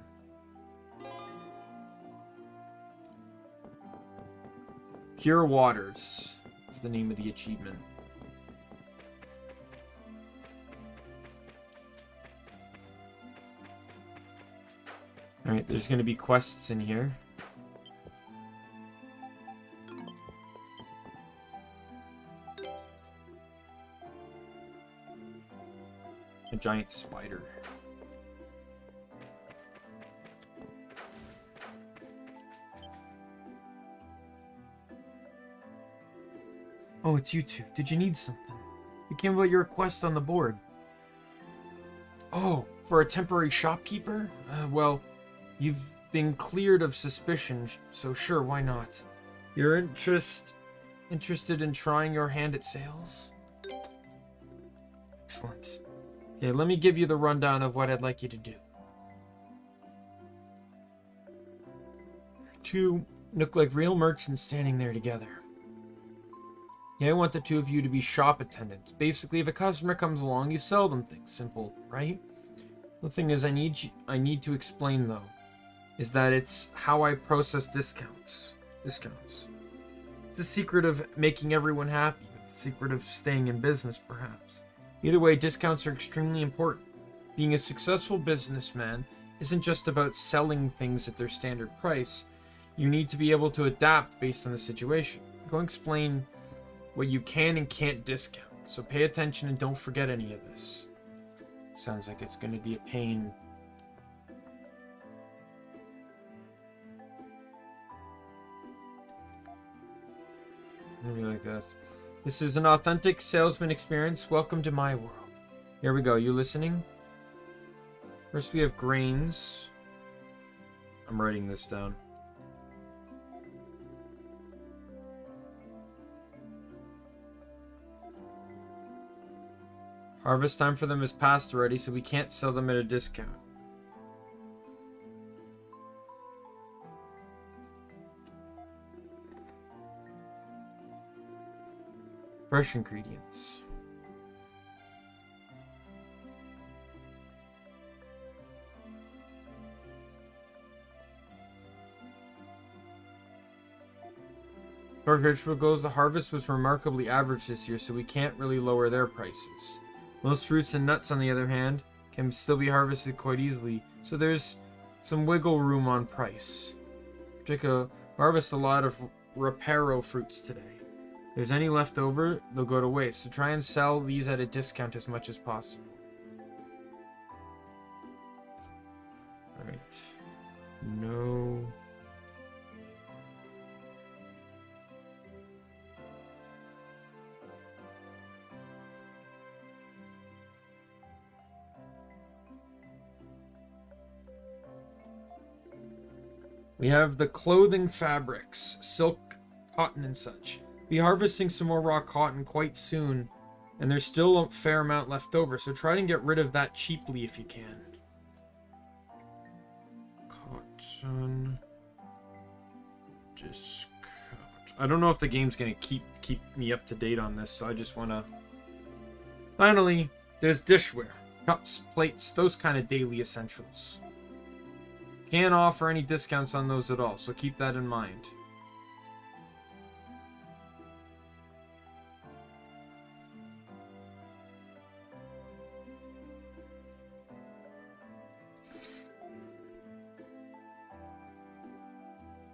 Pure Waters is the name of the achievement. Alright, there's going to be quests in here. A giant spider. Oh, it's you two. Did you need something? You came about your request on the board. Oh, for a temporary shopkeeper? Well, you've been cleared of suspicion, so sure, why not? You're interested in trying your hand at sales? Excellent. Okay, let me give you the rundown of what I'd like you to do. Two look like real merchants standing there together. Yeah, I want the two of you to be shop attendants. Basically, if a customer comes along, you sell them things. Simple, right? The thing is, I need to explain though, is that it's how I process discounts. It's the secret of making everyone happy. It's the secret of staying in business, perhaps. Either way, discounts are extremely important. Being a successful businessman isn't just about selling things at their standard price. You need to be able to adapt based on the situation. I'm going to explain what you can and can't discount, so pay attention and don't forget any of this. Sounds like it's going to be a pain. Maybe like this. This is an authentic salesman experience. Welcome to my world. Here we go. You listening? First we have grains. I'm writing this down. Harvest time for them is past already, so we can't sell them at a discount. Fresh ingredients. far as vegetable goes, the harvest was remarkably average this year, so we can't really lower their prices. Most fruits and nuts, on the other hand, can still be harvested quite easily, so there's some wiggle room on price. Particularly, harvest a lot of reparo fruits today. If there's any left over, they'll go to waste, so try and sell these at a discount as much as possible. Alright. No. We have the clothing fabrics, silk, cotton, and such. Be harvesting some more raw cotton quite soon, and there's still a fair amount left over, so try and get rid of that cheaply if you can. Cotton. Discount. I don't know if the game's gonna keep me up to date on this, so I just wanna... Finally, there's dishware. Cups, plates, those kind of daily essentials. Can't offer any discounts on those at all, so keep that in mind.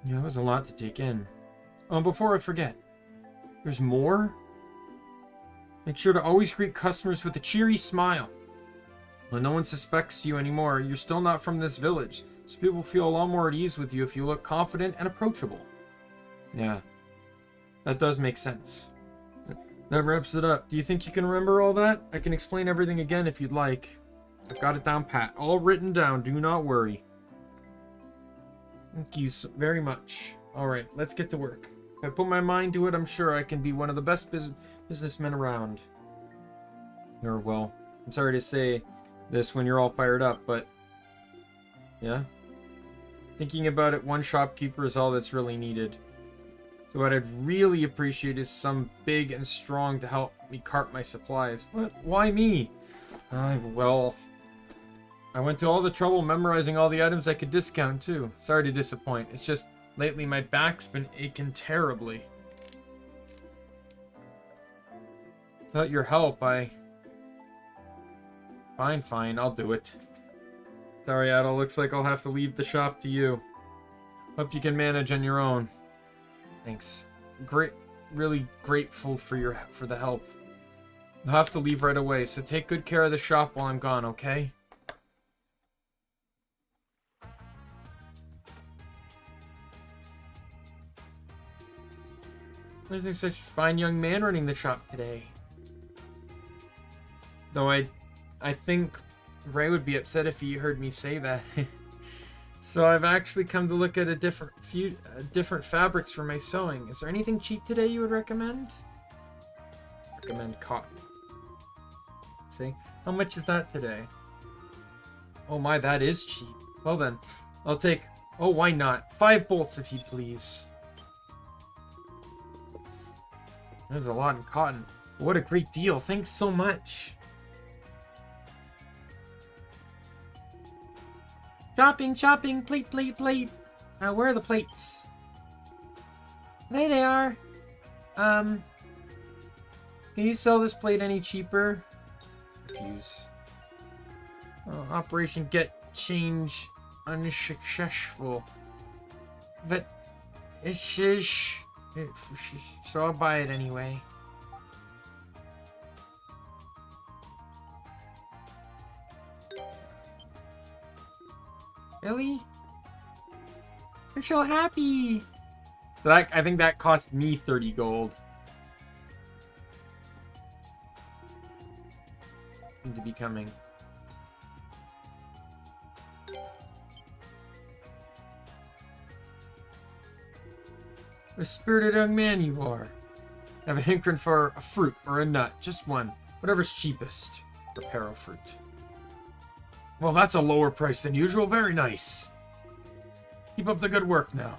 Yeah, that was a lot to take in. Oh, before I forget, there's more? Make sure to always greet customers with a cheery smile. When no one suspects you anymore, you're still not from this village. So people feel a lot more at ease with you if you look confident and approachable. Yeah, that does make sense. That wraps it up. Do you think you can remember all that? I can explain everything again if you'd like. I've got it down pat. All written down. Do not worry. Thank you so very much. Alright, let's get to work. If I put my mind to it, I'm sure I can be one of the best businessmen around. Well, I'm sorry to say this when you're all fired up, but... Yeah? Thinking about it, one shopkeeper is all that's really needed. So what I'd really appreciate is some big and strong to help me cart my supplies. What? Why me? Well, I went to all the trouble memorizing all the items I could discount too. Sorry to disappoint. It's just lately my back's been aching terribly. Without your help, Fine, I'll do it. Sorry, Adel, looks like I'll have to leave the shop to you. Hope you can manage on your own. Thanks. Really grateful for the help. I'll have to leave right away, so take good care of the shop while I'm gone, okay? There's such a fine young man running the shop today. Though I think Ray would be upset if he heard me say that. So I've actually come to look at a different fabrics for my sewing. Is there anything cheap today you would recommend? Recommend cotton. See? How much is that today? Oh my, that is cheap. Well then, I'll take... Oh, why not? 5 bolts if you please. There's a lot in cotton. What a great deal. Thanks so much. Shopping, plate. Where are the plates? There they are. Can you sell this plate any cheaper? Refuse. Oh, Operation Get Change unsuccessful. But so I'll buy it anyway. Really? You're so happy. I think that cost me 30 gold. Seem to be coming. What a spirited young man you are. I have a hankering for a fruit or a nut. Just one. Whatever's cheapest. Reparo fruit. Well, that's a lower price than usual. Very nice. Keep up the good work now.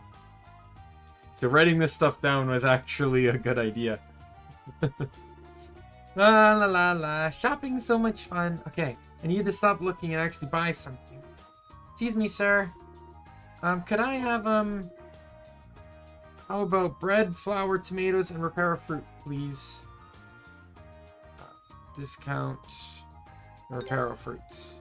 So writing this stuff down was actually a good idea. La. Shopping's so much fun. Okay, I need to stop looking and actually buy something. Excuse me, sir. Could I have, How about bread, flour, tomatoes, and repair fruit, please? Discount repair fruits.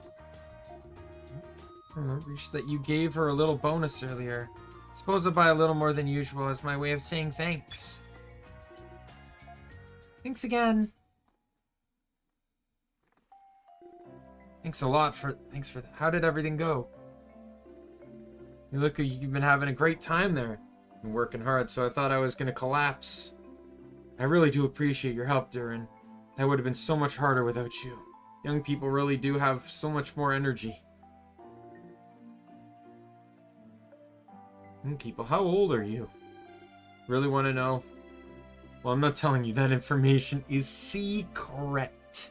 Reached that you gave her a little bonus earlier. Suppose I'll buy a little more than usual as my way of saying thanks. Thanks again. Thanks a lot for that. How did everything go? You look like you've been having a great time there. Been working hard, so I thought I was gonna collapse. I really do appreciate your help, Durin. That would have been so much harder without you. Young people really do have so much more energy. Young people, how old are you? Really want to know? Well, I'm not telling you. That information is secret.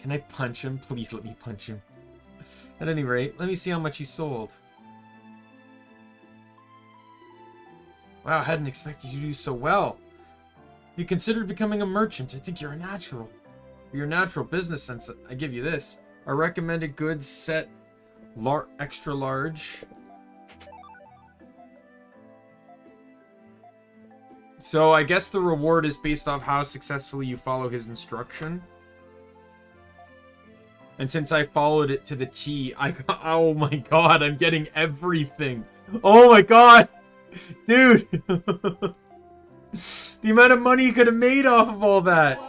Can I punch him? Please let me punch him. At any rate, let me see how much you sold. Wow, I hadn't expected you to do so well. You considered becoming a merchant. I think you're a natural. For your natural business sense, I give you this. Our recommended goods set extra large. So I guess the reward is based off how successfully you follow his instruction. And since I followed it to the T, I got, oh my god, I'm getting everything. Oh my god. Dude. The amount of money you could have made off of all that.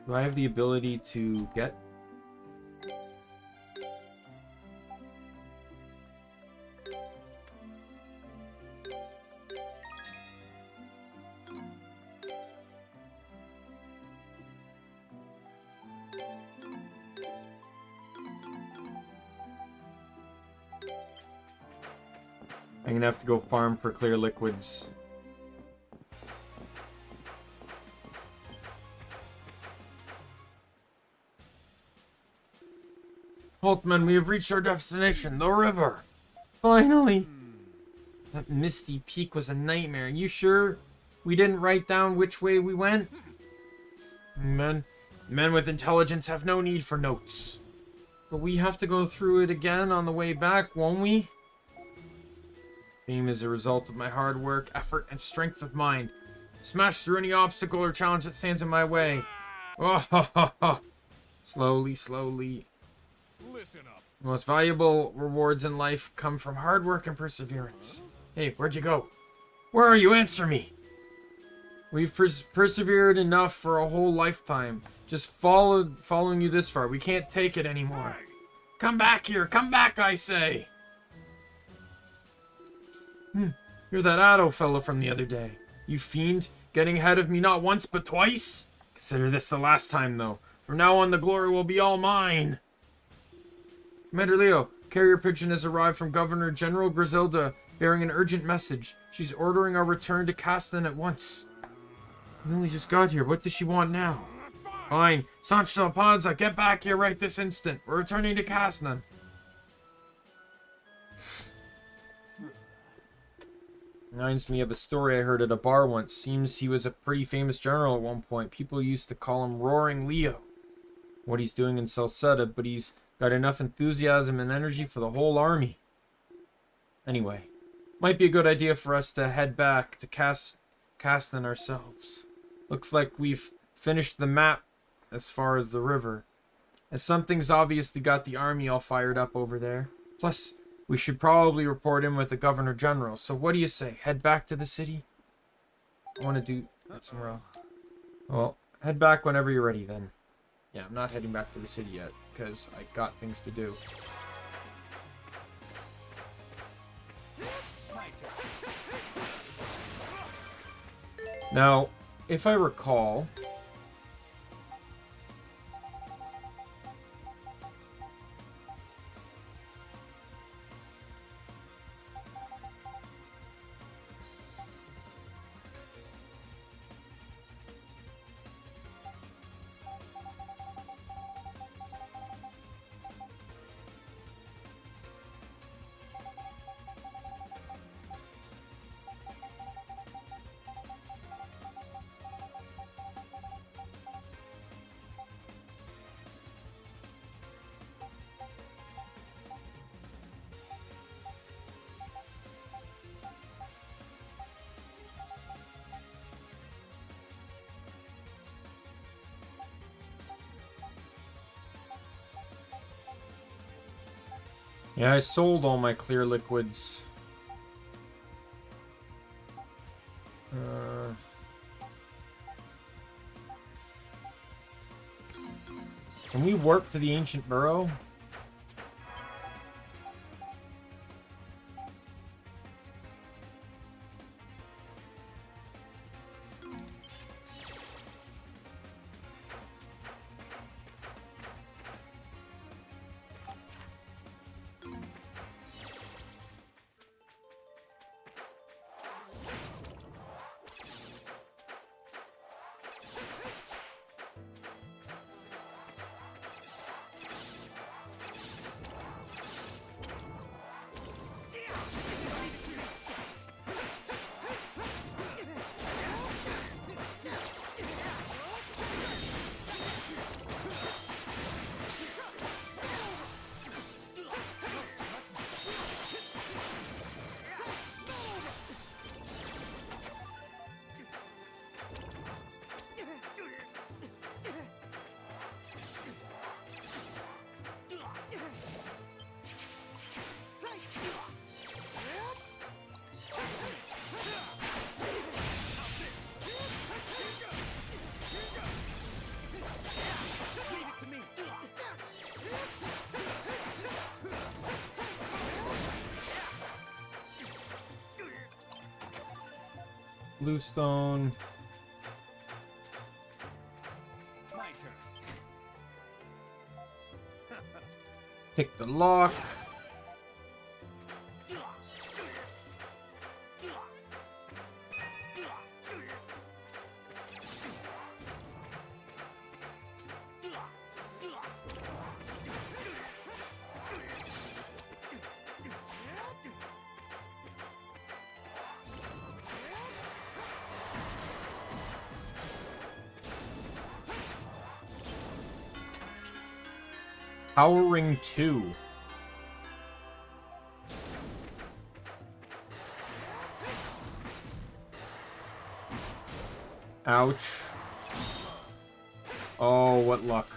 Do I have the ability to get? I'm gonna have to go farm for clear liquids. Haltman, we have reached our destination, the river. Finally! That misty peak was a nightmare. You sure we didn't write down which way we went? Men with intelligence have no need for notes. But we have to go through it again on the way back, won't we? Fame is a result of my hard work, effort, and strength of mind. Smash through any obstacle or challenge that stands in my way. Oh, ha, ha, ha. Slowly, slowly. Listen up. The most valuable rewards in life come from hard work and perseverance. Hey, where'd you go? Where are you? Answer me! We've persevered enough for a whole lifetime. Just following you this far. We can't take it anymore. Come back here! Come back, I say! You're that Addo fellow from the other day. You fiend, getting ahead of me not once but twice? Consider this the last time, though. From now on, the glory will be all mine. Commander Leo, carrier pigeon has arrived from Governor General Griselda, bearing an urgent message. She's ordering our return to Castan at once. We only just got here. What does she want now? Fine. Sancho Panza, get back here right this instant. We're returning to Castan. Reminds me of a story I heard at a bar once. Seems he was a pretty famous general at one point. People used to call him Roaring Leo. What he's doing in Celceta, but he's got enough enthusiasm and energy for the whole army. Anyway, might be a good idea for us to head back to Castan ourselves. Looks like we've finished the map as far as the river. And something's obviously got the army all fired up over there. Plus, we should probably report in with the Governor General. So what do you say? Head back to the city? I want to do that somewhere else. Well, head back whenever you're ready then. Yeah, I'm not heading back to the city yet, because I got things to do. Now, if I recall... Yeah, I sold all my clear liquids. Can we warp to the ancient burrow? Bluestone. My turn. Pick the lock. Power Ring 2. Ouch. Oh, what luck.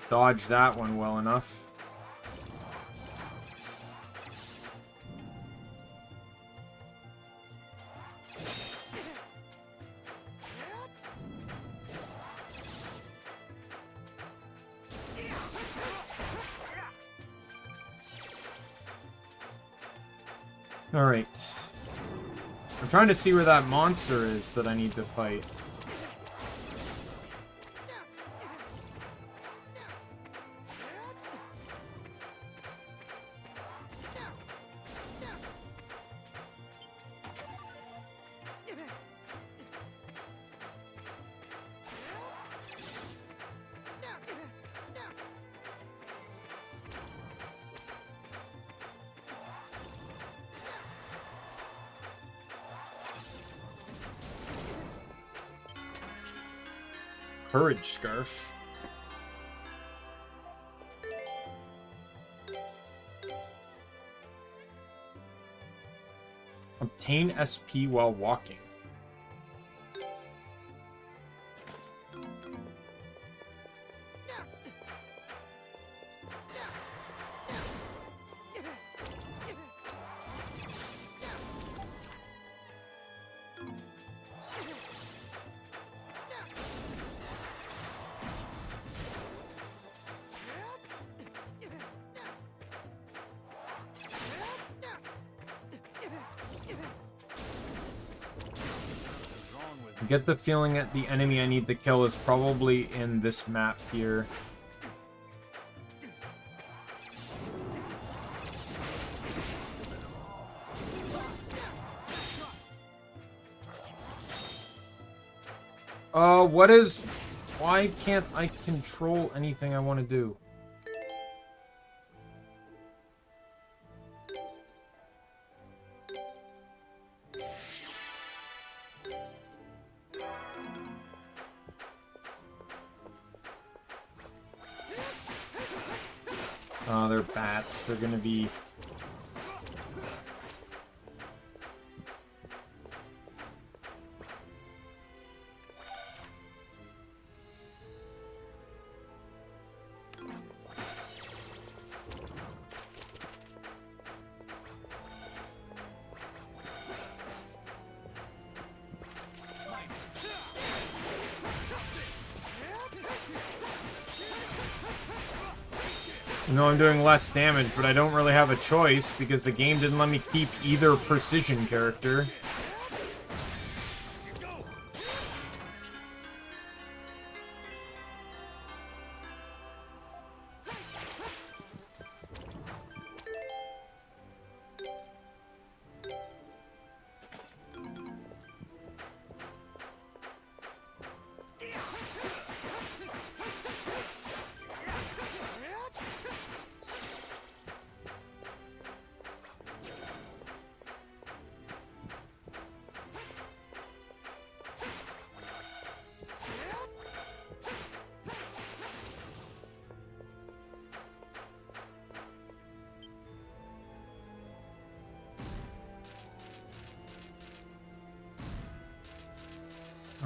Dodged that one well enough. Alright. I'm trying to see where that monster is that I need to fight. Courage Scarf. Obtain SP while walking. I get the feeling that the enemy I need to kill is probably in this map here. What is... Why can't I control anything I want to do? Oh, they're bats. They're gonna be... No, I'm doing less damage, but I don't really have a choice because the game didn't let me keep either precision character.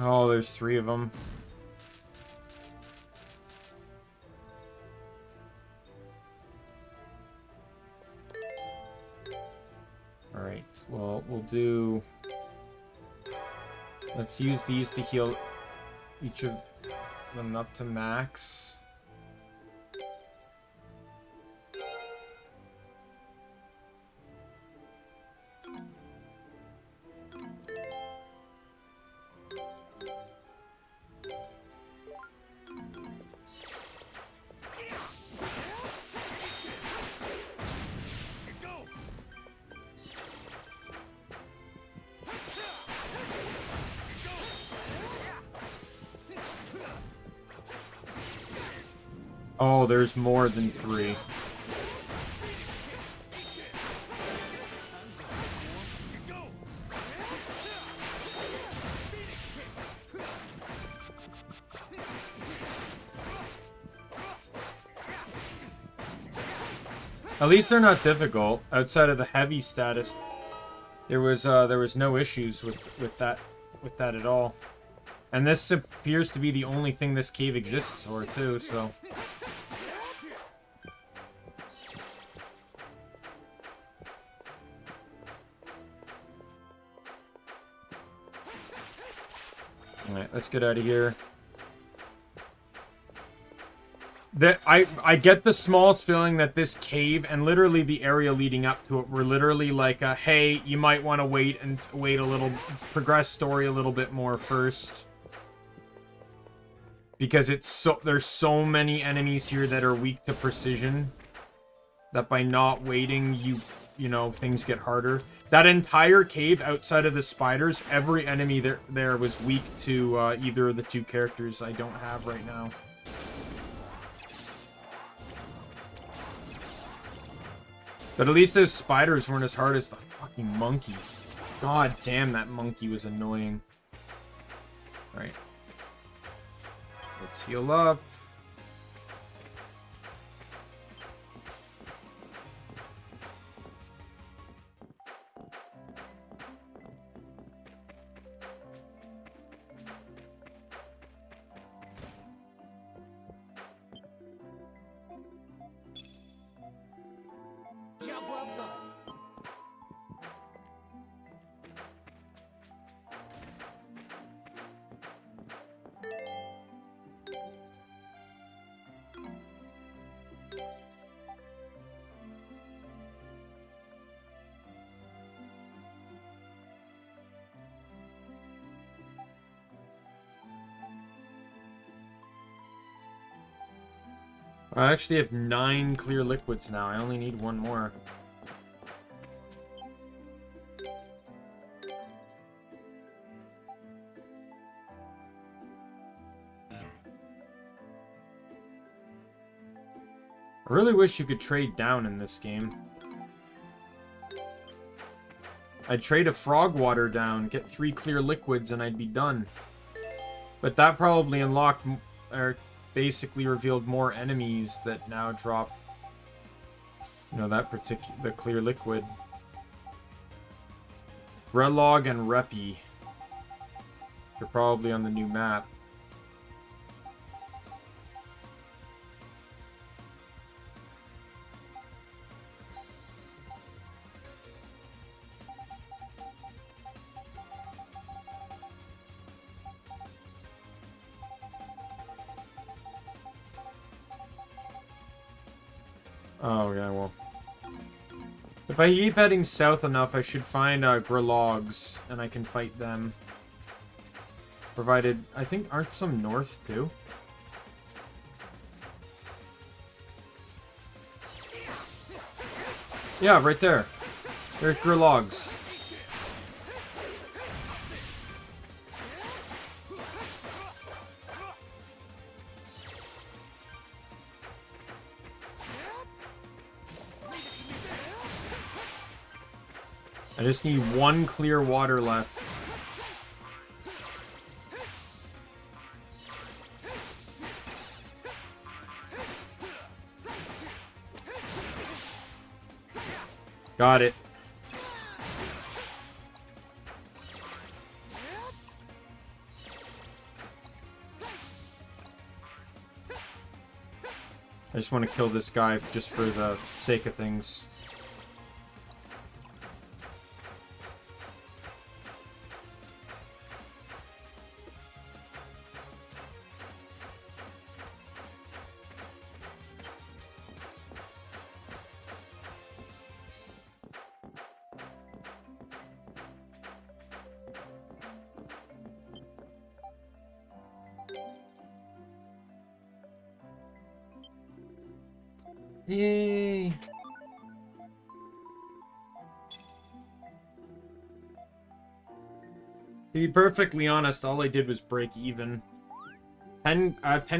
Oh, there's 3 of them. Alright, well, we'll do... Let's use these to heal each of them up to max. Oh, there's more than 3. At least they're not difficult. Outside of the heavy status, there was no issues with that at all. And this appears to be the only thing this cave exists for too, so. Alright, let's get out of here. I get the smallest feeling that this cave and literally the area leading up to it were literally like a, hey, you might want to wait a little, progress story a little bit more first. Because there's so many enemies here that are weak to precision that by not waiting, you know, things get harder. That entire cave outside of the spiders, every enemy there was weak to either of the 2 characters I don't have right now. But at least those spiders weren't as hard as the fucking monkey. God damn, that monkey was annoying. Alright. Let's heal up. I actually have 9 clear liquids now. I only need 1 more. I really wish you could trade down in this game. I'd trade a frog water down, get 3 clear liquids, and I'd be done. But that probably unlocked, or basically revealed more enemies that now drop, you know, the clear liquid. Relog and Reppy. They're probably on the new map. Oh, yeah, well. If I keep heading south enough, I should find Grologs, and I can fight them. Provided, I think, aren't some north, too? Yeah, right there. There's Grologs. I just need one clear water left. Got it. I just want to kill this guy just for the sake of things. Yay! To be perfectly honest, all I did was break even. 10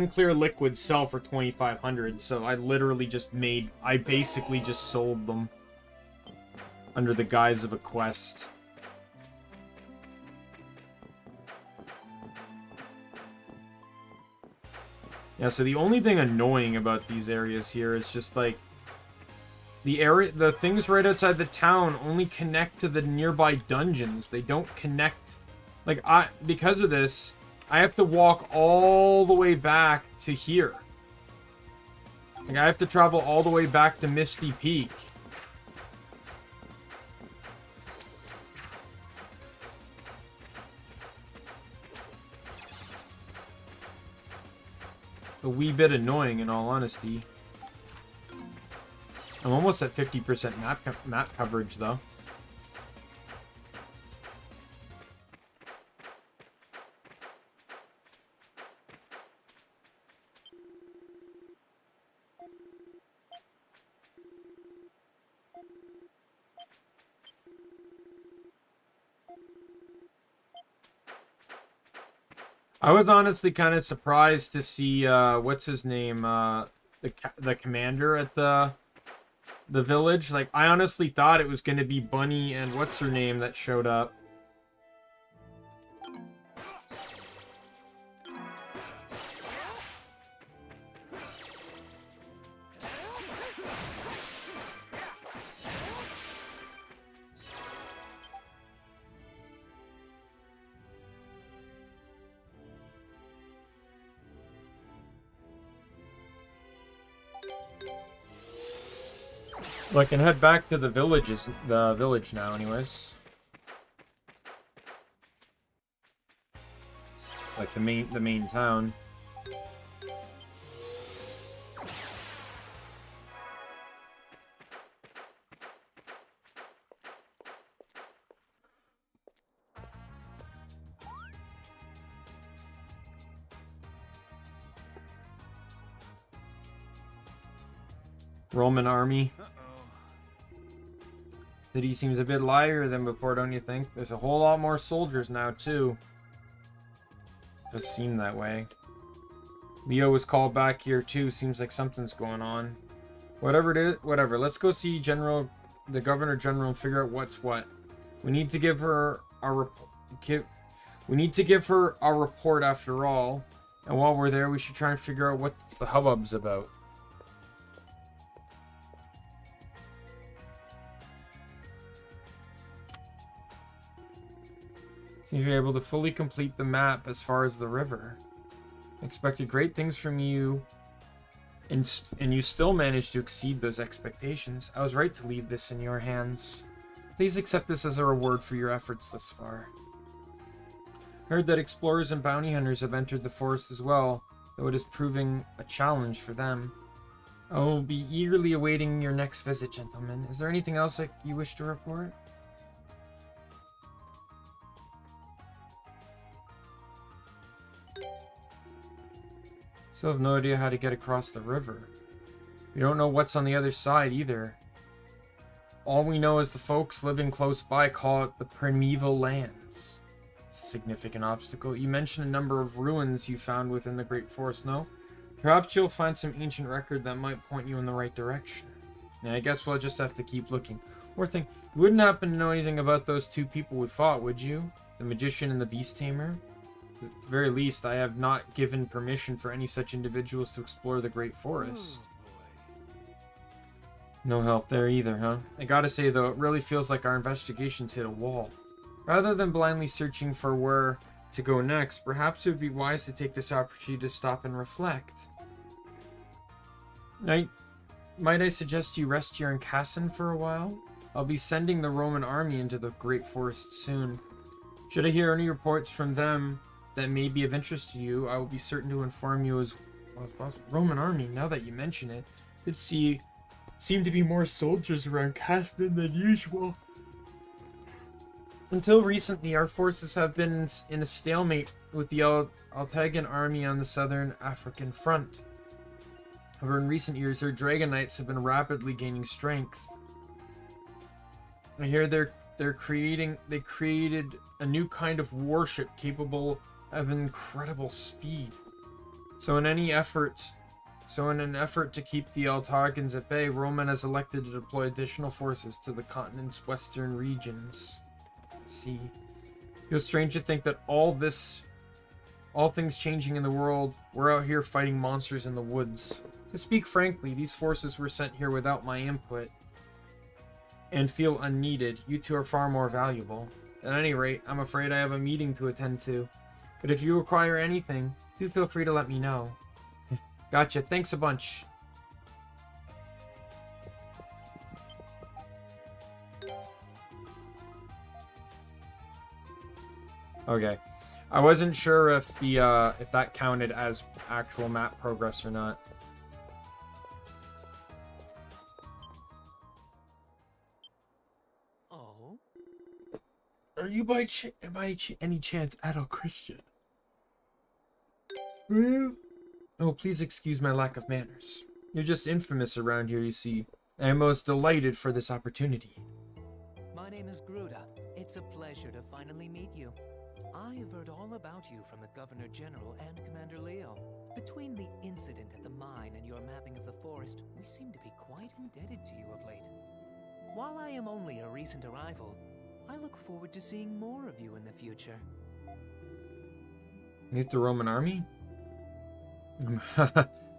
clear liquids sell for 2,500, so I literally just I basically just sold them. Under the guise of a quest. Yeah, so the only thing annoying about these areas here is just like the things right outside the town only connect to the nearby dungeons. They don't connect. Like because of this, I have to walk all the way back to here. Like I have to travel all the way back to Misty Peak. A wee bit annoying, in all honesty. I'm almost at 50% map coverage, though. I was honestly kind of surprised to see what's his name, the commander at the village. Like I honestly thought it was going to be Bunny and what's her name that showed up. Well, I can head back to the village now, anyways. Like the main town. Roman army. City seems a bit livelier than before, don't you think? There's a whole lot more soldiers now, too. It does seem that way. Leo was called back here, too. Seems like something's going on. Whatever it is, whatever. Let's go see the Governor General and figure out what's what. We need to give her our report after all. And while we're there, we should try and figure out what the hubbub's about. Seems you're able to fully complete the map as far as the river. Expected great things from you, and you still managed to exceed those expectations. I was right to leave this in your hands. Please accept this as a reward for your efforts thus far. Heard that explorers and bounty hunters have entered the forest as well, though it is proving a challenge for them. I will be eagerly awaiting your next visit, gentlemen. Is there anything else that you wish to report? Still have no idea how to get across the river. We don't know what's on the other side either. All we know is the folks living close by call it the primeval lands. It's a significant obstacle. You mentioned a number of ruins you found within the Great Forest, no? Perhaps you'll find some ancient record that might point you in the right direction. Yeah, I guess we'll just have to keep looking. Or think, you wouldn't happen to know anything about those two people we fought, would you? The magician and the beast tamer? At the very least, I have not given permission for any such individuals to explore the Great Forest. No help there either, huh? I gotta say though, it really feels like our investigations hit a wall. Rather than blindly searching for where to go next, perhaps it would be wise to take this opportunity to stop and reflect. Might I suggest you rest here in Kasson for a while? I'll be sending the Roman army into the Great Forest soon. Should I hear any reports from them that may be of interest to you, I will be certain to inform you as well as possible. Roman army, now that you mention it, it seem to be more soldiers around Kasson than usual. Until recently, our forces have been in a stalemate with the Altagan army on the southern African front. However, in recent years, our Dragon Knights have been rapidly gaining strength. I hear they created a new kind of warship capable of incredible speed. So in an effort to keep the Altagans at bay, Roman has elected to deploy additional forces to the continent's western regions. See, it feels strange to think that all things changing in the world, we're out here fighting monsters in the woods. To speak frankly, these forces were sent here without my input and feel unneeded. You two are far more valuable. At any rate, I'm afraid I have a meeting to attend to. But if you require anything, do feel free to let me know. Gotcha. Thanks a bunch. Okay. I wasn't sure if if that counted as actual map progress or not. Oh? Are you by any chance adult Christian? Oh, please excuse my lack of manners. You're just infamous around here, you see. I am most delighted for this opportunity. My name is Gruda. It's a pleasure to finally meet you. I have heard all about you from the Governor General and Commander Leo. Between the incident at the mine and your mapping of the forest, we seem to be quite indebted to you of late. While I am only a recent arrival, I look forward to seeing more of you in the future. Meet the Roman army?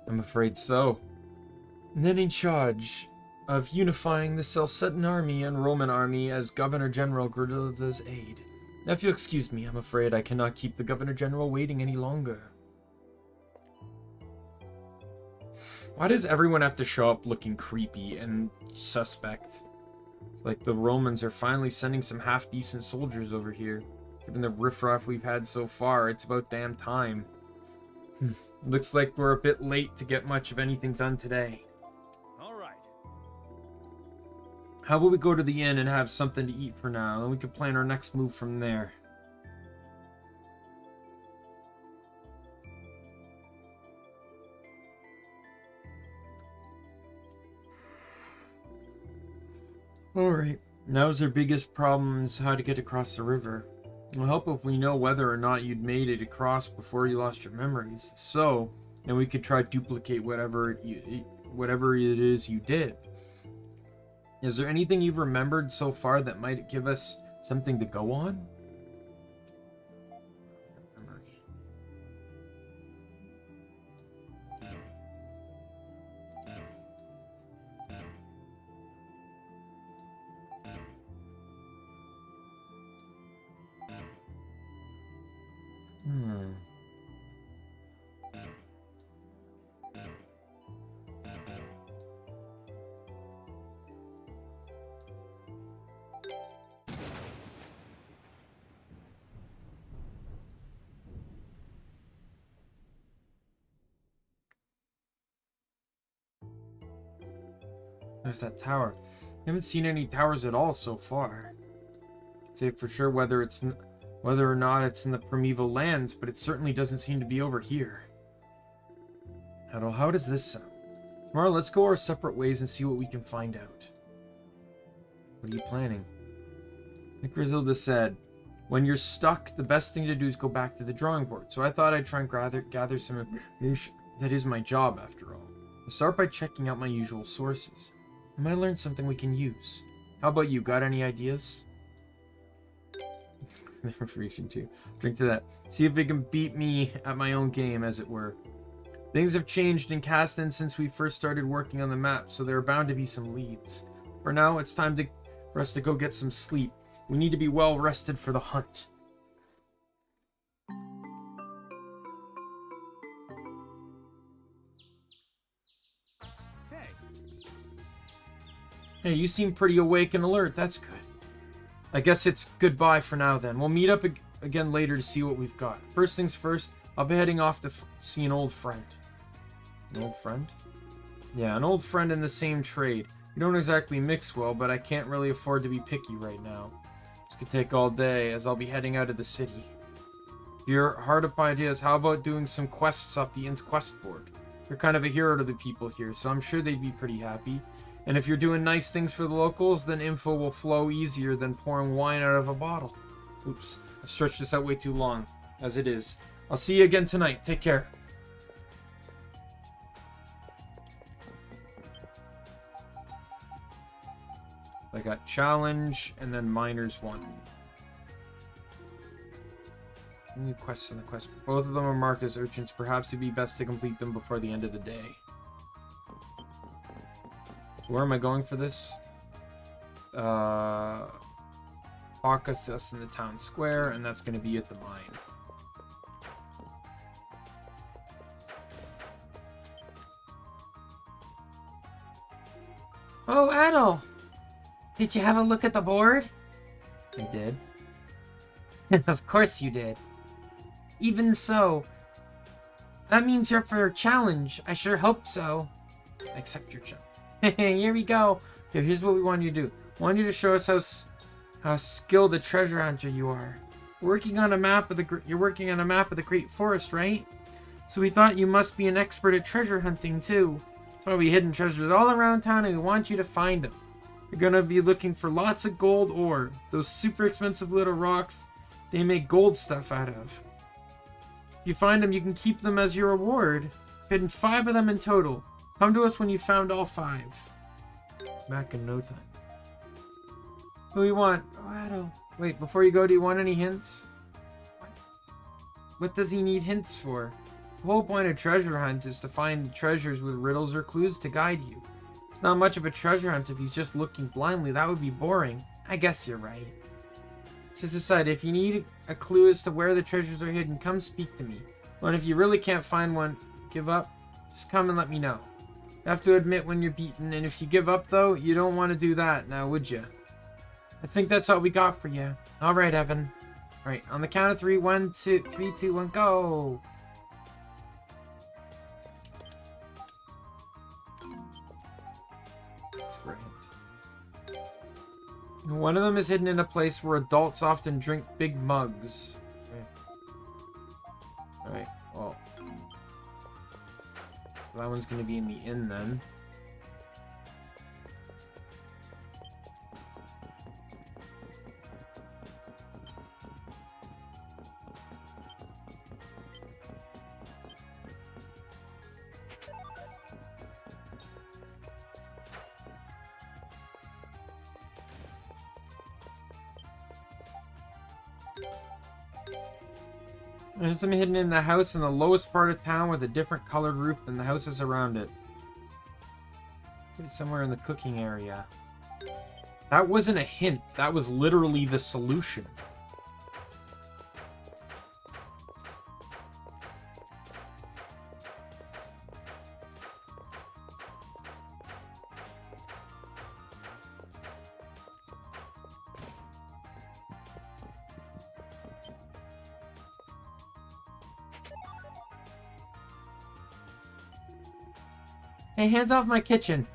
I'm afraid so. Then in charge of unifying the Celcetan army and Roman army as Governor General Gruda's aide. Now, if you'll excuse me, I'm afraid I cannot keep the Governor General waiting any longer. Why does everyone have to show up looking creepy and suspect? It's like the Romans are finally sending some half-decent soldiers over here. Given the riffraff we've had so far, it's about damn time. Looks like we're a bit late to get much of anything done today. How about we go to the inn and have something to eat for now, and we can plan our next move from there. Alright, now's our biggest problem is how to get across the river. It'll help if we know whether or not you'd made it across before you lost your memories. If so, then we could try to duplicate whatever it is you did. Is there anything you've remembered so far that might give us something to go on? There's that tower. I haven't seen any towers at all so far. Can't say for sure whether or not it's in the primeval lands, but it certainly doesn't seem to be over here. How does this sound? Tomorrow, let's go our separate ways and see what we can find out. What are you planning? Like Griselda said, when you're stuck, the best thing to do is go back to the drawing board. So I thought I'd try and gather some information. That is my job, after all. I'll start by checking out my usual sources. I might learn something we can use. How about you? Got any ideas? Information too. Drink to that. See if they can beat me at my own game, as it were. Things have changed in Caston since we first started working on the map, so there are bound to be some leads. For now, it's time for us to go get some sleep. We need to be well rested for the hunt. Hey, you seem pretty awake and alert. That's good. I guess it's goodbye for now then. We'll meet up again later to see what we've got. First things first, I'll be heading off to see an old friend. An old friend? Yeah, an old friend in the same trade. We don't exactly mix well, but I can't really afford to be picky right now. This could take all day, as I'll be heading out of the city. If you're hard up ideas, how about doing some quests off the inn's quest board? You're kind of a hero to the people here, so I'm sure they'd be pretty happy. And if you're doing nice things for the locals, then info will flow easier than pouring wine out of a bottle. Oops, I've stretched this out way too long, as it is. I'll see you again tonight. Take care. I got challenge, and then miners wanted. New quests on the quest. Both of them are marked as urgents. Perhaps it'd be best to complete them before the end of the day. Where am I going for this? Focus us in the town square, and that's going to be at the mine. Oh, Adol! Did you have a look at the board? I did. Of course you did. Even so, that means you're up for a challenge. I sure hope so. Accept your challenge. Here we go. Okay, here's what we want you to do. I want you to show us how skilled a treasure hunter you are. You're working on a map of the Great Forest, right? So we thought you must be an expert at treasure hunting too. That's why we hidden treasures all around town, and we want you to find them. You're gonna be looking for lots of gold ore. Those super expensive little rocks they make gold stuff out of. If you find them, you can keep them as your reward. Hidden 5 of them in total. Come to us when you found all 5. Back in no time. Who do you want? Oh, Adol. Wait, before you go, do you want any hints? What does he need hints for? The whole point of treasure hunt is to find treasures with riddles or clues to guide you. It's not much of a treasure hunt if he's just looking blindly. That would be boring. I guess you're right. Just decide, if you need a clue as to where the treasures are hidden, come speak to me. But if you really can't find one, give up, just come and let me know. You have to admit when you're beaten, and if you give up though, you don't want to do that, now would you? I think that's all we got for you. Alright, Evan. Alright, on the count of 3, 1, 2, 3, 2, 1, go! That's great. One of them is hidden in a place where adults often drink big mugs. Alright, well. That one's going to be in the inn then. There's something hidden in the house in the lowest part of town with a different colored roof than the houses around it. Maybe somewhere in the cooking area. That wasn't a hint. That was literally the solution. Hey, hands off my kitchen.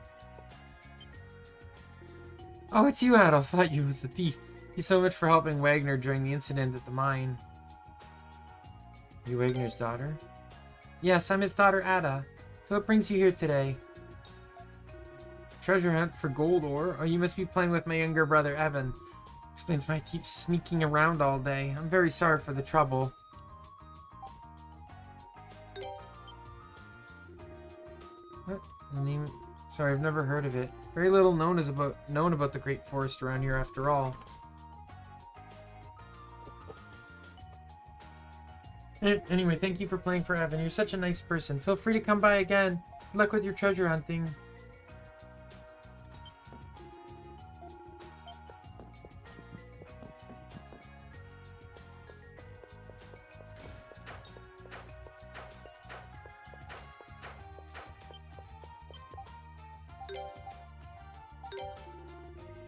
Oh, it's you, Adolf. Thought you was the thief. Thank you so much for helping Wagner during the incident at the mine. You Wagner's daughter? Yes, I'm his daughter, Ada. So what brings you here today? Treasure hunt for gold ore? Oh, you must be playing with my younger brother, Evan. Explains why I keep sneaking around all day. I'm very sorry for the trouble. What? The name? Sorry, I've never heard of it. Very little known about the Great Forest around here after all. Anyway, thank you for playing for Evan. You're such a nice person. Feel free to come by again. Good luck with your treasure hunting.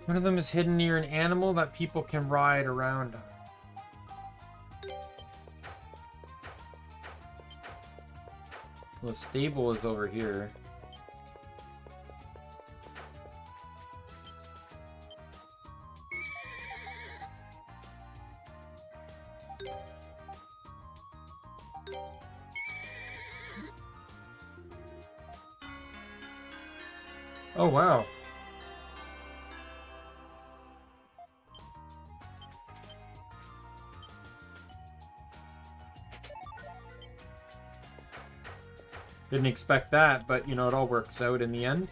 One of them is hidden near an animal that people can ride around on. Well, the stable is over here. Oh, wow. Didn't expect that, but you know, it all works out in the end.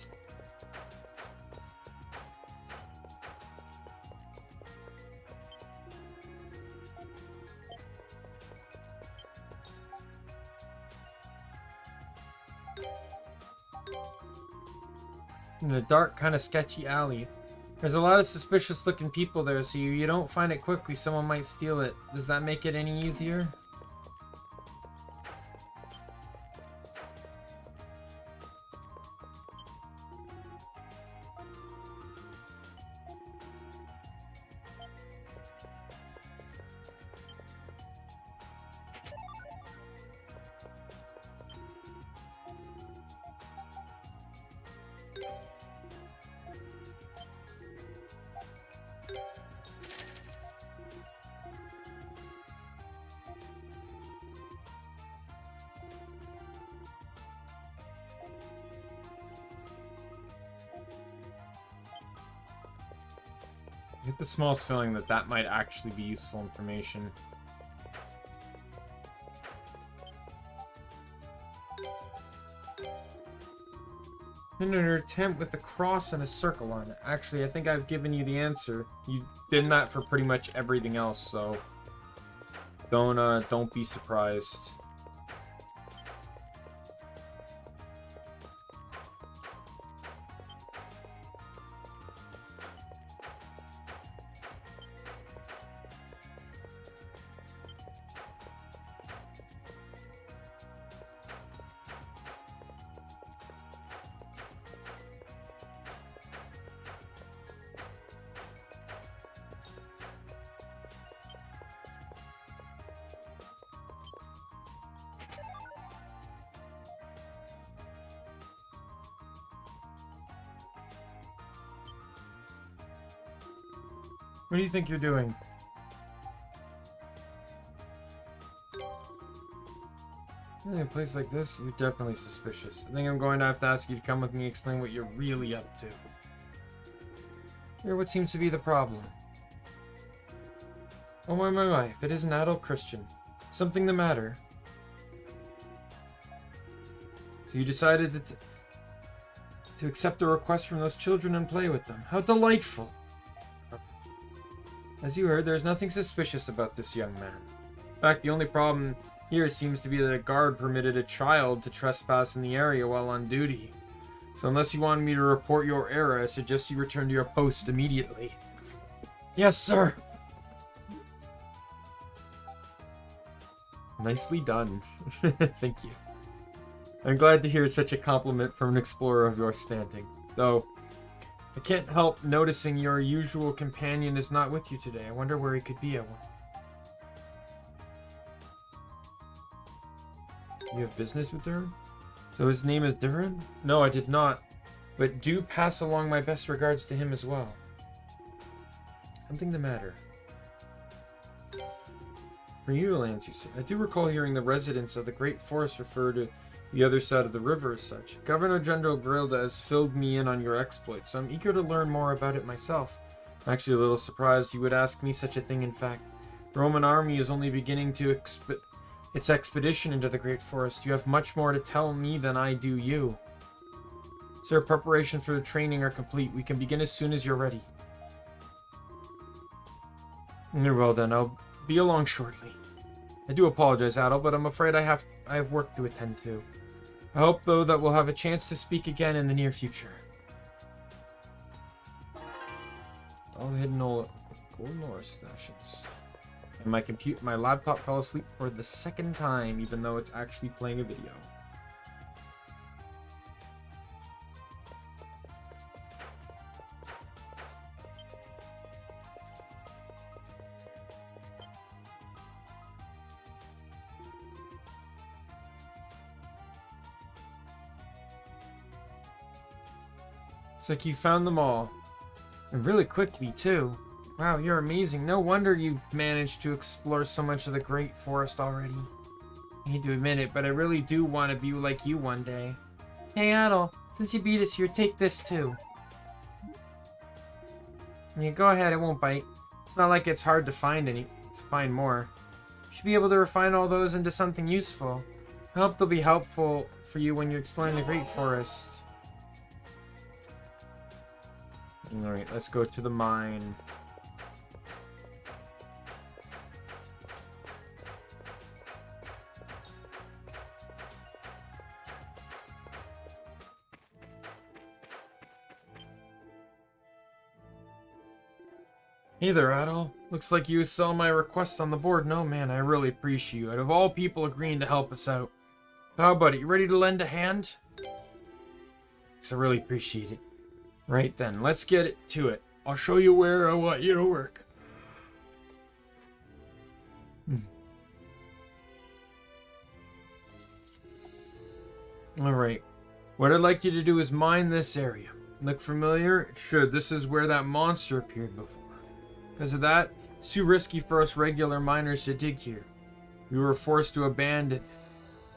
In a dark, kind of sketchy alley. There's a lot of suspicious looking people there, so you don't find it quickly, someone might steal it. Does that make it any easier? I get the smallest feeling that that might actually be useful information. In an attempt with a cross and a circle on it. Actually, I think I've given you the answer. You did that for pretty much everything else, so don't be surprised. What do you think you're doing? In a place like this, you're definitely suspicious. I think I'm going to have to ask you to come with me and explain what you're really up to. Here, what seems to be the problem? Oh my, if it is an adult Christian. Something the matter. So you decided to accept a request from those children and play with them. How delightful! As you heard, there is nothing suspicious about this young man. In fact, the only problem here seems to be that a guard permitted a child to trespass in the area while on duty. So unless you want me to report your error, I suggest you return to your post immediately. Yes, sir! Nicely done. Thank you. I'm glad to hear such a compliment from an explorer of your standing. Though, I can't help noticing your usual companion is not with you today. I wonder where he could be. You have business with Durin? So his name is Durin? No, I did not. But do pass along my best regards to him as well. Something the matter. For you, Lance, you say. I do recall hearing the residents of the Great Forest refer to the other side of the river as such. Governor General Grilda has filled me in on your exploits, so I'm eager to learn more about it myself. I'm actually a little surprised you would ask me such a thing, in fact. The Roman army is only beginning to its expedition into the Great Forest. You have much more to tell me than I do you. Sir, preparations for the training are complete. We can begin as soon as you're ready. Very well then, I'll be along shortly. I do apologize, Adel, but I'm afraid I have work to attend to. I hope, though, that we'll have a chance to speak again in the near future. All hidden gold ore stashes. And my laptop fell asleep for the second time, even though it's actually playing a video. Looks like you found them all. And really quickly, too. Wow, you're amazing. No wonder you've managed to explore so much of the Great Forest already. I hate to admit it, but I really do want to be like you one day. Hey, Adel, since you beat us here, take this too. Yeah, go ahead, it won't bite. It's not like it's hard to find more. You should be able to refine all those into something useful. I hope they'll be helpful for you when you're exploring the Great Forest. Alright, let's go to the mine. Hey there, Adel. Looks like you saw my request on the board. No, man, I really appreciate you. Out of all people agreeing to help us out. How about it? You ready to lend a hand? Thanks, I really appreciate it. Right then, let's get to it. I'll show you where I want you to work. Alright. What I'd like you to do is mine this area. Look familiar? It should. This is where that monster appeared before. Because of that, it's too risky for us regular miners to dig here. We were forced to abandon.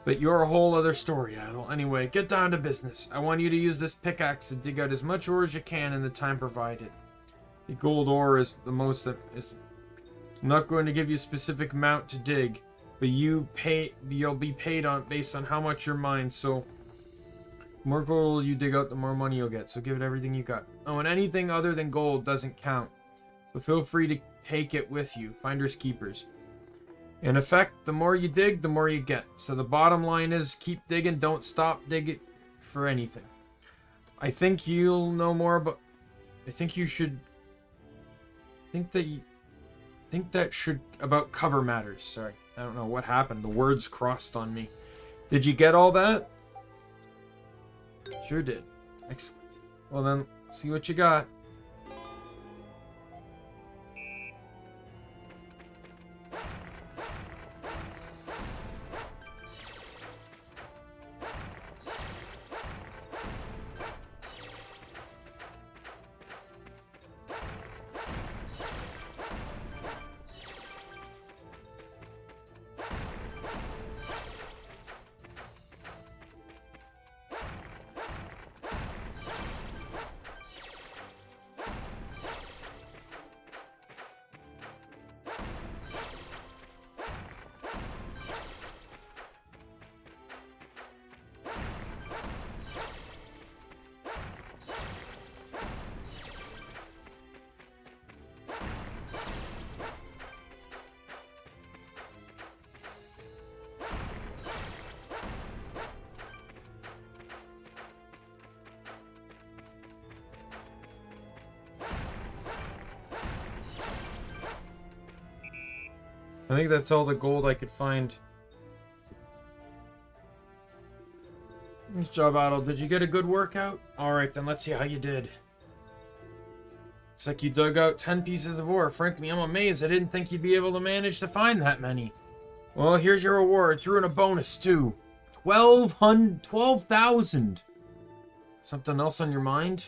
But you're a whole other story, Adel. Anyway, get down to business. I want you to use this pickaxe to dig out as much ore as you can in the time provided. The gold ore is the most that is. I'm not going to give you a specific amount to dig, but you'll be paid based on how much you're mined. So, the more gold you dig out, the more money you'll get. So give it everything you got. Oh, and anything other than gold doesn't count. So feel free to take it with you. Finders keepers. In effect, the more you dig, the more you get. So the bottom line is keep digging, don't stop digging for anything. I think you'll know more about... I think you should... about cover matters. Sorry, I don't know what happened. The words crossed on me. Did you get all that? Sure did. Excellent. Well then, see what you got. I think that's all the gold I could find. Nice job, Adel. Did you get a good workout? Alright, then let's see how you did. Looks like you dug out 10 pieces of ore. Frankly, I'm amazed. I didn't think you'd be able to manage to find that many. Well, here's your reward. Threw in a bonus, too. 12,000. Something else on your mind?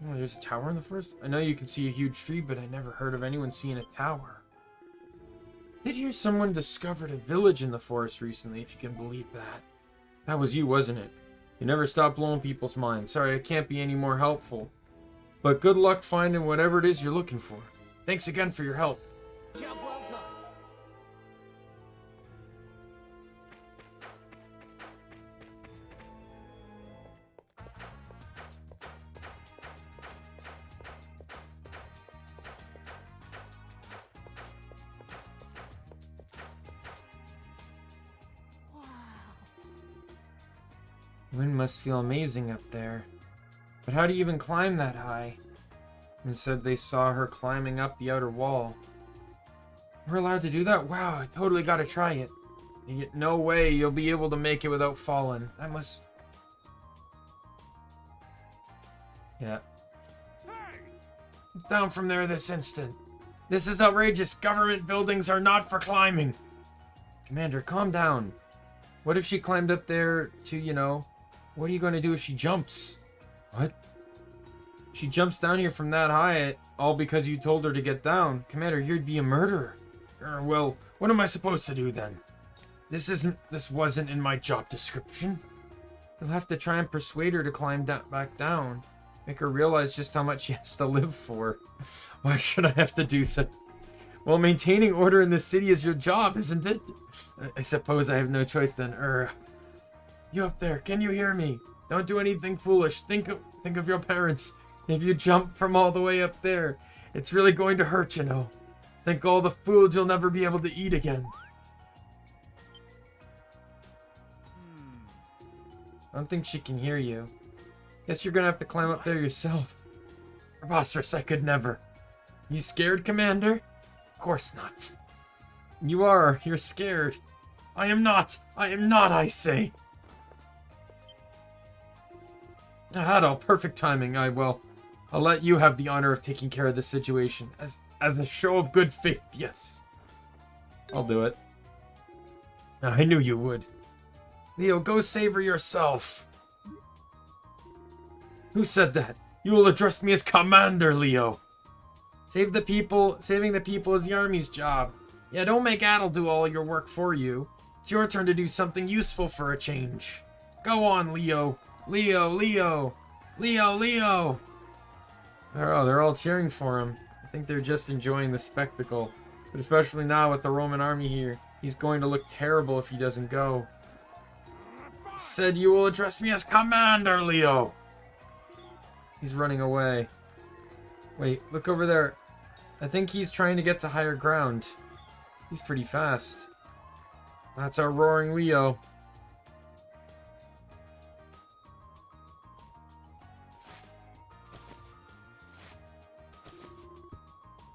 Oh, there's a tower in the forest? I know you can see a huge tree, but I never heard of anyone seeing a tower. Did hear someone discovered a village in the forest recently, if you can believe that. That was you, wasn't it? You never stop blowing people's minds. Sorry, I can't be any more helpful. But good luck finding whatever it is you're looking for. Thanks again for your help. Jump well done. Wind must feel amazing up there. But how do you even climb that high? And said they saw her climbing up the outer wall. We're allowed to do that? Wow, I totally gotta try it. No way you'll be able to make it without falling. That must... Yeah. Down from there this instant. This is outrageous. Government buildings are not for climbing. Commander, calm down. What if she climbed up there to, you know... What are you going to do if she jumps? What? She jumps down here from that high, all because you told her to get down. Commander, you'd be a murderer. Well, what am I supposed to do then? This wasn't in my job description. You'll have to try and persuade her to climb back down. Make her realize just how much she has to live for. Why should I have to do such? Well, maintaining order in the city is your job, isn't it? I suppose I have no choice then. You up there, can you hear me? Don't do anything foolish. Think of your parents. If you jump from all the way up there, it's really going to hurt, you know. Think all the food you'll never be able to eat again. I don't think she can hear you. Guess you're gonna have to climb up there yourself. Preposterous, I could never. You scared, Commander? Of course not. You are. You're scared. I am not. I am not, I say. Hado, perfect timing. I'll let you have the honor of taking care of this situation. As a show of good faith, yes. I'll do it. I knew you would. Leo, go save her yourself. Who said that? You will address me as Commander, Leo. Saving the people is the army's job. Yeah, don't make Adel do all your work for you. It's your turn to do something useful for a change. Go on, Leo. Leo, Leo. Leo, Leo. Oh, they're all cheering for him. I think they're just enjoying the spectacle. But especially now with the Roman army here. He's going to look terrible if he doesn't go. Said you will address me as Commander, Leo. He's running away. Wait, look over there. I think he's trying to get to higher ground. He's pretty fast. That's our roaring Leo.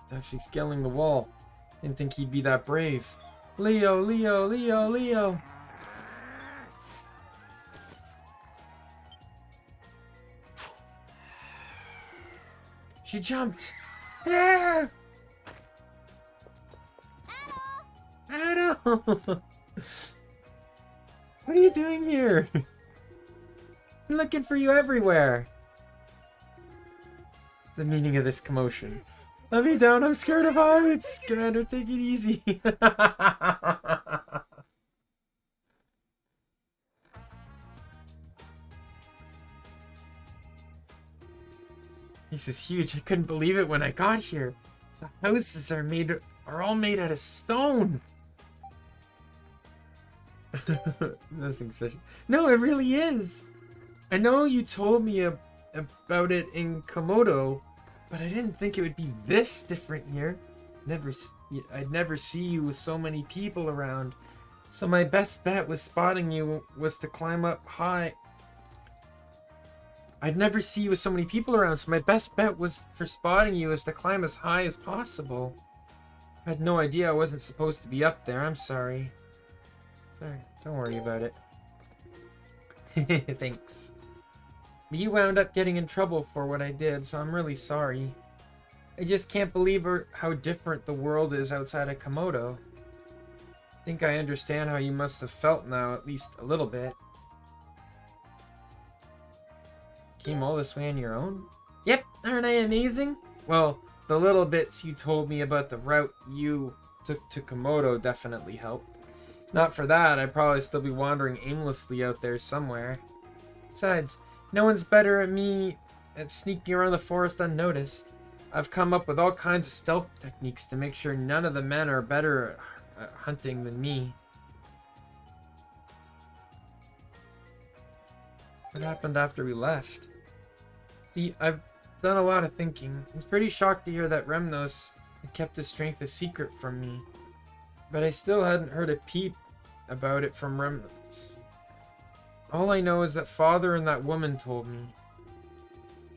He's actually scaling the wall. Didn't think he'd be that brave. Leo, Leo, Leo, Leo. She jumped. Yeah. Adel! What are you doing here? I'm looking for you everywhere. What's the meaning of this commotion? Let me down, I'm scared of heights. Commander, take it easy. This is huge. I couldn't believe it when I got here. The houses are all made out of stone. Nothing special. No, it really is. I know you told me about it in Komodo, but I didn't think it would be this different here. I'd never see you with so many people around. So my best bet was spotting you was to climb up high. I'd never see you with so many people around, so my best bet was for spotting you is to climb as high as possible. I had no idea I wasn't supposed to be up there. I'm sorry. Sorry, don't worry about it. Thanks. But you wound up getting in trouble for what I did, so I'm really sorry. I just can't believe how different the world is outside of Komodo. I think I understand how you must have felt now, at least a little bit. Came all this way on your own? Yep, Aren't I amazing? Well, the little bits you told me about the route you took to Komodo definitely helped. Not for that, I'd probably still be wandering aimlessly out there somewhere. Besides, no one's better at me at sneaking around the forest unnoticed. I've come up with all kinds of stealth techniques to make sure none of the men are better at hunting than me. What happened after we left? See, I've done a lot of thinking. I was pretty shocked to hear that Remnos had kept his strength a secret from me. But I still hadn't heard a peep about it from Remnos. All I know is that Father and that woman told me.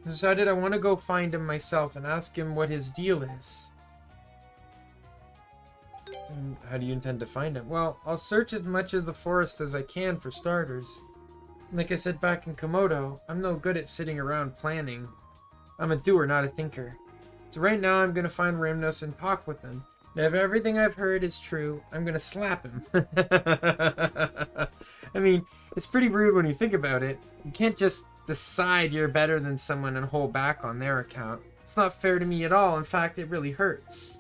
I decided I want to go find him myself and ask him what his deal is. And how do you intend to find him? Well, I'll search as much of the forest as I can for starters. Like I said back in Komodo, I'm no good at sitting around planning. I'm a doer, not a thinker. So right now I'm going to find Remnos and talk with him. And if everything I've heard is true, I'm going to slap him. I mean, it's pretty rude when you think about it. You can't just decide you're better than someone and hold back on their account. It's not fair to me at all. In fact, it really hurts.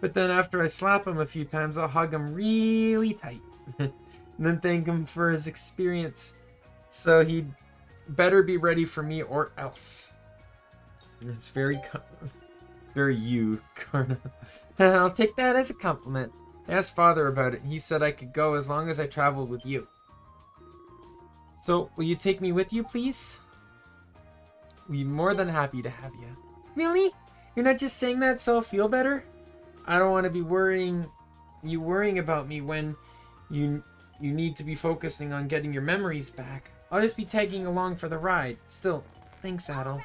But then after I slap him a few times, I'll hug him really tight. And then thank him for his experience. So he'd better be ready for me or else. It's very you, Karna. I'll take that as a compliment. I asked Father about it. He said I could go as long as I traveled with you. So, will you take me with you, please? We'd be more than happy to have you. Really? You're not just saying that so I'll feel better? I don't want to be worrying about me when you need to be focusing on getting your memories back. I'll just be tagging along for the ride. Still, thanks, Adel. Right.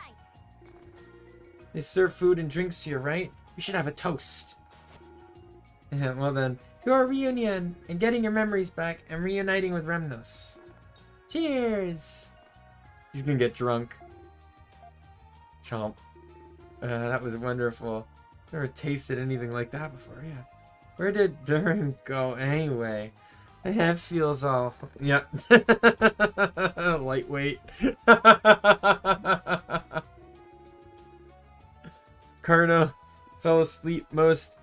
They serve food and drinks here, right? We should have a toast. Well then, to our reunion, and getting your memories back, and reuniting with Remnos. Cheers! She's gonna get drunk. Chomp. That was wonderful. Never tasted anything like that before, yeah. Where did Durin go anyway? That feels all... Yep. Lightweight. Karna fell asleep most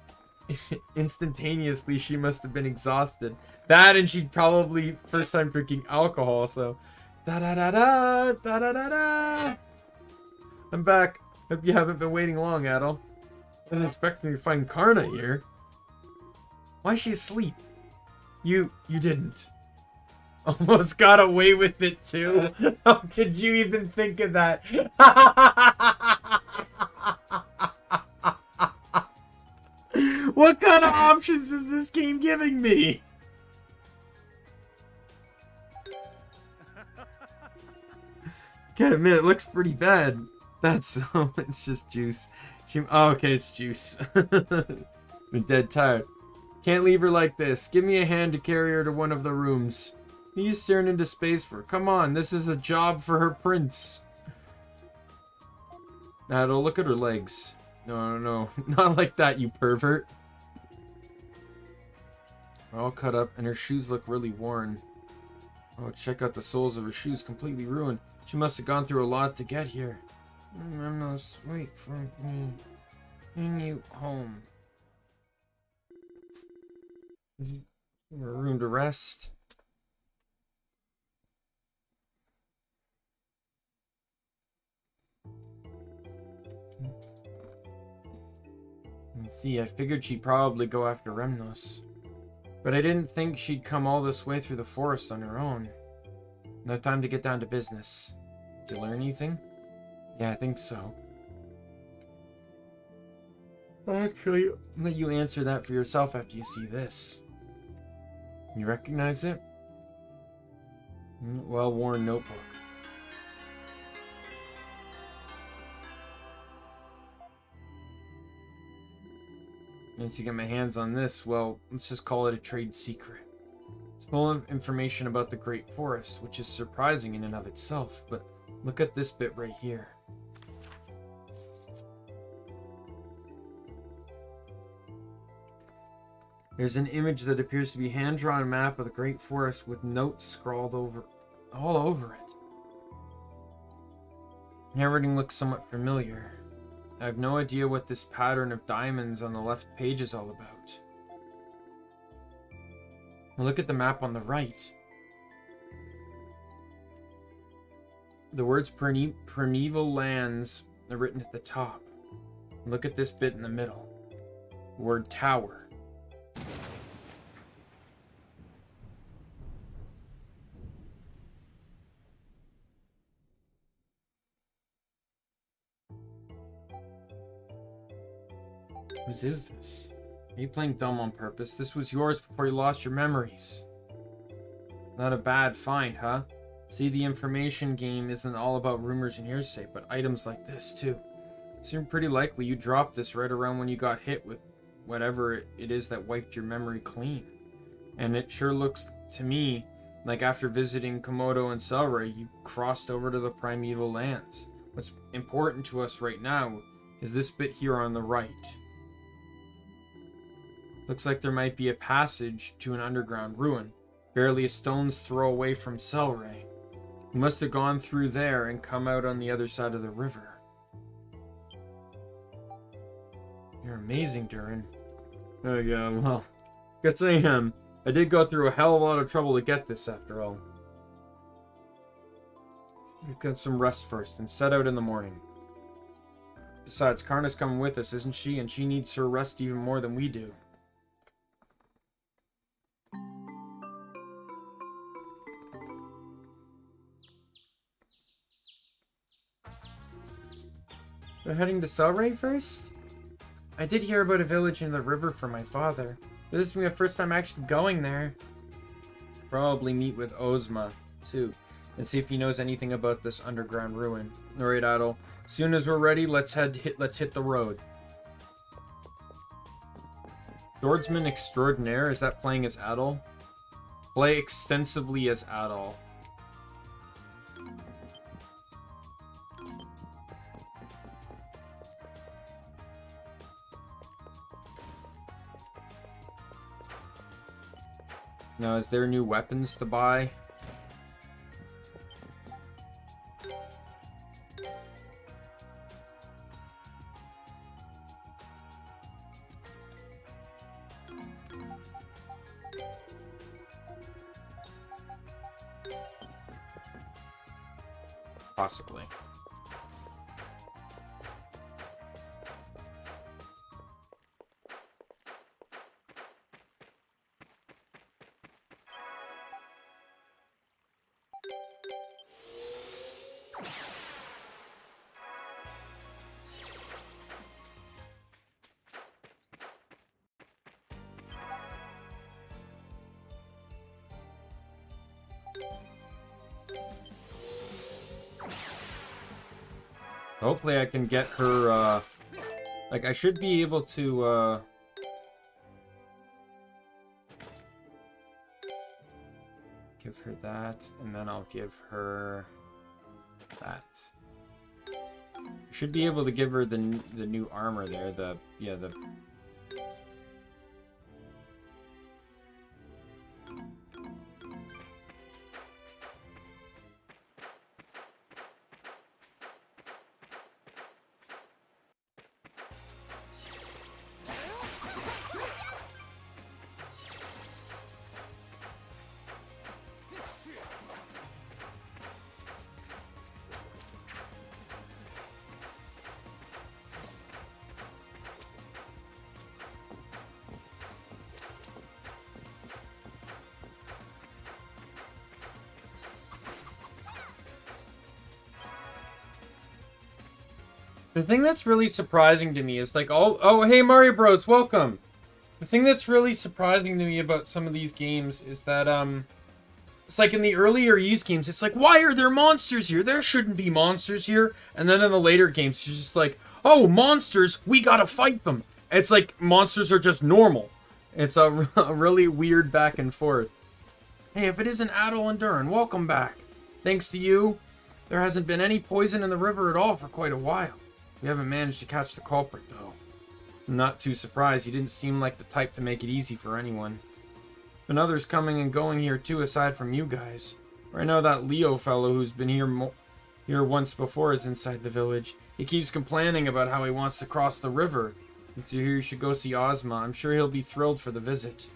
instantaneously. She must have been exhausted. That, and she'd probably first time drinking alcohol, so... Da-da-da-da! Da-da-da-da! I'm back. Hope you haven't been waiting long, Adel. I wasn't expecting to find Karna here. Why is she asleep? You didn't. Almost got away with it, too. How could you even think of that? What kind of options is this game giving me? Gotta admit, it looks pretty bad. That's it's just juice. Oh, okay, it's juice. I'm dead tired. Can't leave her like this. Give me a hand to carry her to one of the rooms. What are you staring into space for? Come on, this is a job for her prince. Now, don't look at her legs. No. Not like that, you pervert. They're all cut up, and her shoes look really worn. Oh, check out the soles of her shoes, completely ruined. She must have gone through a lot to get here. Remnos, wait for me. Bring you home. Give her a room to rest. Let's see, I figured she'd probably go after Remnos. But I didn't think she'd come all this way through the forest on her own. No time to get down to business. Did you learn anything? Yeah, I think so. Actually, I'll let you answer that for yourself after you see this. You recognize it? Well-worn notebook. Once you get my hands on this, well, let's just call it a trade secret. It's full of information about the Great Forest, which is surprising in and of itself, but look at this bit right here. There's an image that appears to be a hand-drawn map of the Great Forest with notes scrawled all over it. Everything looks somewhat familiar. I have no idea what this pattern of diamonds on the left page is all about. Look at the map on the right. The words primeval lands are written at the top. Look at this bit in the middle. The word tower. Whose is this? Are you playing dumb on purpose? This was yours before you lost your memories. Not a bad find, huh? See, the information game isn't all about rumors and hearsay, but items like this, too. Seemed pretty likely you dropped this right around when you got hit with whatever it is that wiped your memory clean. And it sure looks to me like after visiting Komodo and Selray, you crossed over to the primeval lands. What's important to us right now is this bit here on the right. Looks like there might be a passage to an underground ruin, barely a stone's throw away from Selray. You must have gone through there and come out on the other side of the river. You're amazing, Durin. Oh yeah, well, guess I am. I did go through a hell of a lot of trouble to get this, after all. We'll get some rest first and set out in the morning. Besides, Karna's coming with us, isn't she? And she needs her rest even more than we do. We're heading to Selray first? I did hear about a village in the river from my father. But this will be my first time actually going there. Probably meet with Ozma, too, and see if he knows anything about this underground ruin. Alright, Adol. As soon as we're ready, let's hit the road. Swordsman Extraordinaire, is that playing as Adol? Play extensively as Adol. Now, is there new weapons to buy? Possibly. Hopefully I can get her, like, I should be able to, give her that, and then I'll give her that. I should be able to give her the new armor there, the The thing that's really surprising to me is like oh hey Mario Bros, welcome. The thing that's really surprising to me about some of these games is that it's like in the earlier Ys games, it's like, why are there monsters here? There shouldn't be monsters here. And then in the later games, it's just like, oh, monsters, we gotta fight them. And it's like monsters are just normal. It's a really weird back and forth. Hey, if it isn't Adol and Durin, welcome back. Thanks to you, there hasn't been any poison in the river at all for quite a while. We haven't managed to catch the culprit, though. I'm not too surprised. He didn't seem like the type to make it easy for anyone. Been others coming and going here, too, aside from you guys. I know that Leo fellow who's been here here once before is inside the village. He keeps complaining about how he wants to cross the river. And so here you should go see Ozma. I'm sure he'll be thrilled for the visit.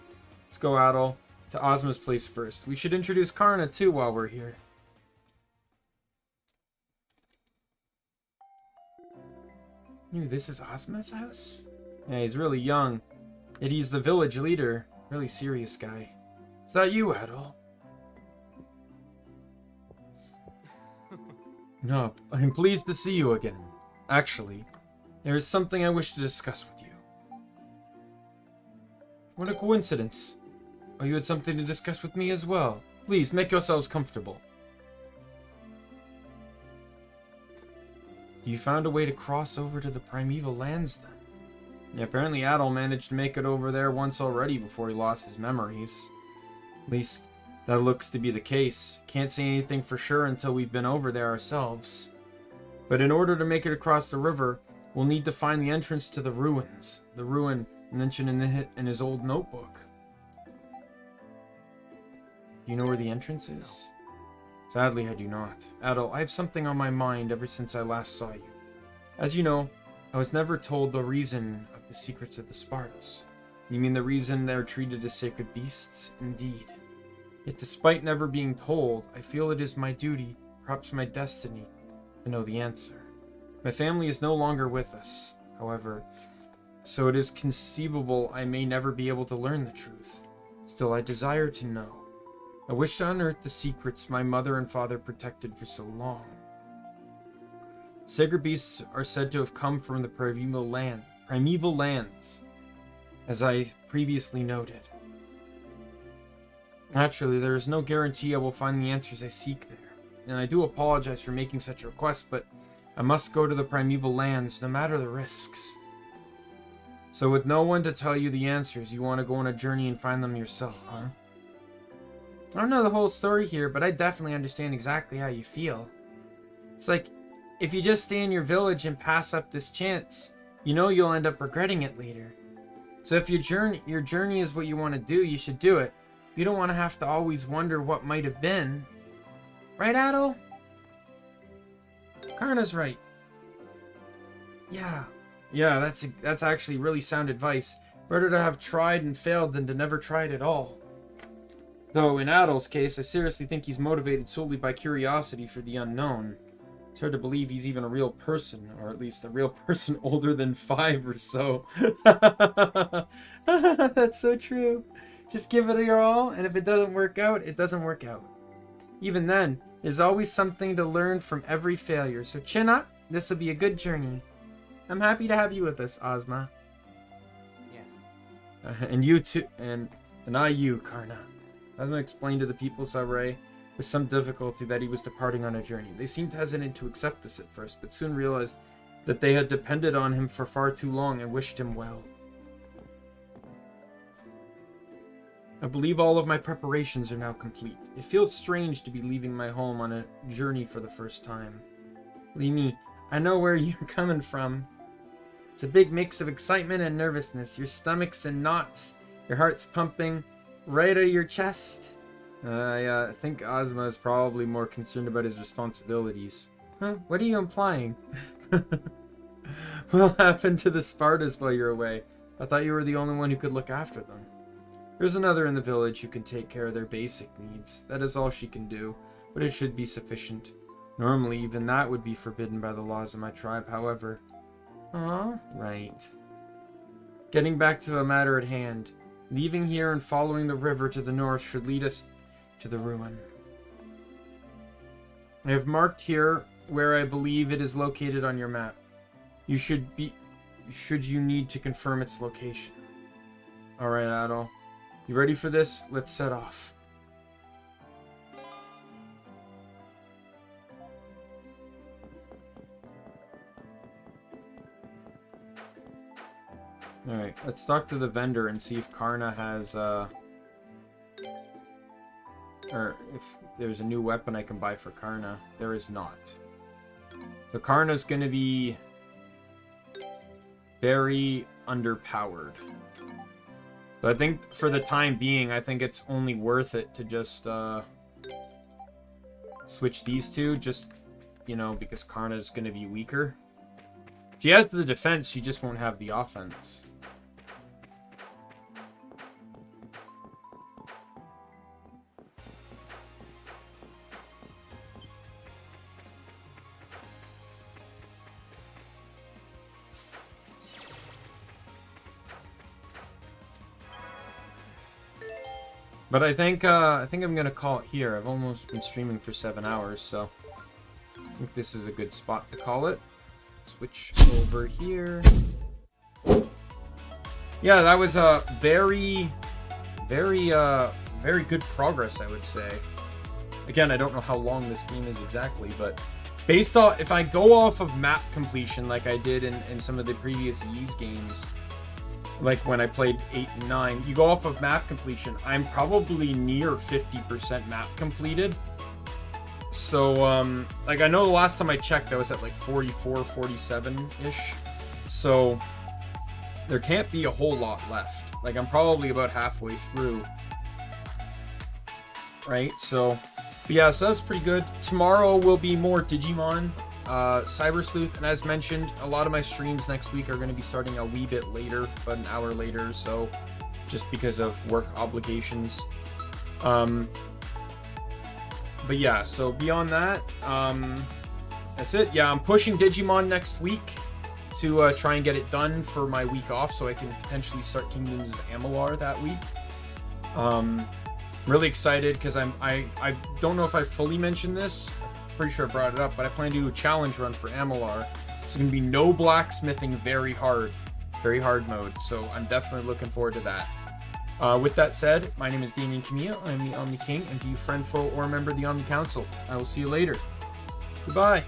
Let's go, Adol, to Ozma's place first. We should introduce Karna, too, while we're here. Ooh, this is Ozma's house? Yeah, he's really young. Yet he's the village leader. Really serious guy. Is that you, Adol? No, I'm pleased to see you again. Actually, there is something I wish to discuss with you. What a coincidence. Oh, you had something to discuss with me as well. Please, make yourselves comfortable. You found a way to cross over to the primeval lands, then? Yeah, apparently Adol managed to make it over there once already before he lost his memories. At least, that looks to be the case. Can't say anything for sure until we've been over there ourselves. But in order to make it across the river, we'll need to find the entrance to the ruins. The ruin mentioned in his old notebook. Do you know where the entrance is? Sadly, I do not. Adol, I have something on my mind ever since I last saw you. As you know, I was never told the reason of the secrets of the Spartas. You mean the reason they're treated as sacred beasts? Indeed. Yet despite never being told, I feel it is my duty, perhaps my destiny, to know the answer. My family is no longer with us, however, so it is conceivable I may never be able to learn the truth. Still, I desire to know. I wish to unearth the secrets my mother and father protected for so long. Sacred beasts are said to have come from the primeval lands, as I previously noted. Naturally, there is no guarantee I will find the answers I seek there, and I do apologize for making such a request, but I must go to the primeval lands, no matter the risks. So with no one to tell you the answers, you want to go on a journey and find them yourself, huh? I don't know the whole story here, but I definitely understand exactly how you feel. It's like, if you just stay in your village and pass up this chance, you know you'll end up regretting it later. So if your journey is what you want to do, you should do it. You don't want to have to always wonder what might have been. Right, Adol? Karna's right. Yeah, that's actually really sound advice. Better to have tried and failed than to never try it at all. Though in Adol's case, I seriously think he's motivated solely by curiosity for the unknown. It's hard to believe he's even a real person, or at least a real person older than 5 or so. That's so true. Just give it your all, and if it doesn't work out, it doesn't work out. Even then, there's always something to learn from every failure, so chin up, this will be a good journey. I'm happy to have you with us, Ozma. Yes. And you too, and you, Karna. Ozma explained to the people of Saray with some difficulty that he was departing on a journey. They seemed hesitant to accept this at first, but soon realized that they had depended on him for far too long and wished him well. I believe all of my preparations are now complete. It feels strange to be leaving my home on a journey for the first time. Believe me, I know where you're coming from. It's a big mix of excitement and nervousness. Your stomach's in knots, your heart's pumping right out of your chest. I think Ozma is probably more concerned about his responsibilities. Huh? What are you implying? What happened to the Spartas while you're away? I thought you were the only one who could look after them. There's another in the village who can take care of their basic needs. That is all she can do, but it should be sufficient. Normally, even that would be forbidden by the laws of my tribe, however. Right. Getting back to the matter at hand. Leaving here and following the river to the north should lead us to the ruin. I have marked here where I believe it is located on your map. Should you need to confirm its location. Alright, Adol. You ready for this? Let's set off. Alright, let's talk to the vendor and see if Karna has, or if there's a new weapon I can buy for Karna. There is not. So Karna's gonna be very underpowered. But I think for the time being, I think it's only worth it to just, switch these two, just you know, because Karna's going to be weaker. She has the defense, she just won't have the offense. But I think I'm gonna call it here. I've almost been streaming for 7 hours, so I think this is a good spot to call it. Switch over here. Yeah, that was a very good progress, I would say. Again, I don't know how long this game is exactly, but based on, if I go off of map completion like I did in some of the previous Ys games, like when I played 8 and 9, you go off of map completion, I'm probably near 50% map completed. So, like, I know the last time I checked, I was at like 44, 47-ish. So, there can't be a whole lot left. Like, I'm probably about halfway through. Right? So, but yeah, so that's pretty good. Tomorrow will be more Digimon, Cyber Sleuth, and as mentioned, a lot of my streams next week are going to be starting a wee bit later, about an hour later, so just because of work obligations. But yeah, so beyond that, that's it. Yeah, I'm pushing Digimon next week to try and get it done for my week off, so I can potentially start Kingdoms of Amalur that week. Really excited because I don't know if I fully mentioned this. Pretty sure I brought it up, but I plan to do a challenge run for Amalur. It's going to be no blacksmithing, very hard mode. So I'm definitely looking forward to that. With that said, my name is Daimien Kamiya. I'm the Omni King, and be you friend, foe, or member of the Omni Council. I will see you later. Goodbye.